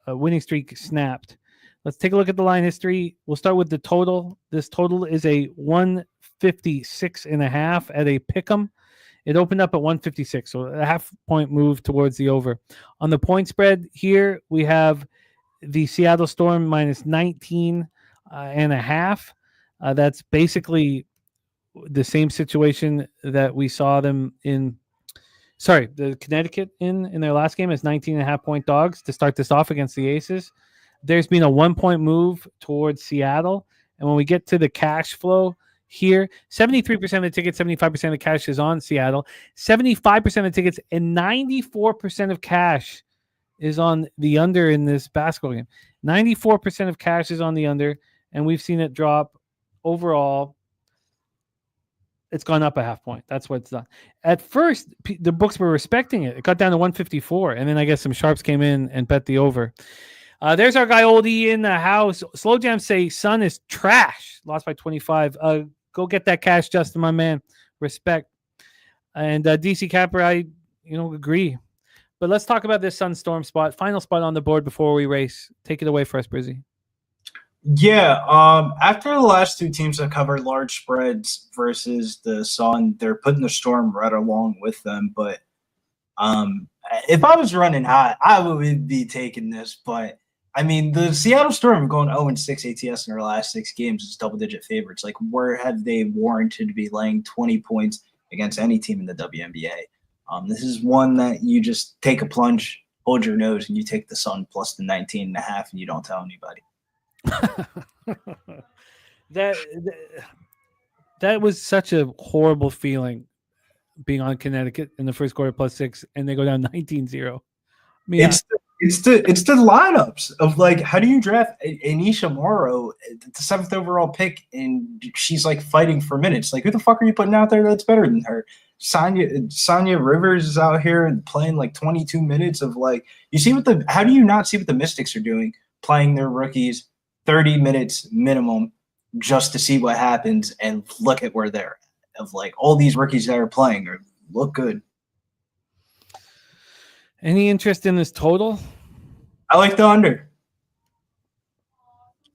winning streak snapped. Let's take a look at the line history. We'll start with the total. This total is a 156.5 at a pick'em. It opened up at 156, so a half-point move towards the over. On the point spread here, we have the Seattle Storm minus 19.5. That's basically the same situation that we saw them in. Sorry, the Connecticut in their last game as 19.5-point dogs to start this off against the Aces. There's been a 1-point move towards Seattle, and when we get to the cash flow here, 73% of the tickets, 75% of the cash is on Seattle. 75% of the tickets and 94% of cash is on the under in this basketball game. 94% of cash is on the under, and we've seen it drop overall. It's gone up a half point. That's what it's done. At first, the books were respecting it. It got down to 154, and then I guess some sharps came in and bet the over. There's our guy Old E in the house. Slow Jam say Sun is trash. Lost by 25. Go get that cash, Justin, my man. Respect. And DC Capper, I agree. But let's talk about this Sun Storm spot. Final spot on the board before we race. Take it away for us, Brizzy. Yeah, after the last 2 teams that covered large spreads versus the Sun, they're putting the Storm right along with them. But if I was running hot, I would be taking this. But I mean, the Seattle Storm going 0-6 ATS in their last 6 games is double-digit favorites. Like, where have they warranted to be laying 20 points against any team in the WNBA? This is one that you just take a plunge, hold your nose, and you take the Sun plus the 19.5, and you don't tell anybody. That was such a horrible feeling, being on Connecticut in the first quarter +6, and they go down 19-0. I mean, It's the lineups of, like, how do you draft Anisha Morrow, the 7th overall pick, and she's like fighting for minutes? Like, who the fuck are you putting out there that's better than her? Sonya Rivers is out here playing like 22 minutes of, like, how do you not see what the Mystics are doing, playing their rookies 30 minutes minimum just to see what happens, and look at where they're at, of, like, all these rookies that are playing look good. Any interest in this total? I like the under.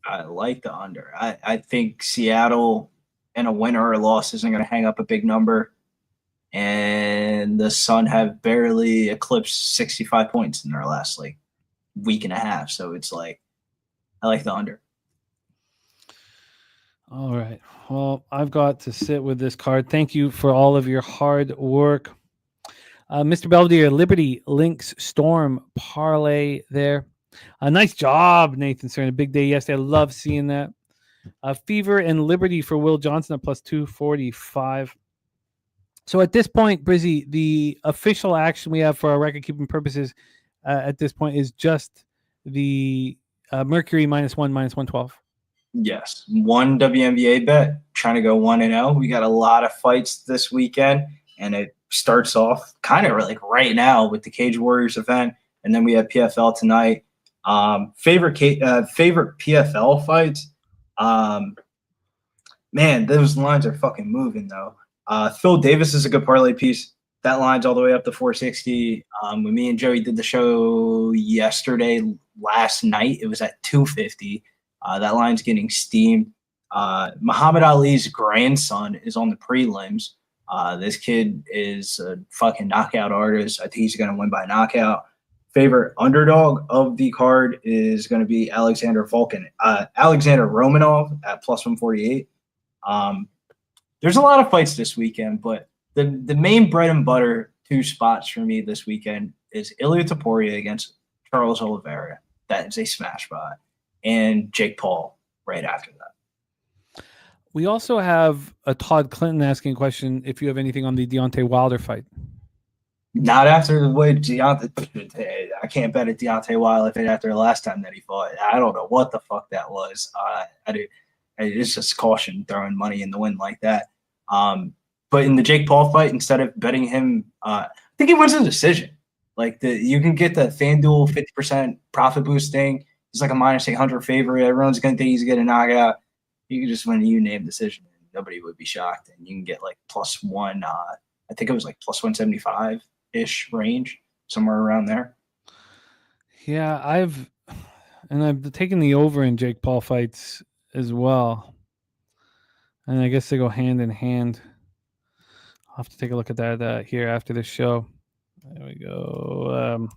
I think Seattle and a win or a loss isn't going to hang up a big number. And the Sun have barely eclipsed 65 points in their last like week and a half. So it's like, I like the under. All right. Well, I've got to sit with this card. Thank you for all of your hard work. Mr. Belvedere, Liberty, Lynx, Storm, parlay there. Nice job, Nathan Stern. A big day yesterday. I love seeing that. Fever and Liberty for Will Johnson at plus 245. So at this point, Brizzy, the official action we have for our record-keeping purposes at this point is just the Mercury -1, -112. Yes. One WNBA bet, trying to go 1-0. We got a lot of fights this weekend, and it starts off kind of like right now with the Cage Warriors event, and then we have PFL tonight. Favorite PFL fights? Man, those lines are fucking moving, though. Phil Davis is a good parlay piece. That line's all the way up to 460. When me and Joey did the show last night, it was at 250. That line's getting steamed. Muhammad Ali's grandson is on the prelims. This kid is a fucking knockout artist. I think he's going to win by knockout. Favorite underdog of the card is going to be Alexander Romanov at plus 148. There's a lot of fights this weekend, but the main bread and butter 2 spots for me this weekend is Ilia Topuria against Charles Oliveira. That is a smash spot. And Jake Paul right after that. We also have a Todd Clinton asking a question if you have anything on the Deontay Wilder fight. Not after the way Deontay. I can't bet at Deontay Wilder fight after the last time that he fought. I don't know what the fuck that was. It's just caution throwing money in the wind like that. But in the Jake Paul fight, instead of betting him, I think he wins a decision. Like you can get the FanDuel 50% profit boosting. He's like a -800 favorite. Everyone's gonna think he's gonna knock out. You can just win a unanimous decision, and nobody would be shocked. And you can get like +1. I think it was like +175-ish range, somewhere around there. Yeah, I've taken the over in Jake Paul fights as well, and I guess they go hand in hand. I'll have to take a look at that here after the show. There we go.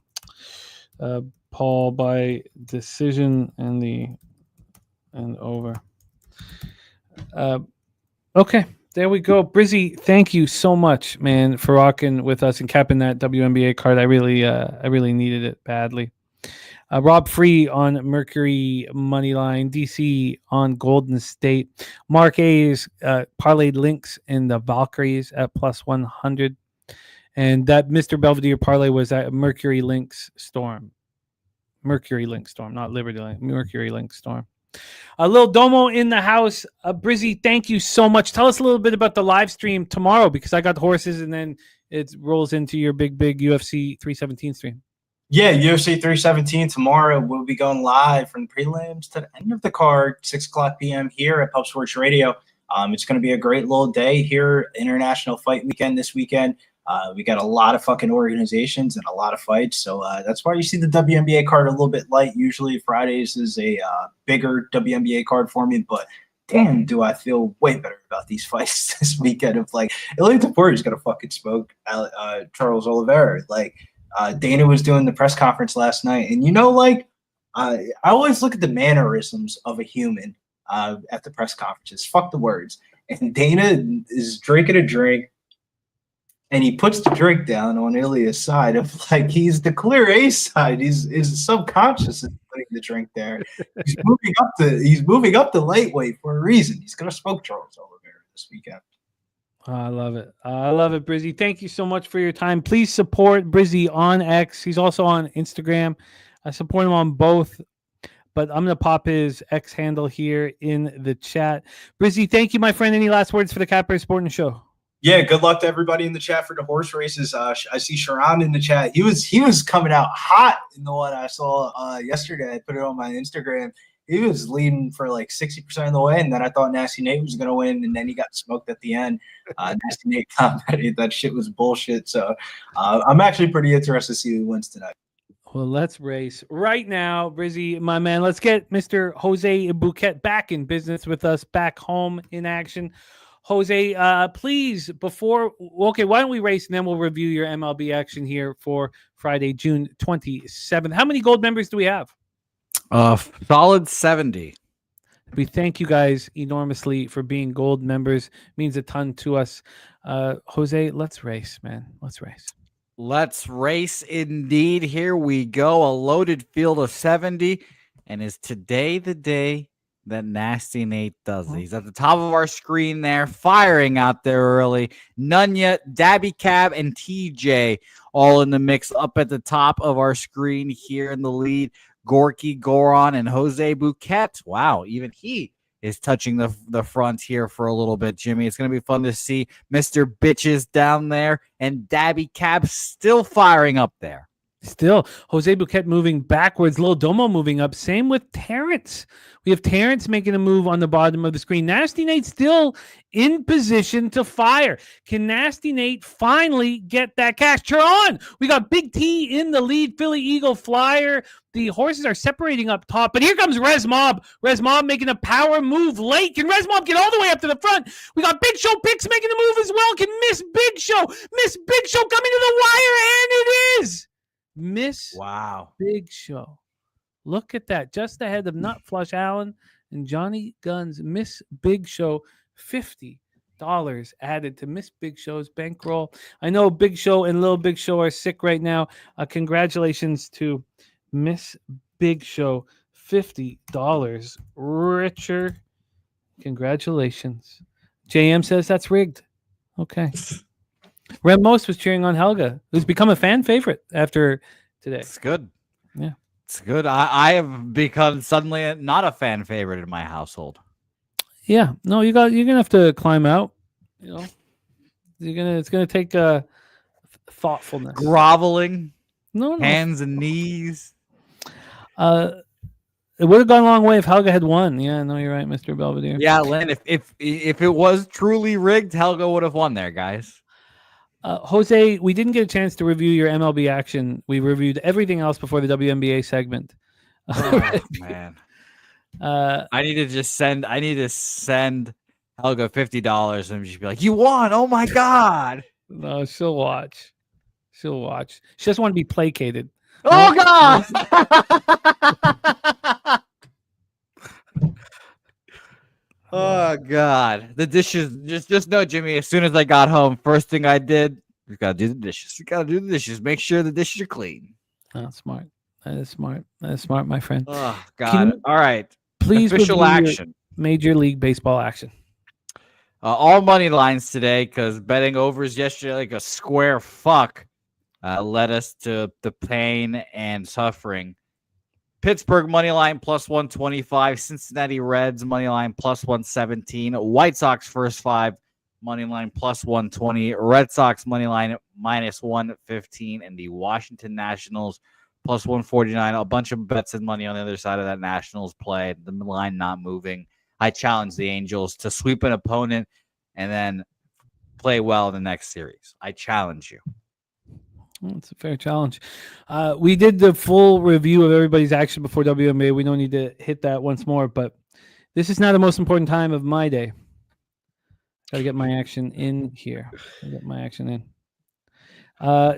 Paul by decision and over. Okay, there we go. Brizzy, thank you so much, man, for rocking with us and capping that WNBA card. I really needed it badly. Rob Free on Mercury Moneyline, DC on Golden State. Mark A's parlayed links in the Valkyries at plus 100. And that Mr. Belvedere parlay was at Mercury Links Storm. Mercury Link Storm, not Liberty Link. Mercury Link Storm. A little Domo in the house. Brizzy, thank you so much. Tell us a little bit about the live stream tomorrow, because I got the horses and then it rolls into your big UFC 317 stream. Yeah, UFC 317 tomorrow. We'll be going live from the prelims to the end of the card, 6 o'clock p.m. here at Pub Sports Radio. It's going to be a great little day here, International Fight Weekend this weekend. We got a lot of fucking organizations and a lot of fights. So that's why you see the WNBA card a little bit light. Usually Fridays is a bigger WNBA card for me, but damn, do I feel way better about these fights this weekend of like, Ilia Topuria is going to fucking smoke Charles Oliveira. Like Dana was doing the press conference last night. And I always look at the mannerisms of a human at the press conferences. Fuck the words. And Dana is drinking a drink. And he puts the drink down on Ilia's side of like he's the clear A side. His subconscious is putting the drink there. He's moving up the lightweight for a reason. He's gonna smoke Charles Oliveira this weekend. I love it. I love it, Brizzy. Thank you so much for your time. Please support Brizzy on X. He's also on Instagram. I support him on both, but I'm gonna pop his X handle here in the chat. Brizzy, thank you, my friend. Any last words for the Catberry Sporting Show? Yeah, good luck to everybody in the chat for the horse races. I see Sharon in the chat. He was coming out hot in the one I saw yesterday. I put it on my Instagram. He was leading for like 60% of the way, and then I thought Nasty Nate was going to win, and then he got smoked at the end. Nasty Nate thought that shit was bullshit. So I'm actually pretty interested to see who wins tonight. Well, let's race right now, Brizzy, my man. Let's get Mr. Jose Bouquet back in business with us, back home in action. Jose, please, why don't we race and then we'll review your MLB action here for Friday, June 27th. How many gold members do we have? Solid 70. We thank you guys enormously for being gold members. It means a ton to us. Jose, let's race, man. Let's race. Let's race indeed. Here we go. A loaded field of 70. And is today the day that Nasty Nate does it? He's at the top of our screen there, firing out there early. Nunya, Dabby Cab, and TJ all in the mix up at the top of our screen here in the lead. Gorky, Goron, and Jose Bouquet. Wow, even he is touching the front here for a little bit, Jimmy. It's going to be fun to see Mr. Bitches down there and Dabby Cab still firing up there. Still, Jose Bouquet moving backwards, Lil Domo moving up. Same with Terrence. We have Terrence making a move on the bottom of the screen. Nasty Nate still in position to fire. Can Nasty Nate finally get that cash? Churon, we got Big T in the lead. Philly Eagle Flyer. The horses are separating up top, but here comes Rez Mob. Rez Mob making a power move late. Can Rez Mob get all the way up to the front? We got Big Show Picks making the move as well. Can Miss Big Show coming to the wire? And it is Miss Big Show. Look at that. Just ahead of Nut Flush Allen and Johnny Gunn's Miss Big Show. $50 added to Miss Big Show's bankroll. I know Big Show and Little Big Show are sick right now. Congratulations to Miss Big Show. $50 richer. Congratulations. JM says that's rigged. Okay. Rem Most was cheering on Helga, who's become a fan favorite after today. It's good. Yeah. It's good. I have become suddenly not a fan favorite in my household. Yeah. No, you're gonna have to climb out. You know, it's gonna take thoughtfulness. Groveling. No. Hands and knees. It would have gone a long way if Helga had won. Yeah, no, you're right, Mr. Belvedere. Yeah, Len, if it was truly rigged, Helga would have won there, guys. Jose, we didn't get a chance to review your MLB action. We reviewed everything else before the WNBA segment. Oh, man. I need to send Helga $50 and she'd be like, "You won! Oh my God!" No, she'll watch. She doesn't want to be placated. Oh God! Oh God! The dishes. Just know, Jimmy. As soon as I got home, first thing I did, we gotta do the dishes. Make sure the dishes are clean. Oh, smart. That is smart, my friend. Oh God! All right. Please official action. Major League Baseball action. All money lines today because betting overs yesterday like a square fuck led us to the pain and suffering. Pittsburgh money line plus 125, Cincinnati Reds money line plus 117, White Sox first five money line plus 120, Red Sox money line minus 115, and the Washington Nationals plus 149. A bunch of bets and money on the other side of that Nationals play. The line not moving. I challenge the Angels to sweep an opponent and then play well in the next series. I challenge you. Well, it's a fair challenge. We did the full review of everybody's action before WNBA. We don't need to hit that once more, but this is now the most important time of my day. Got to get my action in here.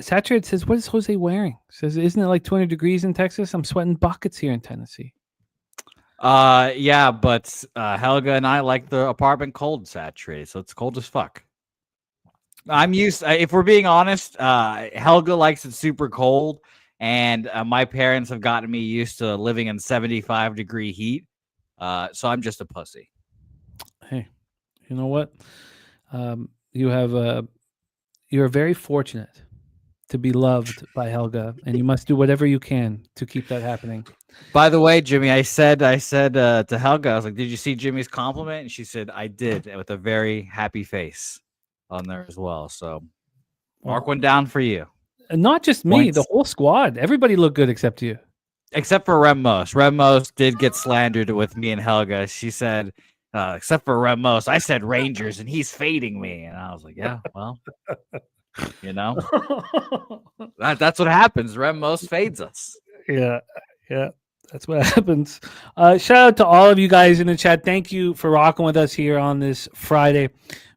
Saturate says, "What is Jose wearing?" Says, "Isn't it like 200 degrees in Texas? I'm sweating buckets here in Tennessee." Yeah, but Helga and I like the apartment cold, Saturate, so it's cold as fuck. I'm used. If we're being honest, Helga likes it super cold, and my parents have gotten me used to living in 75-degree heat. So I'm just a pussy. Hey, you know what? You're very fortunate to be loved by Helga, and you must do whatever you can to keep that happening. By the way, Jimmy, I said to Helga, I was like, "Did you see Jimmy's compliment?" And she said, "I did," with a very happy face on there as well. So mark one down for you. And not just me, the whole squad. Everybody looked good except you. Except for Remos. Remos did get slandered with me and Helga. She said, except for Remos, I said Rangers and he's fading me. And I was like, yeah, well, you know, that's what happens. Remos fades us. Yeah. That's what happens. Shout out to all of you guys in the chat. Thank you for rocking with us here on this Friday.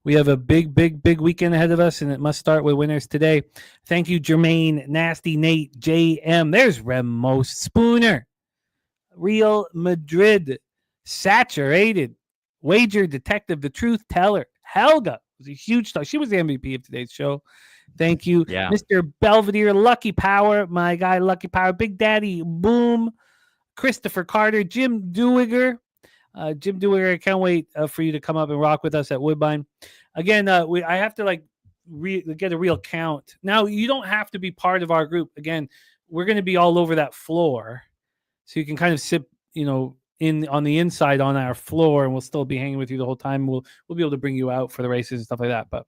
We have a big weekend ahead of us, and it must start with winners today. Thank you, Jermaine, Nasty Nate, JM. There's Remos Spooner. Real Madrid. Saturated. Wager Detective, the Truth Teller. Helga was a huge star. She was the MVP of today's show. Thank you. Yeah. Mr. Belvedere, Lucky Power, my guy, Lucky Power, Big Daddy, Boom, Christopher Carter, Jim Dewiger. Jim Dewiger, I can't wait for you to come up and rock with us at Woodbine. Again, I have to get a real count. Now, you don't have to be part of our group. Again, we're going to be all over that floor. So you can kind of sit, in on the inside on our floor, and we'll still be hanging with you the whole time. We'll be able to bring you out for the races and stuff like that. But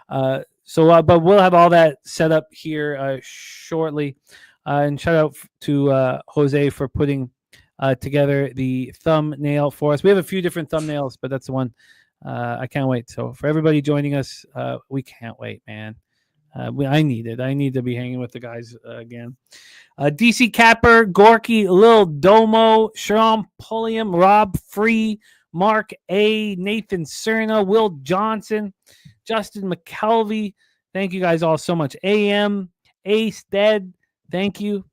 but we'll have all that set up here shortly. And shout out to Jose for putting together the thumbnail for us. We have a few different thumbnails, but that's the one I can't wait. So for everybody joining us, we can't wait, man. I need it. I need to be hanging with the guys again. DC Capper, Gorky, Lil Domo, Sean Pulliam, Rob Free, Mark A, Nathan Cerna, Will Johnson, Justin McKelvey. Thank you guys all so much. AM, Ace Dead, thank you.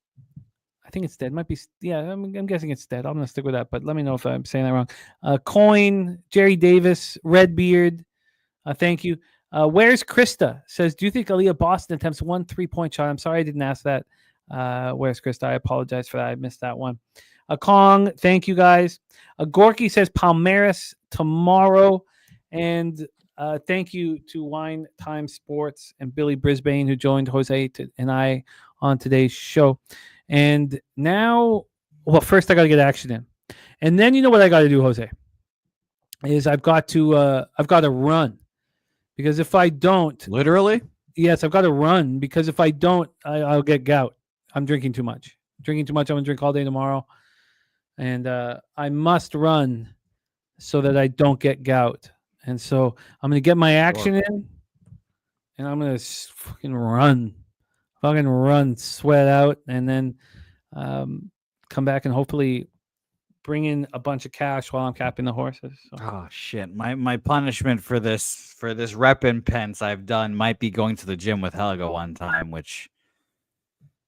I think it's dead. Might be, yeah, I'm guessing it's dead. I'm going to stick with that, but let me know if I'm saying that wrong. Coin, Jerry Davis, Redbeard, thank you. Where's Krista? Says, do you think Aaliyah Boston attempts 1 3-point shot? I'm sorry I didn't ask that. Where's Krista? I apologize for that. I missed that one. Kong, thank you guys. Gorky says Palmeiras tomorrow. And thank you to Wine Time Sports and Billy Brisbane, who joined Jose and I on today's show. And now, well, first I got to get action in. And then you know what I got to do, Jose? Is I've got to run. Because if I don't... Literally? Yes, I've got to run. Because if I don't, I'll get gout. I'm drinking too much. I'm going to drink all day tomorrow. And I must run so that I don't get gout. And so I'm going to get my action in. And I'm going to fucking run. Sweat out. And then come back and hopefully bring in a bunch of cash while I'm capping the horses. So. Oh shit! My punishment for this rep and pence I've done might be going to the gym with Helga one time, which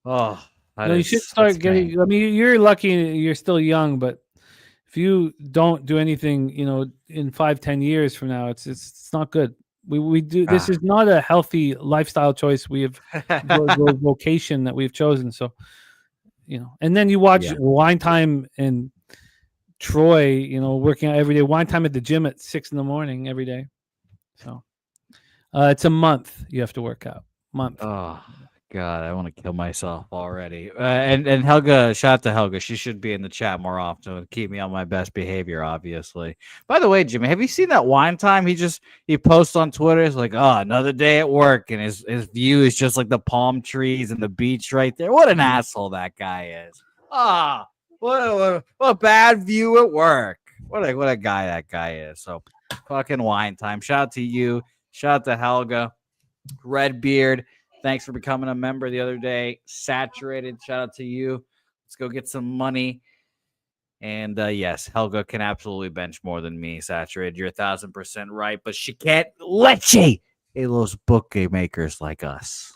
you should start getting. I mean, you're lucky you're still young, but if you don't do anything, in 5-10 years from now, it's not good. We do. This is not a healthy lifestyle choice. We have the vocation that we've chosen. So, and then you watch Wine Time and Troy, working out every day. Wine Time at the gym at 6 a.m. every day. So it's a month you have to work out. Month. Oh God, I want to kill myself already. And Helga, shout out to Helga. She should be in the chat more often and keep me on my best behavior, obviously. By the way, Jimmy, have you seen that Wine Time? He posts on Twitter. It's like, another day at work, and his view is just like the palm trees and the beach right there. What an asshole that guy is. What a bad view at work. What a guy that guy is. So fucking Wine Time. Shout out to you. Shout out to Helga. Redbeard. Thanks for becoming a member the other day. Saturated. Shout out to you. Let's go get some money. And yes, Helga can absolutely bench more than me. Saturated. You're 1,000% right, but she can't let you. Hey, those bookmakers like us.